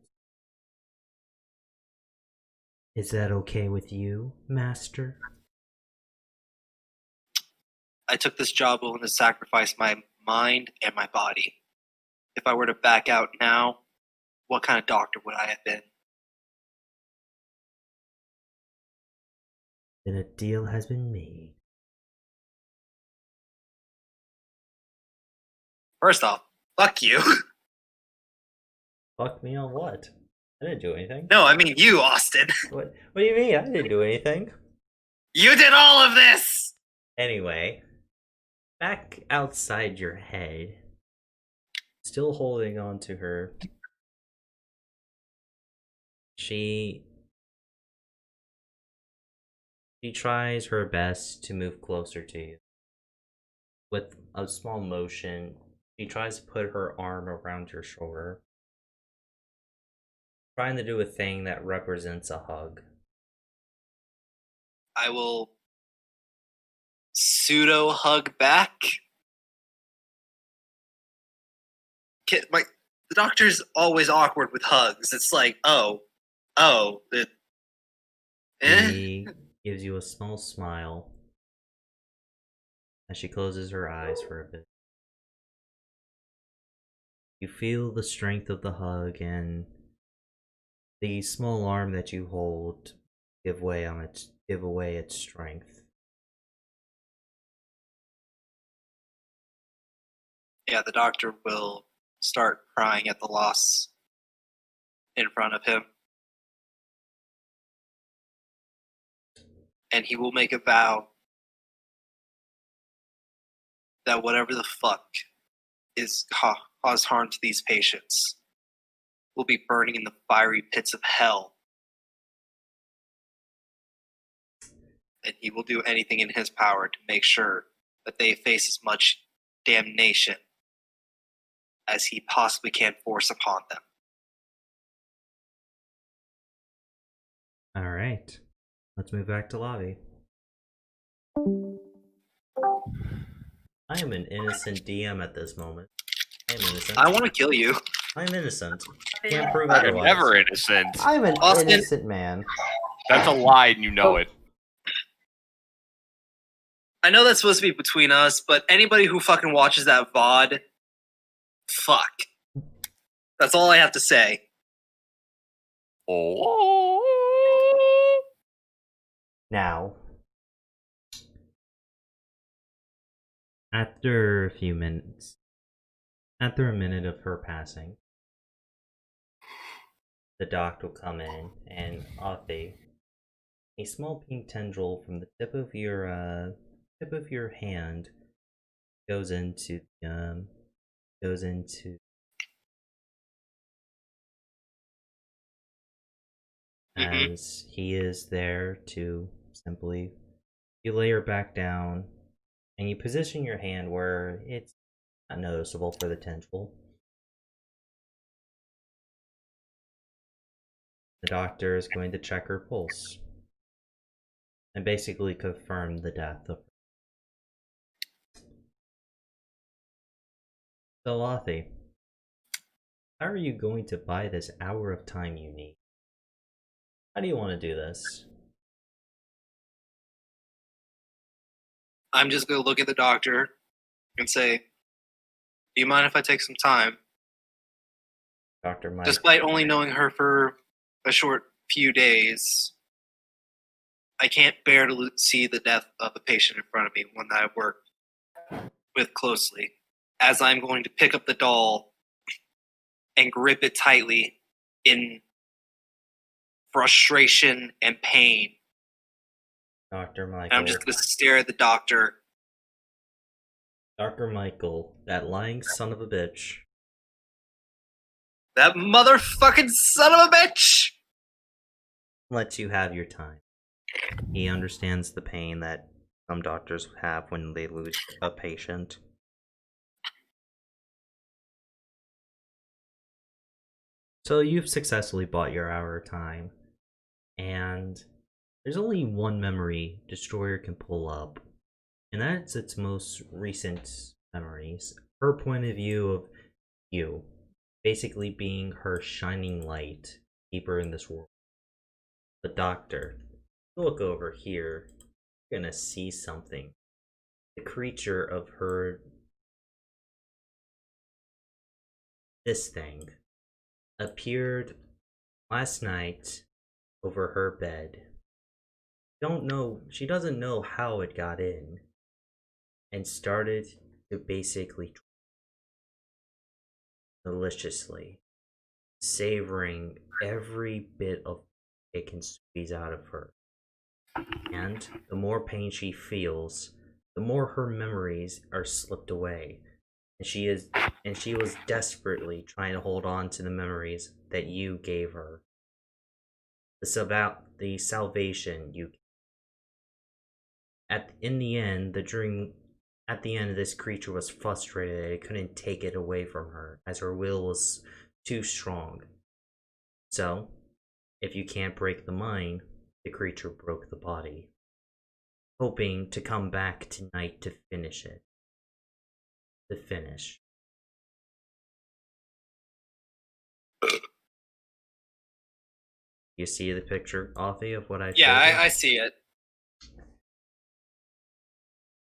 Is that okay with you, Master? I took this job willing to sacrifice my mind and my body. If I were to back out now, what kind of doctor would I have been? Then a deal has been made. First off, fuck you. Fuck me on what? I didn't do anything. No, I mean you, Austin. What do you mean? I didn't do anything. You did all of this! Anyway, back outside your head, still holding on to her, she tries her best to move closer to you. With a small motion, she tries to put her arm around your shoulder, trying to do a thing that represents a hug. I will pseudo hug back. The doctor's always awkward with hugs. It's like, She gives you a small smile as she closes her eyes for a bit. You feel the strength of the hug, and the small arm that you hold give away its strength. Yeah, the doctor will start crying at the loss in front of him. And he will make a vow that whatever the fuck is cause harm to these patients will be burning in the fiery pits of hell. And he will do anything in his power to make sure that they face as much damnation as he possibly can force upon them. Alright, let's move back to lobby. I am an innocent DM at this moment. I am innocent. I want to kill you. I'm innocent. Can't prove I'm otherwise. never innocent. I'm an Austin. innocent man. That's a lie, and you know it. I know that's supposed to be between us, but anybody who fucking watches that VOD, fuck. That's all I have to say. Oh. Now, after a few minutes, after a minute of her passing, the doc will come in and off a small pink tendril from the tip of your tip of your hand goes into goes into as he is there to simply, you lay her back down and you position your hand where it's not noticeable for the tentacle. The doctor is going to check her pulse and basically confirm the death of her. So, Lottie, how are you going to buy this hour of time you need? How do you want to do this? I'm just going to look at the doctor and say, do you mind if I take some time? Dr. Mike. Despite only knowing her for a short few days, I can't bear to see the death of a patient in front of me, one that I work with closely, as I'm going to pick up the doll and grip it tightly in frustration and pain. Dr. Michael. And I'm just going to stare at the doctor. Dr. Michael, that lying son of a bitch. That motherfucking son of a bitch! Lets you have your time. He understands the pain that some doctors have when they lose a patient. So you've successfully bought your hour of time, and there's only one memory Destroyer can pull up, and that's its most recent memories. Her point of view of you, basically being her shining light deeper in this world. The doctor, look over here, you're gonna see something. The creature of her, this thing, appeared last night over her bed. She doesn't know how it got in, and started to basically deliciously, savoring every bit of it can squeeze out of her. And the more pain she feels, the more her memories are slipped away. And she was desperately trying to hold on to the memories that you gave her. The salvation you. In the end, this creature was frustrated that it couldn't take it away from her, as her will was too strong. So, if you can't break the mind, the creature broke the body, hoping to come back tonight to finish it. The finish. You see the picture, Avi, of what I showed you? I see it.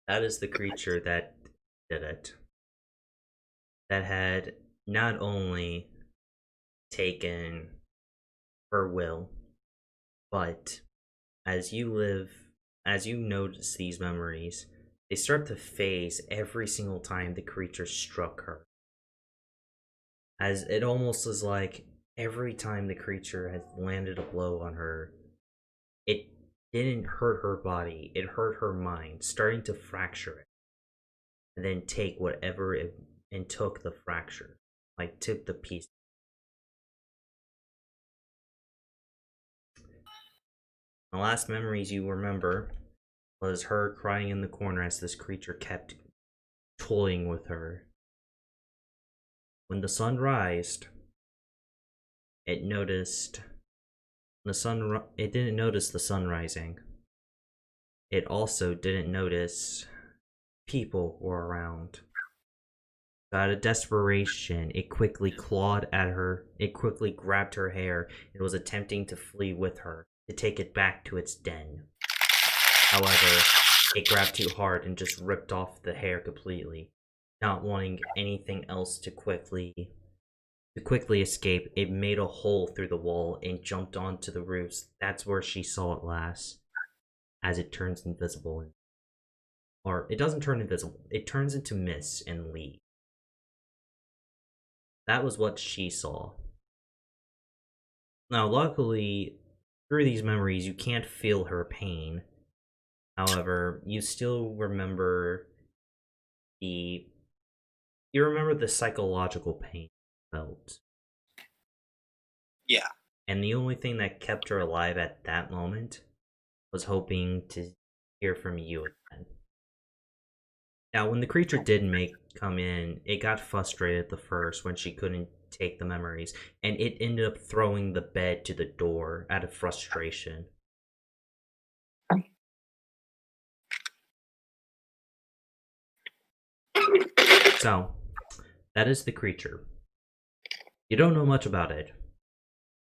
That is the creature that did it. That had not only taken her will, but as you notice these memories, they start to phase every single time the creature struck her. As it almost is like every time the creature has landed a blow on her, it didn't hurt her body, it hurt her mind, starting to fracture it. And then take whatever it and took the fracture. Like took the piece. The last memories you remember was her crying in the corner as this creature kept toying with her. When the sun rised, it didn't notice the sun rising. It also didn't notice people were around. Out of desperation, it quickly clawed at her. It quickly grabbed her hair and was attempting to flee with her, to take it back to its den. However, it grabbed too hard and just ripped off the hair completely. Not wanting anything else to quickly escape, it made a hole through the wall and jumped onto the roofs. That's where she saw it last, as it turns invisible. Or, it doesn't turn invisible, it turns into mist and leaves. That was what she saw. Now, luckily, through these memories, you can't feel her pain. However, you still remember the psychological pain you felt. Yeah. And the only thing that kept her alive at that moment was hoping to hear from you again. Now, when the creature did come in, it got frustrated at the first when she couldn't take the memories, and it ended up throwing the bed to the door out of frustration. So, that is the creature. You don't know much about it.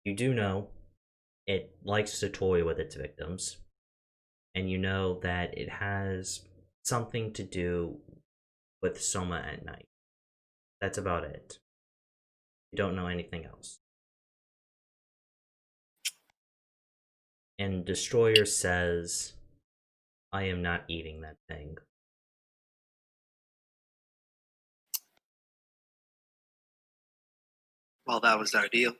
You do know it likes to toy with its victims, and you know that it has something to do with Soma at night. That's about it. You don't know anything else. And Destroyer says, I am not eating that thing. Well, that was our deal.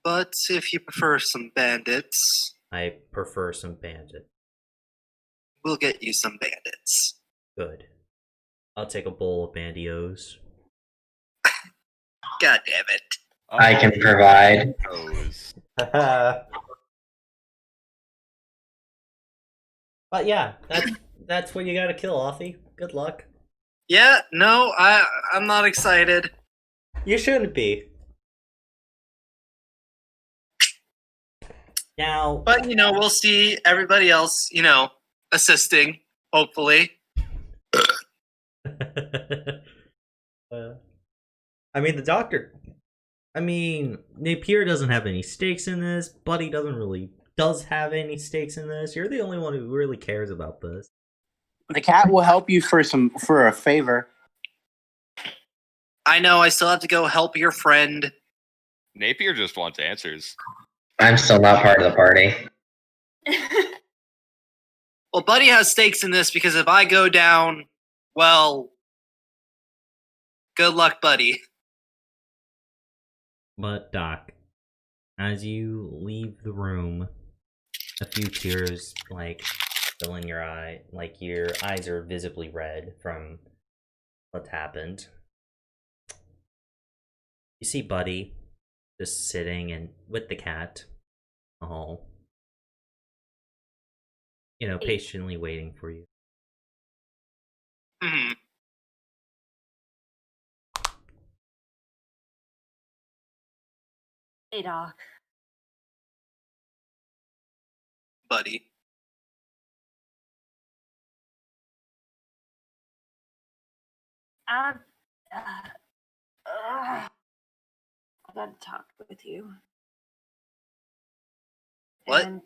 But if you prefer some bandits, I prefer some bandit. we'll get you some bandits. Good. I'll take a bowl of bandios. God damn it. I can provide. But yeah, that's what you gotta kill, Offie. Good luck. Yeah, no, I'm not excited. You shouldn't be. Now, But, we'll see everybody else, assisting, hopefully. I mean, the doctor. I mean, Napier doesn't have any stakes in this. Buddy does have any stakes in this. You're the only one who really cares about this. The cat will help you for a favor. I know, I still have to go help your friend. Napier just wants answers. I'm still not part of the party. Well, Buddy has stakes in this because if I go down, well, good luck, Buddy. But, Doc, as you leave the room, a few tears, fill in your eye. Your eyes are visibly red from what's happened. You see Buddy just sitting and with the cat in the hall. Patiently waiting for you. Hmm. Hey, Doc. Buddy. I gotta talk with you. What? And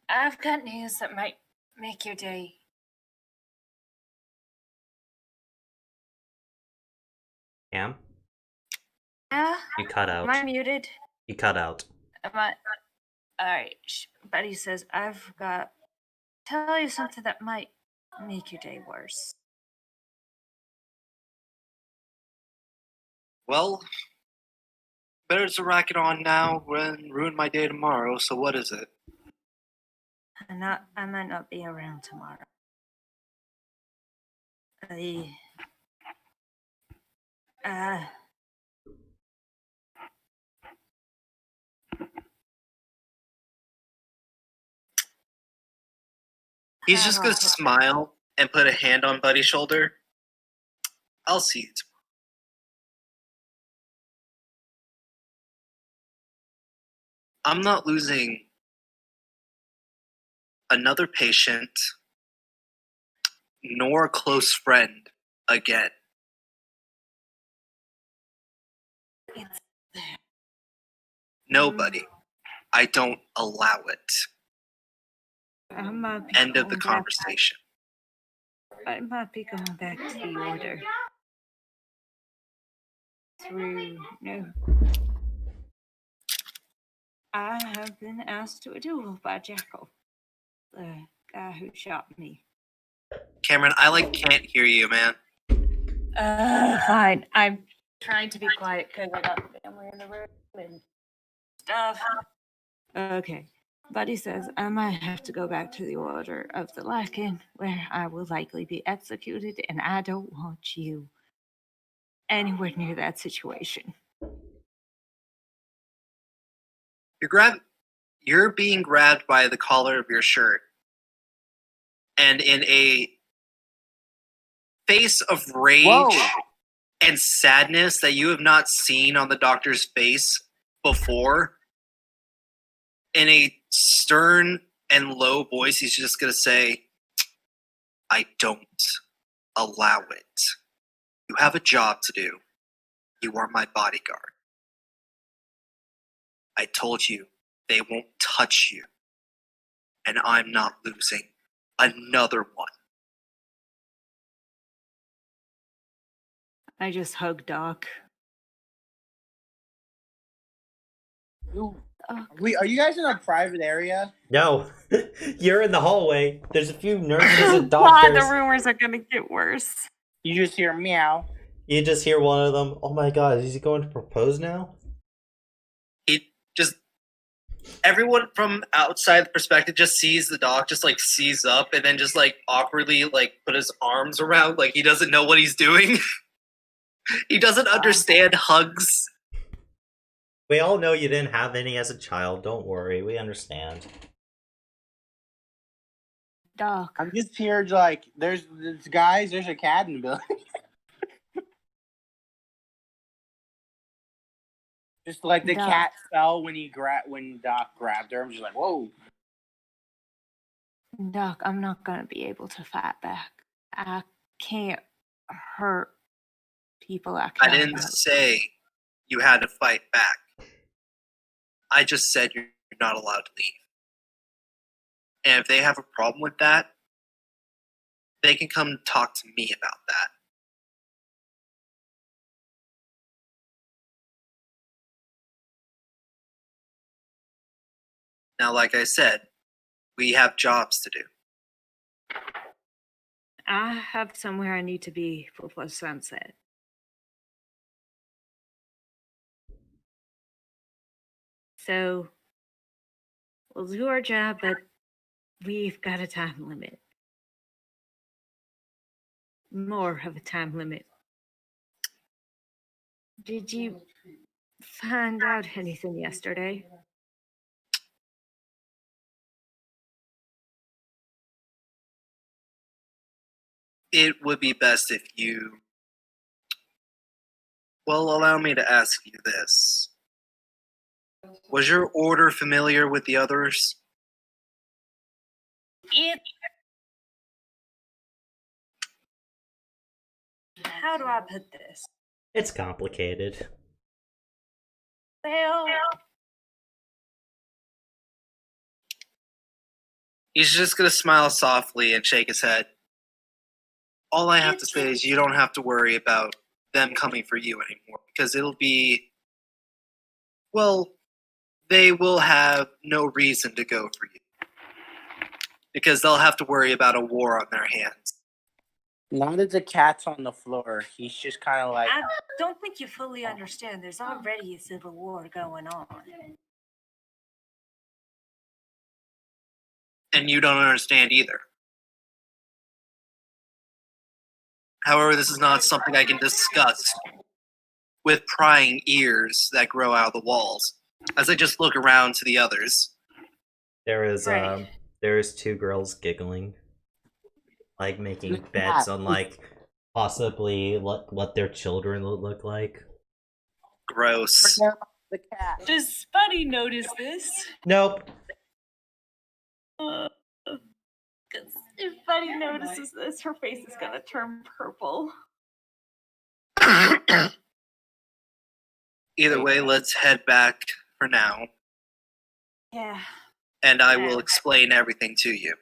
I've got news that might make your day. Cam? Yeah? You cut out. Am I muted? You cut out. Am I? Alright. Buddy says, I've got tell you something that might make your day worse. Well, better to rack it on now than ruin my day tomorrow, so what is it? I might not be around tomorrow. He's just gonna smile and put a hand on Buddy's shoulder. I'll see you tomorrow. I'm not losing another patient nor a close friend again. Nobody. I don't allow it. End of the conversation. I might be going back to the order. I have been asked to a duel by Jackal, the guy who shot me. Cameron, I can't hear you, man. Fine. I'm trying to be quiet because I got family in the room and stuff. Okay. Buddy says I might have to go back to the Order of the Lycan, where I will likely be executed, and I don't want you anywhere near that situation. You're being grabbed by the collar of your shirt, and in a face of rage Whoa. and sadness that you have not seen on the doctor's face before, in a stern and low voice, he's just going to say, I don't allow it. You have a job to do. You are my bodyguard. I told you they won't touch you. And I'm not losing another one. I just hug Doc. Are you guys in a private area? No, you're in the hallway. There's a few nurses and God, doctors. the rumors are gonna get worse. You just hear meow. You just hear one of them. Oh my god, is he going to propose now? Everyone from outside the perspective just sees the doc, just like sees up, and then just like awkwardly like put his arms around, like he doesn't know what he's doing. He doesn't understand hugs. We all know you didn't have any as a child. Don't worry, we understand. Doc. I'm just here like there's guys, there's a cat in the building. Just like the Doc. cat fell when Doc grabbed her. I'm just like, whoa. Doc, I'm not gonna be able to fight back. I can't hurt people I I care didn't about. say you had to fight back. I just said you're not allowed to leave. And if they have a problem with that, they can come talk to me about that. Now, like I said, we have jobs to do. I have somewhere I need to be before sunset. So, we'll do our job, but we've got a time limit. More of a time limit. Did you find out anything yesterday? It would be best if you... Well, allow me to ask you this. Was your order familiar with the others? How do I put this? It's complicated. Well, He's just going to smile softly and shake his head. All I have to say is you don't have to worry about them coming for you anymore, because it'll be... Well, they will have no reason to go for you. Because they'll have to worry about a war on their hands. Now that the cat's on the floor, he's just kind of like. I don't think you fully understand. There's already a civil war going on. And you don't understand either. However, this is not something I can discuss with prying ears that grow out of the walls. As I just look around to the others. There's two girls giggling, like making bets on like possibly what their children will look like. Gross. The cat. Does Buddy notice this? Nope. Because if Buddy notices this, her face is gonna turn purple. Either way, let's head back for now. Yeah. And I will explain everything to you.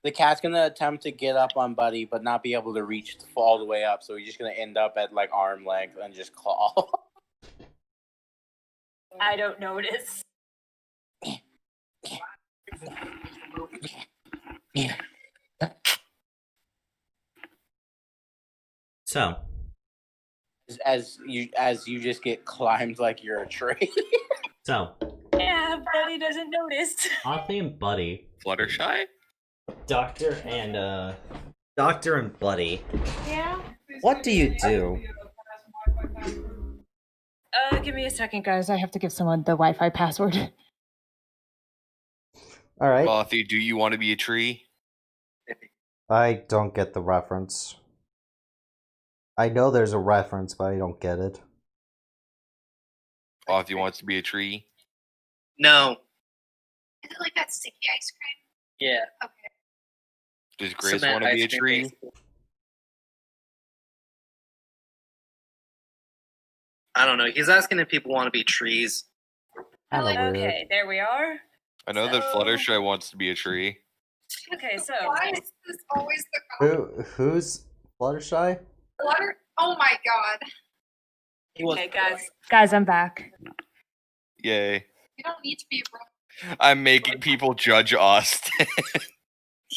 The cat's gonna attempt to get up on Buddy, but not be able to reach all the way up. So he's just gonna end up at like arm length and just claw. I don't notice. So, as you just get climbed like you're a tree. So, Yeah, Buddy he doesn't notice. Auntie and Buddy. Fluttershy? Doctor and Buddy. Yeah? What do you do? Give me a second, guys. I have to give someone the Wi-Fi password. Alright. Bothy, do you want to be a tree? I don't get the reference. I know there's a reference, but I don't get it. Bothy wants to be a tree? No. Is it like that sticky ice cream? Yeah. Okay. Does Grace Cement want to be a ice cream, tree? basically. I don't know. He's asking if people want to be trees. Kinda weird. Okay, there we are. I know that So- Fluttershy wants to be a tree. Okay, so Why is this always the Who's Fluttershy? water? Oh my god. okay, guys, I'm back. Yay. You don't need to be wrong. I'm making people judge Austin.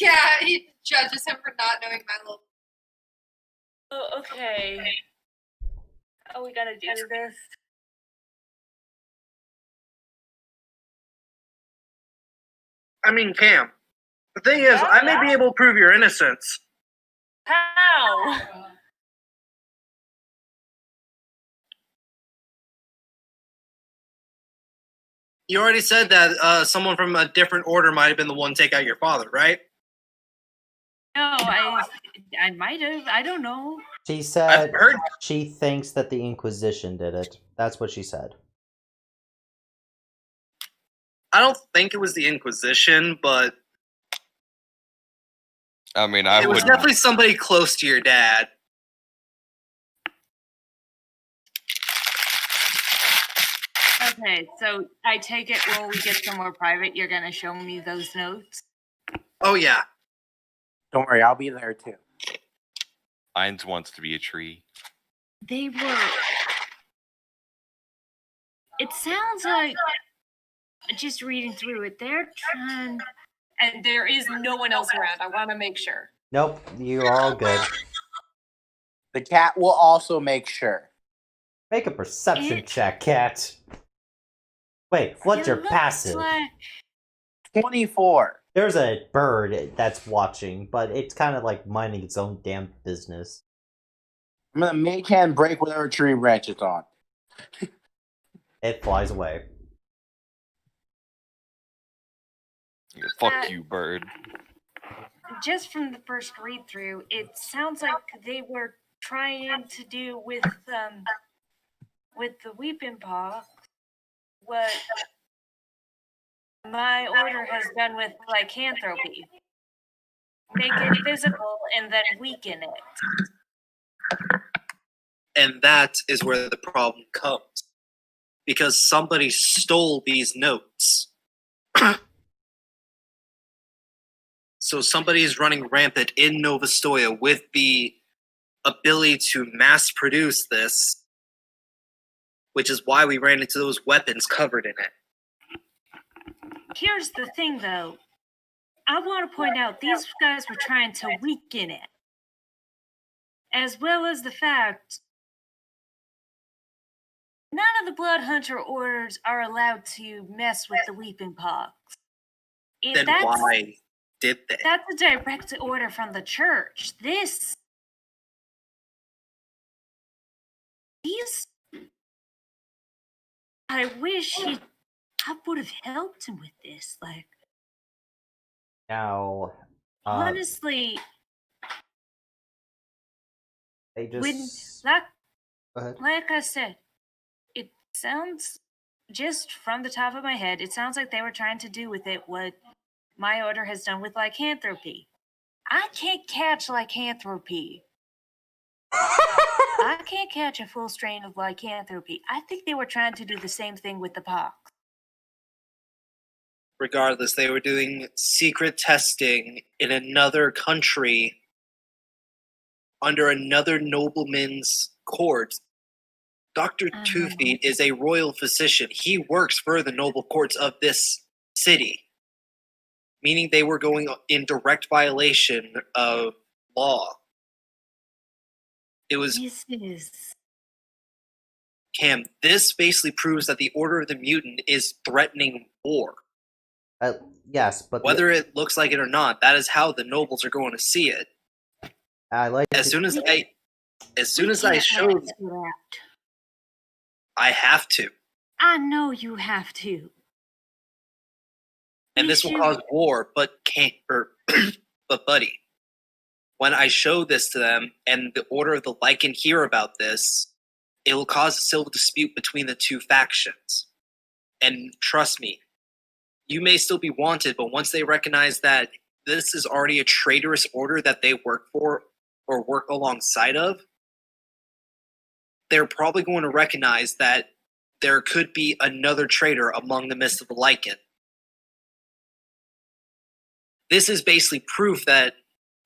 Yeah, he judges him for not knowing my little. Oh, okay. Oh, we gotta do this. I mean, Cam, the thing is, I may be able to prove your innocence. How? You already said that someone from a different order might have been the one to take out your father, right? No, I might have. I don't know. She said I've heard. she thinks that the Inquisition did it. That's what she said. I don't think it was the Inquisition, but I mean, I it was would. definitely somebody close to your dad. Okay, so I take it when we get somewhere private, you're gonna show me those notes. Oh yeah. Don't worry, I'll be there too. Ainz wants to be a tree. They were. It sounds like, just reading through it, they're trying. And there is no one else around. I want to make sure. Nope, you're all good. The cat will also make sure. Make a perception check, cat. Wait, what's your It looks passive? like- 24. There's a bird that's watching, but it's kind of like minding its own damn business. I'm gonna make hand break whatever tree branch it's on. It flies away. Yeah, fuck you, bird. Just from the first read through, it sounds like they were trying to do with the weeping pox what my order has done with lycanthropy. Make it physical and then weaken it. And that is where the problem comes. Because somebody stole these notes. So somebody is running rampant in Nova Stoya with the ability to mass produce this, which is why we ran into those weapons covered in it. Here's the thing, though. I want to point out these guys were trying to weaken it, as well as the fact none of the Blood Hunter orders are allowed to mess with the weeping pox. Then why did they? That's a direct order from the church. These. I wish I would have helped him with this. Like, Now, honestly, they when just... Go ahead. like I said, it sounds just from the top of my head. It sounds like they were trying to do with it what my order has done with lycanthropy. I can't catch lycanthropy. I can't catch a full strain of lycanthropy. I think they were trying to do the same thing with the pox. Regardless, they were doing secret testing in another country under another nobleman's court. Dr. Two Feet is a royal physician. He works for the noble courts of this city, meaning they were going in direct violation of law. It was Cam. This basically proves that the Order of the Mutant is threatening war. Yes, but Whether it looks like it or not, that is how the nobles are going to see it. I like As to- soon as I can't showed, let you out. I have to, I know you have to. and We this will should- cause war. But but buddy, when I show this to them and the Order of the Lycan hear about this, it will cause a civil dispute between the two factions. And trust me, you may still be wanted, but once they recognize that this is already a traitorous order that they work for or work alongside of, they're probably going to recognize that there could be another traitor among the midst of the Lycan. This is basically proof that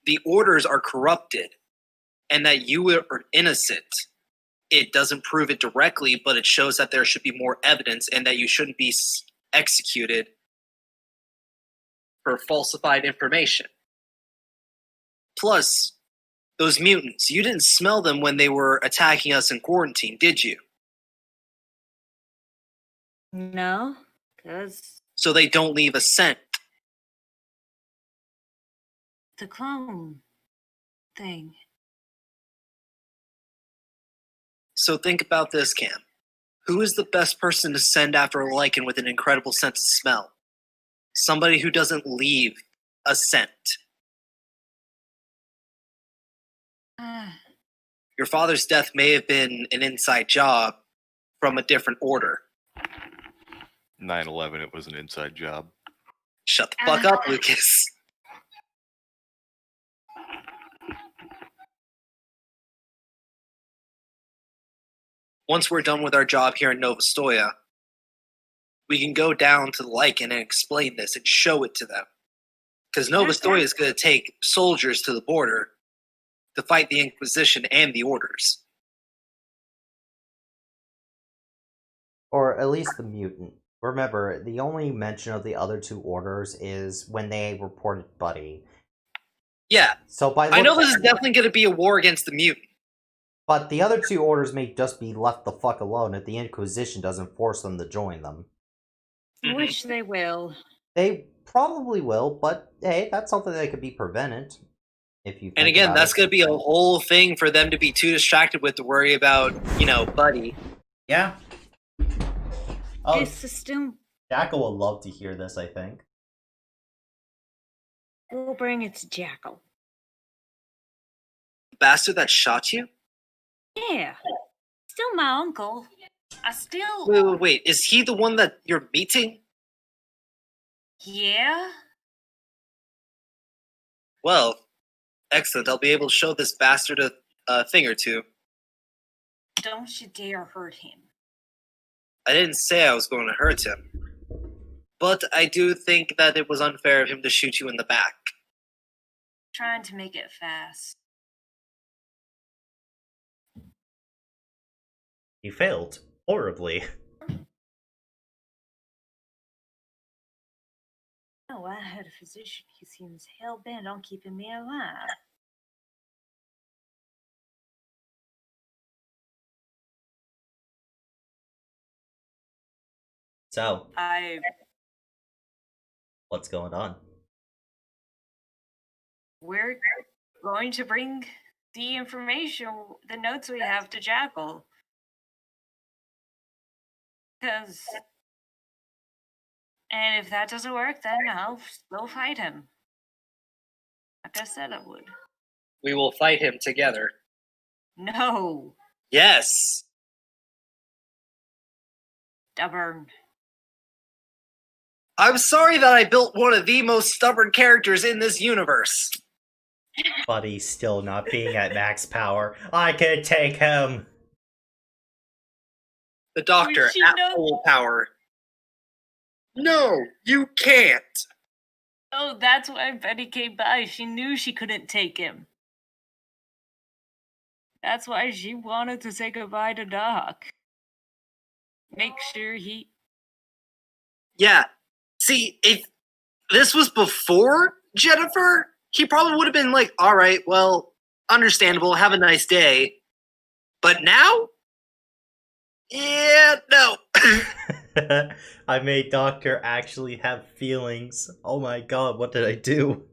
the orders are corrupted and that you are innocent. It doesn't prove it directly, but it shows that there should be more evidence and that you shouldn't be executed for falsified information. Plus, those mutants, you didn't smell them when they were attacking us in quarantine, did you? No, because So they don't leave a scent. the clone thing. So think about this, Cam. Who is the best person to send after a Lycan with an incredible sense of smell? Somebody who doesn't leave a scent. Your father's death may have been an inside job from a different order. 9/11, it was an inside job. Shut the fuck up, Lucas. Once we're done with our job here in Nova Stoya, we can go down to the Lycan and explain this and show it to them. Because Nova Stoya is going to take soldiers to the border to fight the Inquisition and the Orders. or at least the mutant. Remember, the only mention of the other two orders is when they reported Buddy. Yeah. So by I know looks- this is definitely going to be a war against the mutant. But the other two orders may just be left the fuck alone if the Inquisition doesn't force them to join them. Which they will. They probably will, but hey, that's something that could be prevented. If you And think again, about that's it. going to be a whole thing for them to be too distracted with to worry about, Buddy. Yeah. Oh, This system Jackal will love to hear this, I think. will bring it to Jackal. The bastard that shot you? Yeah. Still my uncle. I still. Wait. Is he the one that you're meeting? Yeah? Well, excellent. I'll be able to show this bastard a thing or two. Don't you dare hurt him. I didn't say I was going to hurt him. But I do think that it was unfair of him to shoot you in the back. Trying to make it fast. He failed horribly. Oh, I had a physician who seems hell-bent on keeping me alive. So, What's going on? We're going to bring the information, the notes we have to Jackal. And if that doesn't work, then I'll go fight him. Like I said I would. We will fight him together. No, Yes! stubborn. I'm sorry that I built one of the most stubborn characters in this universe. Buddy's still not being at max power. I could take him. The Doctor Would she at know- full power. No, you can't. Oh, that's why Betty came by. She knew she couldn't take him. That's why she wanted to say goodbye to Doc. Make sure he. Yeah. See, if this was before Jennifer, he probably would have been like, all right, well, understandable, have a nice day. But now? Yeah, no. I made Doctor actually have feelings. Oh my god, what did I do?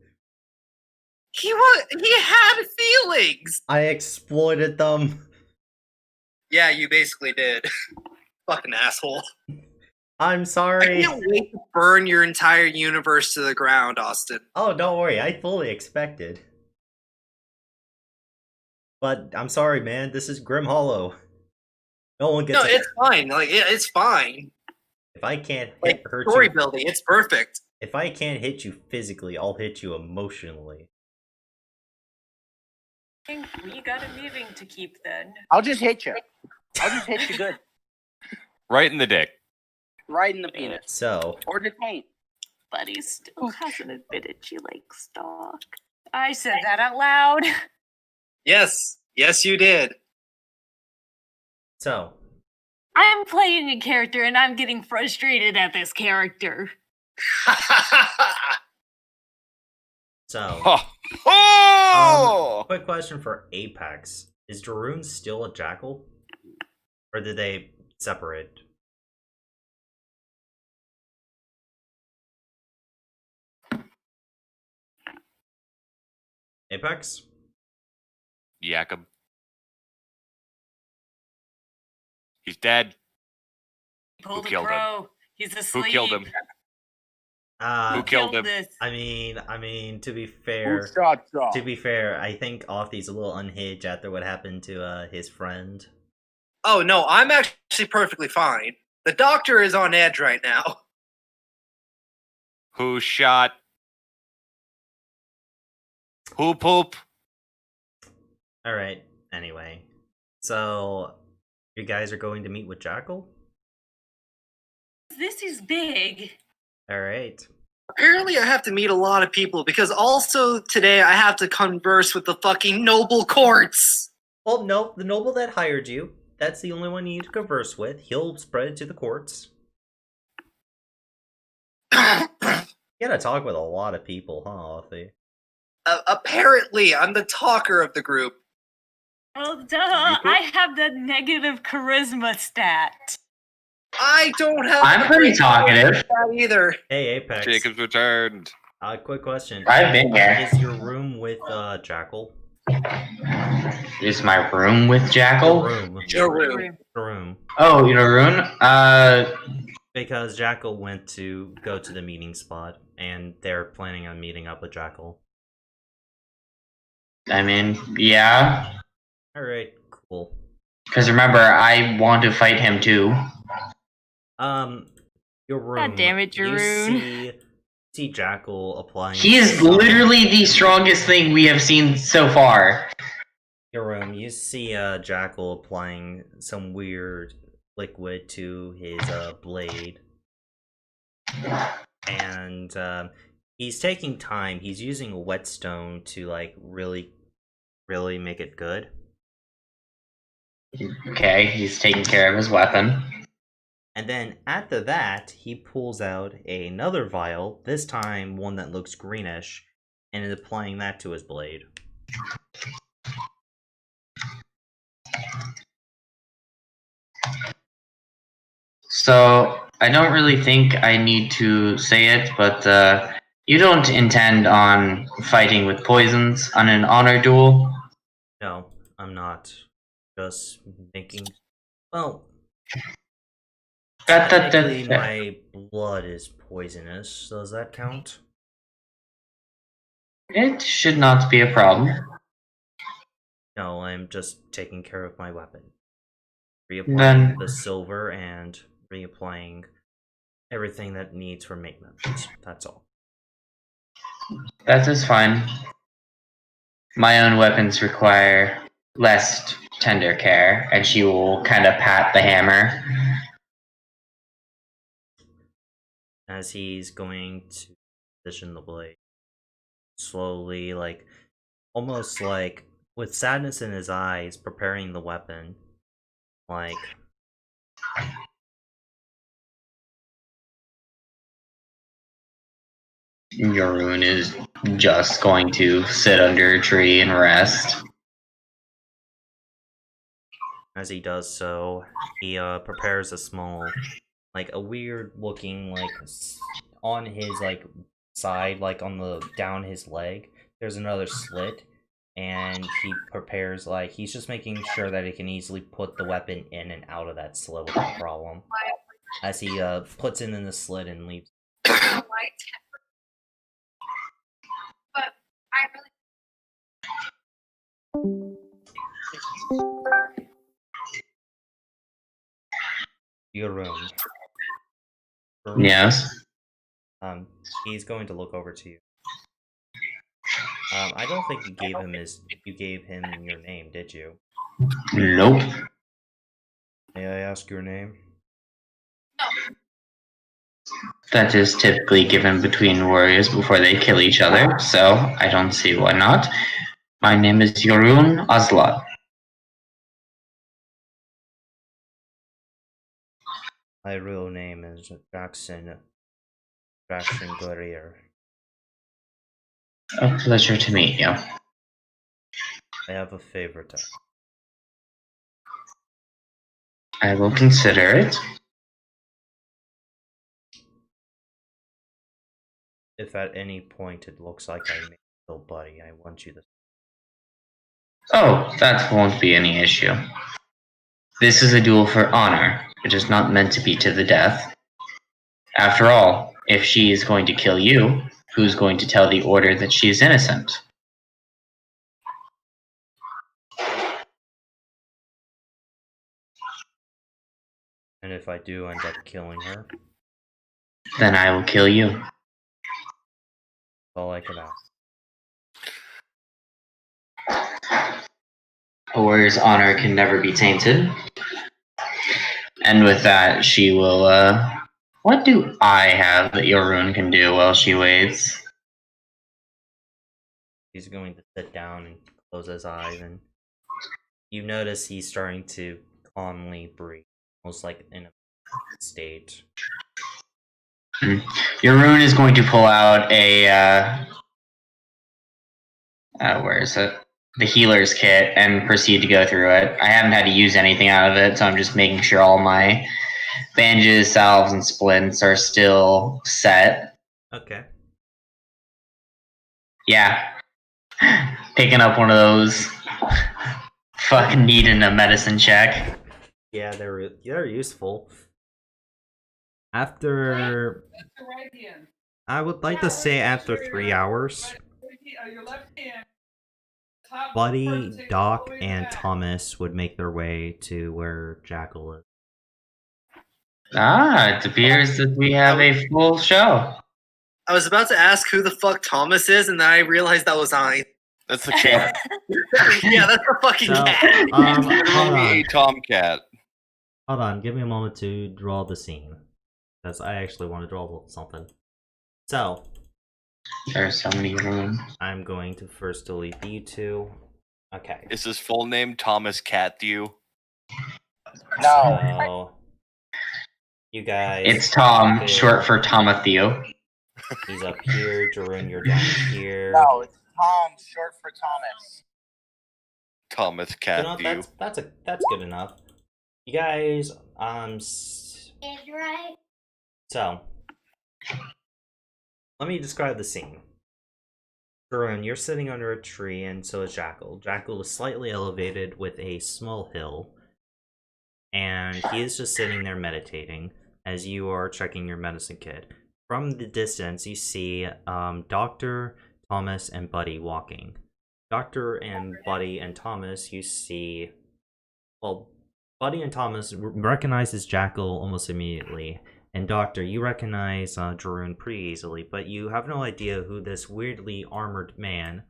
He had feelings. I exploited them. Yeah, you basically did. Fucking asshole. I'm I sorry. can't wait to burn your entire universe to the ground, Austin. Oh, don't worry, I fully expected. But I'm sorry, man. This is Grim Hollow. No one gets. No, it's fine. Like it's fine. If I can't hurt Story you, building, it's perfect. if I can't hit you physically, I'll hit you emotionally. I think we got a meeting to keep then. I'll just hit you. I'll just hit you good. Right in the dick. Right in the penis. So, Or the taint. But he still hasn't admitted she likes Doc. I said that out loud. Yes, you did. so I'm playing a character and I'm getting frustrated at this character. So, Oh! quick question for Apex: is Darun still a jackal, or did they separate? Apex? Jacob. He's dead. Pulled a killed him? crow. He's asleep. Who killed him? Who killed him? This? I mean, to be fair, I think Offie's a little unhinged after what happened to his friend. Oh no, I'm actually perfectly fine. The doctor is on edge right now. Who shot? Who poop? All right. Anyway, so you guys are going to meet with Jackal. This is big. All right. Apparently, I have to meet a lot of people because also today I have to converse with the fucking noble courts. Well, no, the noble that hired you. That's the only one you need to converse with. He'll spread it to the courts. You gotta talk with a lot of people, huh, Offie? Apparently, I'm the talker of the group. Well, duh. I have the negative charisma stat. I don't have. I'm pretty talkative. That either. Hey, Apex. Jacob's returned. Quick question. I've been here. Is your room with Jackal? Is my room with Jackal? Your room. Oh, your room? Because Jackal went to go to the meeting spot, and they're planning on meeting up with Jackal. I mean, yeah. Alright, cool. Because remember, I want to fight him too. Your room. God damn it, Jeroen. You see Jackal applying. He is literally the strongest thing we have seen so far. Your room. You see Jackal applying some weird liquid to his blade. And he's taking time. He's using a whetstone to like really make it good. Okay, he's taking care of his weapon. And then after that, he pulls out another vial, this time one that looks greenish, and is applying that to his blade. So, I don't really think I need to say it, but you don't intend on fighting with poisons on an honor duel? No, I'm not. Just making... Well... Technically, my blood is poisonous. Does that count? It should not be a problem. No, I'm just taking care of my weapon. Reapplying the silver and reapplying everything that needs for maintenance. That's all. That is fine. My own weapons require less tender care, and she will kind of pat the hammer. As he's going to position the blade slowly, like almost like with sadness in his eyes, preparing the weapon. Like Jeroen is just going to sit under a tree and rest. As he does so, he prepares a small, like a weird looking, like on his like side, like on the down his leg. There's another slit, and he prepares like he's just making sure that he can easily put the weapon in and out of that slit without problem. As he puts it in the slit and leaves. But I really. Your room. Yes. He's going to look over to you. I don't think you gave him your name, did you? Nope. May I ask your name? That is typically given between warriors before they kill each other, so I don't see why not. My name is Yorun Aslat. My real name is Jackson Guerrier. A pleasure to meet you. I have a favor to ask. I will consider it. If at any point it looks like I may kill Buddy, I want you to. Oh, that won't be any issue. This is a duel for honor. It is not meant to be to the death. After all, if she is going to kill you, who's going to tell the Order that she is innocent? And if I do end up killing her, Then I will kill you. that's all I can ask. A warrior's honor can never be tainted. And with that, she will, what do I have that Yorun can do while she waits? He's going to sit down and close his eyes, and you notice he's starting to calmly breathe, almost like in a state. Yorun is going to pull out a, where is it? The healer's kit and proceed to go through it. I haven't had to use anything out of it, so I'm just making sure all my bandages, salves, and splints are still set. Okay. Yeah. Picking up one of those. Fucking needing a medicine check. Yeah, they're useful. After, That's your right hand. I would like to say after 3 hours, Your left hand. Top part Buddy, takes all Doc, the way and back. Thomas would make their way to where Jackal is. Ah, it appears that we have a full show. I was about to ask who the fuck Thomas is, and then I realized that was I. That's the cat. Yeah, that's the fucking So, cat. hold Literally a on. tomcat. Hold on, give me a moment to draw the scene. Because I actually want to draw something. So, There are so many rooms. I'm going to first delete you two. Okay. Is his full name Thomas Catthew? No. So, you guys. It's Tom, Okay. short for Tomatheo. He's up here, Jarun, you're down here. No, it's Tom, short for Thomas. Thomas You know, Catthew. that's good enough. You guys, Right. so let me describe the scene. Jarun, you're sitting under a tree, and so is Jackal. Jackal is slightly elevated with a small hill, and he is just sitting there meditating as you are checking your medicine kit. From the distance, you see Dr. Thomas and Buddy walking. Dr. and Buddy and Thomas, you see, well, Buddy and Thomas recognizes Jackal almost immediately, and Doctor, you recognize Jarun pretty easily, but you have no idea who this weirdly armored man.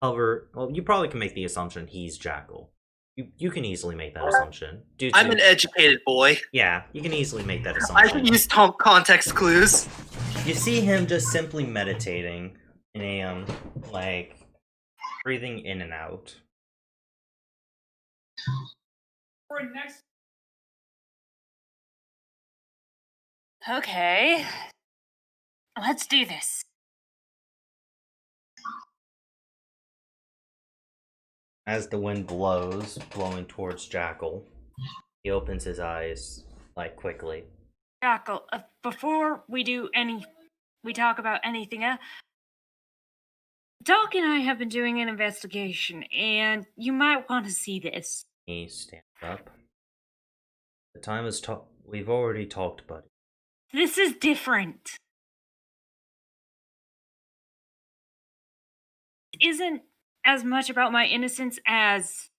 However, well, you probably can make the assumption he's Jackal. You can easily make that assumption. I'm an educated boy. Yeah, you can easily make that I assumption. can use context clues. You see him just simply meditating in a like breathing in and out. For next. Okay. Let's do this. As the wind blows, blowing towards Jackal, He opens his eyes, like, quickly. Jackal, before we talk about anything else, Doc and I have been doing an investigation, and you might want to see this. He stands up. The time is we've already talked, buddy. This is different. It isn't as much about my innocence as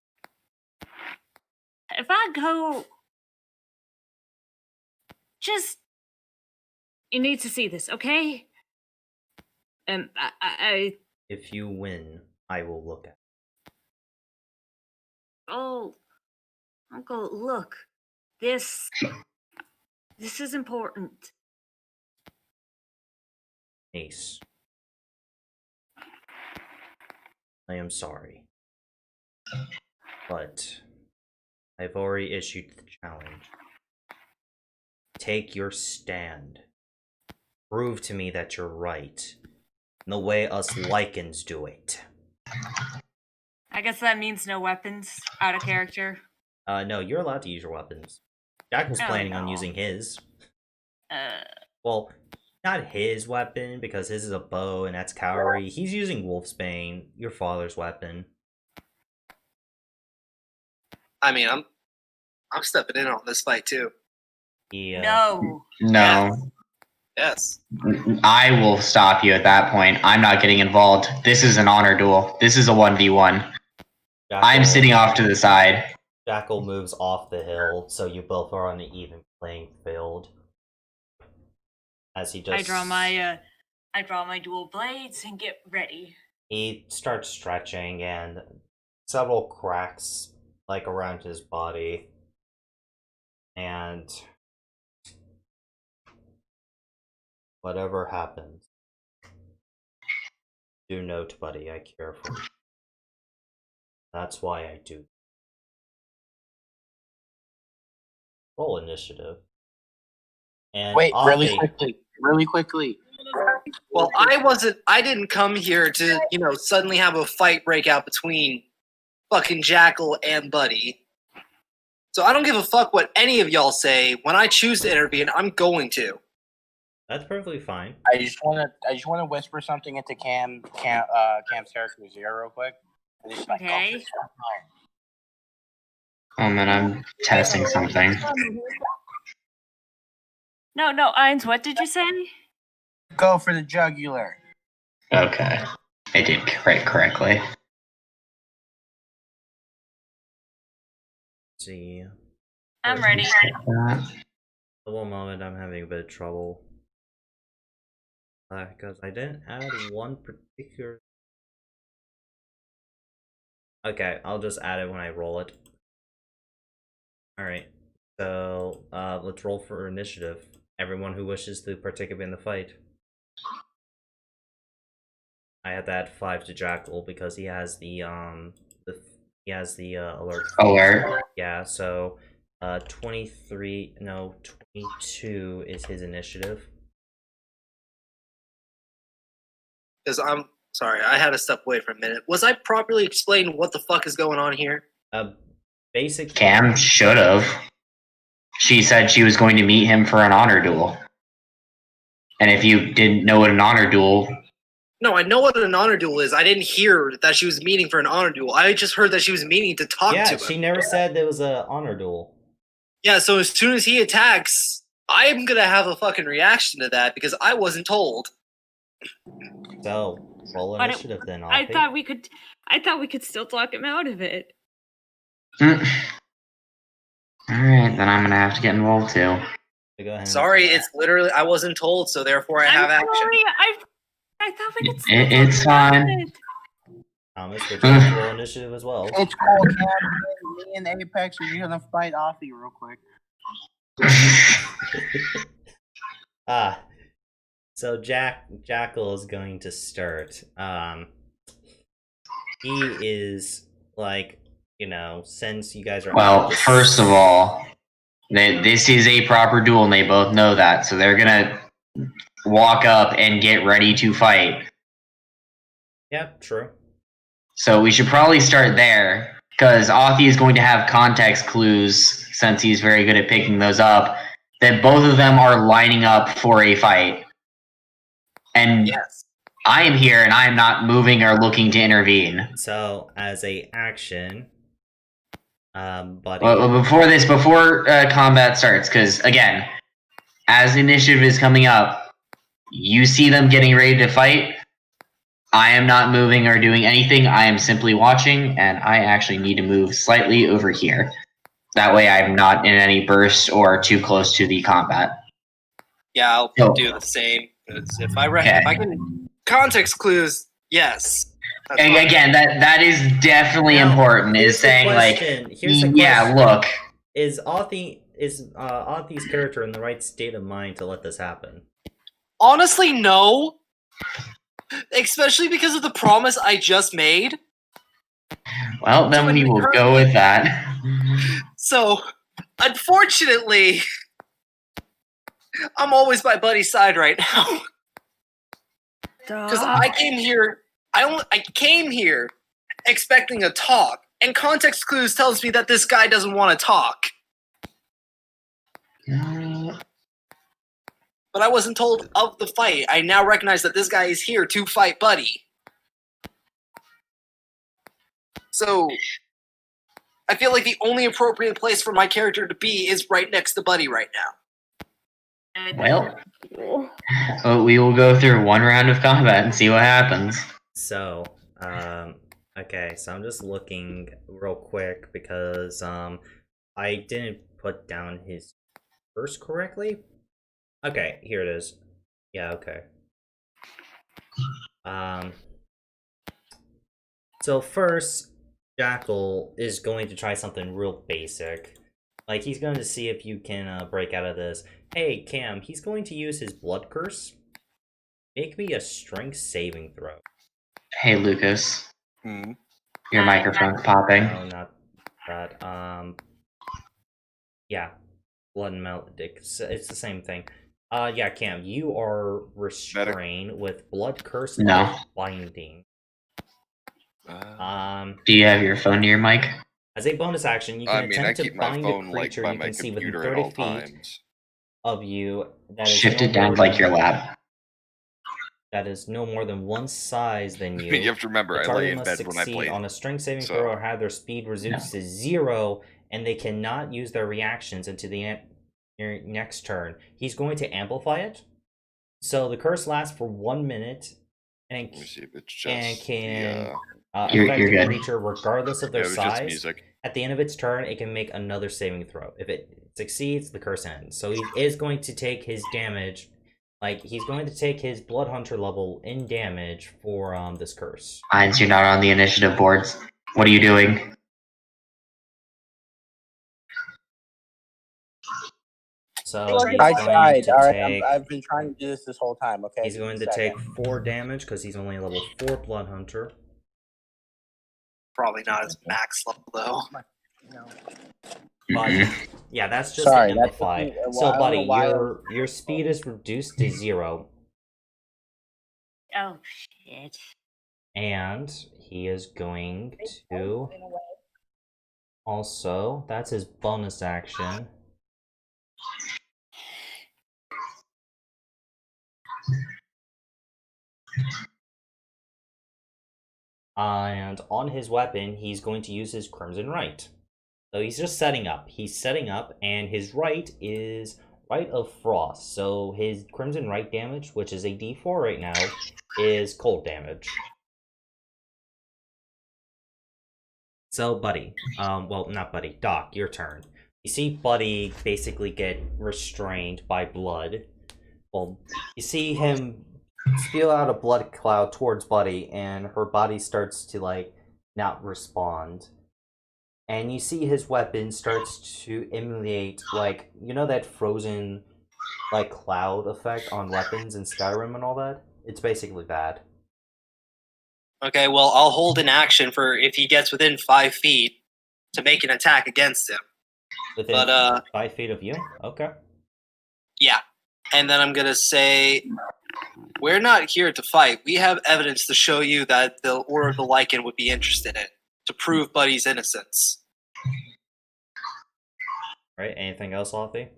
if I go. Just, you need to see this, okay? If you win, I will look at it. Oh, Uncle, look. This is important. Ace. I am sorry. But I've already issued the challenge. Take your stand. Prove to me that you're right. The way us Lycans do it. I guess that means no weapons. Out of character. No, you're allowed to use your weapons. Jack was planning on using his. Well, not his weapon, because his is a bow and that's cavalry. He's using Wolfsbane, your father's weapon. I mean, I'm stepping in on this fight too. No. No. Yes. I will stop you at that point. I'm not getting involved. This is an honor duel. This is a 1v1. I'm sitting off to the side. Jackal moves off the hill, so you both are on an even playing field. As he just... I draw my dual blades and get ready. He starts stretching, and several cracks, like, around his body. And... whatever happens, do note, buddy, I care for you. That's why I do. Roll initiative. And wait, Avi, really quickly. Well, I didn't come here to, suddenly have a fight break out between fucking Jackal and Buddy. So I don't give a fuck what any of y'all say. When I choose to intervene, I'm going to. That's perfectly fine. I just wanna whisper something into Cam's character's ear real quick. Just like, Okay. Oh man, I'm testing something. No, Ainz, what did you say? Go for the jugular. Okay. I did write correctly. Let's see. I'm ready. One moment, I'm having a bit of trouble. Because I didn't add one particular... Okay, I'll just add it when I roll it. Alright, so let's roll for initiative. Everyone who wishes to participate in the fight. I had to add 5 to Jackal because he has the alert. Alert. Yeah, so 22 is his initiative. Because I'm sorry, I had to step away for a minute. Was I properly explained what the fuck is going on here? Basic. Cam should have. She said she was going to meet him for an honor duel. And if you didn't know what an honor duel... No, I know what an honor duel is. I didn't hear that she was meeting for an honor duel. I just heard that she was meeting to talk to him. Yeah, she never said there was an honor duel. Yeah, so as soon as he attacks, I'm gonna have a fucking reaction to that because I wasn't told. So, roll initiative then, I Avi. thought we could still talk him out of it. Alright, then I'm gonna have to get involved too. Go ahead. Sorry, it's literally I wasn't told, so therefore I have action. Sorry, I thought we could still It's talk about fine. it. Thomas, would you like to roll initiative as well? It's cool, Cam. Me and Apex are gonna fight Offie real quick. So Jackal is going to start. He is like, since you guys are... Well, first of all, this is a proper duel and they both know that, so they're gonna walk up and get ready to fight. Yeah, true. So we should probably start there. because Athi is going to have context clues since he's very good at picking those up, that both of them are lining up for a fight. And Yes. I am here and I am not moving or looking to intervene. So, as a action, buddy. Well, before combat starts, because again, as initiative is coming up, you see them getting ready to fight. I am not moving or doing anything. I am simply watching, and I actually need to move slightly over here. That way I'm not in any burst or too close to the combat. Yeah, I'll So- do the same. 'Cause if I Okay. if I can context clues, yes. That's And fine. again, that is definitely Now, important. here's Is the saying question. like, Here's the yeah, question. look, Is Athi's character in the right state of mind to let this happen? Honestly, no. Especially because of the promise I just made. well, then we will go with that. So, unfortunately, I'm always by Buddy's side right now. Because I came here, I came here expecting a talk, and context clues tells me that this guy doesn't want to talk. But I wasn't told of the fight. I now recognize that this guy is here to fight Buddy. So, I feel like the only appropriate place for my character to be is right next to Buddy right now. Well, we will go through one round of combat and see what happens. So, okay, so I'm just looking real quick because, I didn't put down his verse correctly. Okay, here it is. Yeah, okay. So first, Jackal is going to try something real basic. Like, he's going to see if you can break out of this. Hey, Cam, he's going to use his blood curse. Make me a strength saving throw. Hey, Lucas. Hmm. Your microphone's popping. No, not that. Yeah. Blood and maledict. It's the same thing. Yeah, Cam, you are restrained with blood curse No. binding. Do you have your phone near your mic? As a bonus action, you can I mean, I attempt to keep my bind phone a like creature by you my can see within computer at 30 all feet times. of you. That is Shift no it down more like than- your lap. That is no more than one size than you. You have to remember, The I target lay in must bed when I succeed play. on a strength saving so- throw or have their speed reduced to 0, and they cannot use their reactions until the your next turn. He's going to amplify it. So the curse lasts for 1 minute and, Let me see if it's just and can You're affect a good. creature regardless of their Yeah, it was just size. music. At the end of its turn, it can make another saving throw. If it succeeds, the curse ends. So he is going to take his damage. Like, he's going to take his Blood Hunter level in damage for this curse. Hines, you're not on the initiative boards. What are you doing? So I he's tried. going to All right, take, I've been trying to do this whole time. Okay. he's going to take 4 damage because he's only a level 4 Blood Hunter. Probably not his max level though. But Mm-hmm. yeah, that's just Sorry, the that's amplify. the- well, I So, don't know buddy, why your speed is reduced to 0, Oh shit. and he is going to also. That's his bonus action. And on his weapon, he's going to use his Crimson Right. So he's just setting up. He's setting up, and his right is Right of Frost. So his Crimson Right damage, which is a D4 right now, is cold damage. So, Buddy, well, not Buddy, Doc, your turn. You see Buddy basically get restrained by blood. Well, you see him spew out a blood cloud towards Buddy, and her body starts to, like, not respond. And you see his weapon starts to emulate, like, you know that frozen, like, cloud effect on weapons in Skyrim and all that? It's basically that. Okay, well, I'll hold an action for if he gets within 5 feet to make an attack against him. Within But, 5 feet of you? Okay. Yeah. And then I'm going to say, we're not here to fight. We have evidence to show you that the Order of the Lycan would be interested in, to prove Buddy's innocence. Right? Anything else, Lothy?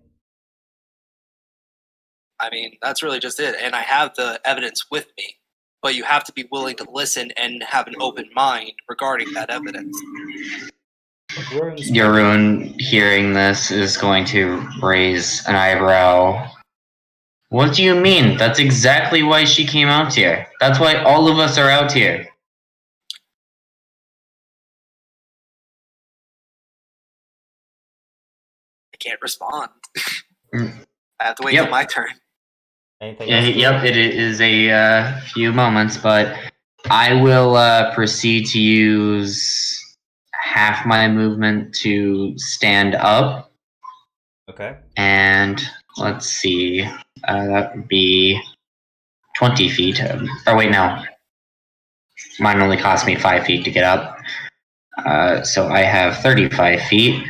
I mean, that's really just it. And I have the evidence with me. But you have to be willing to listen and have an open mind regarding that evidence. Yarun, hearing this, is going to raise an eyebrow. What do you mean? That's exactly why she came out here. That's why all of us are out here. I can't respond. I have to wait till my turn. Anything Yeah, else? yep, it is a few moments, but I will proceed to use half my movement to stand up. Okay. And let's see, that would be 20 feet. Oh, wait, no. Mine only cost me 5 feet to get up. So I have 35 feet.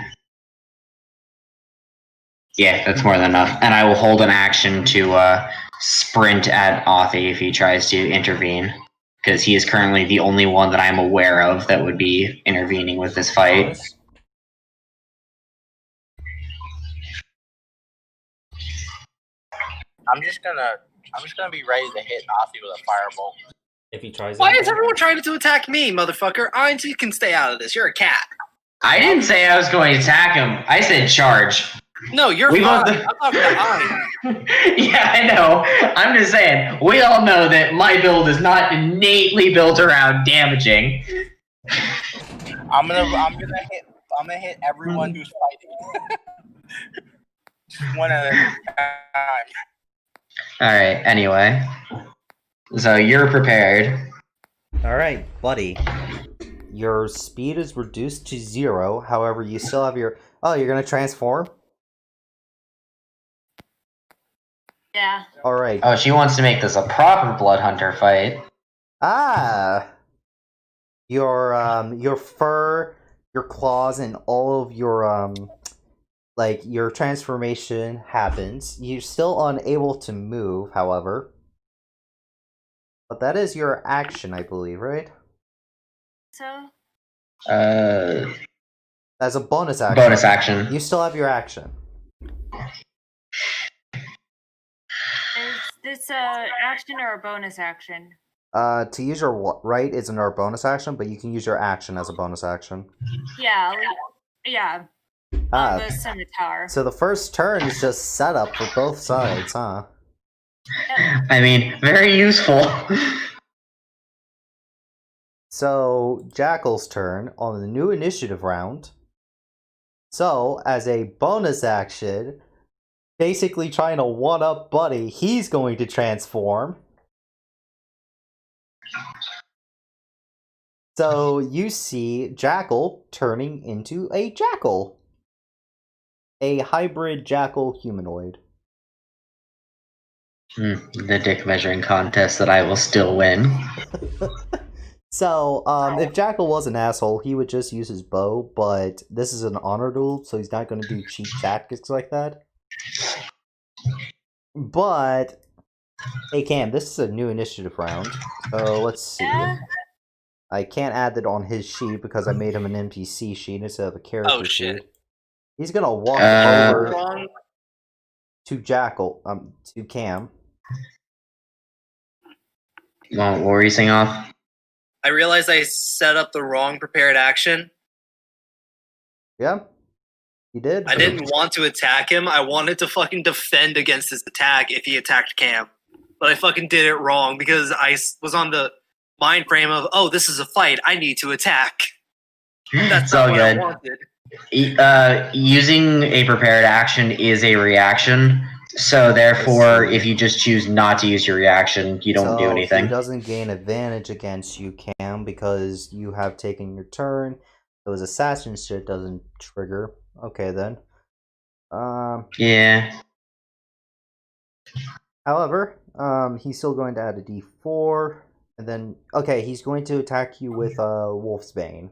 Yeah, that's more than enough. And I will hold an action to sprint at Authy if he tries to intervene. Because he is currently the only one that I'm aware of that would be intervening with this fight. I'm just gonna be ready to hit Nazi with a firebolt. If he tries Why is anything? everyone trying to attack me, motherfucker? You can stay out of this. You're a cat. I didn't say I was going to attack him. I said charge. No, you're We fine. both- I'm talking about I. Yeah, I know. I'm just saying, we all know that my build is not innately built around damaging. I'm gonna hit everyone who's fighting. Just one at a time. Alright, anyway. So you're prepared. Alright, buddy. Your speed is reduced to 0, however, you still have your... Oh, you're gonna transform? Yeah. Alright. Oh, she wants to make this a proper Blood Hunter fight. Ah! Your fur, your claws, and all of your, like, your transformation happens. You're still unable to move, however. But that is your action, I believe, right? So As a bonus action. Bonus action. You still have your action. is this a action or a bonus action? To use your right isn't our bonus action, but you can use your action as a bonus action. Yeah. Yeah. Ah, On the scimitar. so the first turn is just set up for both sides, huh? I mean, very useful. So, Jackal's turn on the new initiative round. So, as a bonus action, basically trying to one-up Buddy, he's going to transform. So, you see Jackal turning into a jackal. A hybrid jackal humanoid. The dick measuring contest that I will still win. So, if Jackal was an asshole, he would just use his bow, but this is an honor duel, so he's not going to do cheap tactics like that. But, hey Cam, this is a new initiative round, so let's see. I can't add that on his sheet because I made him an NPC sheet instead of a character sheet. He's gonna walk over to Jackal, to Cam. What were you saying off? I realized I set up the wrong prepared action. Yeah, he did. I didn't want to attack him. I wanted to fucking defend against his attack if he attacked Cam. But I fucking did it wrong because I was on the mind frame of, oh, this is a fight. I need to attack. That's all not what good. I wanted. Using a prepared action is a reaction, so therefore, if you just choose not to use your reaction, you don't do anything. He doesn't gain advantage against you, Cam, because you have taken your turn. So his assassin shit doesn't trigger. Okay, then. Yeah. However, he's still going to add a d4, and then he's going to attack you with Wolf's Bane.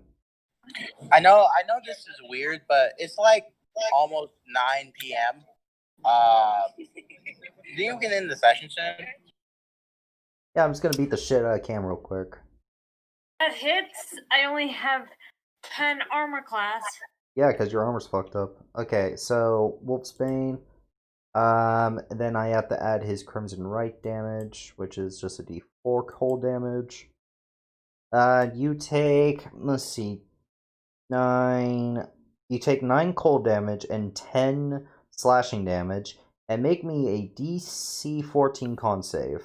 I know this is weird, but it's like almost 9 p.m. Do you get in the session soon? Yeah, I'm just gonna beat the shit out of Cam real quick. That hits. I only have 10 armor class. Yeah, because your armor's fucked up. Okay, so Wolfsbane. Then I have to add his Crimson Right damage, which is just a D4 cold damage. You take, let's see, 9. You take 9 cold damage and 10 slashing damage, and make me a DC 14 con save.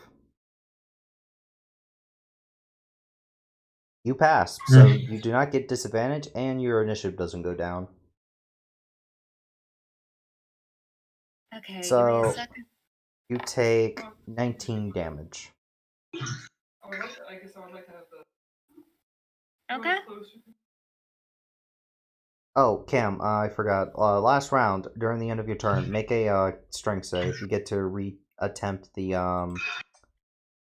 You pass, so you do not get disadvantage, and your initiative doesn't go down. Okay, give me So a second. you take 19 damage. I guess I would like to have the. Okay. Oh, Cam, I forgot. Last round, during the end of your turn, make a strength save. You get to reattempt the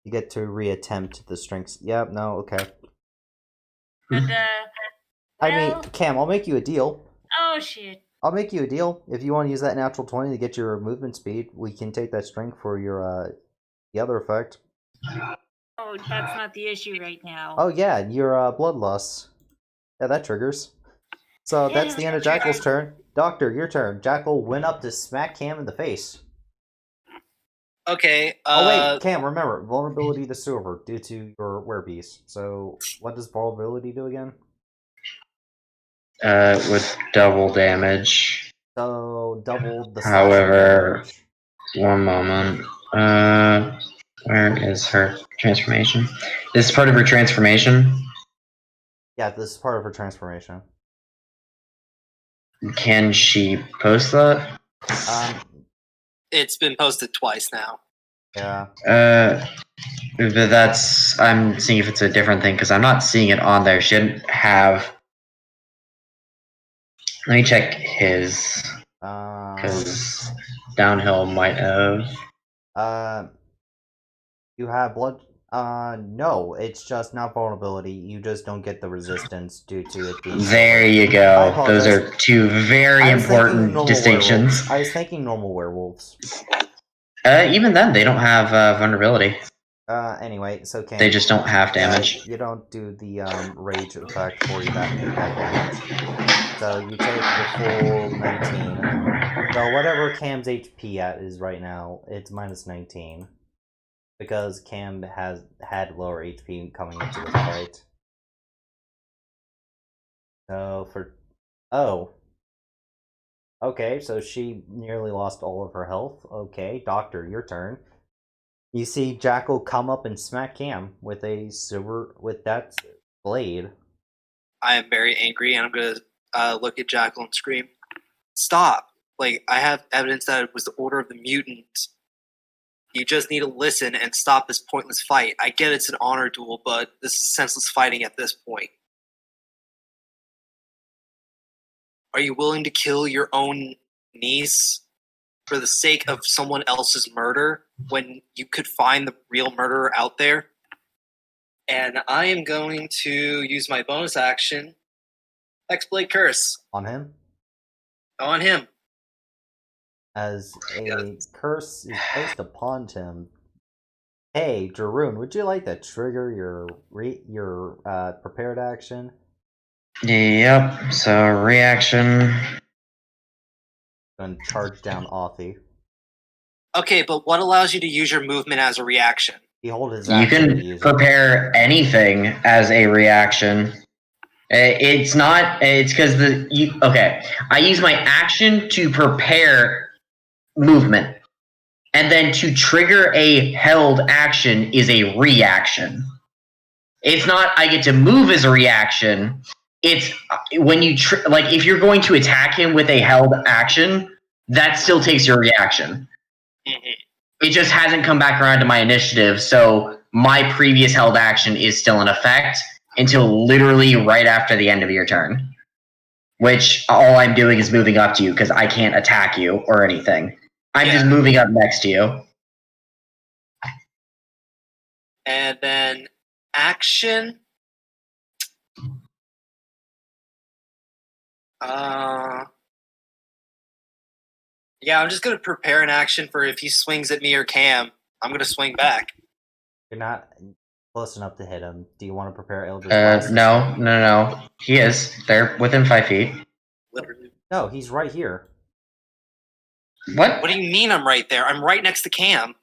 You get to reattempt the strength. Yep. No. Okay. But, I mean, well- Cam, I'll make you a deal. oh shit. I'll make you a deal. If you want to use that natural 20 to get your movement speed, we can take that strength for your the other effect. Oh, that's not the issue right now. Oh yeah, your bloodlust. Yeah, that triggers. So that's the end of Jackal's turn. Doctor, your turn. Jackal went up to smack Cam in the face. Okay. Oh wait, Cam, remember, vulnerability to silver due to your werebeast. So what does vulnerability do again? With double damage. So double the However, one moment. Where is her transformation? This is part of her transformation. Yeah, this is part of her transformation. Can she post that? It's been posted twice now. Yeah. But that's. I'm seeing if it's a different thing because I'm not seeing it on there. She didn't have. Let me check his. Because Downhill might have. You have blood. No, it's just not vulnerability. You just don't get the resistance due to it being. There you I go. apologize. Those are two very I was thinking important normal distinctions. werewolves. I was thinking normal werewolves. Even then, they don't have vulnerability. Anyway, so Cam, They just don't have damage. You don't do the rage effect for you that damage. So you take the full 19. So whatever Cam's HP at is right now, it's minus 19. Because Cam has had lower HP coming into this fight. So for... Oh. Okay, so she nearly lost all of her health. Okay, Doctor, your turn. You see Jackal come up and smack Cam with that blade. I am very angry, and I'm gonna look at Jackal and scream, "Stop! Like, I have evidence that it was the order of the mutants. You just need to listen and stop this pointless fight. I get it's an honor duel, but this is senseless fighting at this point. Are you willing to kill your own niece for the sake of someone else's murder when you could find the real murderer out there?" And I am going to use my bonus action, Hexblade Curse. On him? On him. As a curse is placed upon him. Hey, Jeroen, would you like to trigger your prepared action? Yep, so reaction. And charge down Authy. Okay, but what allows you to use your movement as a reaction? Behold his You action. can prepare anything as a reaction. It's not. It's because okay. I use my action to prepare movement, and then to trigger a held action is a reaction. It's not. I get to move as a reaction. It's when you like if you're going to attack him with a held action, that still takes your reaction. It just hasn't come back around to my initiative, so my previous held action is still in effect until literally right after the end of your turn. Which all I'm doing is moving up to you because I can't attack you or anything. I'm just moving up next to you. And then action. Yeah, I'm just gonna prepare an action for if he swings at me or Cam, I'm gonna swing back. You're not. close enough to hit him. Do you want to prepare Eldritch Blast? No. He is. They're within 5 feet. Literally. No, he's right here. What? What do you mean I'm right there? I'm right next to Cam.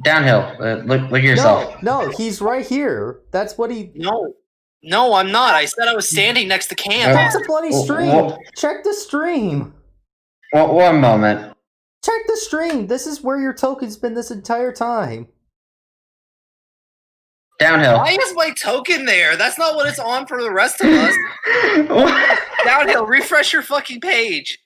Downhill. Look at yourself. No, he's right here. That's what he. No, I'm not. I said I was standing next to Cam. That's a bloody stream. Check the stream. Well, one moment. Check the stream. This is where your token's been this entire time. Downhill. Why is my token there? That's not what it's on for the rest of us. Downhill, refresh your fucking page.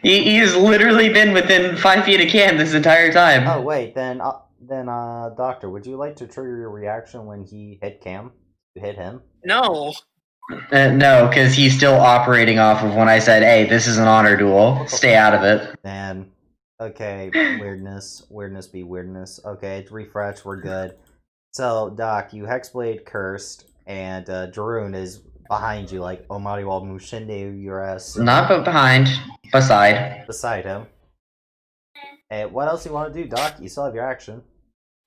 He's literally been within 5 feet of Cam this entire time. Oh wait, then Doctor, would you like to trigger your reaction when he hit Cam? You hit him? No. No, because he's still operating off of when I said, "Hey, this is an honor duel. Stay out of it." Then, okay, weirdness be weirdness. Okay, it's refresh. We're good. So, Doc, you Hexblade cursed, and Darun is behind you, like Omari wa Mushinde Ures. Not behind, beside him. Hey, what else do you want to do, Doc? You still have your action.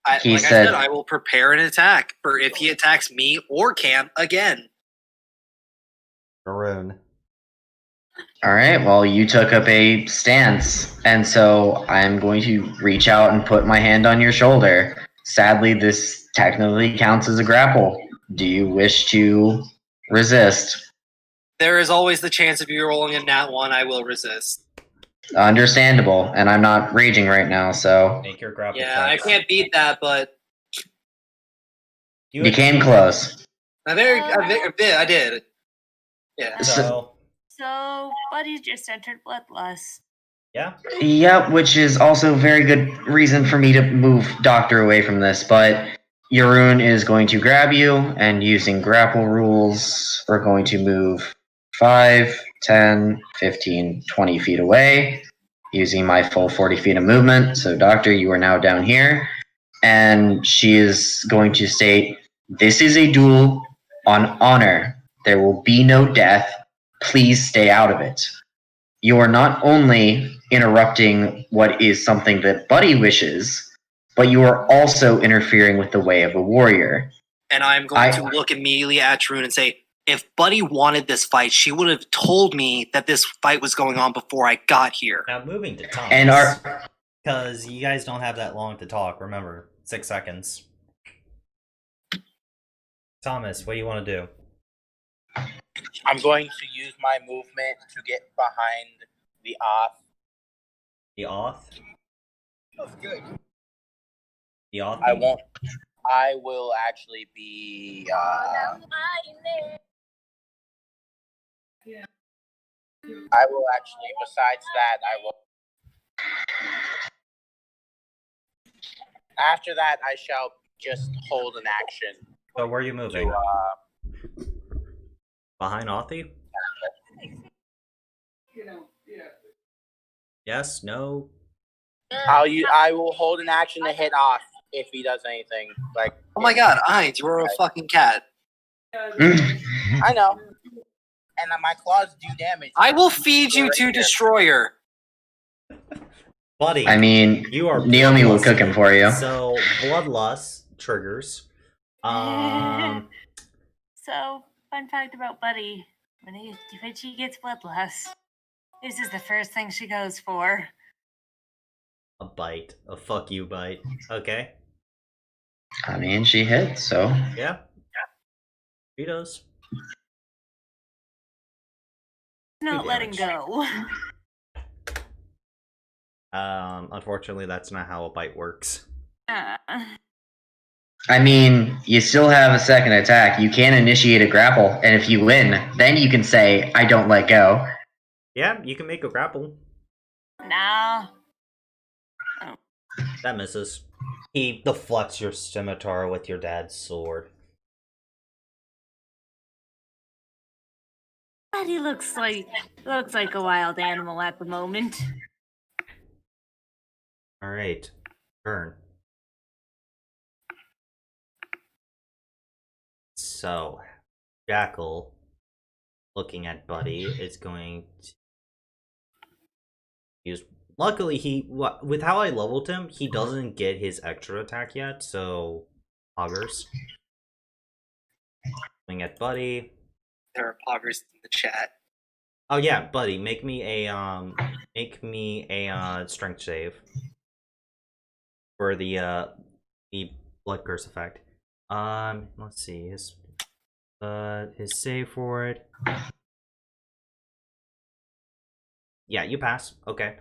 I said, I will prepare an attack for if he attacks me or Cam again. Darun. Alright, well, you took up a stance, and so I'm going to reach out and put my hand on your shoulder. Sadly, this technically counts as a grapple. Do you wish to resist? There is always the chance of you rolling a nat 1, I will resist. Understandable, and I'm not raging right now, so... Make your grapple Yeah, I can't beat that, but... You came close. I did. Yeah. So, Buddy just entered Bloodlust. Yeah? Yep, which is also a very good reason for me to move Doctor away from this, but Yarun is going to grab you, and using grapple rules, we're going to move 5, 10, 15, 20 feet away, using my full 40 feet of movement. So, Doctor, you are now down here, and she is going to state, "This is a duel on honor. There will be no death. Please stay out of it." You are not only interrupting what is something that Buddy wishes, but you are also interfering with the way of a warrior. And I'm going to look immediately at Tarun and say, if Buddy wanted this fight, she would have told me that this fight was going on before I got here. Now moving to Thomas. And because you guys don't have that long to talk, remember, 6 seconds. Thomas, what do you want to do? I'm going to use my movement to get behind the off. The off? That's good. The off? I won't. I will actually be. I will actually. Besides that, I will. After that, I shall just hold an action. So where are you moving? To, behind Authy? Yes? No? I will hold an action to hit off if he does anything. Like, oh my god, Ainz, you're a fucking cat. I know. And my claws do damage. I will feed you to Destroyer. Buddy, I mean, you are Naomi will cook him for you. So, Bloodlust triggers. So, fun fact about Buddy, when she gets Bloodlust, this is the first thing she goes for. A bite. A fuck you bite. Okay. I mean, she hit, so... Yeah. She does. Not letting go. Unfortunately, that's not how a bite works. I mean, you still have a second attack. You can initiate a grapple, and if you win, then you can say, "I don't let go." Yeah, you can make a grapple. Nah. Oh. That misses. He deflects your scimitar with your dad's sword. Buddy looks like a wild animal at the moment. Alright. Turn. So, Jackal, looking at Buddy, is going to use... Luckily, with how I leveled him, he doesn't get his extra attack yet, so poggers. Swing at Buddy. There are poggers in the chat. Oh yeah, Buddy, make me a strength save for the blood curse effect. Let's see his save for it. Yeah, you pass. Okay,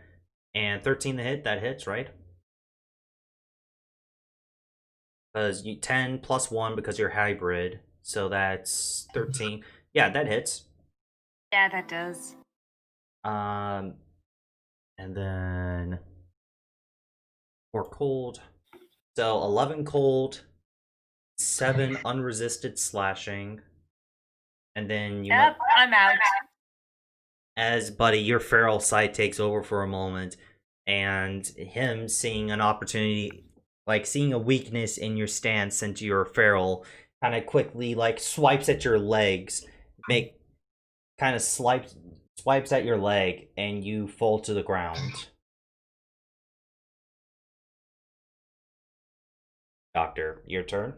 and 13 to hit. That hits, right? Because you 10 plus 1 because you're hybrid, so that's 13. Yeah, that hits. Yeah, that does. And then 4 cold. So 11 cold, 7 unresisted slashing, and then you. Yep, I'm out. As Buddy, your feral side takes over for a moment, and him seeing an opportunity, like seeing a weakness in your stance since you're feral, kind of quickly like swipes at your legs, swipes at your leg, and you fall to the ground. Doctor, your turn.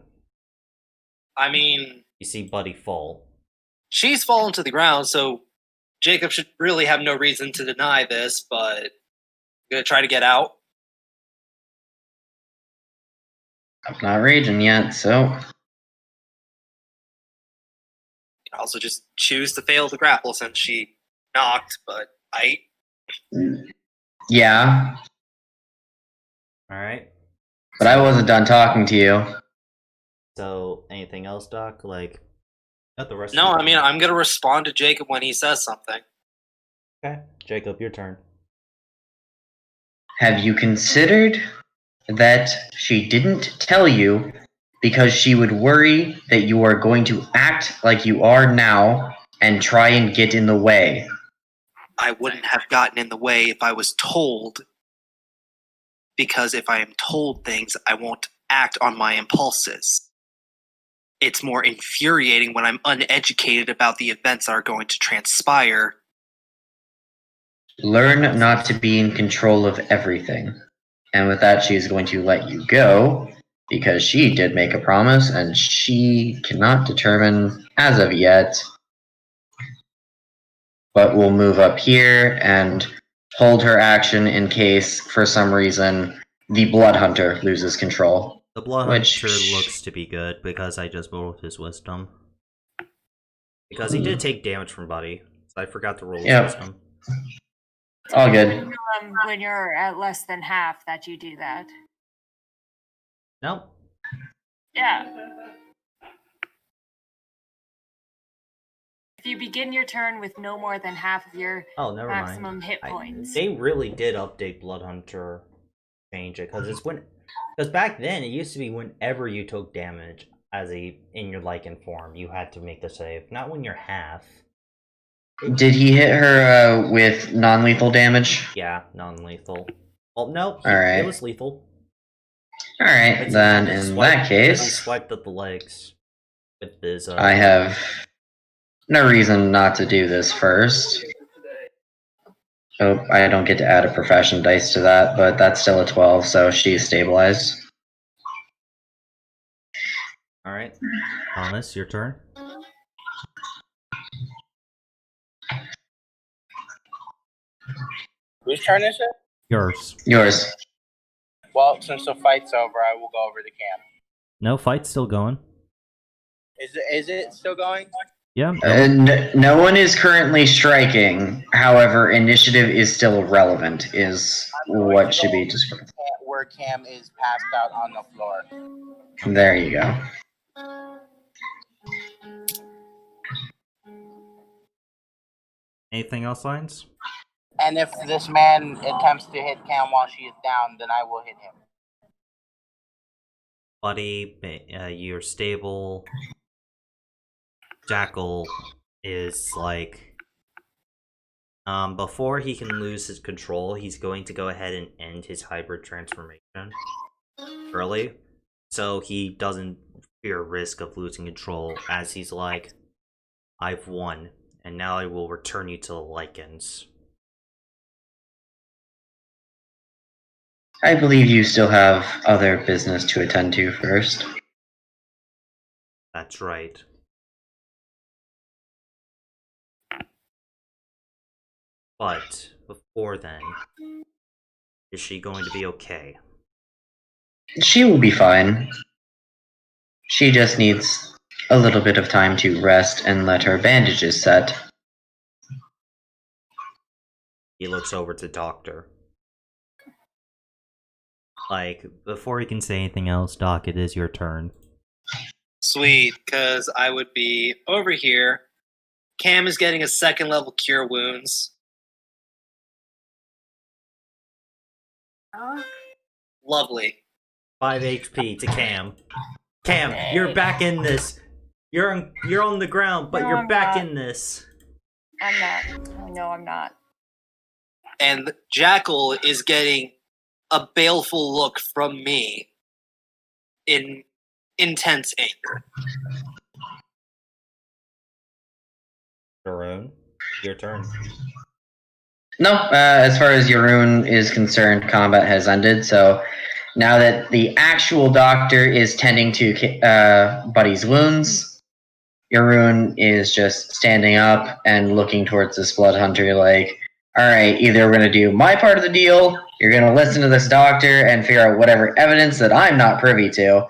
I mean, You see Buddy fall. she's fallen to the ground, so Jacob should really have no reason to deny this, but I'm gonna try to get out. I'm not raging yet, so You can also just choose to fail the grapple since she knocked, but yeah. Alright. But I wasn't done talking to you. So, anything else, Doc? Like, not the rest No, of I mean, I'm gonna respond to Jacob when he says something. Okay, Jacob, your turn. Have you considered that she didn't tell you because she would worry that you are going to act like you are now and try and get in the way? I wouldn't have gotten in the way if I was told, because if I am told things, I won't act on my impulses. It's more infuriating when I'm uneducated about the events that are going to transpire. Learn not to be in control of everything. And with that, she is going to let you go because she did make a promise and she cannot determine as of yet. But we'll move up here and hold her action in case, for some reason, the Blood Hunter loses control. The Blood Which- Hunter looks to be good because I just rolled his wisdom. Because he did take damage from Buddy, so I forgot to roll his Yep. wisdom. All good. When you're at less than half, that you do that. Nope. Yeah. If you begin your turn with no more than half of your Oh, never maximum mind. hit points. They really did update Blood Hunter, change it because back then it used to be whenever you took damage in your Lycan form, you had to make the save, not when you're half. Did he hit her with non-lethal damage? Yeah, non-lethal. Well, nope. Alright. It was lethal. Alright, then He in swiped- that He case, swiped at the legs with his. I have no reason not to do this first. Oh, I don't get to add a profession dice to that, but that's still a 12, so she's stabilized. All right, Thomas, your turn. Whose turn is it? Yours. Yours. Well, since the fight's over, I will go over to camp. No, fight's still going. Is it still going? Yeah. No one is currently striking. However, initiative is still relevant, is what should be described. Where Cam is passed out on the floor. There you go. Anything else, Lines? And if this man attempts to hit Cam while she is down, then I will hit him. Buddy, you're stable. Jackal is like, before he can lose his control, he's going to go ahead and end his hybrid transformation early, so he doesn't fear risk of losing control, as he's like, I've won, and now I will return you to the Lycans. I believe you still have other business to attend to first. That's right. But before then, is she going to be okay? She will be fine. She just needs a little bit of time to rest and let her bandages set. He looks over to Doctor. Like, before he can say anything else, Doc, it is your turn. Sweet, because I would be over here. Cam is getting a second level cure wounds. Lovely. 5 HP to Cam. Cam, you're back in this. You're on the ground, but No, you're I'm back not. in this. I'm not. Oh, no, I'm not. And Jackal is getting a baleful look from me in intense anger. Varun, your turn. No, as far as Yaroon is concerned, combat has ended. So now that the actual doctor is tending to Buddy's wounds, Yaroon is just standing up and looking towards this blood hunter like, all right, either we're going to do my part of the deal, you're going to listen to this doctor and figure out whatever evidence that I'm not privy to.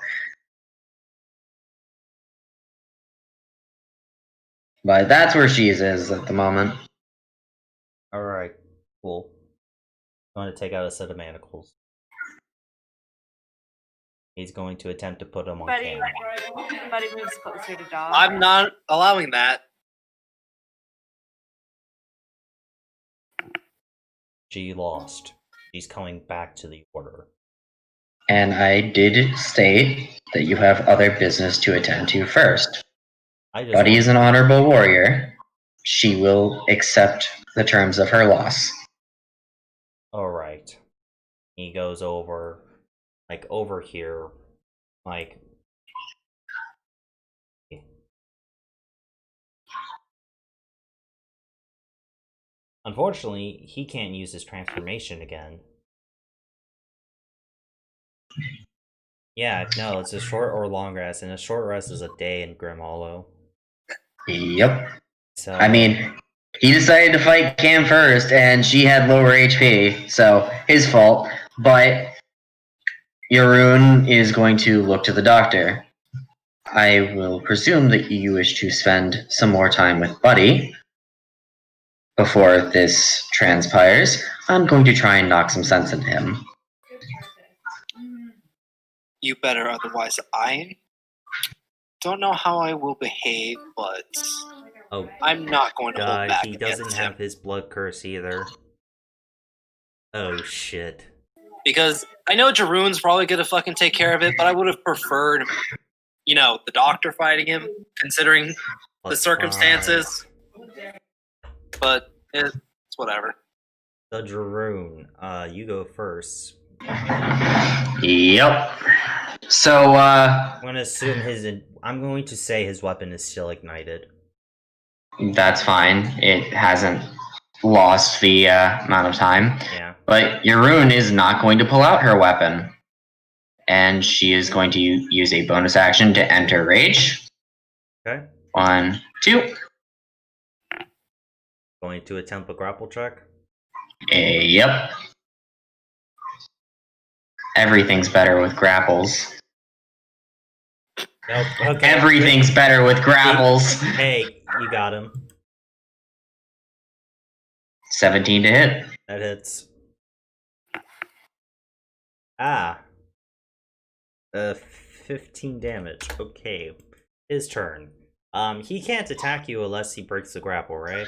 But that's where she is at the moment. Alright, cool. I'm going to take out a set of manacles. He's going to attempt to put them on Buddy, Cam. buddy moves closer to Dog. I'm not allowing that. She lost. She's coming back to the order. And I did state that you have other business to attend to first. Buddy is an honorable warrior. She will accept the terms of her loss. Alright. He goes over, like, over here, like... Unfortunately, he can't use his transformation again. Yeah, no, it's a short or long rest, and a short rest is a day in Grim Hollow. Yep. So, I mean, he decided to fight Cam first, and she had lower HP, so his fault. But Yaroon is going to look to the doctor. I will presume that you wish to spend some more time with Buddy before this transpires. I'm going to try and knock some sense into him. You better, otherwise I don't know how I will behave, but oh, I'm not going to hold God, back he against doesn't him. have his blood curse either. Oh, shit. Because I know Jaroon's probably going to fucking take care of it, but I would have preferred, you know, the doctor fighting him, considering the circumstances. But it's whatever. So, Jaroon, you go first. Yep. So, I'm going to assume I'm going to say his weapon is still ignited. that's fine. It hasn't lost the amount of time. Yeah. But Yaroon is not going to pull out her weapon. And she is going to use a bonus action to enter rage. Okay. 1, 2. Going to attempt a grapple check. Yep. Everything's better with grapples. Nope. Okay. Everything's better with grapples. Hey, you got him. 17 to hit. That hits. Ah. 15 damage. Okay. His turn. He can't attack you unless he breaks the grapple, right?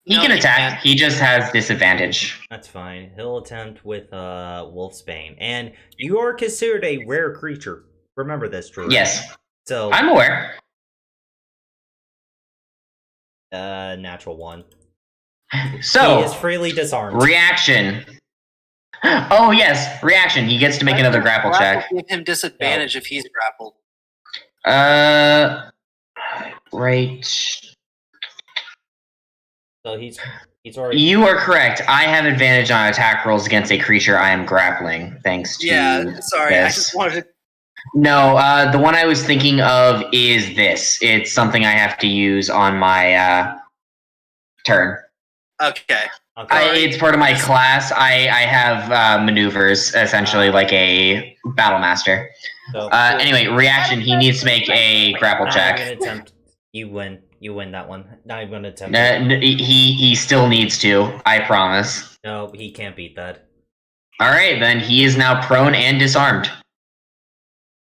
He can attack. He just has disadvantage. That's fine. He'll attempt with Wolf's Bane. And you are considered a rare creature. Remember this, Drew. Yes. So I'm aware. natural 1. So he is freely disarmed. Reaction. Oh yes, reaction. He gets to make another grapple check. Give him disadvantage if he's grappled. Right. So he's already. You are correct. I have advantage on attack rolls against a creature I am grappling, thanks to Yeah, sorry. I this. just wanted to No, the one I was thinking of is this. It's something I have to use on my turn. Okay. It's part of my class. I have maneuvers, essentially like a battle master. So, Anyway, reaction. He needs to make a grapple not check. even attempt. You win. You win that one. Not even gonna attempt. He still needs to. I promise. No, he can't beat that. All right, then he is now prone and disarmed.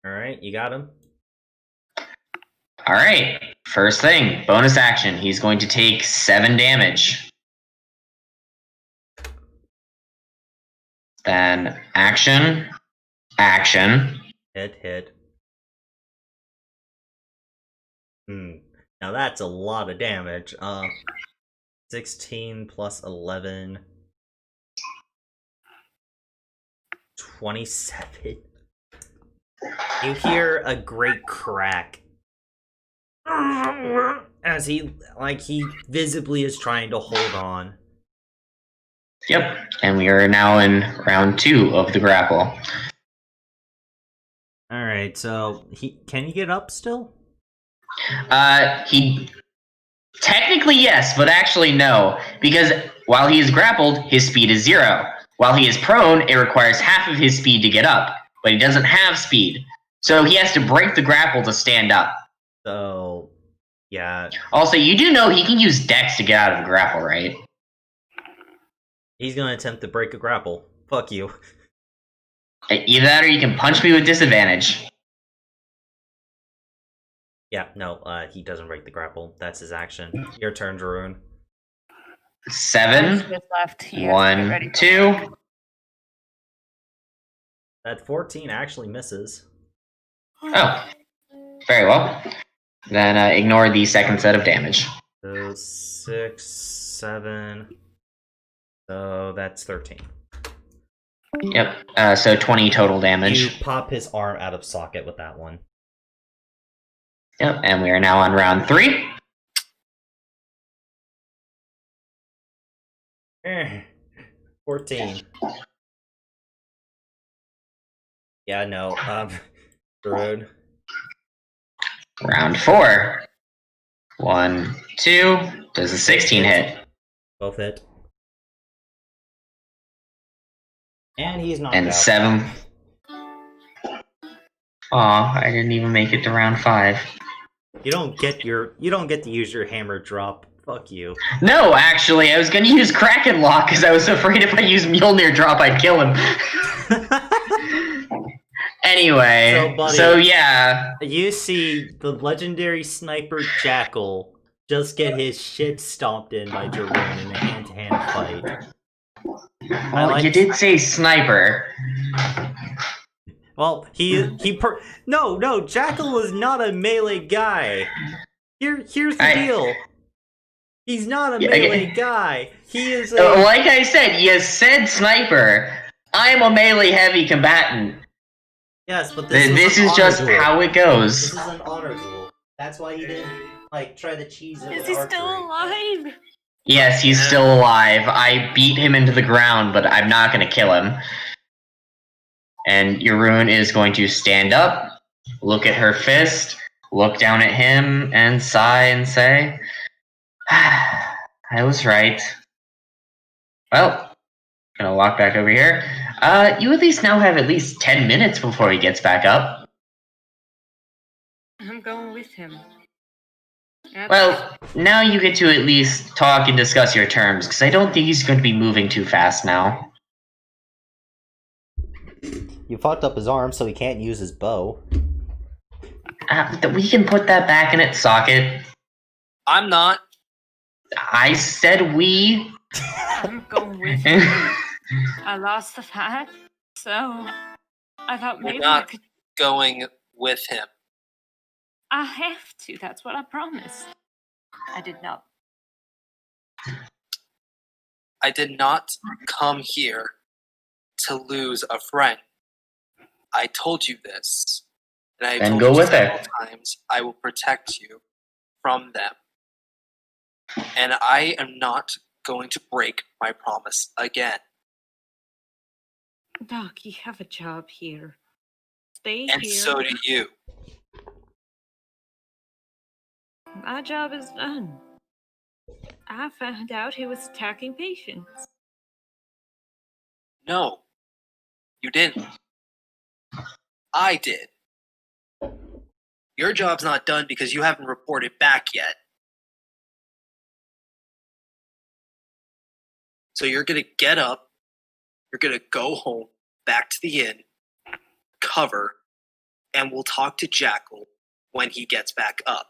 All right, you got him. All right, first thing, bonus action. He's going to take 7 damage. Then action. Hit. Now that's a lot of damage. 16 plus 11. 27. You hear a great crack as he visibly is trying to hold on. Yep, and we are now in round 2 of the grapple. All right, so can he get up still? He technically yes, but actually no, because while he is grappled, his speed is 0. While he is prone, it requires half of his speed to get up, but he doesn't have speed, so he has to break the grapple to stand up. So, yeah. Also, you do know he can use Dex to get out of a grapple, right? He's gonna attempt to break a grapple. Fuck you. Either that or you can punch me with disadvantage. Yeah, no, he doesn't break the grapple. That's his action. Your turn, Jeroen. 7, left. 1, 2. That 14 actually misses. Oh, very well. Then ignore the second set of damage. So 6, 7. So that's 13. Yep. So 20 total damage. You pop his arm out of socket with that one. Yep. And we are now on round 3. 14. Yeah, no. Jeroen. Round 4. 1, 2. Does a 16 hit? Both hit. And he's knocked And out. 7. Aw, I didn't even make it to round 5. You don't get to use your hammer drop. Fuck you. No, actually, I was gonna use Kraken Lock because I was afraid if I used Mjolnir Drop, I'd kill him. Anyway, buddy, so yeah. You see the legendary sniper Jackal just get his shit stomped in by Jeroen in a hand-to-hand fight. Well, you did say sniper. Well, no, Jackal was not a melee guy. Here's the deal. He's not a melee guy. He is a... Like I said, you said sniper. I'm a melee heavy combatant. Yes, but this is just how it goes. This is an honor duel. That's why he didn't try to cheese it. Is he still alive? Yes, he's still alive. I beat him into the ground, but I'm not going to kill him. And Jeroen is going to stand up, look at her fist, look down at him, and sigh and say, I was right. Well, gonna walk back over here. You at least now have at least 10 minutes before he gets back up. I'm going with him. Well, now you get to at least talk and discuss your terms, because I don't think he's going to be moving too fast now. You fucked up his arm, so he can't use his bow. We can put that back in its socket. I'm not. I said we. I'm going with him. I lost the fight, so I thought maybe We're not I could. going with him. I have to. That's what I promised. I did not. I did not come here to lose a friend. I told you this. And I Then told go you with several it. times I will protect you from them. And I am not going to break my promise again. Doc, you have a job here. stay And here. so do you. My job is done. I found out he was attacking patients. No, you didn't. I did. Your job's not done because you haven't reported back yet. So you're gonna get up, you're gonna go home, back to the inn, cover, and we'll talk to Jackal when he gets back up.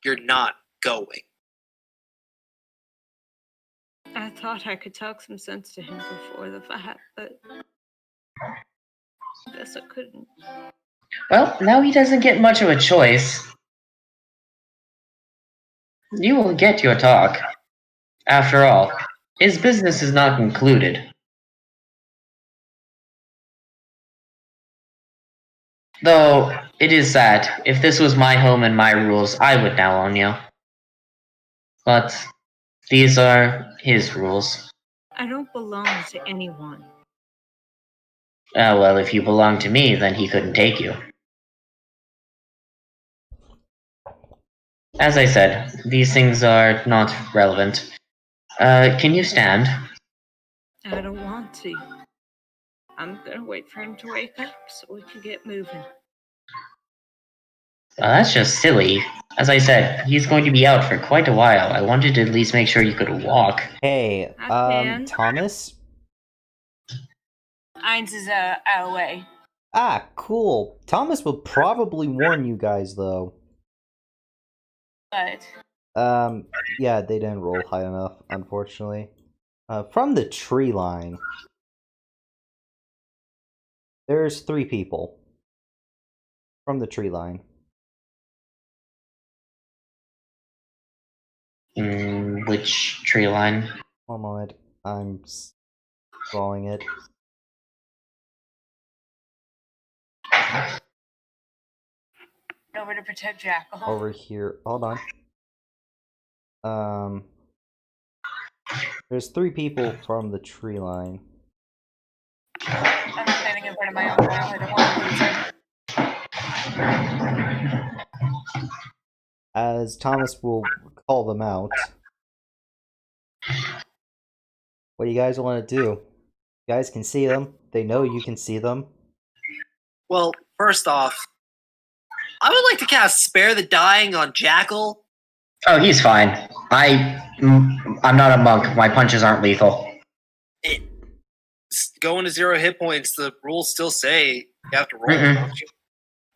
You're not going. I thought I could talk some sense to him before the fight, but I guess I couldn't. Well, now he doesn't get much of a choice. You will get your talk. After all, his business is not concluded. Though, it is sad. If this was my home and my rules, I would now own you. But these are his rules. I don't belong to anyone. Well, if you belong to me, then he couldn't take you. As I said, these things are not relevant. Can you stand? I don't want to. I'm gonna wait for him to wake up so we can get moving. That's just silly. As I said, he's going to be out for quite a while. I wanted to at least make sure you could walk. Hey, I can. Thomas? Eins is out of the way. Ah, cool. Thomas will probably warn you guys, though. But Yeah, they didn't roll high enough, unfortunately. From the tree line, there's 3 people. From the tree line. Which tree line? One moment, I'm scrolling it. over to protect Jackal. Over here, hold on. There's 3 people from the tree line. I'm not standing in front of my own now. I don't want to lose him. As Thomas will call them out. What do you guys want to do? You guys can see them. They know you can see them. Well, first off, I would like to cast Spare the Dying on Jackal. Oh, he's fine. I'm not a monk. My punches aren't lethal. Going to 0 hit points, the rules still say you have to roll. Don't you?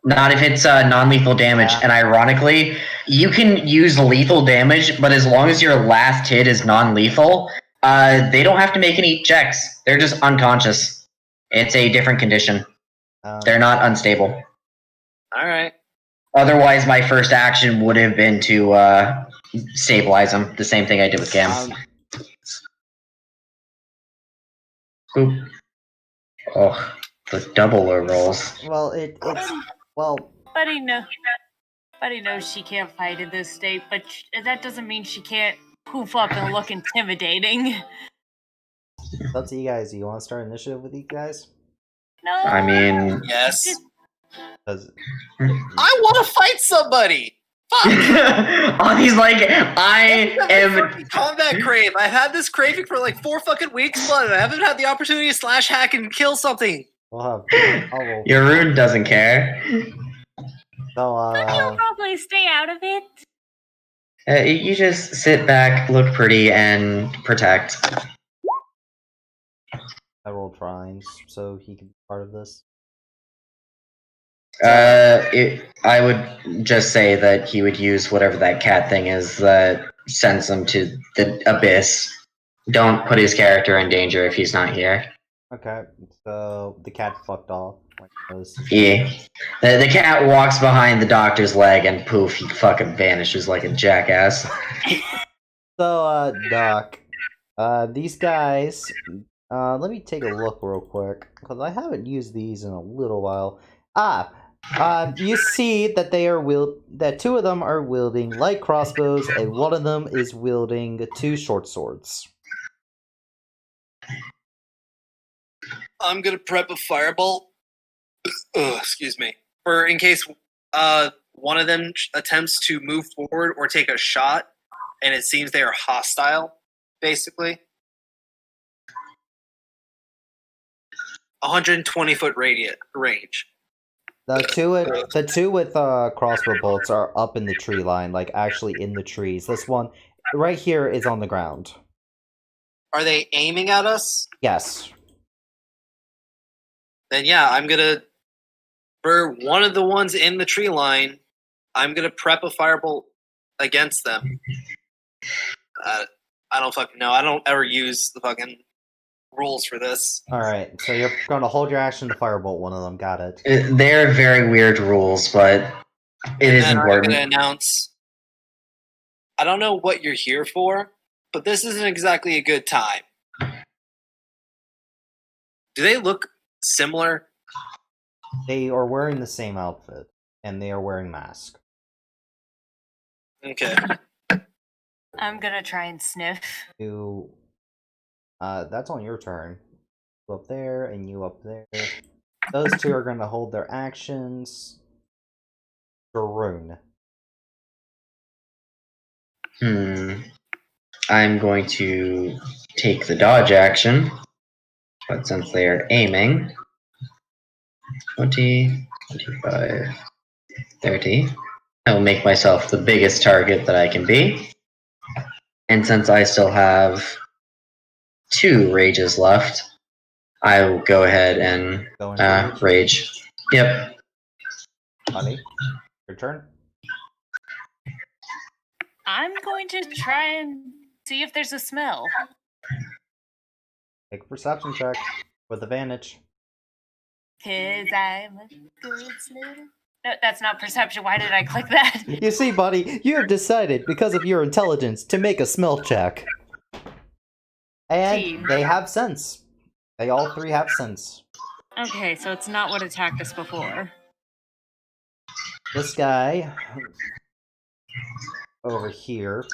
Not if it's non-lethal damage. And ironically, you can use lethal damage, but as long as your last hit is non-lethal, they don't have to make any checks. They're just unconscious. It's a different condition. They're not unstable. All right. Otherwise, my first action would have been to stabilize them. The same thing I did with Cam. Oop. Oh, the double rolls. Well, well. Buddy knows she can't fight in this state, but that doesn't mean she can't poof up and look intimidating. It's up to you guys. Do you want to start initiative with you guys? No. I mean, yes. I want to fight somebody. Fuck. Oh, he's like, I am combat crave. I've had this craving for like 4 fucking weeks, but I haven't had the opportunity to slash hack and kill something. I'll roll. Your rune doesn't care. So, You'll probably stay out of it. You just sit back, look pretty, and protect. I rolled Trines, so he can be part of this. I would just say that he would use whatever that cat thing is that sends him to the abyss. Don't put his character in danger if he's not here. Okay, so the cat fucked off. Yeah. The cat walks behind the doctor's leg and poof, he fucking vanishes like a jackass. So, Doc, these guys, let me take a look real quick, because I haven't used these in a little while. You see that that 2 of them are wielding light crossbows, and 1 of them is wielding 2 short swords. I'm gonna prep a firebolt excuse me. For in case one of them attempts to move forward or take a shot, and it seems they are hostile, basically. 120-foot range. The two with crossbow bolts are up in the tree line, like actually in the trees. This one right here is on the ground. Are they aiming at us? Yes. Then yeah, I'm gonna, for one of the ones in the tree line, I'm gonna prep a firebolt against them. I don't fucking know. I don't ever use the fucking rules for this. Alright, so you're gonna hold your action to firebolt one of them, got it. They're very weird rules, but it is And important. I'm gonna announce, I don't know what you're here for, but this isn't exactly a good time. Do they look similar? They are wearing the same outfit, and they are wearing masks. Okay. I'm gonna try and sniff. That's on your turn. You up there, and you up there. Those two are gonna hold their actions. Garoon. I'm going to take the dodge action, but since they are aiming, 20, 25, 30, I will make myself the biggest target that I can be. And since I still have 2 rages left, I will go ahead and rage. Yep. Honey, your turn. I'm going to try and see if there's a smell. Make a perception check with advantage. 'Cause I'm a good snooter. No, that's not perception. Why did I click that? You see, buddy, you have decided, because of your intelligence, to make a smell check. And Team. they have sense. They all 3 have sense. Okay, so it's not what attacked us before. This guy over here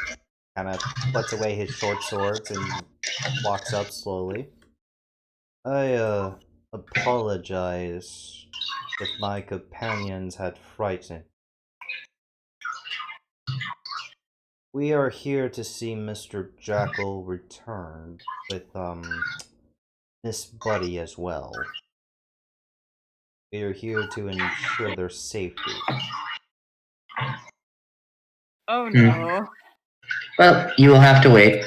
kind of puts away his short swords and walks up slowly. I apologize if my companions had frightened. We are here to see Mr. Jackal return with Miss Buddy as well. We are here to ensure their safety. Oh no. Well, you will have to wait.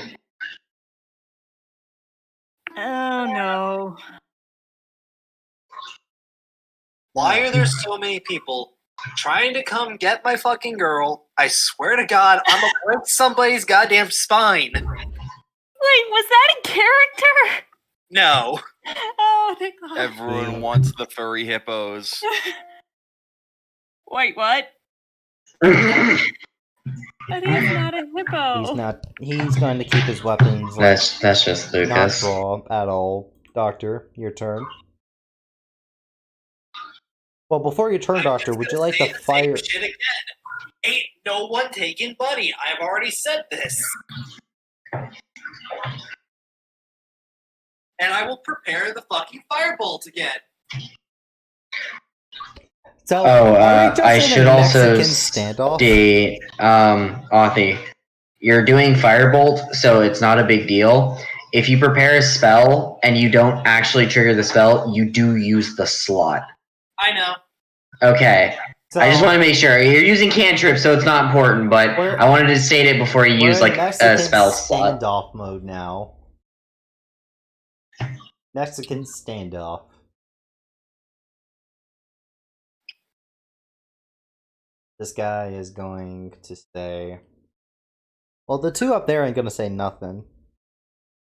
Oh no. Why are there so many people trying to come get my fucking girl? I swear to God, I'm gonna break somebody's goddamn spine. Wait, was that a character? No. Oh, thank God. Everyone wants the furry hippos. Wait, what? That is not a hippo. He's not. He's going to keep his weapons. Like, That's just not Lucas. draw at all. Doctor, your turn. Well, before your turn, Doctor, would you like to fire? Shit again. Ain't no one taking Buddy. I've already said this. And I will prepare the fucking firebolt again. So, I should also standoff. state, Authy, you're doing Firebolt, so it's not a big deal. If you prepare a spell and you don't actually trigger the spell, you do use the slot. I know. Okay. So, I just want to make sure. You're using cantrip, so it's not important, but I wanted to state it before you use, like, a spell slot. Standoff mode now. Mexican standoff. This guy is going to say... Well, the two up there ain't gonna say nothing.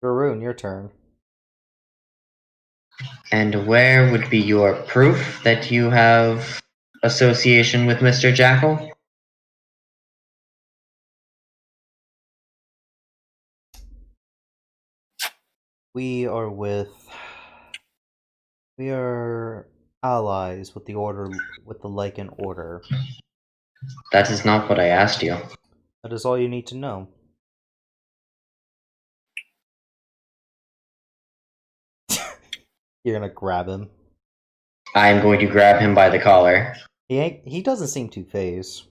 Garoon, your turn. And where would be your proof that you have association with Mr. Jackal? We are allies with the order, with the Lycan Order. That is not what I asked you. That is all you need to know. You're gonna grab him. I'm going to grab him by the collar. He doesn't seem too phased.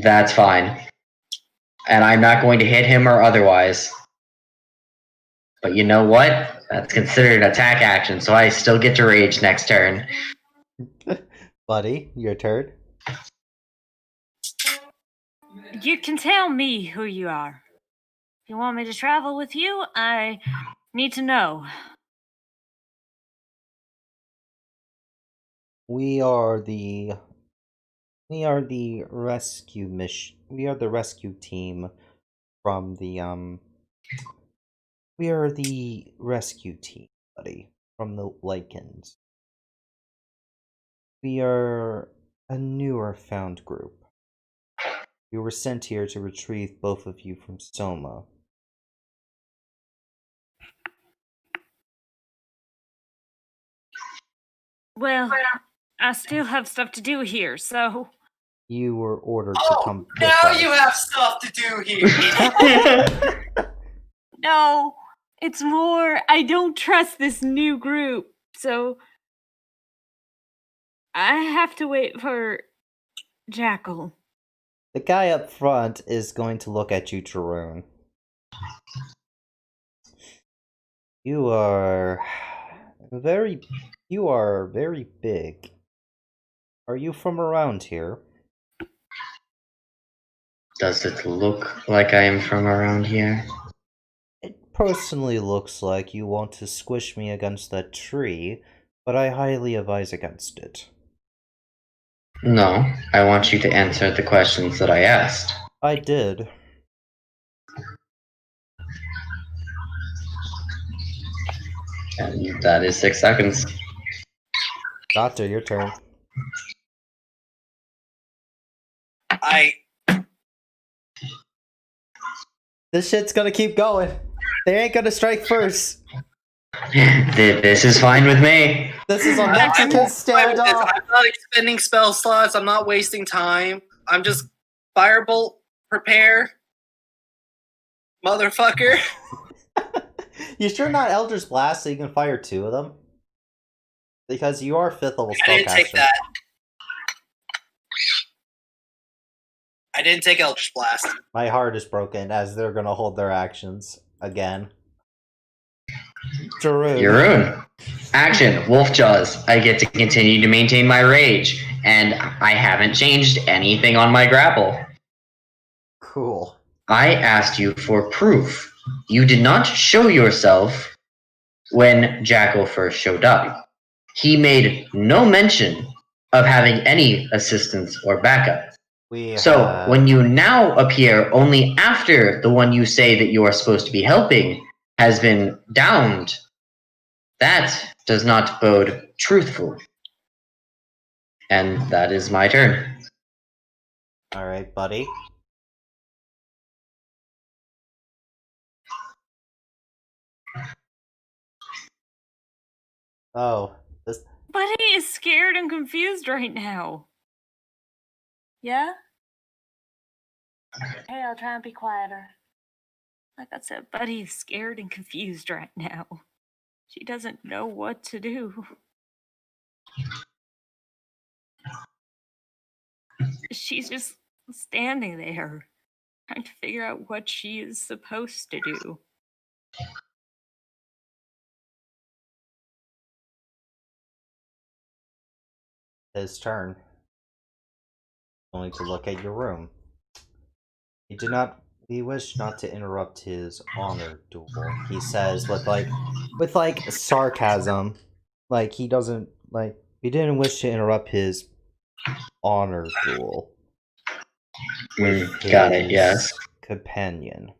That's fine. And I'm not going to hit him or otherwise. But you know what? That's considered an attack action, so I still get to rage next turn. Buddy, your turn. You can tell me who you are. If you want me to travel with you, I need to know. We are the rescue mission. We are the rescue team from the We are the rescue team, buddy, from the Lycans. We are a newer found group. We were sent here to retrieve both of you from Soma. Well, I still have stuff to do here, so... You were ordered to come with Now us. you have stuff to do here. No, it's more, I don't trust this new group, so... I have to wait for Jackal. The guy up front is going to look at you, Tarun. You are very big. Are you from around here? Does it look like I am from around here? It personally looks like you want to squish me against that tree, but I highly advise against it. No, I want you to answer the questions that I asked. I did. And that is 6 seconds. Doctor, your turn. This shit's gonna keep going. They ain't gonna strike first. This is fine with me. This is a Mexican standoff. I'm not expending spell slots. I'm not wasting time. I'm just firebolt prepare, motherfucker. You sure not Eldritch Blast so you can fire 2 of them? Because you are 5th level spellcaster. I didn't take that. I didn't take Eldritch Blast. My heart is broken as they're gonna hold their actions again. Jeroen. Action. Wolf Jaws. I get to continue to maintain my rage, and I haven't changed anything on my grapple. Cool. I asked you for proof. You did not show yourself when Jackal first showed up. He made no mention of having any assistance or backup. So, when you now appear only after the one you say that you are supposed to be helping has been downed, that does not bode truthful. And that is my turn. Alright, buddy. Oh, this... Buddy is scared and confused right now. Yeah? Hey, I'll try and be quieter. Like I said, Buddy is scared and confused right now. She doesn't know what to do. She's just standing there, trying to figure out what she is supposed to do. His turn. Only to look at your room. We wish not to interrupt his honor duel. He says with sarcasm. Like he doesn't we didn't wish to interrupt his honor duel. Got it, yes. Companion.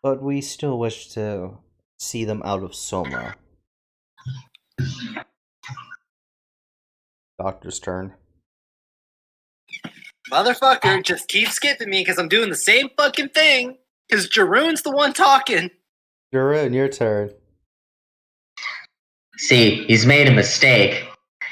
But we still wish to see them out of Soma. Doctor's turn. Motherfucker, just keep skipping me because I'm doing the same fucking thing. Because Jeroen's the one talking. Jeroen, your turn. See, he's made a mistake.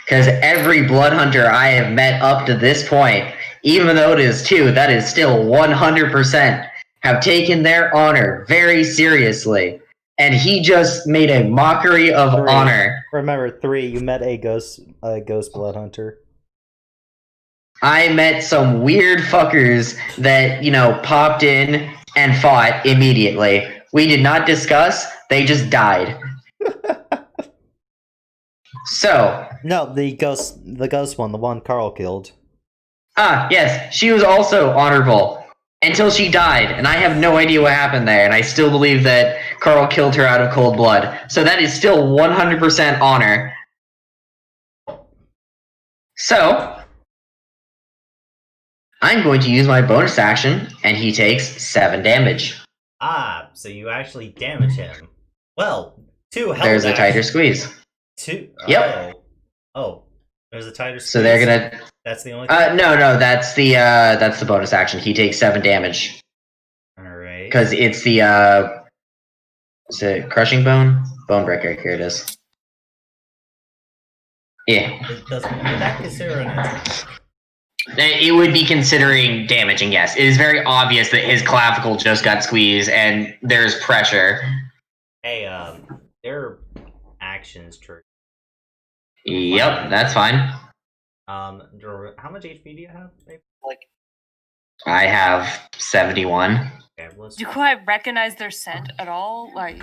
Because every blood hunter I have met up to this point, even though it is 2, that is still 100% have taken their honor very seriously, and he just made a mockery of 3. honor. Remember, 3. You met a ghost blood hunter. I met some weird fuckers that, popped in and fought immediately. We did not discuss, they just died. So. No, the ghost one, the one Carl killed. Yes, she was also honorable. Until she died, and I have no idea what happened there, and I still believe that Carl killed her out of cold blood. So that is still 100% honor. So, I'm going to use my bonus action, and he takes 7 damage. So you actually damage him. Well, 2 health. There's a tighter squeeze. 2? Yep. Oh. There's a tighter squeeze. So they're gonna... That's the only no, that's the bonus action. He takes 7 damage. Alright. Because it's the, is it Crushing Bone? Bone Breaker, here it is. Yeah. Would that consider an attack? It would be considering damaging, yes. It is very obvious that his clavicle just got squeezed and there's pressure. Hey, their actions true. Yep, that's fine. How much HP do you have? I have 71. Okay, Do I recognize their scent at all? Like,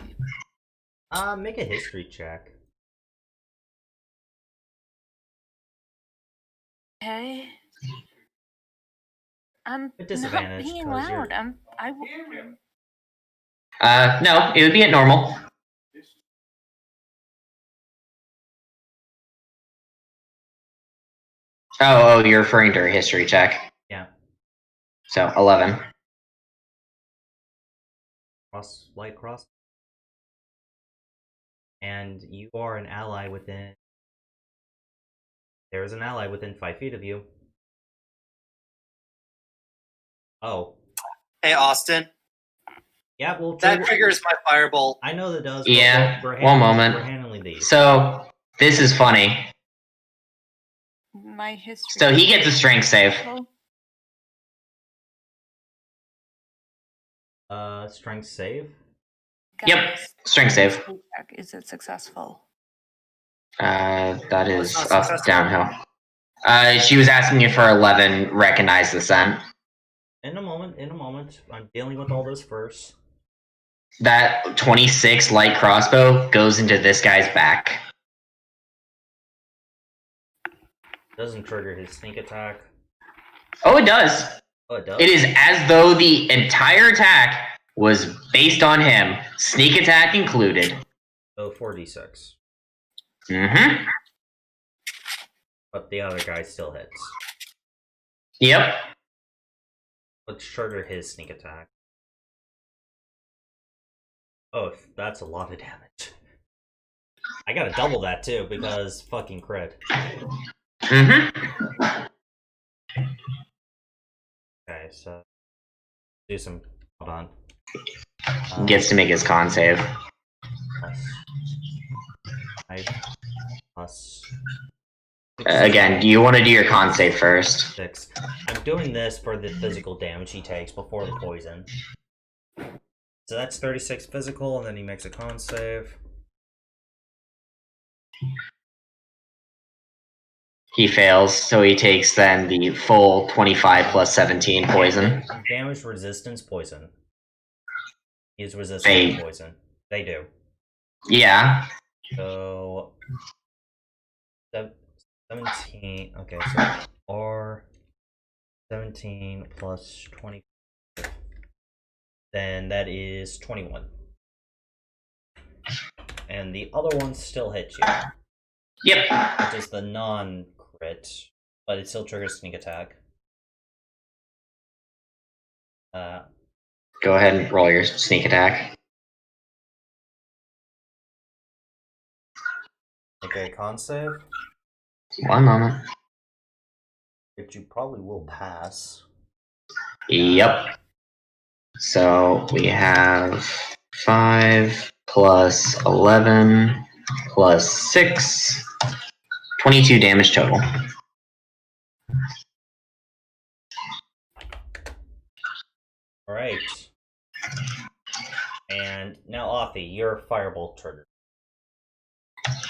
make a history check. okay. I'm At not disadvantage, being 'cause you're- loud. No, it would be at normal. Oh, you're referring to her history check. Yeah. So, 11. Light cross. And you are an ally within... There is an ally within 5 feet of you. Oh. Hey, Austin. Yeah, well, that triggers my firebolt. I know that does. Yeah, we're one moment. We're handling these. So, this is funny. My history. So he gets a strength save. Strength save? Yep, strength save. Is it successful? That is up, downhill. She was asking if her 11 recognized the scent. In a moment. I'm dealing with all this first. That 26 light crossbow goes into this guy's back. Doesn't trigger his sneak attack. Oh, it does. Oh, it does? It is as though the entire attack was based on him, sneak attack included. So 4d6. Mm-hmm. But the other guy still hits. Yep. Let's trigger his sneak attack. Oh, that's a lot of damage. I gotta double that too, because fucking crit. Mm-hmm. Okay, so... do some... hold on. Gets to make his con save. Plus... Again, you want to do your con save first. 6. I'm doing this for the physical damage he takes before the poison. So that's 36 physical, and then he makes a con save. He fails, so he takes then the full 25 plus 17 poison. Damage resistance poison. He's resistant to poison. They do. Yeah. So... 17... Okay, so... or... 17 plus 20... then that is 21. And the other one still hits you. Yep. Which is the non-crit, but it still triggers sneak attack. Go ahead and roll your sneak attack. Okay, con save. One moment. Which you probably will pass. Yep. So we have 5 plus 11 plus 6. 22 damage total. Alright. And now, Offie, your firebolt trigger.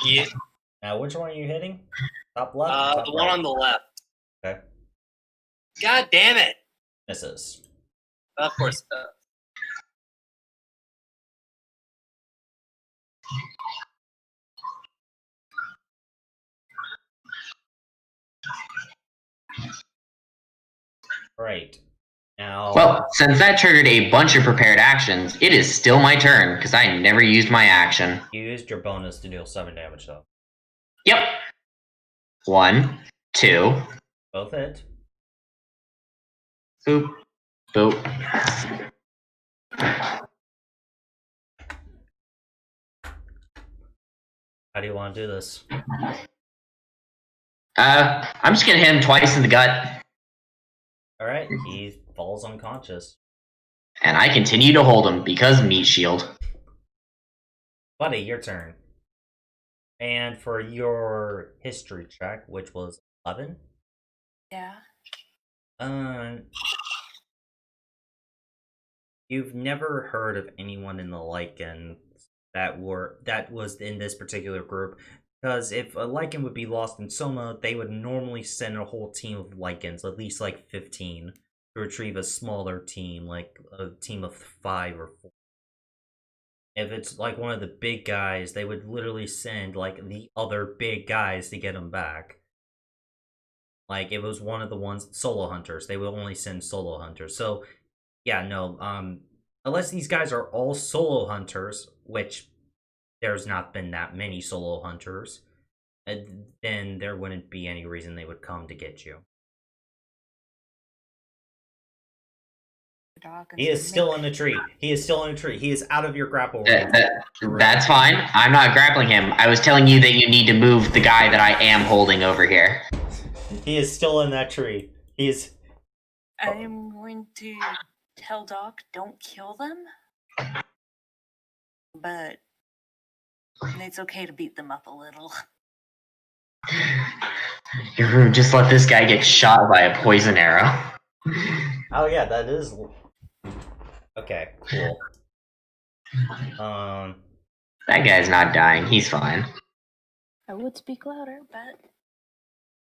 Yeah. Now, which one are you hitting? Top left? Or top The one right? on the left. Okay. God damn it! Misses. Of course it does. Right. Now. Well, since that triggered a bunch of prepared actions, it is still my turn, because I never used my action. You used your bonus to deal 7 damage, though. Yep. 1, 2. Both hit. Boop. Boop. How do you want to do this? I'm just gonna hit him twice in the gut. Alright, he falls unconscious. And I continue to hold him, because meat shield. Buddy, your turn. And for your history check, which was 11? Yeah. You've never heard of anyone in the Lycan that was in this particular group, because if a Lycan would be lost in Soma, they would normally send a whole team of Lycans, at least like 15, to retrieve a smaller team, like a team of 5 or 4. If it's like one of the big guys, they would literally send like the other big guys to get them back. Like, it was one of the ones, solo hunters, they would only send solo hunters. So, yeah, no, unless these guys are all solo hunters, which there's not been that many solo hunters, then there wouldn't be any reason they would come to get you. He is still in the tree. He is still in the tree. He is out of your grapple range. That's fine. I'm not grappling him. I was telling you that you need to move the guy that I am holding over here. He is still in that tree. He is... I'm going to tell Doc, don't kill them. But it's okay to beat them up a little. You're rude. Just let this guy get shot by a poison arrow. Oh yeah, that is... Okay, cool. That guy's not dying. He's fine. I would speak louder, but...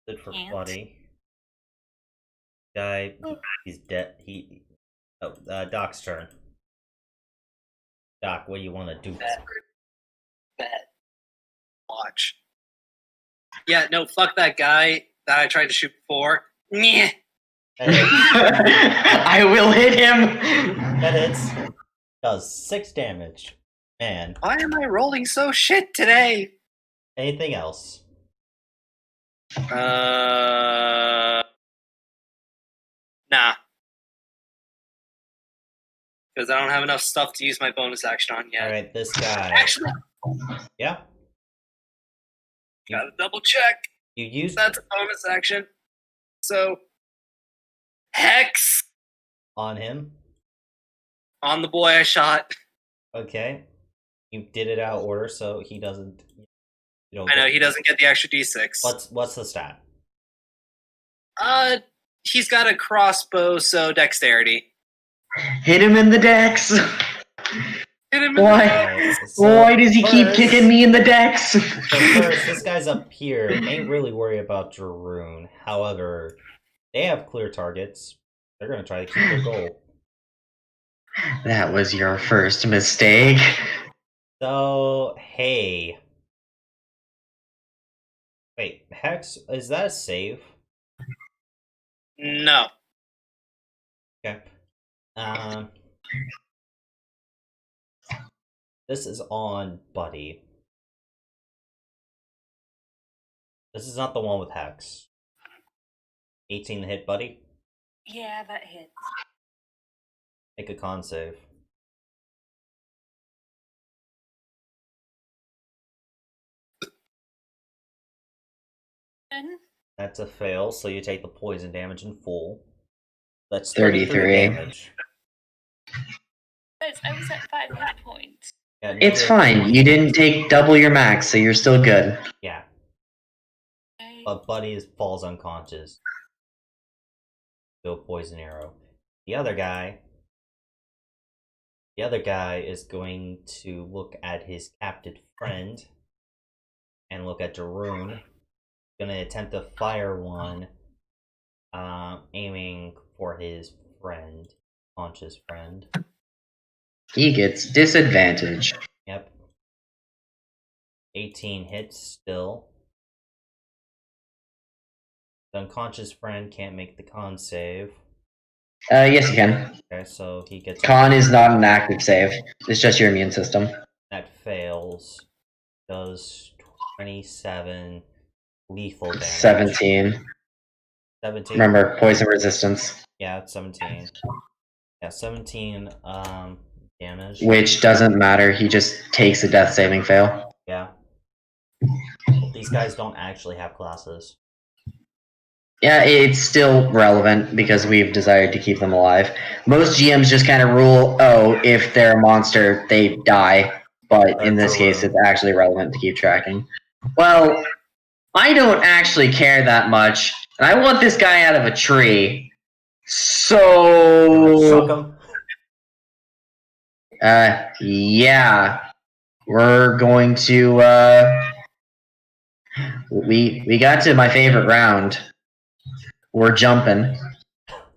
Good for Can't. Buddy. Guy, he's dead. Doc's turn. Doc, what do you want to do? Bet. Watch. Yeah, no, fuck that guy that I tried to shoot before. Meh. I will hit him! That hits. Does 6 damage. Man. Why am I rolling so shit today? Anything else? Nah. Because I don't have enough stuff to use my bonus action on yet. Alright, this guy. Actually, Yeah? gotta double check. You used... That's a bonus action. So, Hex on him? on the boy I shot. Okay. You did it out of order, so he doesn't... You don't I know, get- he doesn't get the extra d6. What's the stat? He's got a crossbow, so dexterity. Hit him in the dex! Hit him in the Why? dex. Why does he keep first- kicking me in the dex? So first, this guy's up here ain't really worried about Jaroon. However, they have clear targets. They're gonna try to keep their goal. That was your first mistake. So, hey. Wait, Hex, is that a save? No. Okay. This is on Buddy. This is not the one with Hex. 18 to hit, Buddy. Yeah, that hits. Make a con save. That's a fail, so you take the poison damage in full. That's 33 damage. Guys, I was at 5 hit points. Yeah, no, It's fine. You didn't take double your max, so you're still good. Yeah. But Buddy falls unconscious. Go poison arrow. The other guy The other guy is going to look at his captive friend and look at Darun. Gonna attempt to fire one, aiming for his friend, Conch's friend. He gets disadvantage. Yep. 18 hits still. The unconscious friend can't make the con save. Yes, you can. Okay, so he gets. Con is not an active save. It's just your immune system. That fails. Does 27 lethal damage. 17. 17. Remember, poison resistance. Yeah, it's 17. Yeah, 17 damage. Which doesn't matter. He just takes a death saving fail. Yeah. These guys don't actually have classes. Yeah, it's still relevant because we've desired to keep them alive. Most GMs just kind of rule, oh, if they're a monster, they die. But in this case, it's actually relevant to keep tracking. Well, I don't actually care that much, and I want this guy out of a tree. So... yeah. We're going to, We got to my favorite round. We're jumping.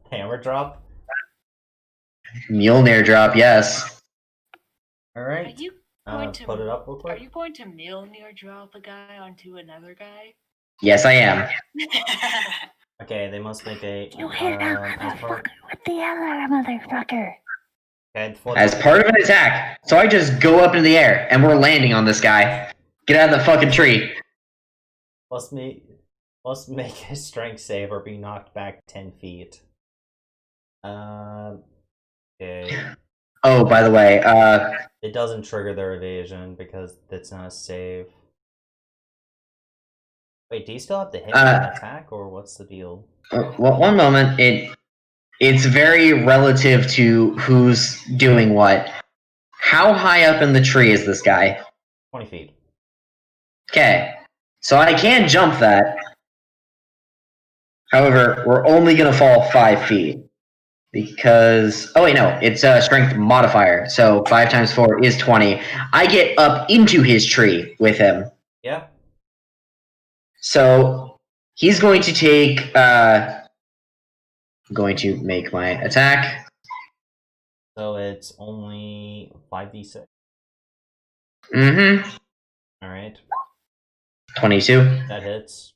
Hammer drop? Mjolnir drop, yes. Alright. Are you going to put it up real quick. Are you going to Mjolnir drop a guy onto another guy? Yes, I am. Okay, they must make a. You hit that motherfucker with the other motherfucker. Okay, As part of an attack. So I just go up in the air, and we're landing on this guy. Get out of the fucking tree. Must make a strength save or be knocked back 10 feet. Okay. Oh, by the way, It doesn't trigger their evasion because it's not a save. Wait, do you still have to hit an attack, or what's the deal? well, one moment. It's very relative to who's doing what. How high up in the tree is this guy? 20 feet. Okay. So I can jump that. However, we're only going to fall 5 feet. Because... Oh, wait, no. It's a strength modifier. So 5 times 4 is 20. I get up into his tree with him. Yeah. So he's going to take... I'm going to make my attack. So it's only 5d6. Mm-hmm. Alright. 22. That hits.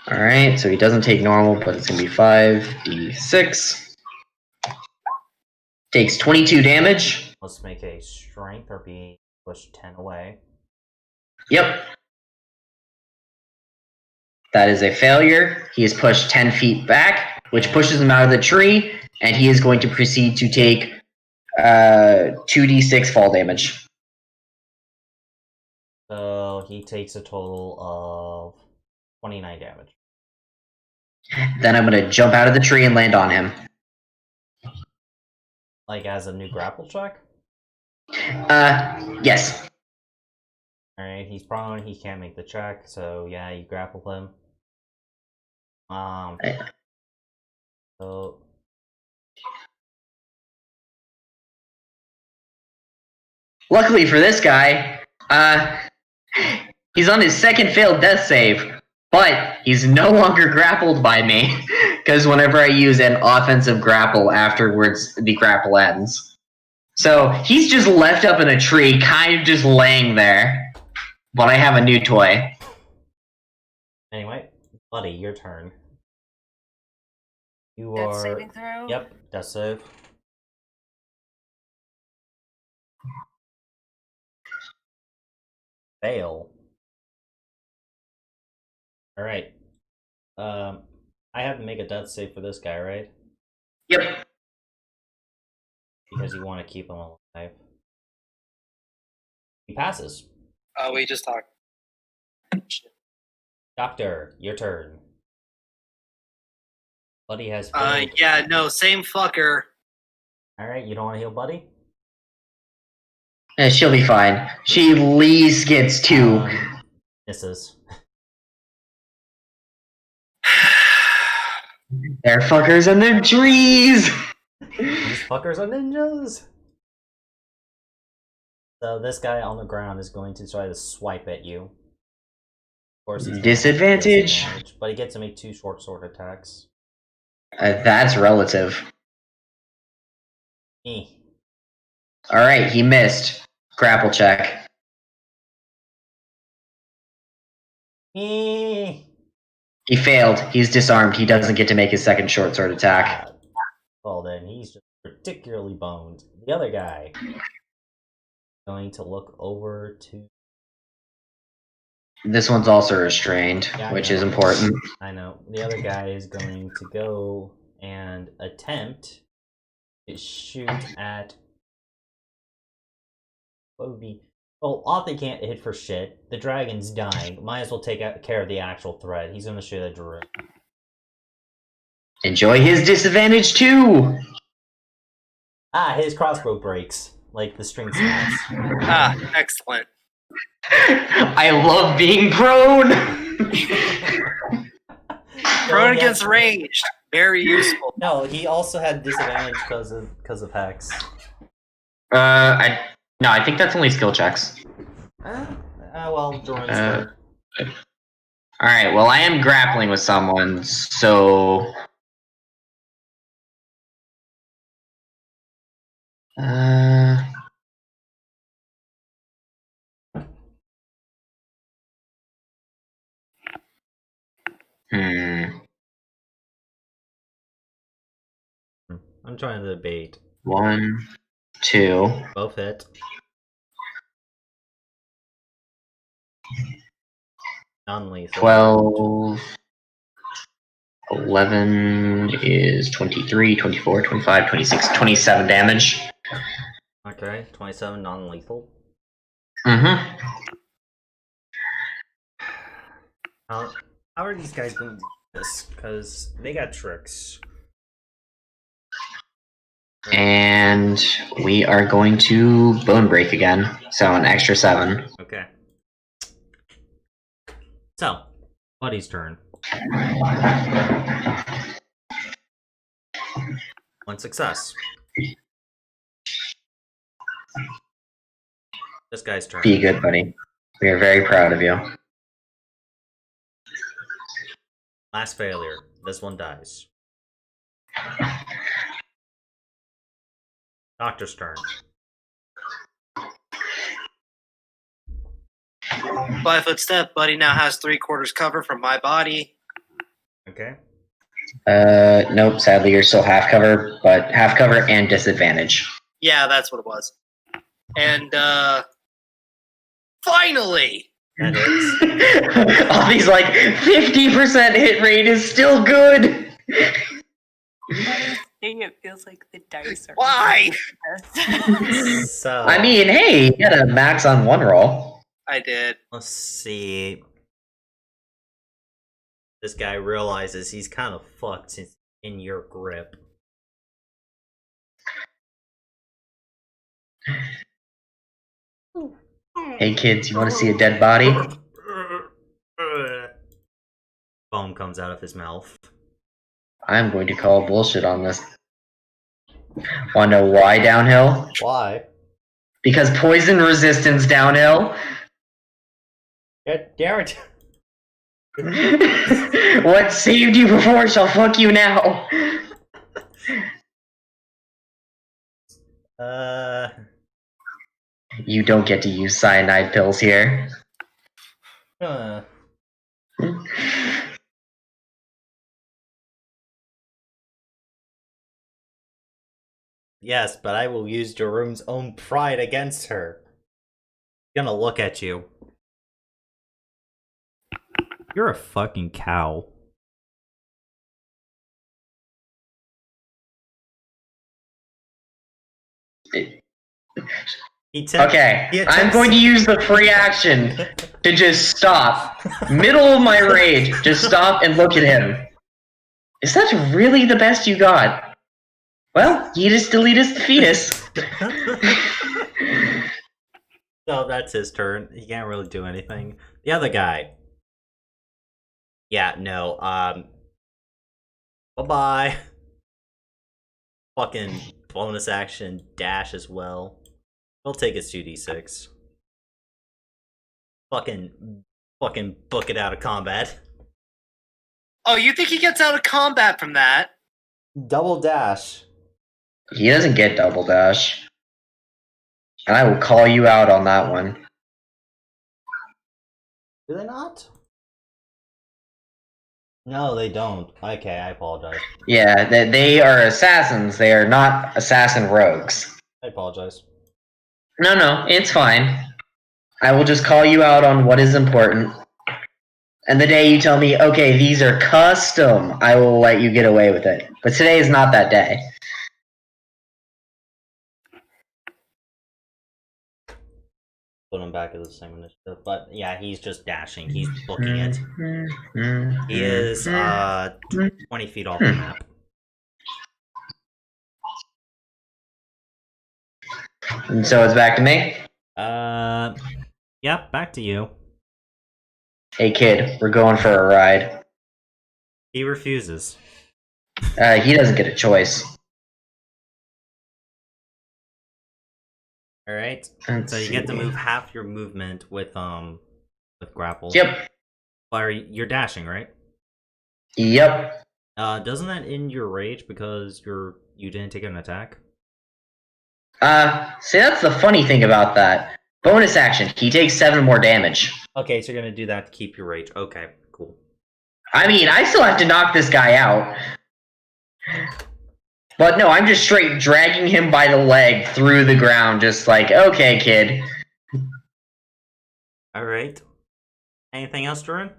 Alright, so he doesn't take normal, but it's going to be 5d6. Takes 22 damage. Let's make a strength or be pushed 10 away. Yep. That is a failure. He is pushed 10 feet back, which pushes him out of the tree, and he is going to proceed to take 2d6 fall damage. So he takes a total of 29 damage. Then I'm going to jump out of the tree and land on him. Like as a new grapple check? Yes. Alright, he's prone, he can't make the check, so yeah, you grapple him. So... Luckily for this guy, he's on his second failed death save, but he's no longer grappled by me, because whenever I use an offensive grapple afterwards, the grapple ends. So he's just left up in a tree, kind of just laying there, but I have a new toy. Anyway, buddy, your turn. You Death are... saving throw? Yep, death save. Fail. Alright. I have to make a death save for this guy, right? Yep. Because you want to keep him alive. He passes. We just talked. Doctor, your turn. Buddy has Yeah, no, same fucker. Alright, you don't want to heal Buddy? She'll be fine. She at least gets 2. Misses. They're fuckers and they're trees! These fuckers are ninjas! So this guy on the ground is going to try to swipe at you. Of course, he's Disadvantage. but he gets to make 2 short sword attacks. That's relative. Eh. Alright, he missed. Grapple check. Eh. He failed. He's disarmed. He doesn't get to make his second short sword attack. Well then, he's just particularly boned. The other guy going to look over to. This one's also restrained, Yeah, which I is know. important. I know. The other guy is going to go and attempt to shoot at. What would be? Well, Othy can't hit for shit. The dragon's dying. Might as well take care of the actual threat. He's gonna shoot at Drew. Enjoy his disadvantage too! Ah, his crossbow breaks. Like the string snaps. Ah, excellent. I love being prone! Prone against ranged. Very useful. No, he also had disadvantage because of Hex. I think that's only skill checks. Well, Jordan's turn. Alright, well, I am grappling with someone, so. I'm trying to debate. 1, 2. Both hit. Non-lethal. 12. 11 is 23, 24, 25, 26, 27 damage. Okay, 27 non-lethal. Mm-hmm. How are these guys going to do this? Because they got tricks. And we are going to bone break again. So an extra 7. Okay. So, Buddy's turn. 1 success. This guy's turn. Be good, buddy. We are very proud of you. Last failure. This one dies. Doctor's turn. 5-foot step. Buddy now has 3/4 cover from my body. Okay. Nope, sadly you're still half cover, but half cover and disadvantage. Yeah, that's what it was. And finally, That is. All these like 50% hit rate is still good. It feels like the dice are. Why? So. I mean, hey, you got a max on 1 roll. I did. Let's see. This guy realizes he's kind of fucked since in your grip. Hey kids, you want to see a dead body? Foam comes out of his mouth. I'm going to call bullshit on this. Want to know why downhill? Why? Because poison resistance downhill. Garrett. What saved you before shall fuck you now. You don't get to use cyanide pills here. Yes, but I will use Jerome's own pride against her. Gonna look at you. You're a fucking cow. Okay, I'm going to use the free action to just stop. Middle of my rage, just stop and look at him. Is that really the best you got? Well, Yeetus deletus the fetus. So that's his turn. He can't really do anything. The other guy. Yeah, no, bye-bye. Fucking bonus action dash as well. He'll take his 2d6. Fucking book it out of combat. Oh, you think he gets out of combat from that? Double dash. He doesn't get double dash. And I will call you out on that one. Do they not? No, they don't. Okay, I apologize. Yeah, they are assassins. They are not assassin rogues. I apologize. No, it's fine. I will just call you out on what is important. And the day you tell me, okay, these are custom, I will let you get away with it. But today is not that day. Put him back at the same initiative. But yeah, he's just dashing. He's booking it. He is 20 feet off the map. And so it's back to me. Yeah, back to you. Hey kid, we're going for a ride. He refuses. He doesn't get a choice. All right. Let's So you get to see. move half your movement with grapple. Yep. But you're dashing, right? Yep. Doesn't that end your rage because you didn't take an attack? See, that's the funny thing about that. Bonus action, he takes 7 more damage. Okay, so you're gonna do that to keep your rage. Okay, cool. I mean, I still have to knock this guy out. But no, I'm just straight dragging him by the leg through the ground, just like, okay, kid. Alright. Anything else, Durin?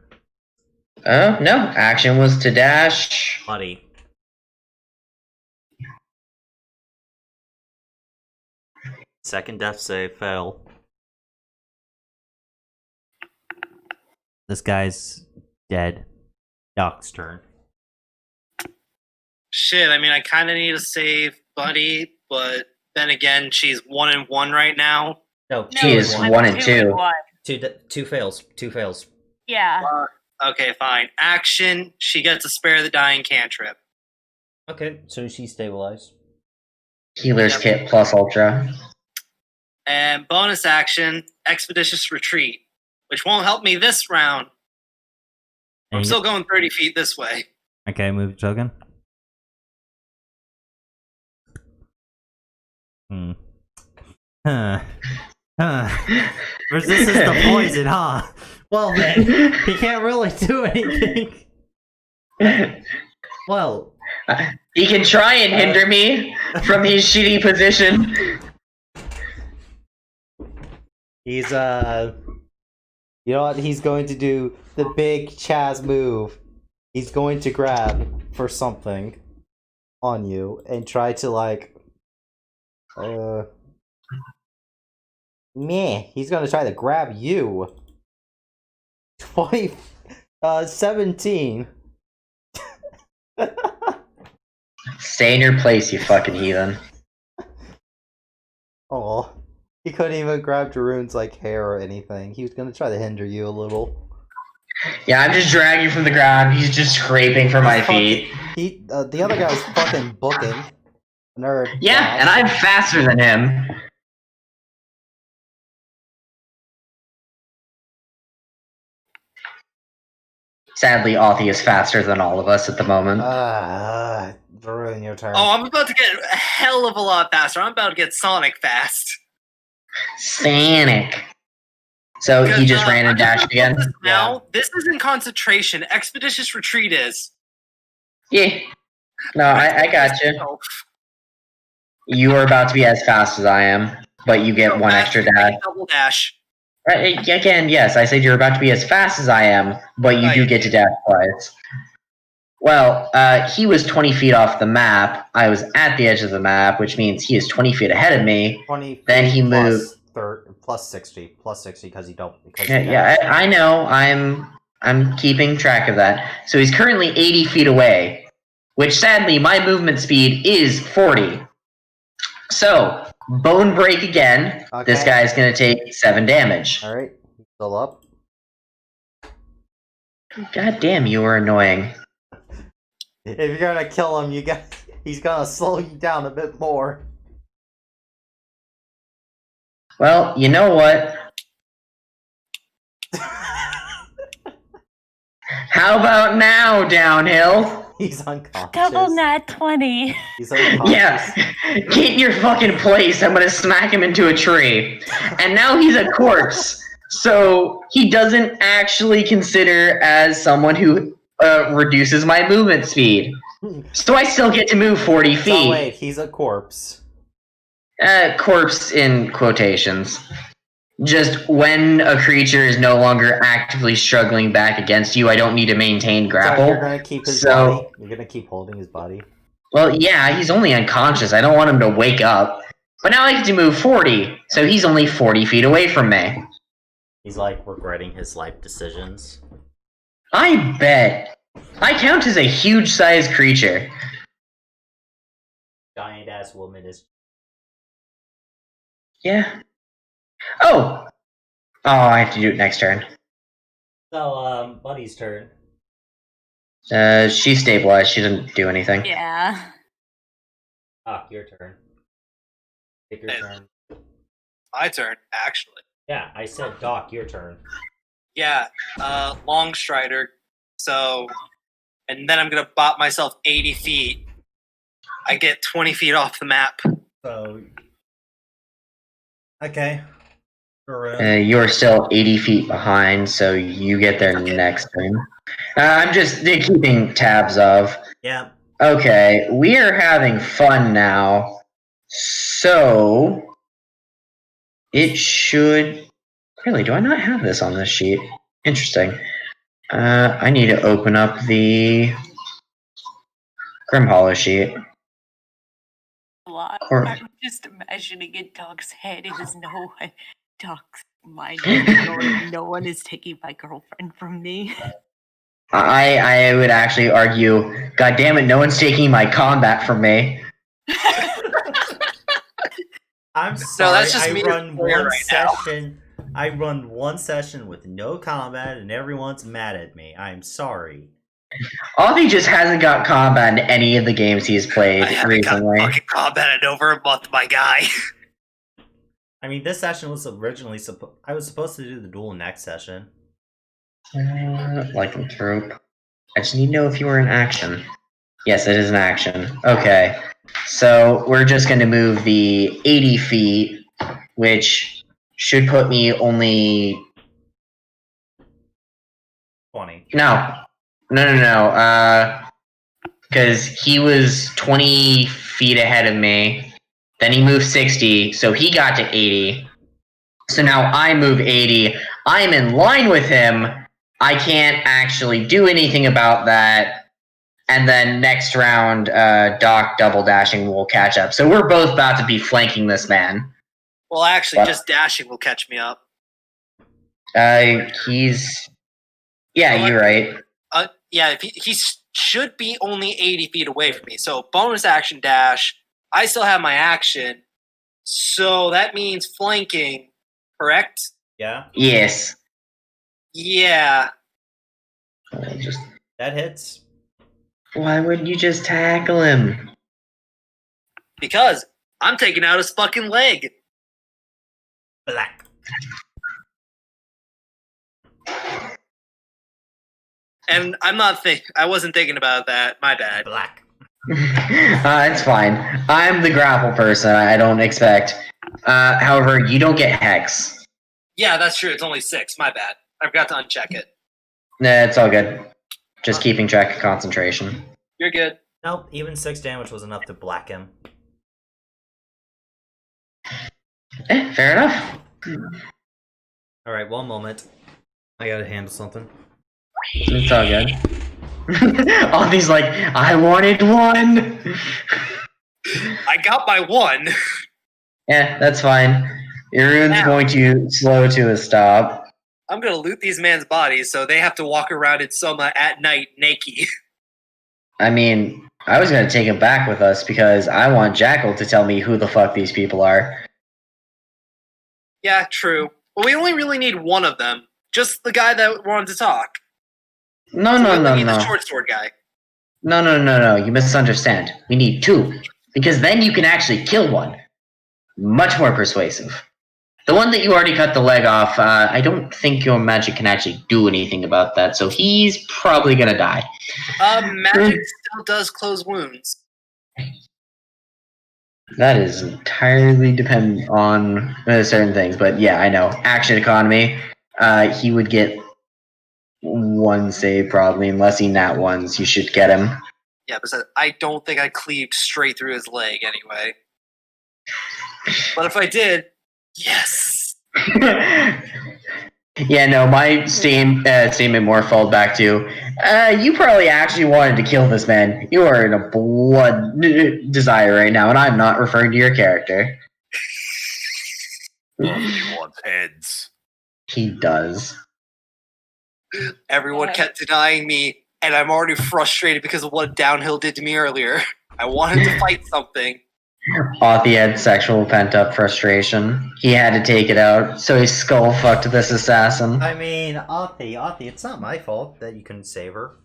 No, action was to dash. Buddy. Second death save, fail. This guy's dead. Doc's turn. Shit, I mean, I kind of need to save Buddy, but then again, she's 1-1 right now. No, She is I'm 1 and 2. 1. Two fails. Two fails. Yeah. Okay, fine. Action, she gets a spare the dying cantrip. Okay, so she's stabilized. Healer's kit plus ultra. And bonus action, expeditious retreat, which won't help me this round. I'm still going 30 feet this way. Okay, move your token. Resistance to poison, huh? Well, then, he can't really do anything. Well, He can try and hinder me from his shitty position. he's, you know what? He's going to do the big Chaz move. He's going to grab for something on you and try to, like, he's gonna try to grab you. 17. Stay in your place, you fucking heathen. Oh, he couldn't even grab Daroon's like hair or anything. He was gonna try to hinder you a little. Yeah, I'm just dragging from the ground. He's just scraping for my feet. The other guy was fucking booking. Nerd. Yeah, and I'm faster than him. Sadly, Authy is faster than all of us at the moment. Daroon, your turn. Oh, I'm about to get a hell of a lot faster. I'm about to get Sonic fast. Sonic. So he just ran and dashed again? Now, this is in concentration. Expeditious retreat is. Yeah. No, I got you. You are about to be as fast as I am, but you get one extra dash. Double dash. Again, yes, I said you're about to be as fast as I am, but you do get to dash twice. Well, he was 20 feet off the map. I was at the edge of the map, which means he is 20 feet ahead of me. 20 then he moved. Plus 60 because you don't. Yeah, I know. I'm keeping track of that. So he's currently 80 feet away, which sadly my movement speed is 40. So bone break again. Okay. This guy's gonna take 7 damage. All right, he's still up. God damn, you are annoying. If you're gonna kill him, he's gonna slow you down a bit more. Well, you know what? How about now, Downhill? He's unconscious. Double nat 20. He's unconscious. Yeah, get in your fucking place. I'm gonna smack him into a tree. And now he's a corpse. So he doesn't actually consider as someone who reduces my movement speed. So I still get to move 40 feet. Oh wait, he's a corpse. Corpse in quotations. Just when a creature is no longer actively struggling back against you, I don't need to maintain grapple. So you're gonna keep his body? You're gonna keep holding his body? Well, yeah, he's only unconscious. I don't want him to wake up. But now I get to move 40, so he's only 40 feet away from me. He's like regretting his life decisions. I bet. I count as a huge-sized creature. Giant-ass woman is... Yeah. Oh! Oh, I have to do it next turn. So, Buddy's turn. She's stabilized. She didn't do anything. Yeah. Doc, your turn. Take your turn. My turn, actually. Yeah, I said Doc, your turn. Yeah, long strider. So, and then I'm gonna bop myself 80 feet. I get 20 feet off the map. So, okay. You're still 80 feet behind, so you get there next turn. I'm just keeping tabs of. Yeah. Okay, we are having fun now. So, it should... Really, do I not have this on this sheet? Interesting. I need to open up the Grim Hollow sheet. Or- I'm just imagining in Doc's head. It is no one. Doc's mind is going, no one is taking my girlfriend from me. I would actually argue, God damn it, no one's taking my combat from me. I'm sorry, that's just I me run for you one right now. session. I run one session with no combat, and everyone's mad at me. I'm sorry. Avi just hasn't got combat in any of the games he's played I haven't got recently. fucking combat in over a month, my guy. I mean, this session was originally I was supposed to do the duel next session. Like troop. I just need to know if you were in action. Yes, it is an action. Okay. So we're just going to move the 80 feet, which should put me only... 20. No. Because he was 20 feet ahead of me. Then he moved 60, so he got to 80. So now I move 80. I'm in line with him. I can't actually do anything about that. And then next round, Doc double dashing will catch up. So we're both about to be flanking this man. Well, actually, just dashing will catch me up. He's... Yeah, you're right. Yeah, if he should be only 80 feet away from me. So bonus action dash. I still have my action. So that means flanking, correct? Yeah. Yes. Yeah. That hits. Why wouldn't you just tackle him? Because I'm taking out his fucking leg. Black. And I wasn't thinking about that. My bad. Black. It's fine. I'm the grapple person. I don't expect. However, you don't get hex. Yeah, that's true. It's only 6. My bad. I forgot to uncheck it. Nah, it's all good. Just keeping track of concentration. You're good. Nope, even 6 damage was enough to black him. Fair enough. Alright, one moment. I gotta handle something. It's all good. All these like, I wanted one. I got my 1. Yeah, that's fine. Your rune's going to slow to a stop. I'm gonna loot these man's bodies, so they have to walk around in Soma at night naked. I mean, I was gonna take him back with us because I want Jackal to tell me who the fuck these people are. Yeah, true. But we only really need one of them. Just the guy that wanted to talk. No. The short sword guy. No. You misunderstand. We need 2. Because then you can actually kill one. Much more persuasive. The one that you already cut the leg off, I don't think your magic can actually do anything about that, so he's probably gonna die. Magic still does close wounds. That is entirely dependent on certain things, but yeah, I know. Action economy, he would get one save probably, unless he nat ones, you should get him. Yeah, but I don't think I cleaved straight through his leg anyway. But if I did, yes! Yeah, no, my statement more fell back to, you probably actually wanted to kill this man. You are in a blood desire right now, and I'm not referring to your character. He wants heads. He does. Everyone kept denying me, and I'm already frustrated because of what Downhill did to me earlier. I wanted to fight something. Authy had sexual pent-up frustration. He had to take it out, so he skull-fucked this assassin. I mean, Authy, it's not my fault that you couldn't save her.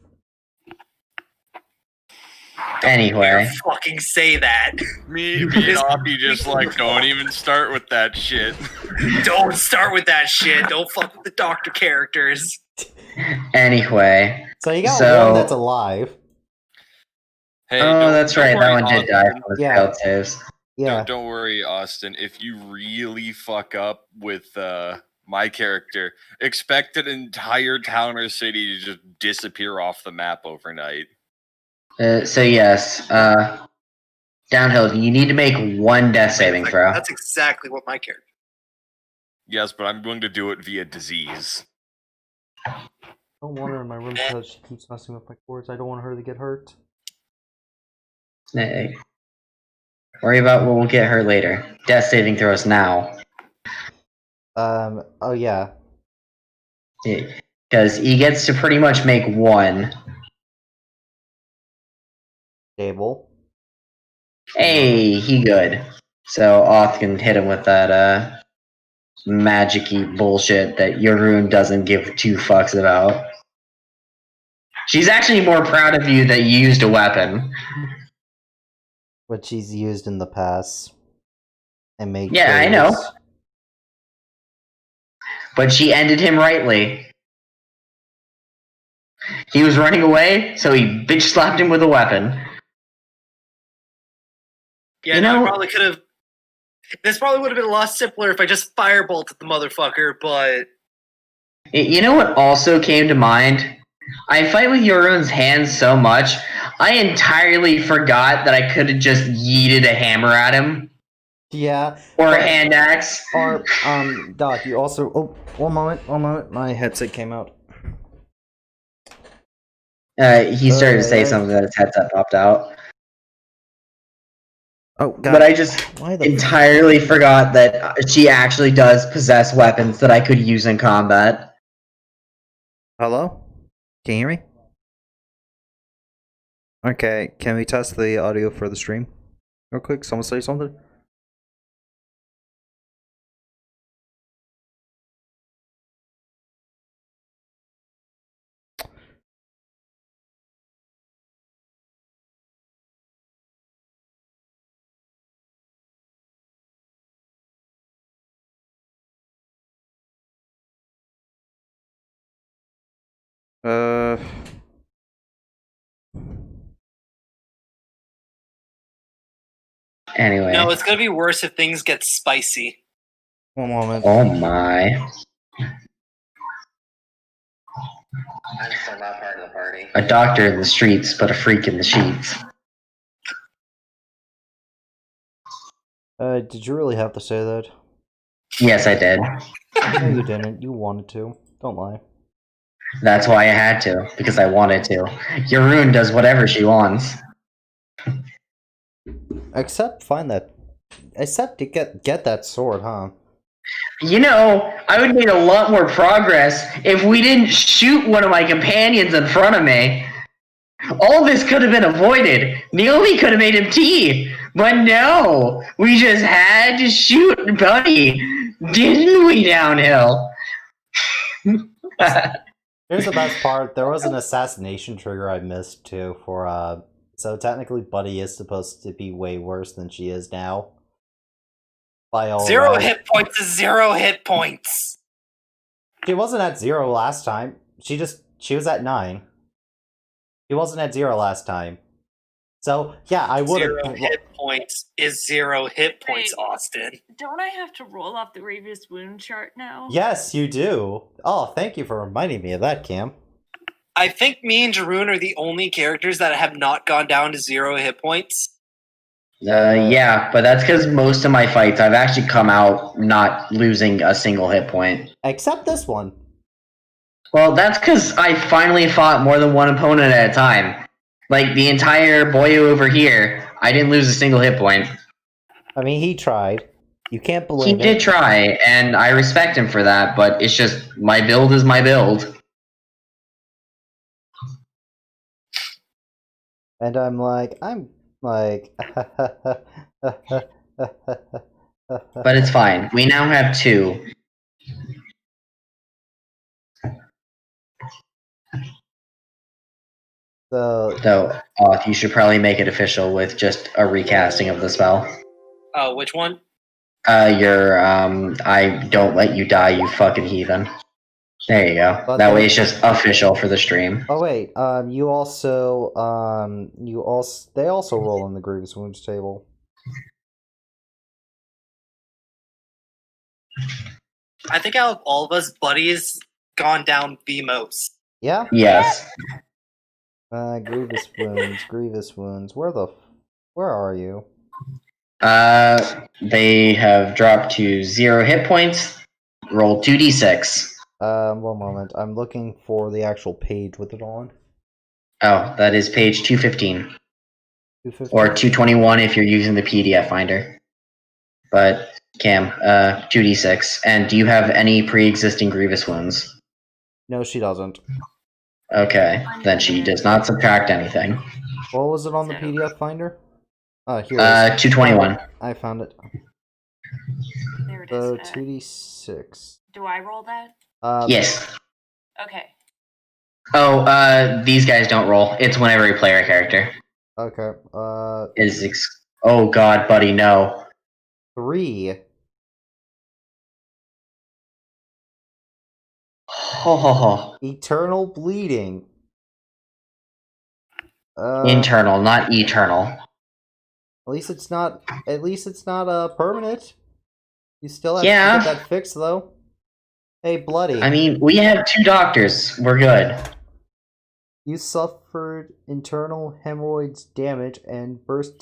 Anyway. Fucking say that. Me and Authy just like, don't even start with that shit. Don't start with that shit. Don't fuck with the doctor characters. Anyway. So you got one that's alive. Hey, that's right. That worry, one did die from his failed saves. Yeah. Don't worry, Austin. If you really fuck up with my character, expect an entire town or city to just disappear off the map overnight. So yes, Downhill, you need to make one death saving throw. That's exactly what my character. Yes, but I'm going to do it via disease. I don't want her in my room because she keeps messing with my cords. I don't want her to get hurt. Hey. Worry about what will get her later. Death saving throws now. Oh yeah. Because he gets to pretty much make one. Stable. Hey, he good. So Oth can hit him with that magic-y bullshit that Yorun doesn't give two fucks about. She's actually more proud of you that you used a weapon. What she's used in the past. And make Yeah, I know. But she ended him rightly. He was running away, so he bitch slapped him with a weapon. Yeah, no, I probably could have. This probably would have been a lot simpler if I just firebolted the motherfucker, but. You know what also came to mind? I fight with Yorun's hands so much, I entirely forgot that I could have just yeeted a hammer at him. Yeah. Or a hand axe. Or, Doc, you also... Oh, one moment. My headset came out. He started to say something that his headset popped out. Oh, God. But I just entirely forgot that she actually does possess weapons that I could use in combat. Hello? Can you hear me? Okay, can we test the audio for the stream? Real quick, someone say something? Anyway. No, it's gonna be worse if things get spicy. One moment. Oh my. I'm still not part of the party. A doctor in the streets, but a freak in the sheets. Did you really have to say that? Yes, I did. No, you didn't. You wanted to. Don't lie. That's why I had to, because I wanted to. Yorun does whatever she wants. Except to get that sword, huh? You know, I would make a lot more progress if we didn't shoot one of my companions in front of me. All this could have been avoided. Naomi could have made him tea. But no, we just had to shoot Buddy. Didn't we, Downhill? Here's the best part. There was an assassination trigger I missed, too, for, so technically Buddy is supposed to be way worse than she is now. By all Zero right. hit points is 0 hit points. She wasn't at 0 last time. She was at 9. She wasn't at 0 last time. So, yeah, I would have... 0 hit points is 0 hit points, Wait. Austin. Don't I have to roll off the grievous wound chart now? Yes, you do. Oh, thank you for reminding me of that, Cam. I think me and Jeroen are the only characters that have not gone down to 0 hit points. Yeah, but that's because most of my fights I've actually come out not losing a single hit point. Except this one. Well, that's because I finally fought more than one opponent at a time. Like, the entire Boyo over here, I didn't lose a single hit point. I mean, he tried. You can't He believe did it. try, and I respect him for that, but it's just, my build is my build. And I'm like... But it's fine. We now have 2. So, you should probably make it official with just a recasting of the spell. Oh, which one? I don't let you die, you fucking heathen. There you go. But That way they- it's just official for the stream. oh wait, you also, they also roll in the grievous wounds table. I think out of all of us, Buddy's gone down the most. Yeah? Yes. Grievous wounds. Where are you? They have dropped to 0 hit points. Roll 2d6. One moment. I'm looking for the actual page with it on. Oh, that is page 215. 215. Or 221 if you're using the PDF finder. But, Cam, 2d6. And do you have any pre-existing grievous wounds? No, she doesn't. Okay, then she does not subtract anything. What was it on the PDF finder? Here it is. 221. I found it. There it So, is. 2d6. Do I roll that? Yes. Okay. Oh, these guys don't roll. It's whenever you play our character. Okay, oh god, buddy, no. 3. Oh, Eternal bleeding. internal, not eternal. At least it's not permanent. You still have Yeah. to get that fixed though. Hey, bloody. I mean, we have 2 doctors. We're good. You suffered internal hemorrhoids damage and burst.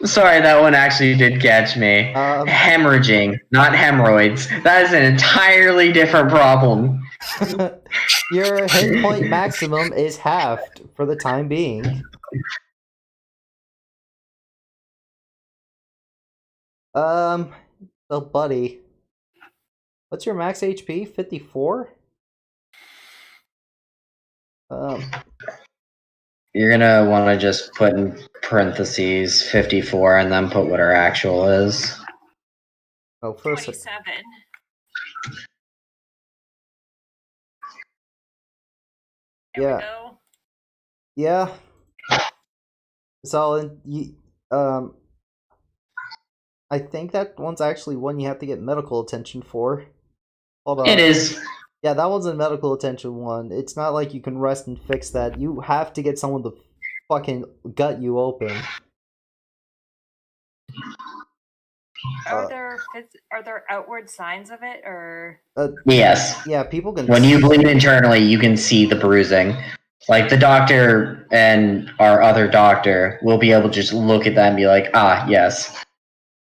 Sorry, that one actually did catch me. Hemorrhaging, not hemorrhoids. That is an entirely different problem. Your hit point maximum is halved for the time being. So buddy, what's your max HP? 54? You're gonna want to just put in parentheses 54 and then put what our actual is. Oh, first. 27. There we go. Yeah. So, I think that one's actually one you have to get medical attention for. Hold on. It is. Yeah, that one's a medical attention one. It's not like you can rest and fix that. You have to get someone to fucking gut you open. Are there outward signs of it, or Yes. Yeah, people can. When you bleed internally, you can see the bruising. Like, the doctor and our other doctor will be able to just look at that and be like, ah, yes.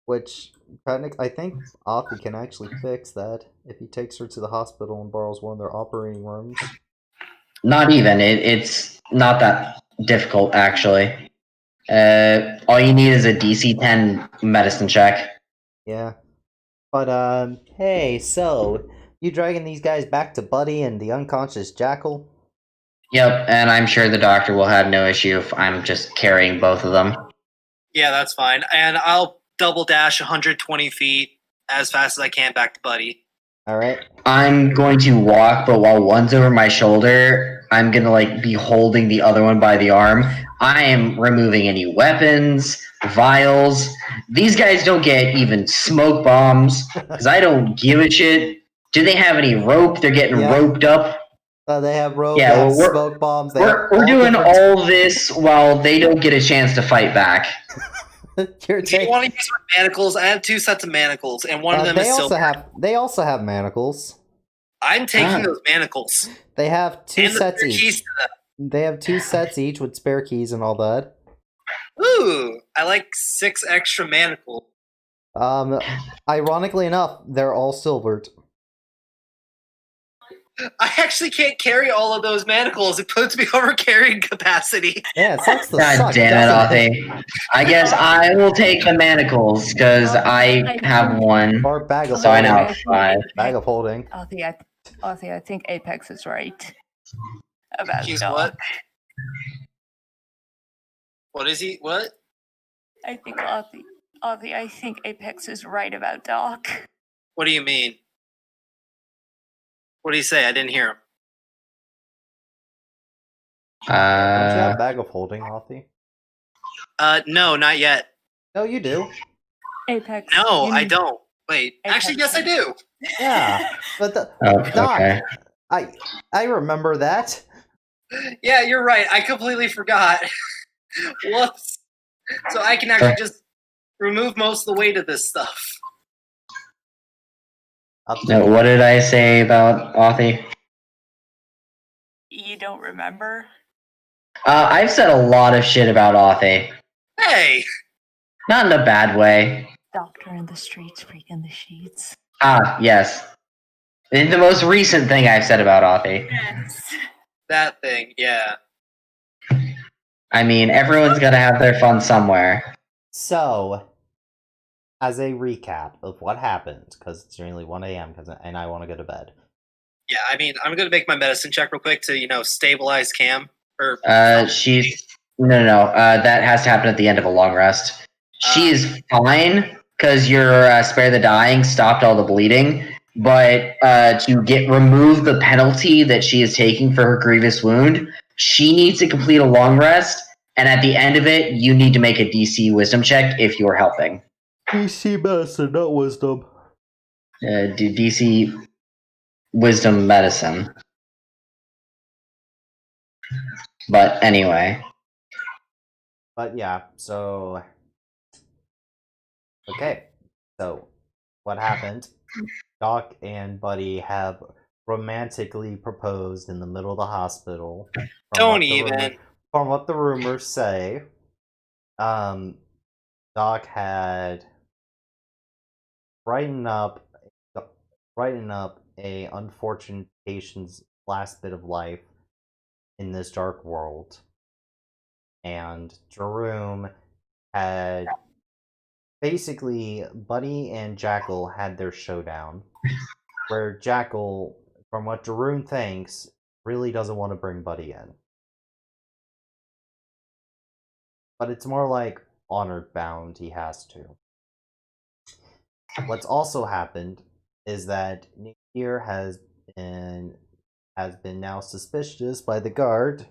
Which, I think Offie can actually fix that if he takes her to the hospital and borrows one of their operating rooms. Not even. It's not that difficult, actually. All you need is a DC 10 medicine check. Yeah. But, hey, so, you dragging these guys back to Buddy and the unconscious Jackal? Yep, and I'm sure the doctor will have no issue if I'm just carrying both of them. Yeah, that's fine. And I'll double dash 120 feet as fast as I can back to Buddy. Alright. I'm going to walk, but while one's over my shoulder, I'm gonna, like, be holding the other one by the arm. I am removing any weapons, vials. These guys don't get even smoke bombs because I don't give a shit. Do they have any rope? They're getting roped up. They have rope. Yeah, they have well, smoke bombs. They We're have doing different- all this while they don't get a chance to fight back. You're Do you want to use my manacles? I have 2 sets of manacles, and one of them they is also silver. They also have manacles. I'm taking Ah. those manacles. They have 2 And the sets spare keys each. to them. They have 2 sets each with spare keys and all that. Ooh, I like 6 extra manacles. Ironically enough, they're all silvered. I actually can't carry all of those manacles. It puts me over carrying capacity. Yeah, it sucks to God suck, damn doesn't it, Authy. I guess I will take the manacles because I have one. Or bag of So I now holding. have 5. Bag of holding. Arthie, I think Apex is right about He's Doc. what? What is he? What? I think Arthie, I think Apex is right about Doc. What do you mean? What did he say? I didn't hear him. Don't you have bag of holding, Alfie? No, not yet. No, you do. Apex. No, you I need- don't. Wait, actually, yes, I do. Yeah, but the Oh, Doc, okay. I remember that. Yeah, you're right. I completely forgot. Whoops. So I can actually just remove most of the weight of this stuff. Now, what did I say about Authy? You don't remember? I've said a lot of shit about Authy. Hey! Not in a bad way. Doctor in the streets, freak in the sheets. Ah, yes. The most recent thing I've said about Authy. Yes. That thing, yeah. I mean, everyone's gotta have their fun somewhere. So, as a recap of what happened, because it's nearly 1 a.m. and I want to go to bed. Yeah, I mean, I'm gonna make my medicine check real quick to, stabilize Cam. Or She's no. That has to happen at the end of a long rest. She is fine because your spare the dying stopped all the bleeding, but to remove the penalty that she is taking for her grievous wound, she needs to complete a long rest, and at the end of it, you need to make a DC Wisdom check if you're helping. DC medicine, not wisdom. Do DC Wisdom medicine. But anyway. But yeah, so... Okay, so what happened? Doc and Buddy have romantically proposed in the middle of the hospital. Don't even. From what the rumors say, Doc had brightened up a unfortunate patient's last bit of life in this dark world, and Jerome had basically Buddy and Jackal had their showdown, where Jackal, from what Jerome thinks, really doesn't want to bring Buddy in. But it's more like honor bound he has to. What's also happened is that Napier has been now suspicious by the guard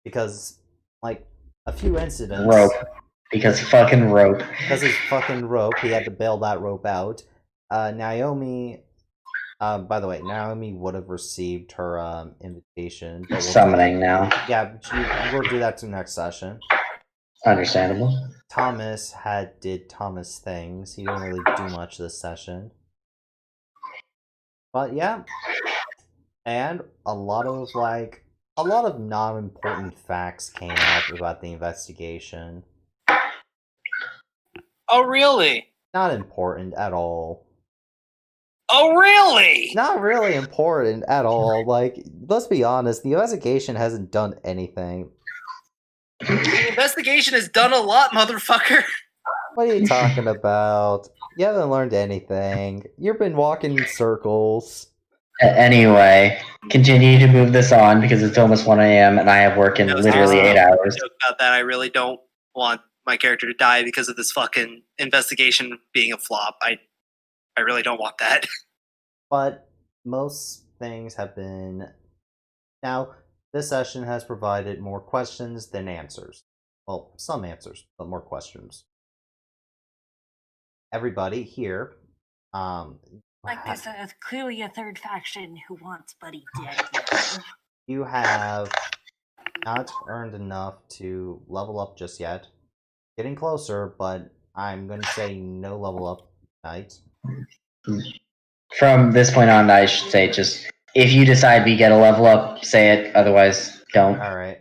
because, like, a few incidents. Rope. Because fucking rope. Because his fucking rope, he had to bail that rope out. Naomi, by the way, Naomi would have received her invitation. But Summoning now. Yeah, we'll do that to next session. Understandable. Thomas did Thomas things. He didn't really do much this session. But yeah. And a lot of non-important facts came out about the investigation. Oh, really? Not important at all. Oh, really? Not really important at all. Like, let's be honest, the investigation hasn't done anything. The investigation has done a lot, motherfucker. What are you talking about? You haven't learned anything. You've been walking in circles. Anyway, continue to move this on because it's almost 1 a.m. and I have work in literally 8 hours. Joke about that. I really don't want my character to die because of this fucking investigation being a flop. I really don't want that. But most things have been... Now, this session has provided more questions than answers. well, some answers, but more questions. Everybody here, Like there's clearly a third faction who wants Buddy dead now. you have not earned enough to level up just yet. Getting closer, but I'm going to say no level up tonight. From this point on, I should say just if you decide we get a level up, say it. Otherwise, don't. All right.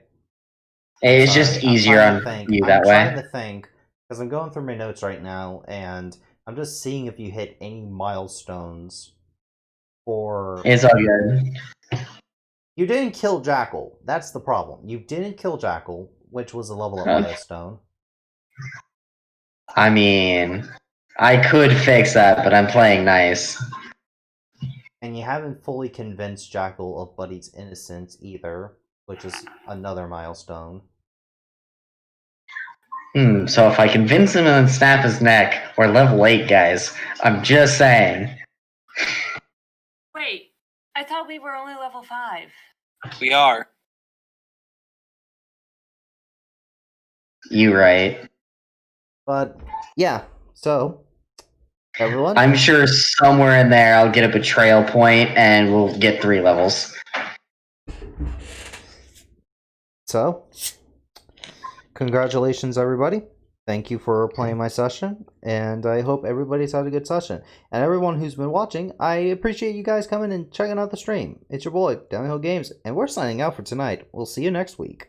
It's Sorry, just I'm easier trying on to think. you I'm that trying way. to think, because I'm going through my notes right now, and I'm just seeing if you hit any milestones for... It's all good. You didn't kill Jackal. That's the problem. You didn't kill Jackal, which was a level up Okay. milestone. I mean, I could fix that, but I'm playing nice. And you haven't fully convinced Jackal of Buddy's innocence either, which is another milestone. So if I convince him and then snap his neck, we're level 8, guys. I'm just saying. Wait, I thought we were only level 5. We are. You right. But, yeah, so, everyone? I'm sure somewhere in there I'll get a betrayal point and we'll get 3 levels. So, congratulations, everybody. Thank you for playing my session, and I hope everybody's had a good session. And everyone who's been watching, I appreciate you guys coming and checking out the stream. It's your boy, Downhill Games, and we're signing out for tonight. We'll see you next week.